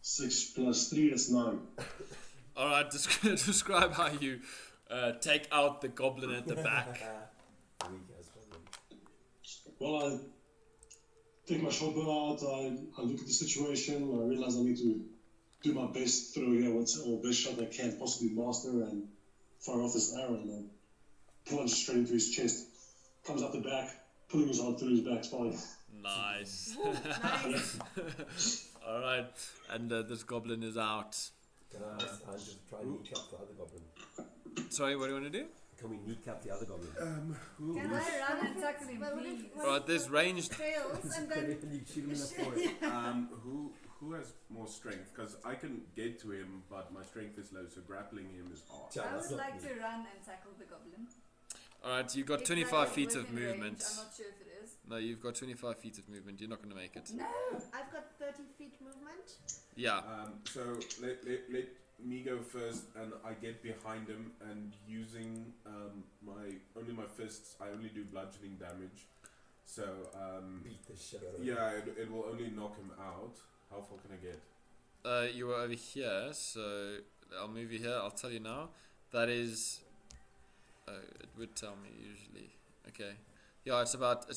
6 plus 3, that's 9. All right. Describe how you take out the goblin at the back. Weak as goblin. Well, I take my shotgun out, I look at the situation, I realize I need to do my best throw here, best shot I can possibly master, and fire off this arrow, and I plunge straight into his chest. Comes out the back, pulling his arm through his back spine. Nice. Ooh, nice. All right. And this goblin is out. Can I ask Hans to try and kneecap the other goblin? Sorry. What do you want to do? Can we kneecap the other goblin? Can I run and tackle him, please? All right. There's ranged. Fails and then And you shoot him in the forehead. Who has more strength? Because I can get to him, but my strength is low, so grappling him is hard. Yeah, I that's would not like me. to run and tackle the goblin. All right. You've got If 25 that is feet of within range, movement. I'm not sure if it is. No, you've got 25 feet of movement. You're not going to make it. No! I've got 30 feet movement. Yeah. So let me go first, and I get behind him, and using my fists, I only do bludgeoning damage. So Beat the shit out of him. yeah, it will only knock him out. How far can I get? You were over here, so I'll move you here. I'll tell you now. That is. It would tell me usually. Okay. Yeah, it's about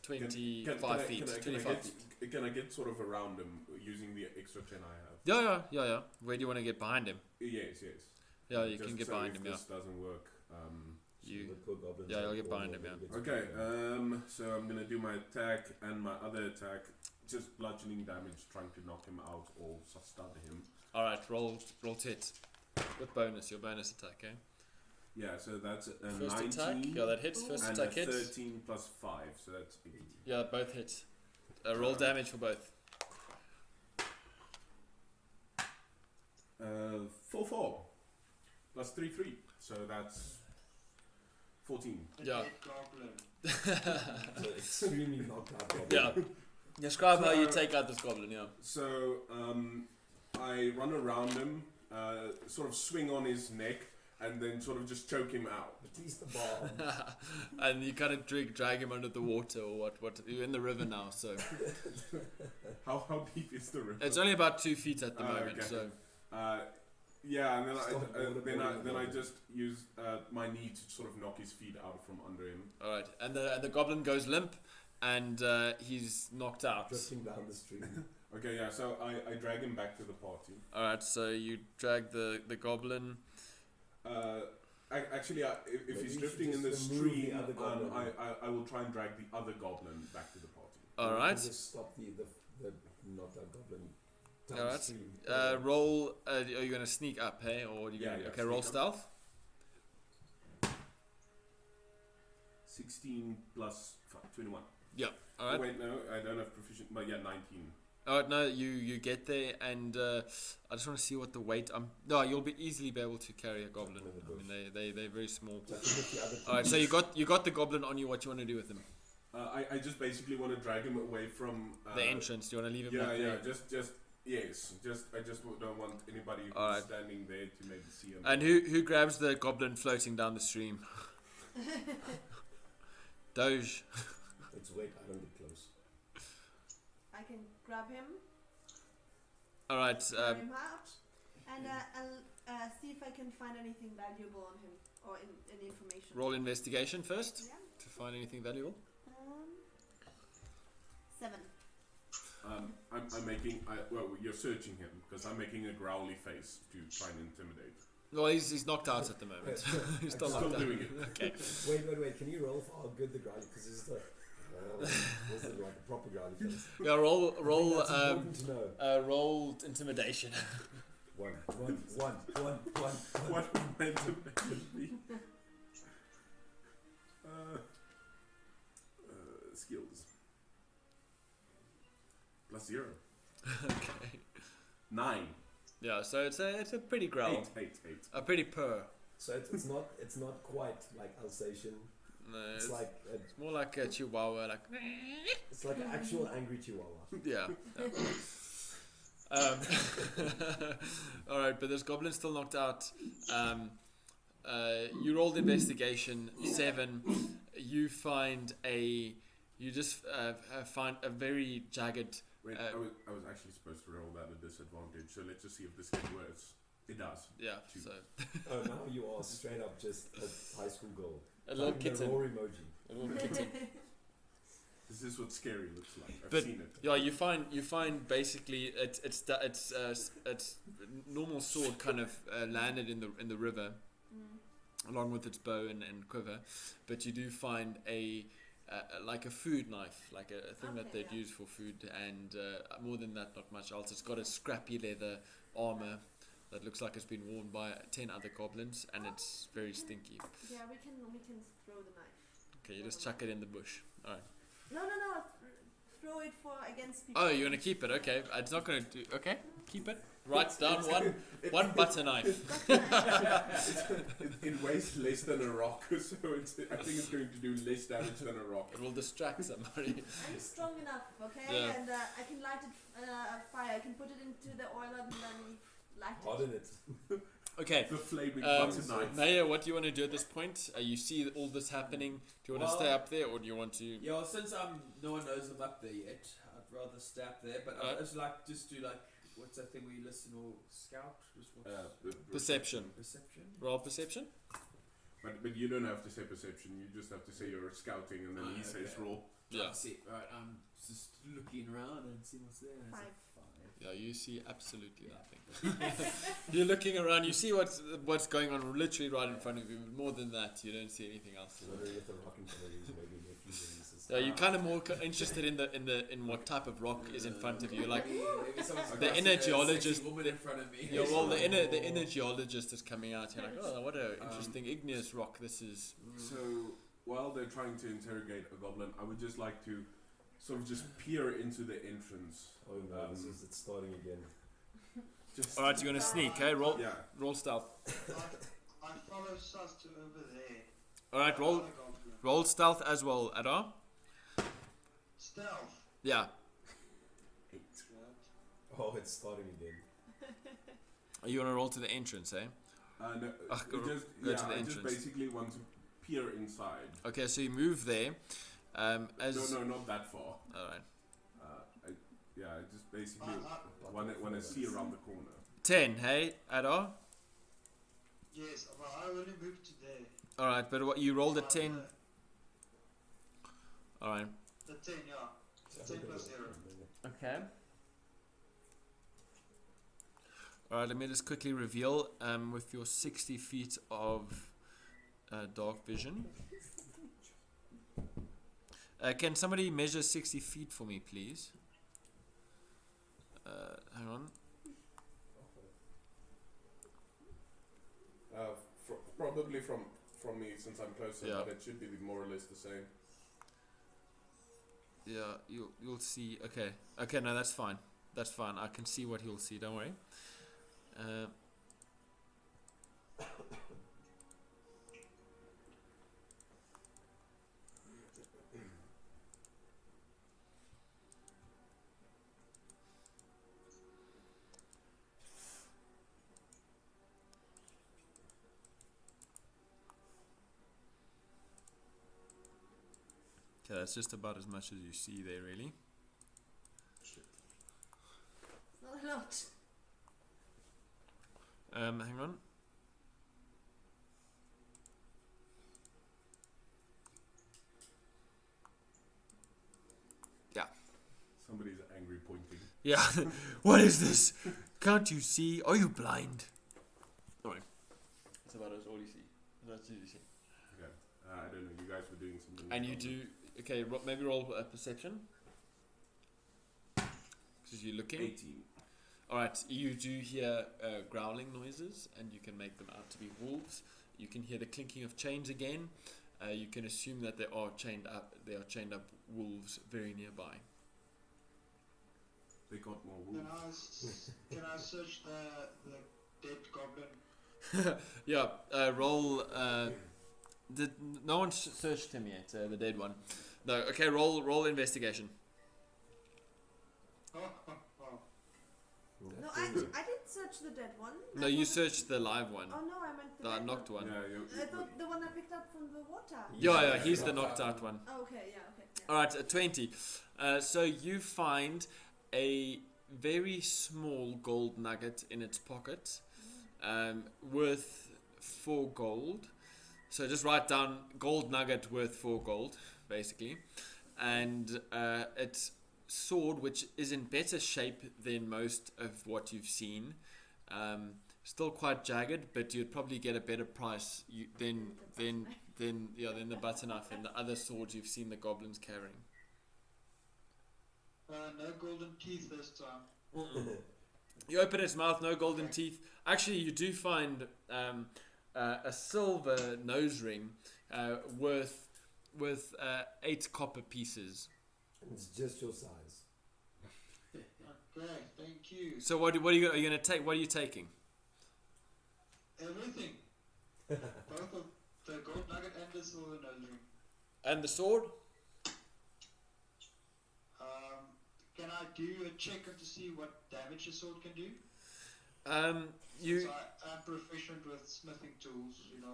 25 feet. 25 feet. Can I get sort of around him using the extra 10 I have? Yeah. Where do you want to get behind him? Yes. Yeah, you Just can get so behind if him. Yeah. this doesn't work. You. The poor goblins Yeah, are you'll get all behind him, already yeah. gets Okay, behind. so I'm gonna do my attack and my other attack, just bludgeoning damage, trying to knock him out or stun him. All right, roll to hit with bonus. Your bonus attack, eh? Yeah, so that's a First 19 attack. Yeah, that hits. First and attack a hits. 13 plus 5, so that's 18. Yeah, both hits. Roll damage for both. 4 plus 3 3, so that's 14. Yeah. So extremely knocked out goblin. Yeah. Describe how you So- take out this goblin. Yeah. So I run around him, sort of swing on his neck, and then sort of just choke him out. But he's the bomb. And you kind of drag him under the water or what? You're in the river now, so How deep is the river? it's only about 2 feet at the moment. Okay. So Yeah, and then Stop then I it. just use my knee to sort of knock his feet out from under him. all right, and the goblin goes limp, and he's knocked out. Drifting down the stream. Okay, yeah. So I drag him back to the party. All right, so you drag the goblin. Actually, if Maybe he's you drifting should in the just remove the stream, other goblin. I will try and drag the other goblin back to the party. All You right. can just stop the knocked out goblin. All right. downstream. Roll. Are you gonna sneak up, hey, or are you gonna? Yeah, Okay, roll sneak up. stealth. 16 plus 21. Yeah. All right. Wait, no, I don't have proficient. But yeah, 19. All right. No, you get there, and I just want to see what the weight. No, you'll easily be able to carry a goblin. in the I mean, they're very small. So I think if the other All right. So you got the goblin on you. What you want to do with him? I just basically want to drag him away from The entrance. Do you want to leave him? Yeah, back yeah. there? I just don't want anybody who's Alright. standing there to maybe see him. And who grabs the goblin floating down the stream? Doge. Let's wait, I don't get close. I can grab him, All right. carry him out, and I'll see if I can find anything valuable on him or any information. Roll investigation first Yeah. to find anything valuable. 7. I'm making. Well, you're searching him because I'm making a growly face to try and intimidate. Well, he's knocked out at the moment. He's still Still knocked out. doing it. Okay. Wait, can you roll for how good the growly, because this is the this is like a proper growly face. Yeah. Roll. That's important to know. Roll intimidation. One. What meant to be? Skills. +0. Okay. 9. Yeah. So it's a pretty growl. 8. A pretty purr. So it's not quite like Alsatian. No, It's it's, like it's more like a chihuahua. Like. it's like an actual angry chihuahua. Yeah. All right, but this goblin's still knocked out. You rolled investigation 7. You find you just find a very jagged. Wait, I was actually supposed to roll that at disadvantage, so let's just see if this gets worse. It does. Yeah. 2. So Oh, now you are straight up just a high school girl. a little Like the kitten. roar emoji. A little kitten. This is what scary looks like. I've But- seen it. Yeah, you find basically it's normal sword kind of landed in the river, along with its bow and quiver, but you do find like a food knife, like a thing that Okay, they'd yeah. use for food, and more than that, not much else. It's got a scrappy leather armor that looks like it's been worn by 10 other goblins, and it's very stinky. Yeah, we can throw the knife. Okay, you just chuck it in the bush. All right. No. Throw it for against people. Oh, you're gonna keep it? Okay, it's not gonna do. Okay, keep it. Write down one butter knife. It weighs less than a rock, so I think it's going to do less damage than a rock. It will distract somebody. I'm strong enough, okay? Yeah. And I can light it fire. I can put it into the oil and then light it. Harden it. Okay. The flaming butter knife. Naya, what do you want to do at this point? You see all this happening. Do you want to stay up there, or do you want to? Yeah, well, since no one knows I'm up there yet, I'd rather stay up there. But Alright. I'd just like just do like what's that thing where you listen or scout? Just what's Perception. perception. Roll perception. But you don't have to say perception. You just have to say you're scouting, and then he says okay. roll. Yeah. That's it. Right. I'm just looking around and see what's there. And it's 5. Yeah, you see absolutely nothing. You're looking around, you see what's going on literally right in front of you, but more than that, you don't see anything else. Wondering if the rock in front of you is maybe nephews and nieces. Yeah, you're kind of more interested in what type of rock is in front of you. Like maybe someone's the got inner a sexy geologist. woman in front of me. Yeah, well, the inner geologist is coming out here like, oh, what a interesting igneous rock this is. So while they're trying to interrogate a goblin, I would just like to sort of just peer into the entrance. Oh no, it's starting again. Just All right, you're gonna sneak, eh? Roll stealth. I follow Sus to over there. All right, roll stealth as well, Adar. Stealth. Yeah. 8. Oh, it's starting again. You wanna roll to the entrance, eh? No, Go to the I entrance. just basically want to peer inside. Okay, so you move there. No, not that far. All right. I just basically want to see around the corner. 10, hey, Adar. Yes, but I only moved to there. All right, but what you rolled a 10. All right. The 10, yeah. 10 plus 0. Okay. All right, let me just quickly reveal with your 60 feet of dark vision. Can somebody measure 60 feet for me, please? Hang on. Probably from me since I'm closer, Yeah. but it should be more or less the same. Yeah, you'll see. Okay, no, that's fine. That's fine. I can see what he'll see. Don't worry. Okay, that's just about as much as you see there, really. Not a lot. Hang on. Yeah. Somebody's angry pointing. Yeah. What is this? Can't you see? Are you blind? Alright. That's about all you see. That's all you see. Okay. I don't know. You guys were doing something. And you do. Okay, maybe roll a perception. Because you're looking. 18. Alright, you do hear growling noises, and you can make them out to be wolves. You can hear the clinking of chains again. You can assume that they are chained up. They are chained up wolves very nearby. They got more wolves. Can I search the dead goblin? Yeah. Roll. Did no one searched him yet? The dead one. No. Okay. Roll investigation. Oh. No, I did search the dead one. No, you searched the live one. Oh no, I meant the The dead knocked one. Yeah, I thought the one I picked up from the water. Yeah, he's the knocked out one. Oh, okay, yeah, okay. Yeah. All right, 20. So you find a very small gold nugget in its pocket, worth 4 gold. So just write down gold nugget worth 4 gold, basically, and its sword, which is in better shape than most of what you've seen. Still quite jagged, but you'd probably get a better price than the butter knife and the other swords you've seen the goblins carrying. No golden teeth this time. You open its mouth, no golden teeth. Actually, you do find a silver nose ring worth 8 copper pieces. It's just your size. Okay, thank you. So what are you going to take? What are you taking? Everything. Both of the gold nugget and the silver nose ring. And the sword? Can I do a check to see what damage a sword can do? You. So I'm proficient with smithing tools, and I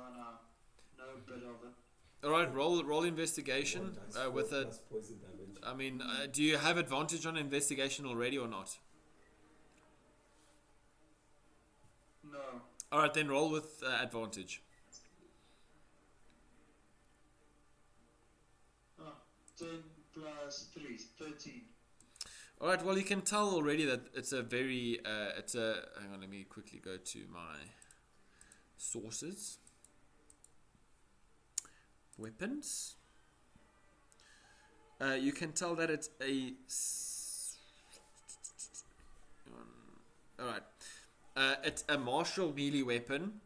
know a bit of it. All right, roll investigation with a. Poison damage. I mean, do you have advantage on investigation already or not? No. All right, then roll with advantage. 10 plus 3, 13. All right. Well, you can tell already that it's a very hang on, let me quickly go to my sources. Weapons. You can tell that it's alright. It's a martial melee weapon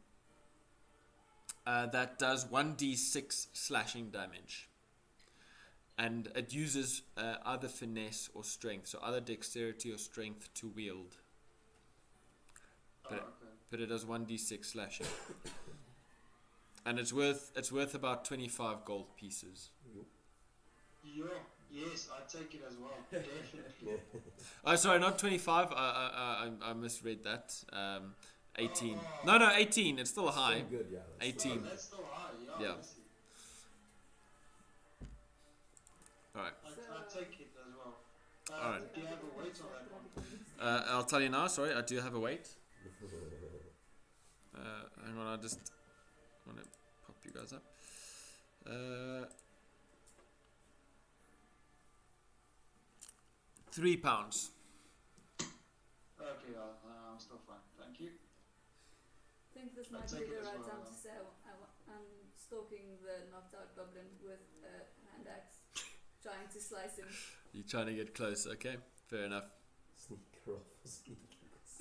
that does 1d6 slashing damage. And it uses either finesse or strength, so either dexterity or strength to wield. But it does 1d6 slashing. And it's worth about 25 gold pieces. Yeah, yes, I take it as well. Definitely. Oh, sorry, not 25. I misread that. 18. No, 18. It's still high. Still good, yeah. 18. That's still high, Yeah. obviously. Alright. I take it as well. Alright. Do you have a weight on that one? I'll tell you now. Sorry, I do have a weight. Hang on, I just want to pop you guys up. 3 pounds. Okay, I'm still fine. Thank you. I think this might be the right time to say I'm stalking the knocked out goblin with a hand axe, trying to slice him. You're trying to get close, okay? Fair enough. Sneak her off.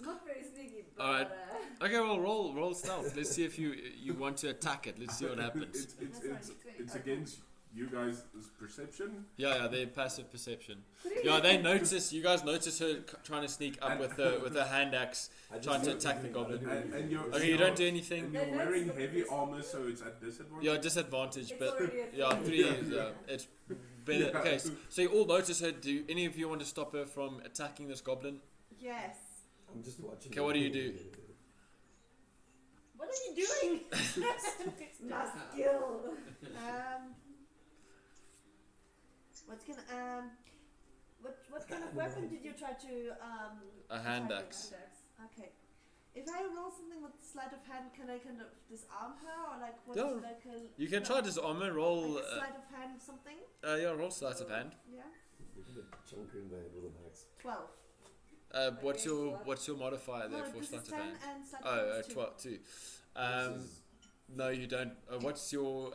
Not very sneaky, but Alright. Okay, well, roll stealth. Let's see if you want to attack it. Let's see what happens. It's against you guys' perception. Yeah, their passive perception. Yeah, they notice. You guys notice her trying to sneak up with her hand axe, trying to attack the goblin. And you're, Okay, you don't do anything. And you're wearing heavy armor, so it's at disadvantage. Yeah, disadvantage, It's but already a yeah, 3 is it's better. Yeah. Okay, so you all notice her. Do any of you want to stop her from attacking this goblin? Yes. I'm just watching. Okay, what do you do? What are you doing? my skill. What kind of weapon did you try to A hand attack axe. with? Okay. If I roll something with sleight of hand, can I kind of disarm her, or like what? Yeah. Like a, You can try disarmor. Roll. like sleight of hand something. Roll sleight of hand. Yeah. You can chunk her in the head with an axe. 12. What's your modifier there for this sleight is of 10 hand? and sleight of hand is 2. 12 too. This is- No, you don't. What's your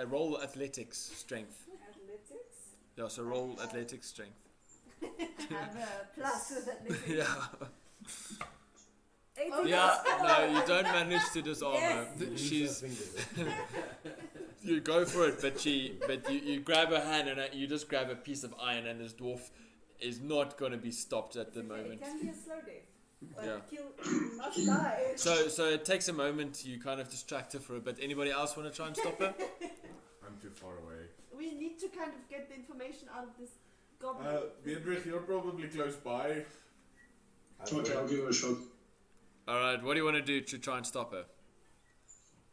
roll athletics strength? Athletics? Yeah, so roll athletics strength. Have a plus with athletics. Yeah. 18. Yeah, no, you don't manage to disarm her. Use She's her fingers. you go for it, but you grab her hand and you just grab a piece of iron, and this dwarf is not going to be stopped at the moment. It can be a slow death. But Yeah. must die. So it takes a moment. You kind of distract her for a bit. Anybody else want to try and stop her? I'm too far away. We need to kind of get the information out of this goblin. Beatrice, you're probably close by. Okay, I'll give it a shot. All right. What do you want to do to try and stop her?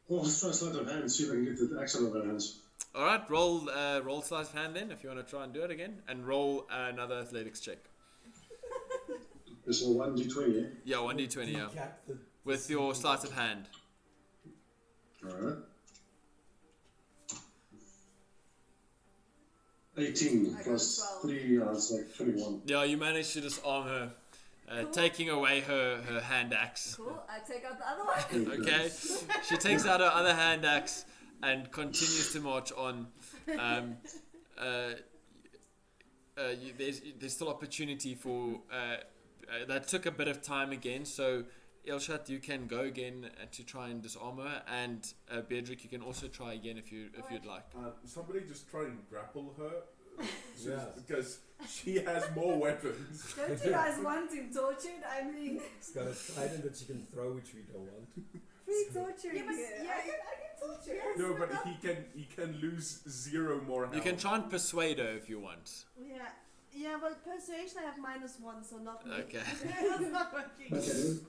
Well, let's try sleight of hand and see if I can get the axe out of her hands. All right. Roll sleight of hand then, if you want to try and do it again, and roll another athletics check. This is a 1d20, yeah? Yeah, 1d20. Yeah, Decap the- with your sleight of hand. Alright. 18 I got plus 12. 3, it's like 21. Yeah, you managed to disarm her, Cool. taking away her hand axe. Cool. I take out the other one. Okay, she takes out her other hand axe and continues to march on. There's still opportunity for. That took a bit of time again, so Ilshat, you can go again to try and disarm her, and Beatrice, you can also try again if you'd like. Somebody just try and grapple her. Yeah. Because she has more weapons. Don't you guys want him tortured? I mean, It's got a trident that she can throw, which we don't want. free torture. Yeah, but- here. yeah, I can torture. No, but he can lose 0 more health. You can try and persuade her if you want. Yeah, well, persuasion I have -1, so not me. Okay. That's not working. Okay,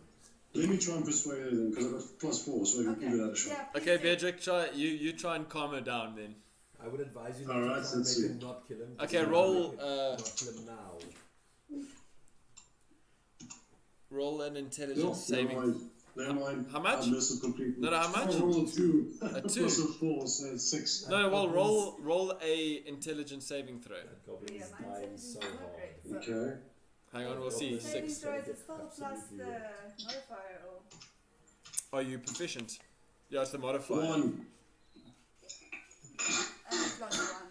let me try and persuade her then, because I've got +4, so I can give it a shot. Yeah, please Okay, do. Beatrice, try you try and calm her down then. I would advise you not Alright, to try and let's make see. him not kill him. Okay, Just roll, make him not kill him now. Roll an intelligence saving. Never mind. How much? I missed it completely. No, how much? I rolled a 2. A 2? Plus a 4, so 6. No, well, roll a intelligence saving throw. That goblin Yeah, is mine dying says so it's not hard. great, so- Okay. Hang on, we'll see. Saving 6. throw is it still plus Absolutely, the yeah. modifier or Are you proficient? Yeah, it's the modifier. 1. plus 1?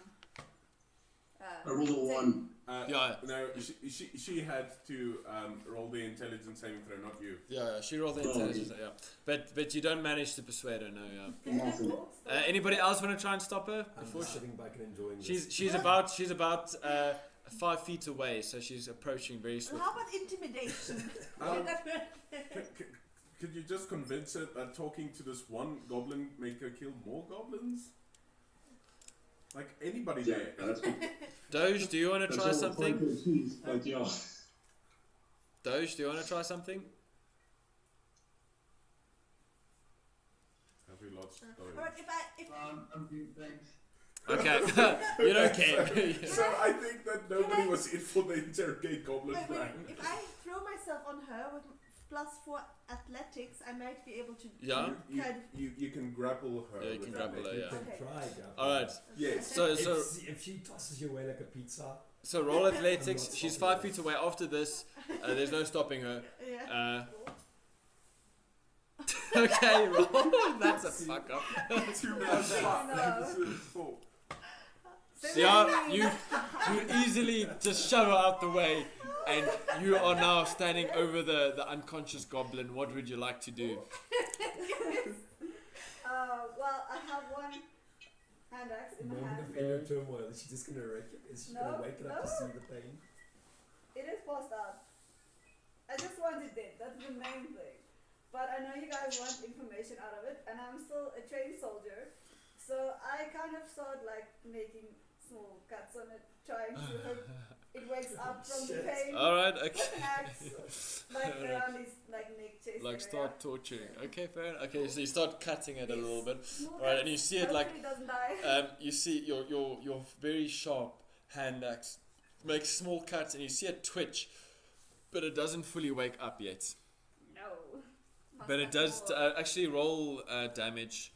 I rolled a 1. Yeah. No, she had to roll the intelligence saving throw, not you. Yeah, she rolled the Oh. intelligence. Yeah, but you don't manage to persuade her. No, yeah. Nothing. Anybody else want to try and stop her I'm before just she? sitting back and enjoying this. She's about 5 feet away, so she's approaching very Well, swiftly. how about intimidation? Could you just convince her that talking to this one goblin make her kill more goblins? Like anybody Yeah, there. that's good. Doge, do you want to That's try all something? fine to see, but yeah. Doge, do you want to try something? Have we lost Doge? Alright, if I'm good, thanks. Okay, you don't care. So I think that nobody was in for the interrogate goblin wait, plan. if I throw myself on her with +4 athletics, I might be able to. Yeah. You can grapple her. Yeah, you with can grapple her, athletics. You yeah. can Okay. try, Gav. All right. Yes. So If she tosses you away like a pizza, so roll athletics. I'm not She's stopping 5 feet away. After this, there's no stopping her. Yeah. Okay, roll. That's a fuck up. 2 plus 5. No. 4. Yeah, you easily just shove her out the way, and you are now standing over the unconscious goblin. What would you like to do? Well, I have one hand axe in my moment hand. of inner turmoil, is she just gonna wreck it? Is she No, gonna wake it up to no. see the pain? It is passed out. I just want it dead. That's the main thing. But I know you guys want information out of it, and I'm still a trained soldier, so I kind of started like making small cuts on it, trying to hope it wakes up from the pain. All right, With okay. an axe, like around his like neck, chest Like area. start torturing. Okay, fair enough. Okay, so you start cutting it a little bit. Small Alright, and cuts, you see it like hopefully it doesn't die. you see your very sharp hand axe makes small cuts, and you see it twitch, but it doesn't fully wake up yet. No. But it does actually roll damage.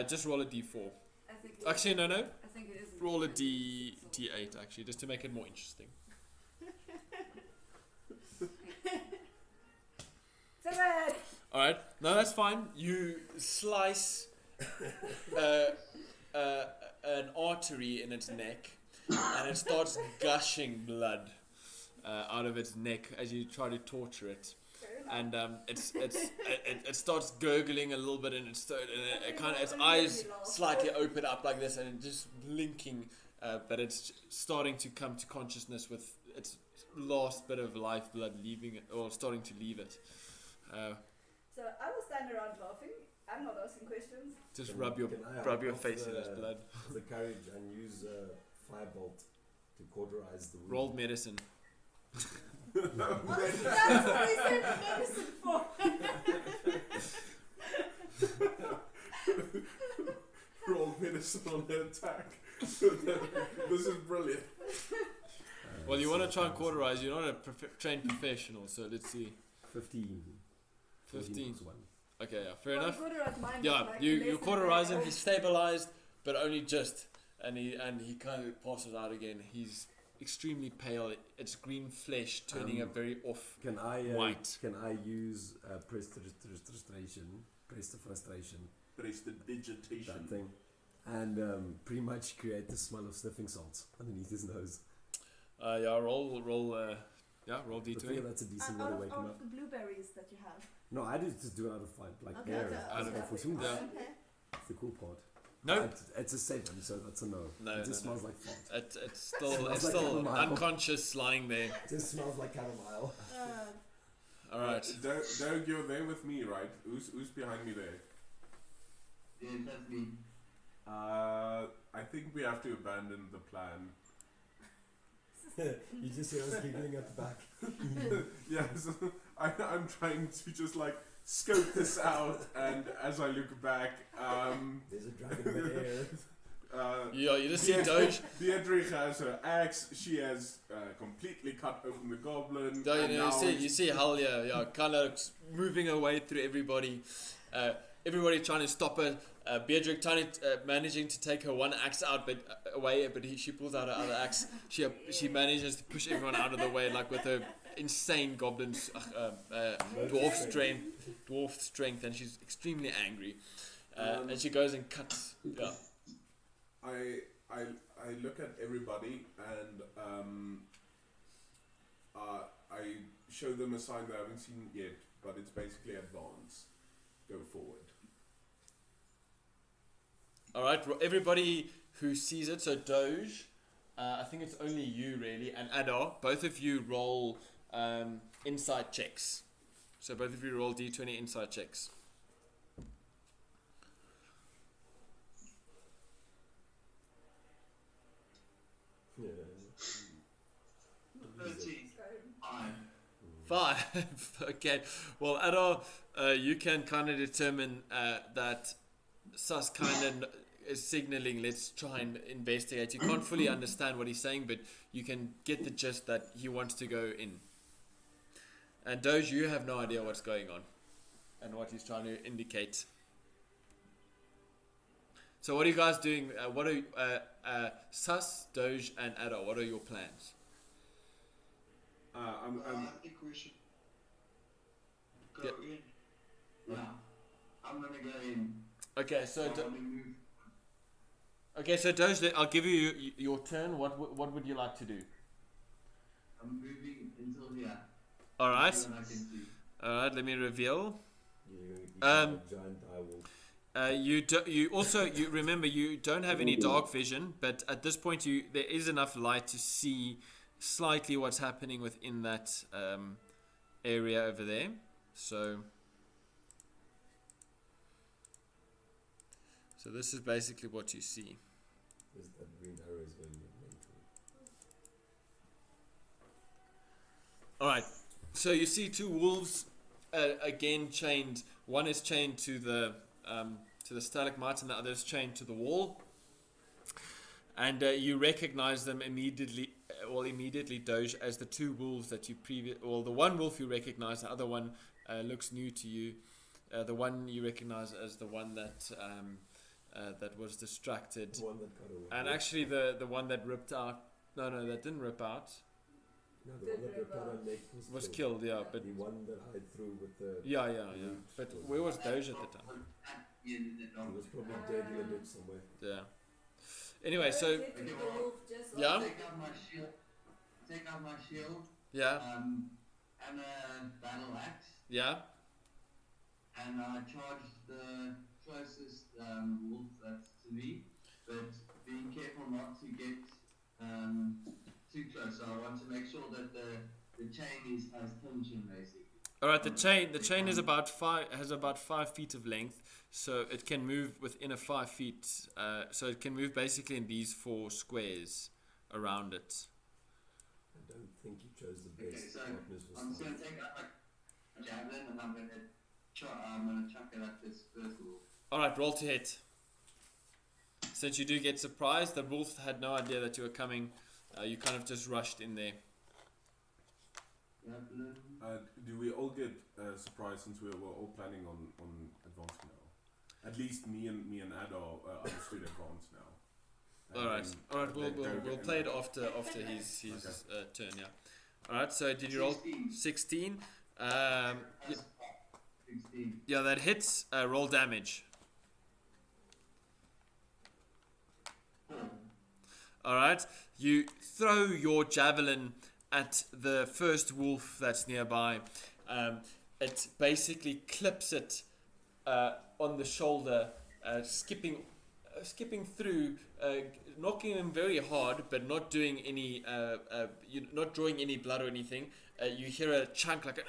Just roll a d4. I think Actually, no. I think it is. Roll a d8 actually, just to make it more interesting. 7. All right, no, that's fine. You slice an artery in its neck, and it starts gushing blood out of its neck as you try to torture it. And it starts gurgling a little bit, and its eyes slightly open up like this, and just blinking, but it's starting to come to consciousness with its last bit of lifeblood leaving it, or starting to leave it. So I will stand around laughing. I'm not asking questions. Just Can- rub your can I rub your off face in the- its blood. The courage and use firebolt to cauterize the wound. Rolled medicine. That's what we save medicine for. Roll medicine on the attack. This is brilliant. Well, you want to try and cauterize. You're not a trained professional, so let's see. 15. 15. plus 1. Okay, yeah, fair Well, enough. cauterize mine, Yeah, like you less than cauterize him. very He's stabilized, but only just, and he kind of passes out again. He's extremely pale. It's green flesh turning a very off. Can I White. Can I use prestidigitation? Prestidigitation. Prestidigitation. That thing, and pretty much create the smell of sniffing salts underneath his nose. Yeah, roll I feel d20. that's a decent way Out to of, wake him out up. of the blueberries that you have. No, I just do it out of fun, like Okay, there. okay, Out of- Go for some- Yeah. Okay. That's the cool part. No, It's a 7, so that's a no. No, it just no, smells like fart. it's still Smells it's like still chamomile. unconscious, lying there. It just smells like chamomile. All right. Doug, you're there with me, right? Who's behind me there? Yeah, that's me. I think we have to abandon the plan. You just hear us giggling at the back. Yeah, so I'm trying to just like scope this out, and as I look back, There's a dragon in the air. Yeah, you just see Doge. Beatrix has her axe. She has completely cut open the goblin. No, and now you see Halia, yeah, kind of moving her way through everybody. Everybody trying to stop her. Beatrix managing to take her one axe out, but away. But she pulls out her other axe. She manages to push everyone out of the way, like with her insane goblin dwarf strength, and she's extremely angry. And she goes and cuts. Yeah. I look at everybody and I show them a sign they haven't seen yet, but it's basically advance. Go forward. Alright, everybody who sees it, so Doge, I think it's only you really, and Adar, both of you roll insight checks. So both of you roll d20 insight checks. Yeah. 13. 5. Okay. Well, Adar, you can kind of determine that Sus kind of is signaling, let's try and investigate. You can't fully understand what he's saying, but you can get the gist that he wants to go in. And Doge, you have no idea what's going on and what he's trying to indicate. So what are you guys doing? What are Sus, Doge, and Adar? What are your plans? I think we should go Yep. in. Yeah. I'm gonna go in. Okay, so I wanna move. Doge, I'll give you your turn. What would you like to do? I'm moving until here. All right. See what I can see. All right. Let me reveal. Giant direwolf. You remember you don't have any dark vision, but at this point there is enough light to see slightly what's happening within that area over there. So this is basically what you see. There's that green arrow is going mental. All right. So you see two wolves again chained. One is chained to the stalagmite, and the other is chained to the wall. And you recognize them immediately. Immediately, Doge, as the two wolves that you the one wolf you recognize, the other one looks new to you. The one you recognize as the one that was distracted. The one that got away. And actually, the one that ripped out. No, that didn't rip out. No, the one that ripped out her neck Was killed, yeah, but the one that hid through with the yeah. But where was Doge at the time? he was probably dead in a ditch somewhere. Yeah. Anyway, so Okay, well, yeah, take out my shield. yeah, And a battle axe. yeah. And I charge the closest wolf that's to me, but being careful not to get too close. So I want to make sure that the chain is as tension basically. All right, the chain is has about 5 feet of length, so it can move within a 5 feet. So it can move basically in these 4 squares around it. I don't think you chose the Okay, best so partners for I'm just stealth. gonna take out my javelin and I'm gonna chuck it at this first wolf. All right, roll to hit. Since you do get surprised, the wolf had no idea that you were coming. You kind of just rushed in there. Javelin. Do we all get surprised since we were all planning on advancing now? At least me and Adar understood advance now. All right. We'll play it after his turn. Yeah. All right. So did you roll 16? That's 16. Yeah, that hits. Roll damage. 4. All right. You throw your javelin at the first wolf that's nearby. It basically clips it on the shoulder, skipping through, knocking him very hard, but not doing any, not drawing any blood or anything. You hear a chunk like a,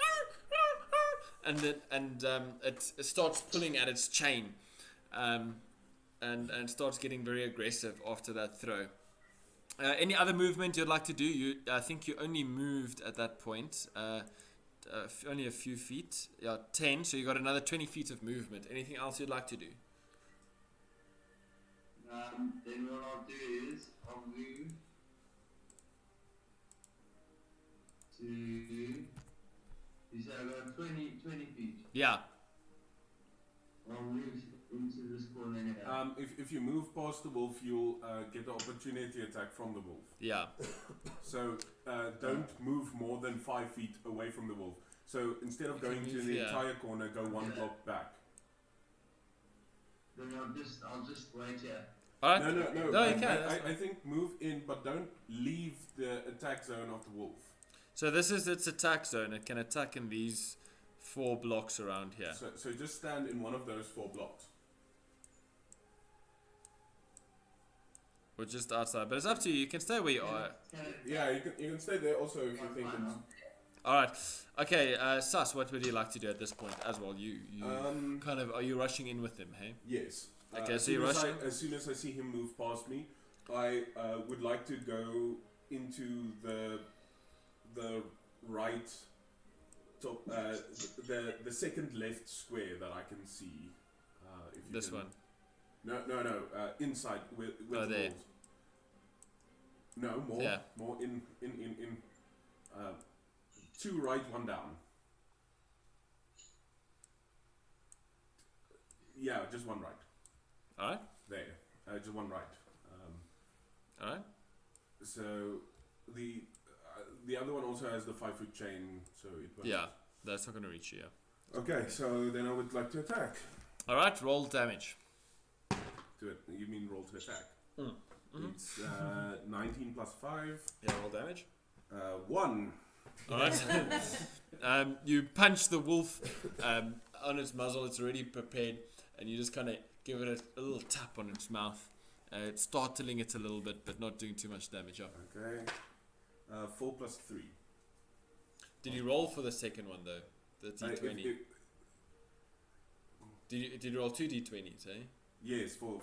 and it starts pulling at its chain, and starts getting very aggressive after that throw. Any other movement you'd like to do? I think you only moved at that point. Only a few feet. Yeah, 10. So you got another 20 feet of movement. Anything else you'd like to do? Then what I'll do is I'll move to. You say about 20 feet. Yeah. I'll move into this corner here. If you move past the wolf, you'll get the opportunity attack from the wolf. Yeah. So don't move more than 5 feet away from the wolf. So instead of You going can to move, the yeah. entire corner, go one block back. Then I'll just wait here. Alright. No. No, you can. That's I fine. think move in, but don't leave the attack zone of the wolf. So this is its attack zone. It can attack in these 4 blocks around here. So just stand in one of those 4 blocks. We're just outside, but it's up to you. You can stay where you are. Yeah, you can stay there also if you think it's. Alright. Okay, Sus, what would you like to do at this point as well? You kind of, are you rushing in with him, hey? Yes. Okay, as so you soon as rush. as soon as I see him move past me, I would like to go into the right top, the second left square that I can see. If you This can. one. No. Inside with Oh, the there. walls. No, more. Yeah. More in. 2 right, 1 down. Yeah, just 1 right. Alright. There. Just 1 right. Alright. So the other one also has the 5-foot chain, so it won't. Yeah, that's not going to reach you. Yeah. Okay, so then I would like to attack. Alright, roll damage. To it, you mean roll to attack? Mhm. It's 19 plus 5. Yeah, roll damage. 1. Alright. You punch the wolf on its muzzle. It's already prepared, and you just kind of give it a little tap on its mouth. It's startling it a little bit, but not doing too much damage. Yeah. Okay. 4 plus 3. Did you roll for the second one though? The d20. Did you roll 2 d20s, eh? Yes, for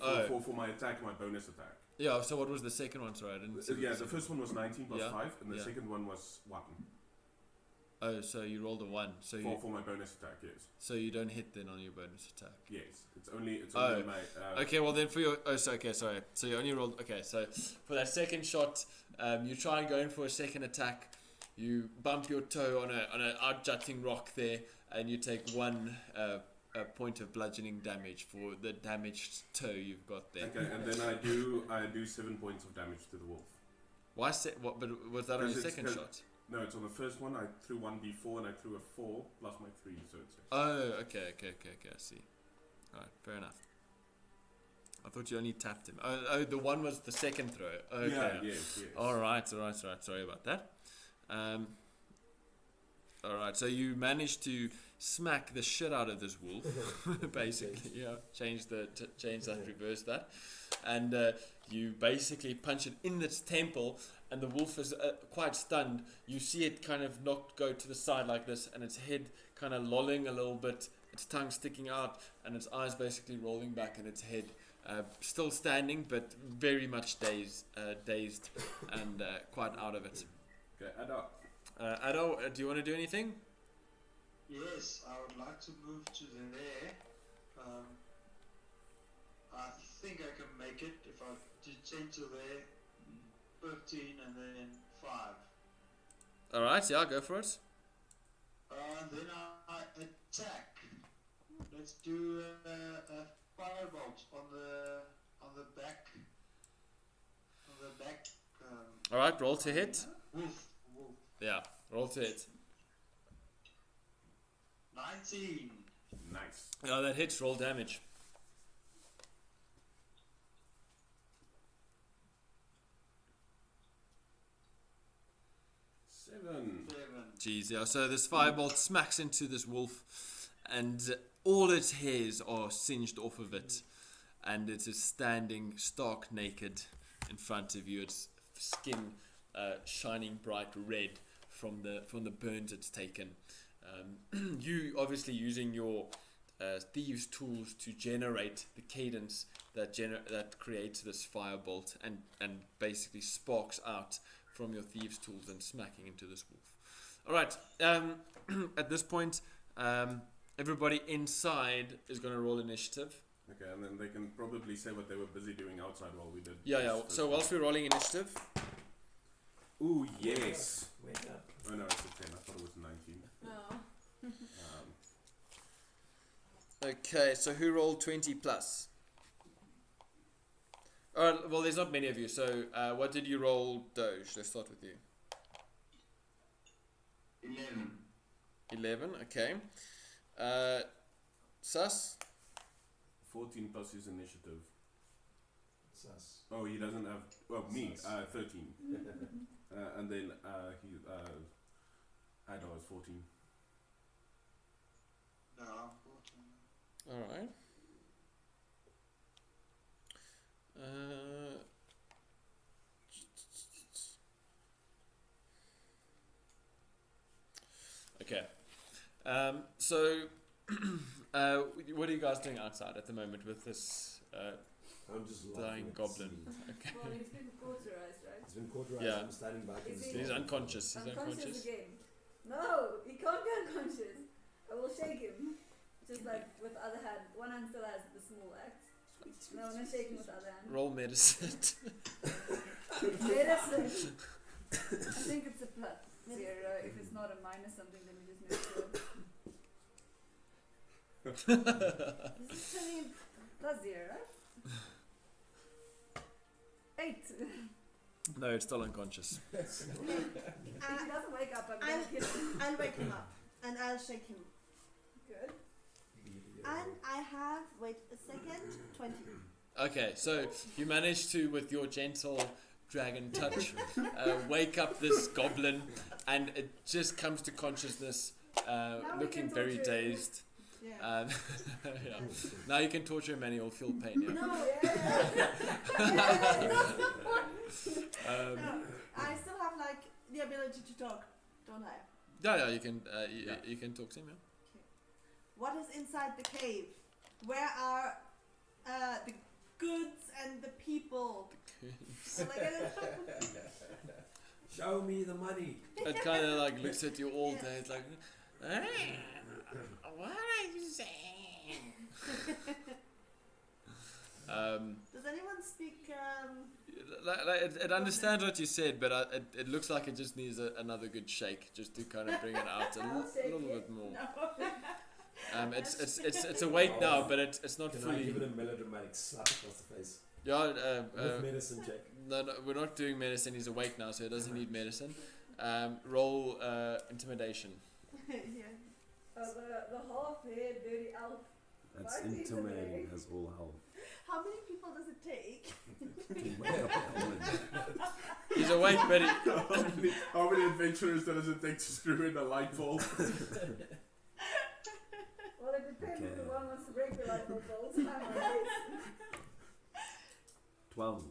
my attack, my bonus attack. Yeah. So what was the second one? Sorry, I didn't. See Yeah, the first one was 19 plus Yeah, 5, and the yeah. second one was 1. Oh, so you rolled a 1. So For my bonus attack, yes. So you don't hit then on your bonus attack. Yes, it's only Oh. my. Okay, well then for your sorry. So you only rolled. Okay, so for that second shot, you try and go in for a second attack. You bump your toe on a out-jutting rock there, and you take 1 a point of bludgeoning damage for the damaged toe you've got there. Okay, and then I do 7 points of damage to the wolf. Why what? But was that on your Because it's- second shot? No, it's on the first one. I threw 1 before, and I threw a 4 plus my 3, so it's 6. Oh, okay. I see. All right, fair enough. I thought you only tapped him. Oh, the one was the second throw. Okay. Yeah, yes. All right. Sorry about that. All right. So you managed to smack the shit out of this wolf, basically. Yeah. Change that, reverse that, and you basically punch it in its temple, and the wolf is quite stunned. You see it kind of go to the side like this, and its head kind of lolling a little bit, its tongue sticking out, and its eyes basically rolling back in its head. Still standing, but very much dazed and quite out of it. Okay, Ado. Ado, do you want to do anything? Yes, I would like to move to there. I think I can make it if I do 10 to there, 15 and then 5. All right, yeah, go for it. Then I attack. Let's do a firebolt on the back. All right, roll to hit. Wolf. Yeah, roll to hit. 19. Nice. Yeah, that hits. Roll damage. Seven. Jeez, yeah. So this firebolt smacks into this wolf, and all its hairs are singed off of it, and it is standing stark naked in front of you. Its skin shining bright red from the burns it's taken. You obviously using your thieves' tools to generate the cadence that creates this firebolt and basically sparks out from your thieves' tools and smacking into this wolf. All right. At this point, everybody inside is going to roll initiative. Okay, and then they can probably say what they were busy doing outside while we did. Yeah, yeah. So whilst we're rolling initiative, Ooh, yes. Wake up. Oh no, it's a 10. I thought it was 19. No. okay. So who rolled 20 plus? Well, there's not many of you. So what did you roll, Doge? Let's start with you. 11. 11. Okay. Sus. 14 plus his initiative. Sus. Oh, he doesn't have. Well, me. Sus. 13. And then Idol is 14. No, I'm 14. All right. Okay. So, what are you guys doing outside at the moment with this I'm just dying laughing at goblin? the scene. Okay. Well, he's been cauterized, right? He's been cauterized. Yeah. I'm standing back in Is the he- stall. He's unconscious. He's unconscious. Again. No, he can't be unconscious. I will shake him. Just like with the other hand. One hand still has the small axe. No, I'm not shaking with the other hand. Roll medicine. Medicine. I think it's a plus 0. If it's not a minus something, then we just make sure. This is turning plus 0, right? 8. No, it's still unconscious. If he doesn't wake up, I'm I'll, gonna kill him. I'll wake him up and I'll shake him. Good. And I have, wait a second, 20. Okay, so you manage to, with your gentle dragon touch, wake up this goblin, and it just comes to consciousness, we looking can very torture him. dazed. Yeah. Yeah. Now you can torture him and he'll feel pain. Yeah. No, Um, no. I still have like the ability to talk, don't I? yeah, you can. You can talk to him. Yeah. What is inside the cave? Where are the goods and the people? Will I get it? Show me the money. It kind of like looks at you all day. It's like, what are you saying? Does anyone speak? It understands what you said, but it looks like it just needs another good shake just to kind of bring it out a little bit more. No. It's awake now, but it's not Can I fully. give it a melodramatic slap across the face? Yeah, With medicine check. no, we're not doing medicine. He's awake now, so he doesn't need medicine. Roll intimidation. Yeah. The half-haired dirty elf. That's Why is he intimidating intimidating? as all hell. How many people does it take? He's awake, but How many adventurers does it take to screw in a light bulb? Well, it depends Okay. if the one wants to break the light bulb all the time. Right? 12.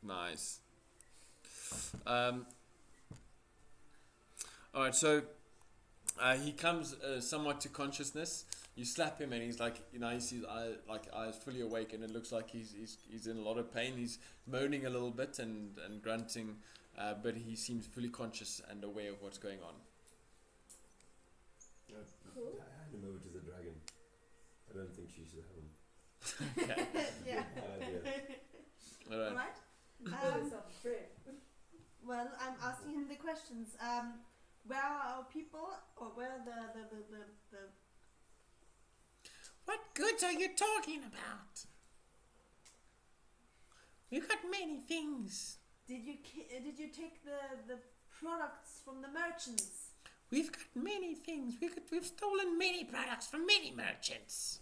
nice. All right, so he comes somewhat to consciousness. You slap him, and he's like, he sees eyes fully awake, and it looks like he's in a lot of pain. He's moaning a little bit and grunting, but he seems fully conscious and aware of what's going on. Cool. I hand him over to the dragon. I don't think she should have him. Okay. Yeah. All right. Alright. It's a friend. Well, I'm asking him the questions. Where are our people, or where are the What goods are you talking about? We've got many things. did you take the products from the merchants? We've got many things. We've stolen many products from many merchants.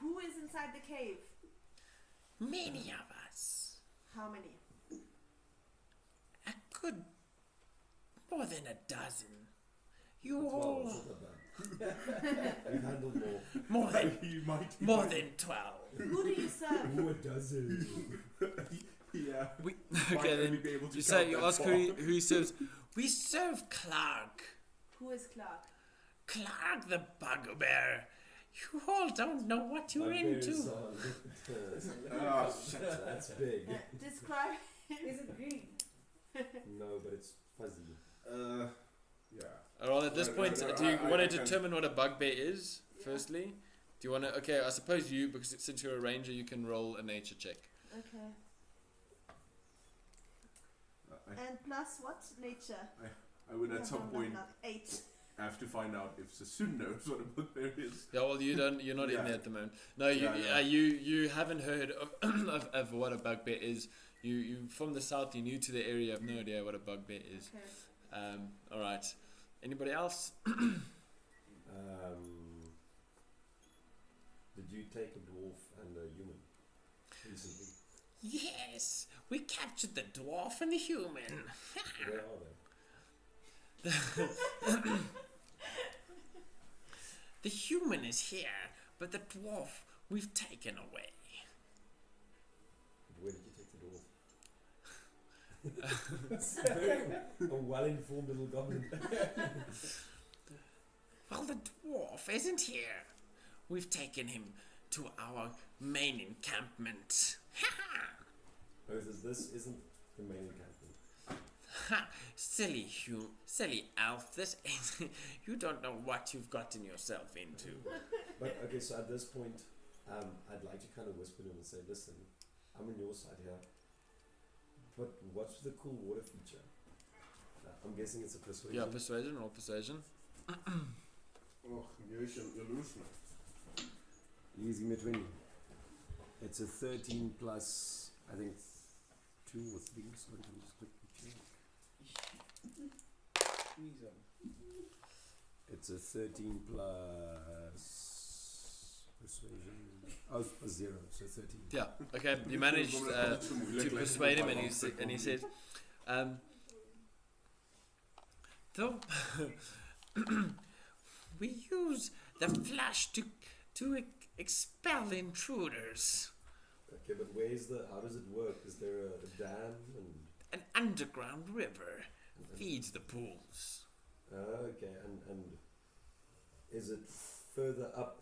Who is inside the cave? Many of us. How many? A good more than a dozen. You That's all well, it's not that bad. We've handled more. more than You might. more than 12. Who do you serve? Ooh, a dozen. Yeah. We Might okay only then. be able to You say count you that ask far. who he serves. We serve Clark. Who is Clark? Clark the Bugbear. You all don't know what you're into. Oh, That's big. Describe. Is it green? No, but it's fuzzy. Yeah. Well, at this No, point, no, do you I want to can- determine what a bugbear is, firstly? Do you want to? Okay, I suppose you, because since you're a ranger, you can roll a nature check. Okay. I, And plus what? Nature. I would at some point 8. have to find out if Sassoon knows what a bugbear is. Yeah, well, you don't. You're not in Yeah. there at the moment. No, you haven't heard of what a bugbear is. You from the south. You're new to the area. Have no idea what a bugbear is. Okay. All right. Anybody else? Did you take a dwarf and a human recently? Yes, we captured the dwarf and the human. Where are they? The human is here, but the dwarf we've taken away. Where did you take the dwarf? A well-informed little goblin. Well, the dwarf isn't here. We've taken him to our main encampment. Oh, this isn't the main encampment. Ha! Silly elf, this ain't. You don't know what you've gotten yourself into. But okay, so at this point, I'd like to kind of whisper to him and say, listen, I'm on your side here. But what's the cool water feature? I'm guessing it's a persuasion. Yeah, persuasion, roll persuasion. Oh, you're losing. Please give me 20. It's a 13 plus, I think, 2 or 3. So let me just quickly check. It's a 13 plus persuasion. Oh, a 0, so 13. Yeah. Okay. You managed to persuade him, and he says, though we use the flash to expel intruders. Okay, but how does it work? Is there a dam and An underground river feeds the pools. okay, and is it further up?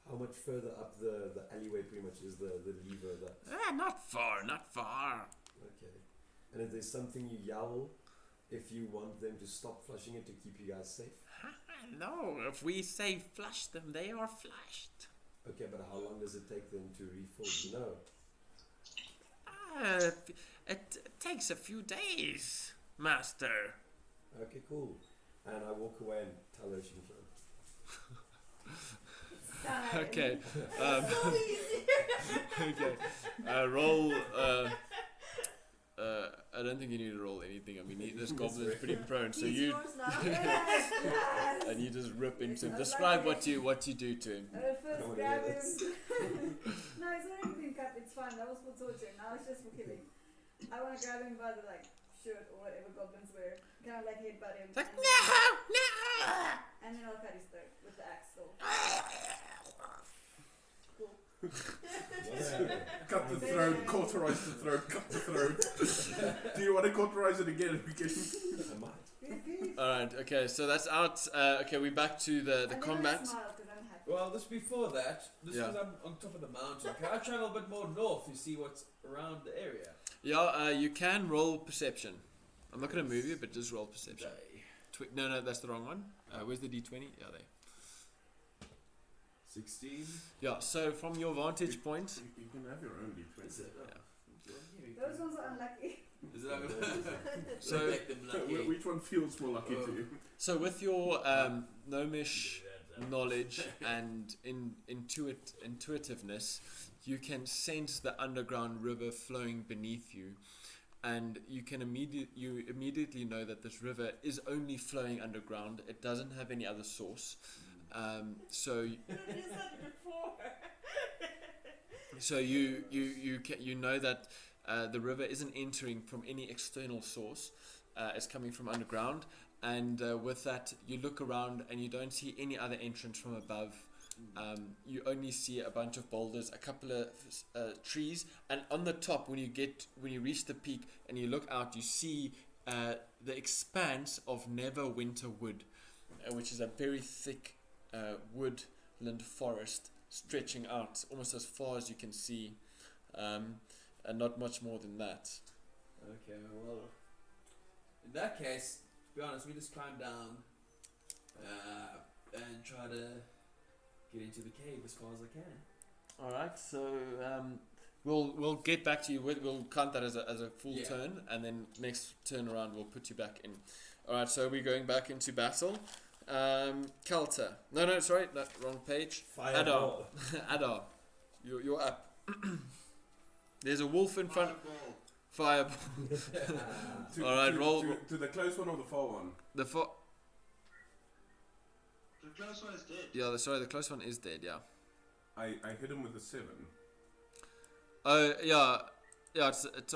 How much further up the alleyway pretty much is the lever that? Not far. Okay, and if there's something you yell if you want them to stop flushing it to keep you guys safe? No, if we say flush them, they are flushed. Okay, but how long does it take them to refill? You know. It takes a few days, master. Okay, cool. And I walk away and tell her she can throw. Okay. Okay. Roll. I don't think you need to roll anything. I mean, this goblin's pretty prone, so you and you just rip into him. Describe what you do to him. First grab him. No, it's already been cut. It's fine. That was for torture. Now it's just for killing. I want to grab him by the shirt or whatever goblins wear. Kind of like headbutt him. Like and no. and then I'll cut his throat with the axe still. Cool. Cut the throat, cauterize the throat, cut the throat. Do you want to cauterize it again? I might. Alright, okay, so that's out. Okay, we're back to the combat. Well, this before that, this Yeah. was on top of the mountain. Can I travel a bit more north to see what's around the area? Yeah, you can roll perception. I'm not going to move you, but just roll perception. No, that's the wrong one. Where's the d20? Yeah, there. 16. Yeah, so from your vantage point. You can have your own D20. Those ones are unlucky. Is it So, make them lucky? Which one feels more lucky to you? so with your gnomish knowledge and intuitiveness, you can sense the underground river flowing beneath you, and you immediately know that this river is only flowing underground. It doesn't have any other source. So you know that the river isn't entering from any external source. It's coming from underground, and with that you look around and you don't see any other entrance from above. You only see a bunch of boulders, a couple of trees, and on the top, when you reach the peak and you look out, you see the expanse of Neverwinter Wood, which is a very thick woodland forest stretching out almost as far as you can see, and not much more than that. Okay, well, in that case, to be honest, we just climb down and try to get into the cave as far as I can. All right. So we'll get back to you. We'll count that as a full Yeah. turn, and then next turn around we'll put you back in. All right. So we're going back into battle. Kelter. No, sorry, no, wrong page. Fireball. Adar. You're up. There's a wolf in front. Fireball. Fireball. All right, roll. To the close one or the far one? The close one is dead. Yeah, the close one is dead. Yeah. I hit him with a 7. Oh yeah. It's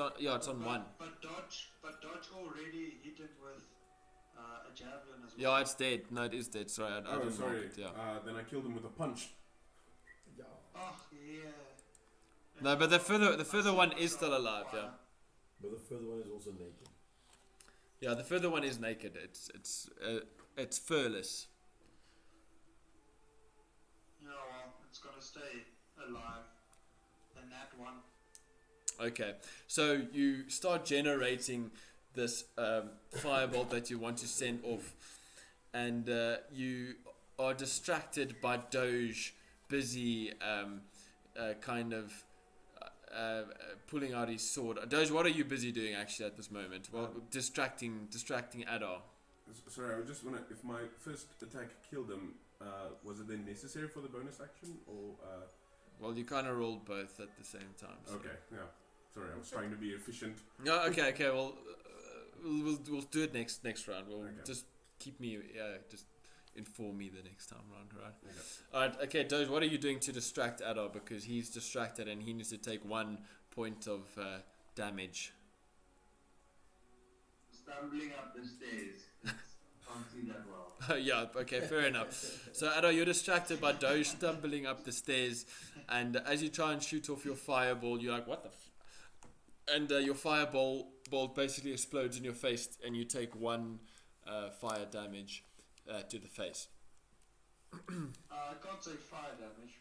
on one. But Dodge already hit it with a javelin as well. Yeah, it's dead. No, it is dead. Sorry, I didn't mark sorry. it. Yeah. Then I killed him with a punch. Oh yeah. No, but the further one is still alive. Yeah. But the further one is also naked. Yeah, the further one is naked. It's furless. Yeah, well, it's gonna stay alive. And that one. Okay, so you start generating this firebolt that you want to send off, and you are distracted by Doge busy kind of pulling out his sword. Doge, what are you busy doing actually at this moment? Well, distracting Adar. Sorry, I just wanna. If my first attack killed him, was it then necessary for the bonus action, or? Well, you kind of rolled both at the same time. So. Okay, yeah. Sorry, I was trying to be efficient. No, okay. Well, we'll do it next round. We'll just keep me just inform me the next time round, right? Okay. All right. Okay, Doge, what are you doing to distract Adar, because he's distracted and he needs to take 1 point of damage. Stumbling up the stairs. Can't see that well. Yeah. Okay. Fair enough. So Adar, you're distracted by Doge stumbling up the stairs, and as you try and shoot off your fireball, you're like, "What the?" And your fireball basically explodes in your face, and you take 1 fire damage to the face. I can't say fire damage.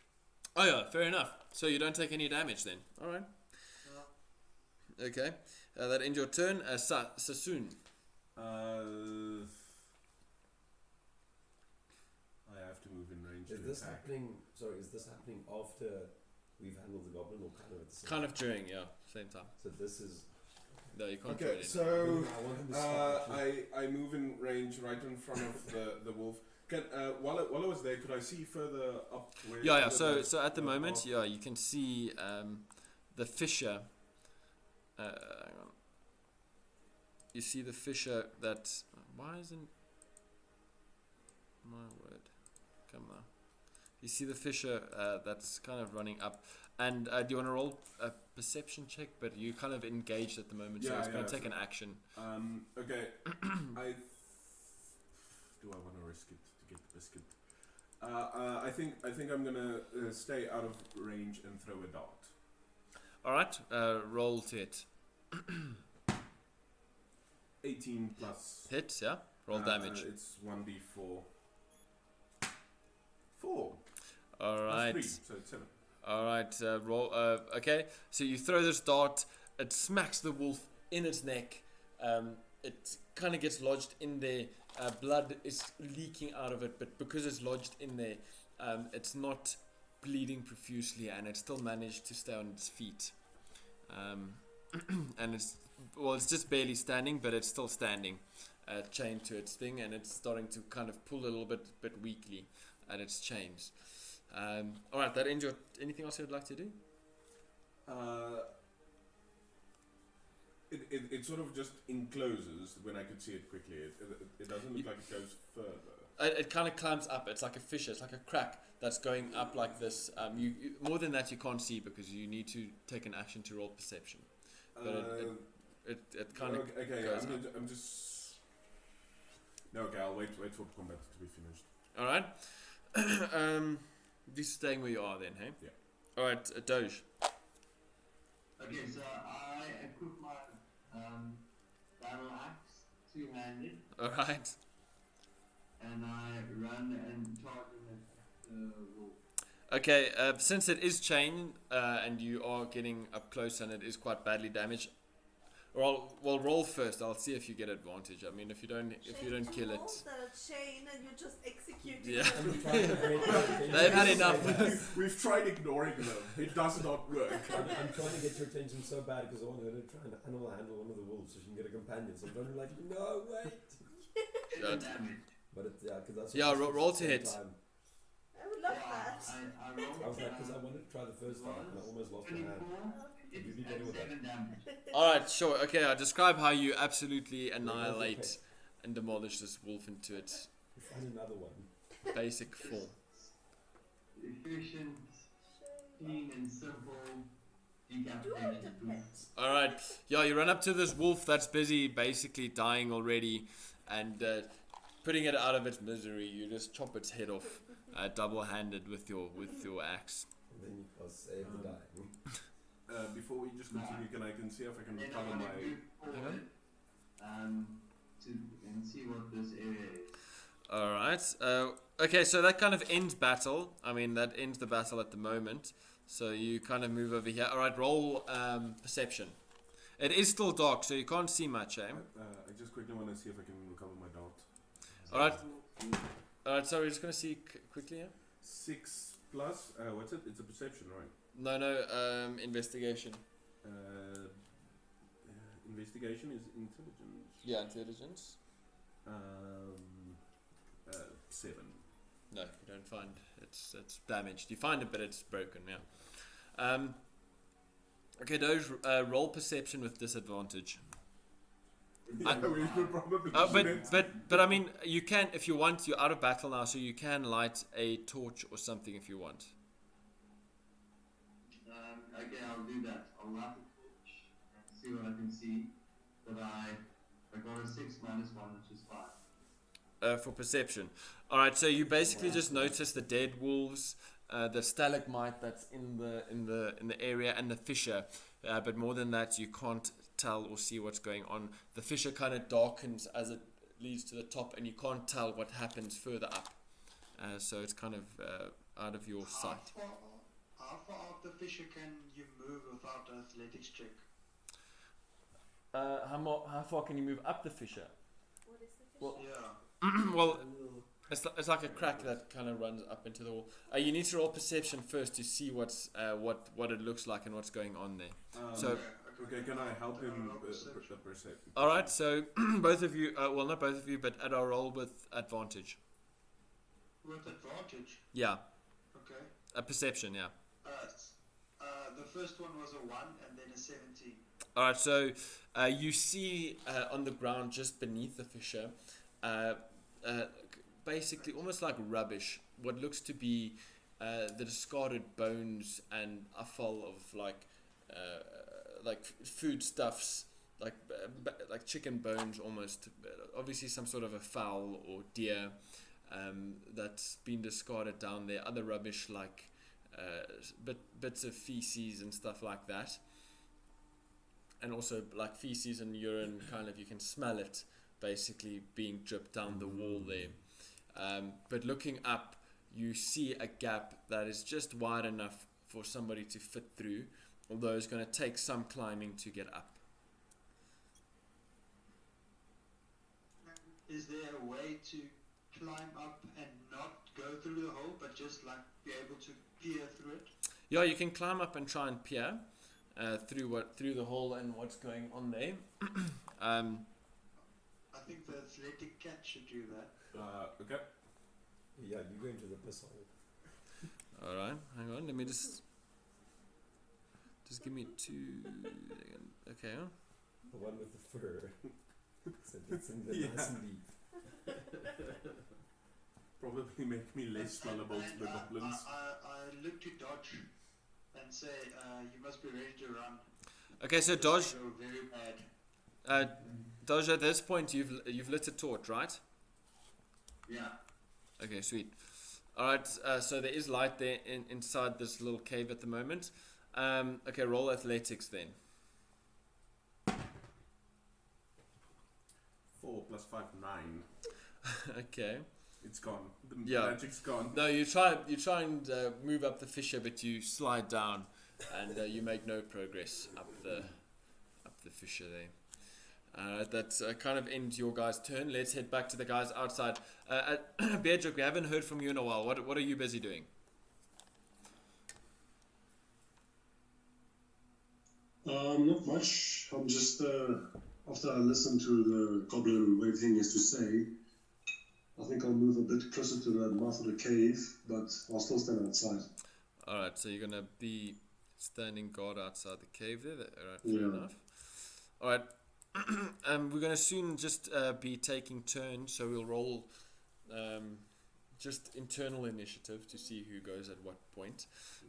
Oh yeah, fair enough. So you don't take any damage then. All right. Yeah. Okay. That ends your turn. Sassoon. I have to move in range Is to this attack. happening? Sorry, is this happening after we've handled the goblin, or kind of at the same Kind time? of during, yeah, same time. So this is. No, you can't. Okay, trade so I want him to stop I move in range right in front of the wolf. Can while I was there, could I see further up? Where Yeah. where So at the moment, path- yeah, you can see the fissure. Hang on. You see the fissure that. Why isn't my word? Come on. You see the fissure that's kind of running up. And do you want to roll a perception check? But you kind of engaged at the moment, so it's going to take an action. Okay. Do I want to risk it to get the biscuit? I think I'm gonna stay out of range and throw a dart. All right. Roll to hit. 18 plus. Hits, yeah. Roll damage. It's 1d4. 4. All right. Plus 3, so it's 7. All right. Roll. Okay. So you throw this dart. It smacks the wolf in its neck. It kind of gets lodged in there. Blood is leaking out of it, but because it's lodged in there, it's not bleeding profusely, and it still managed to stay on its feet. And it's just barely standing, but it's still standing, chained to its thing, and it's starting to kind of pull a little bit weakly at its chains. All right, that ends your. Anything else you'd like to do? It sort of just encloses when I could see it quickly. It doesn't look like it goes further. It kind of climbs up. It's like a fissure. It's like a crack that's going up like this. You more than that you can't see because you need to take an action to roll perception. But it kind of okay. goes up. I'm just. No, okay. I'll wait for combat to be finished. All right. Just staying where you are then, hey? Yeah. All right, Doge. Okay, so I equip my battle axe, two-handed, All right. and I run and charge the wolf. Okay. Since it is chained and you are getting up close and it is quite badly damaged, roll first. I'll see if you get advantage. I mean, if you don't kill it. That are chain and you just execute Yeah. I'm trying to get your attention. They've had enough. We've tried ignoring them. It does not work. I'm trying to get your attention so bad because I want her to try and handle one of the wolves so she can get a companion. So I'm trying to be like, no, wait. Good. But because that's Yeah, what roll to hit. time. I would love that. I was like, because I wanted to try the first time and I almost lost my hand. Did you get it with that? Alright, sure. Okay, I'll describe how you absolutely annihilate and demolish this wolf into its Find another one. basic form. Efficient, clean and simple Do you want decapitation. a pet? Alright, yeah, you run up to this wolf that's busy basically dying already and putting it out of its misery. You just chop its head off double-handed with your axe. And then you can save the dying. Before we just continue, can I see if I can Then I recover want my... to move forward and see what this area is. Alright, okay, so that kind of ends battle. I mean, that ends the battle at the moment. So you kind of move over here. Alright, roll perception. It is still dark, so you can't see much, eh? I just quickly want to see if I can recover my dart. Alright, so we're just going to see quickly here. 6 plus, what's it? It's a perception, right? No, investigation. Investigation is intelligence. Yeah, intelligence. 7. No, you don't find it's damaged. You find it, but it's broken. Yeah. Okay, those roll perception with disadvantage. Yeah, we could probably but I mean, you can if you want. You're out of battle now, so you can light a torch or something if you want. Okay, I'll do that. I'll light the torch and see what I can see. But I got a 6 minus 1, which is 5. For perception. All right, so you basically just notice the dead wolves, the stalagmite that's in the area, and the fissure. But more than that, you can't tell or see what's going on. The fissure kind of darkens as it leads to the top, and you can't tell what happens further up. So it's kind of out of your sight. How far off the fissure can you move without an athletics check? How far can you move up the fissure? What is the fish? Well, Yeah. well, it's like a crack that kind of runs up into the wall. You need to roll perception first to see what's what it looks like and what's going on there. So okay, can I help him with the perception? all right, so both of you, well, not both of you, but at our roll with advantage. With advantage. Yeah, Okay. a perception. Yeah. The first one was a 1 and then a 17. All right, so you see on the ground just beneath the fissure, basically almost like rubbish, what looks to be the discarded bones and offal of like foodstuffs, like chicken bones almost, obviously some sort of a fowl or deer that's been discarded down there, other rubbish like bits of feces and stuff like that. And also like feces and urine, kind of, you can smell it basically being dripped down the wall there. But looking up, you see a gap that is just wide enough for somebody to fit through, although it's going to take some climbing to get up. Is there a way to climb up and not go through the hole, but just like be able to peer through it? Yeah, you can climb up and try and peer through the hole and what's going on there. I think the athletic cat should do that. Okay. Yeah, you go into the piss hole. All right, hang on. Let me just give me 2. Okay. Huh? The one with the fur. So it's in the nice and deep. Probably make me less smellable to the goblins. I look to Dodge and say, you must be ready to run. Okay, so Dodge, Go very bad. Dodge. At this point, you've lit a torch, right? Yeah. Okay, sweet. All right. So there is light there inside this little cave at the moment. Okay, roll athletics then. 4 plus 5, 9. Okay. It's gone. The Yeah. magic's gone. No, you try and move up the fissure, but you slide down, and you make no progress up the fissure there. That kind of ends your guys' turn. Let's head back to the guys outside. Beardrick, we haven't heard from you in a while. What are you busy doing? Not much. I'm just after I listen to the goblin and what everything he has to say, I think I'll move a bit closer to the mouth of the cave, but I'll still stand outside. Alright, so you're gonna be standing guard outside the cave there. Alright, fair Yeah. enough. Alright. We're gonna soon just be taking turns, so we'll roll just internal initiative to see who goes at what point.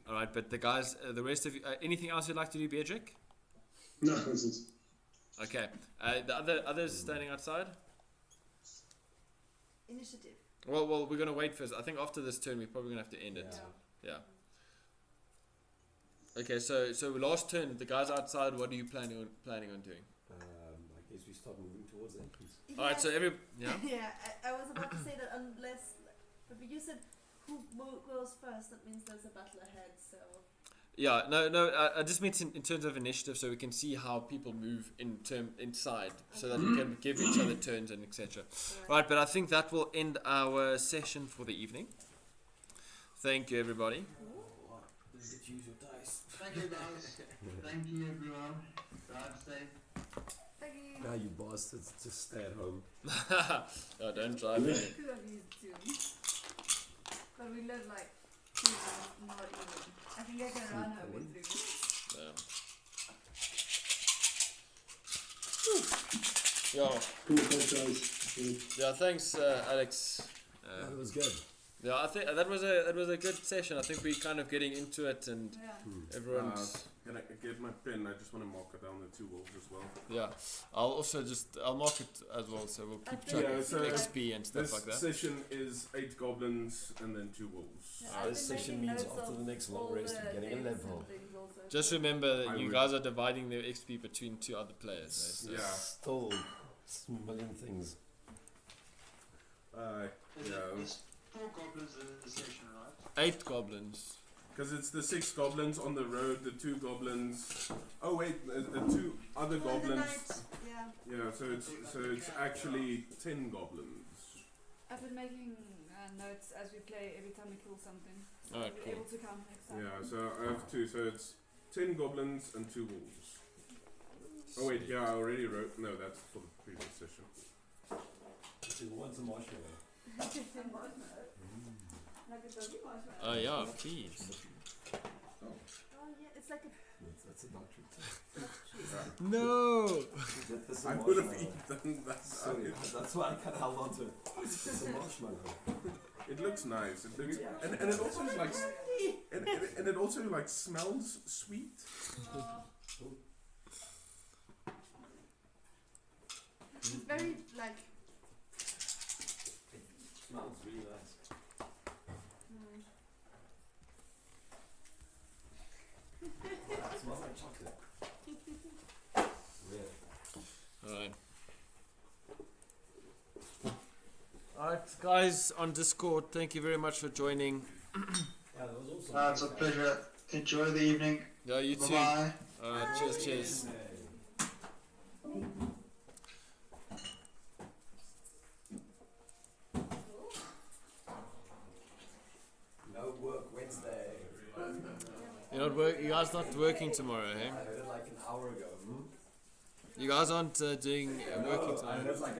Alright, but the guys, the rest of you, anything else you'd like to do, Beardrick? No, that's it. Okay. The others standing outside? Initiative. Well, we're gonna wait first. I think after this turn, we're probably gonna have to end it. Yeah. Okay, so last turn, the guys outside. What are you planning on doing? I guess we start moving towards the entrance. All right, so yeah, I was about to say that unless, but you said who goes first, that means there's a battle ahead. So Yeah, no. I just meant in terms of initiative, so we can see how people move inside, so that we can give each other turns and etc. Right, but I think that will end our session for the evening. Thank you, everybody. Use your dice. Thank you, guys. Thank you, everyone. Drive safe. thank you. Now you bastards, just stay at home. Oh, don't drive me. Could have used two. But we live like 2 minutes, not even. I think I can run home in 3 minutes. Yeah. Cool, thanks, guys. Yeah, thanks, Alex. That was good. Yeah, I think that was a good session. I think we're kind of getting into it, and Yeah. everyone's. Can I get my pen? I just want to mark it down the 2 wolves as well. Yeah, I'll mark it as well, so we'll keep track Yeah, of so XP and stuff This like that. session is 8 goblins and then 2 wolves. Yeah, I've This been session making means notes after of the next long all rest, the we're getting a names level. and things also. Just remember that I you would- guys are dividing the XP between 2 other players. So Yeah. Still, a million things. There's 4 goblins in the session, right? 8 goblins. Because it's the 6 goblins on the road, the 2 goblins. Oh wait, the 2 other Well, the goblins. night, yeah. Yeah, so it's actually 10 goblins. I've been making notes as we play every time we kill something. So Alright, we'll be cool. able to count next time. Yeah, so I have 2, so it's 10 goblins and 2 wolves. Oh wait, yeah, I already wrote. No, that's for the previous session. Who wants a marshmallow? Like a doggy marshmallow. Oh yeah, please. Oh yeah, it's like a That's a doctor. No. That's a I would have marshmallow. eaten that. Sorry, that's why I kind of held on to it. It's a marshmallow. It looks nice. It looks, and it also is like, and it also like smells sweet. it's very like Smells really nice. It smells like chocolate. Yeah. Alright. Alright, guys on Discord, thank you very much for joining. Yeah, that was also. It's a pleasure. Enjoy the evening. Yeah, you too. Bye-bye. Alright, cheers. No work Wednesday. You guys not working tomorrow, eh? I heard it like an hour ago. You guys aren't doing working I tomorrow. heard like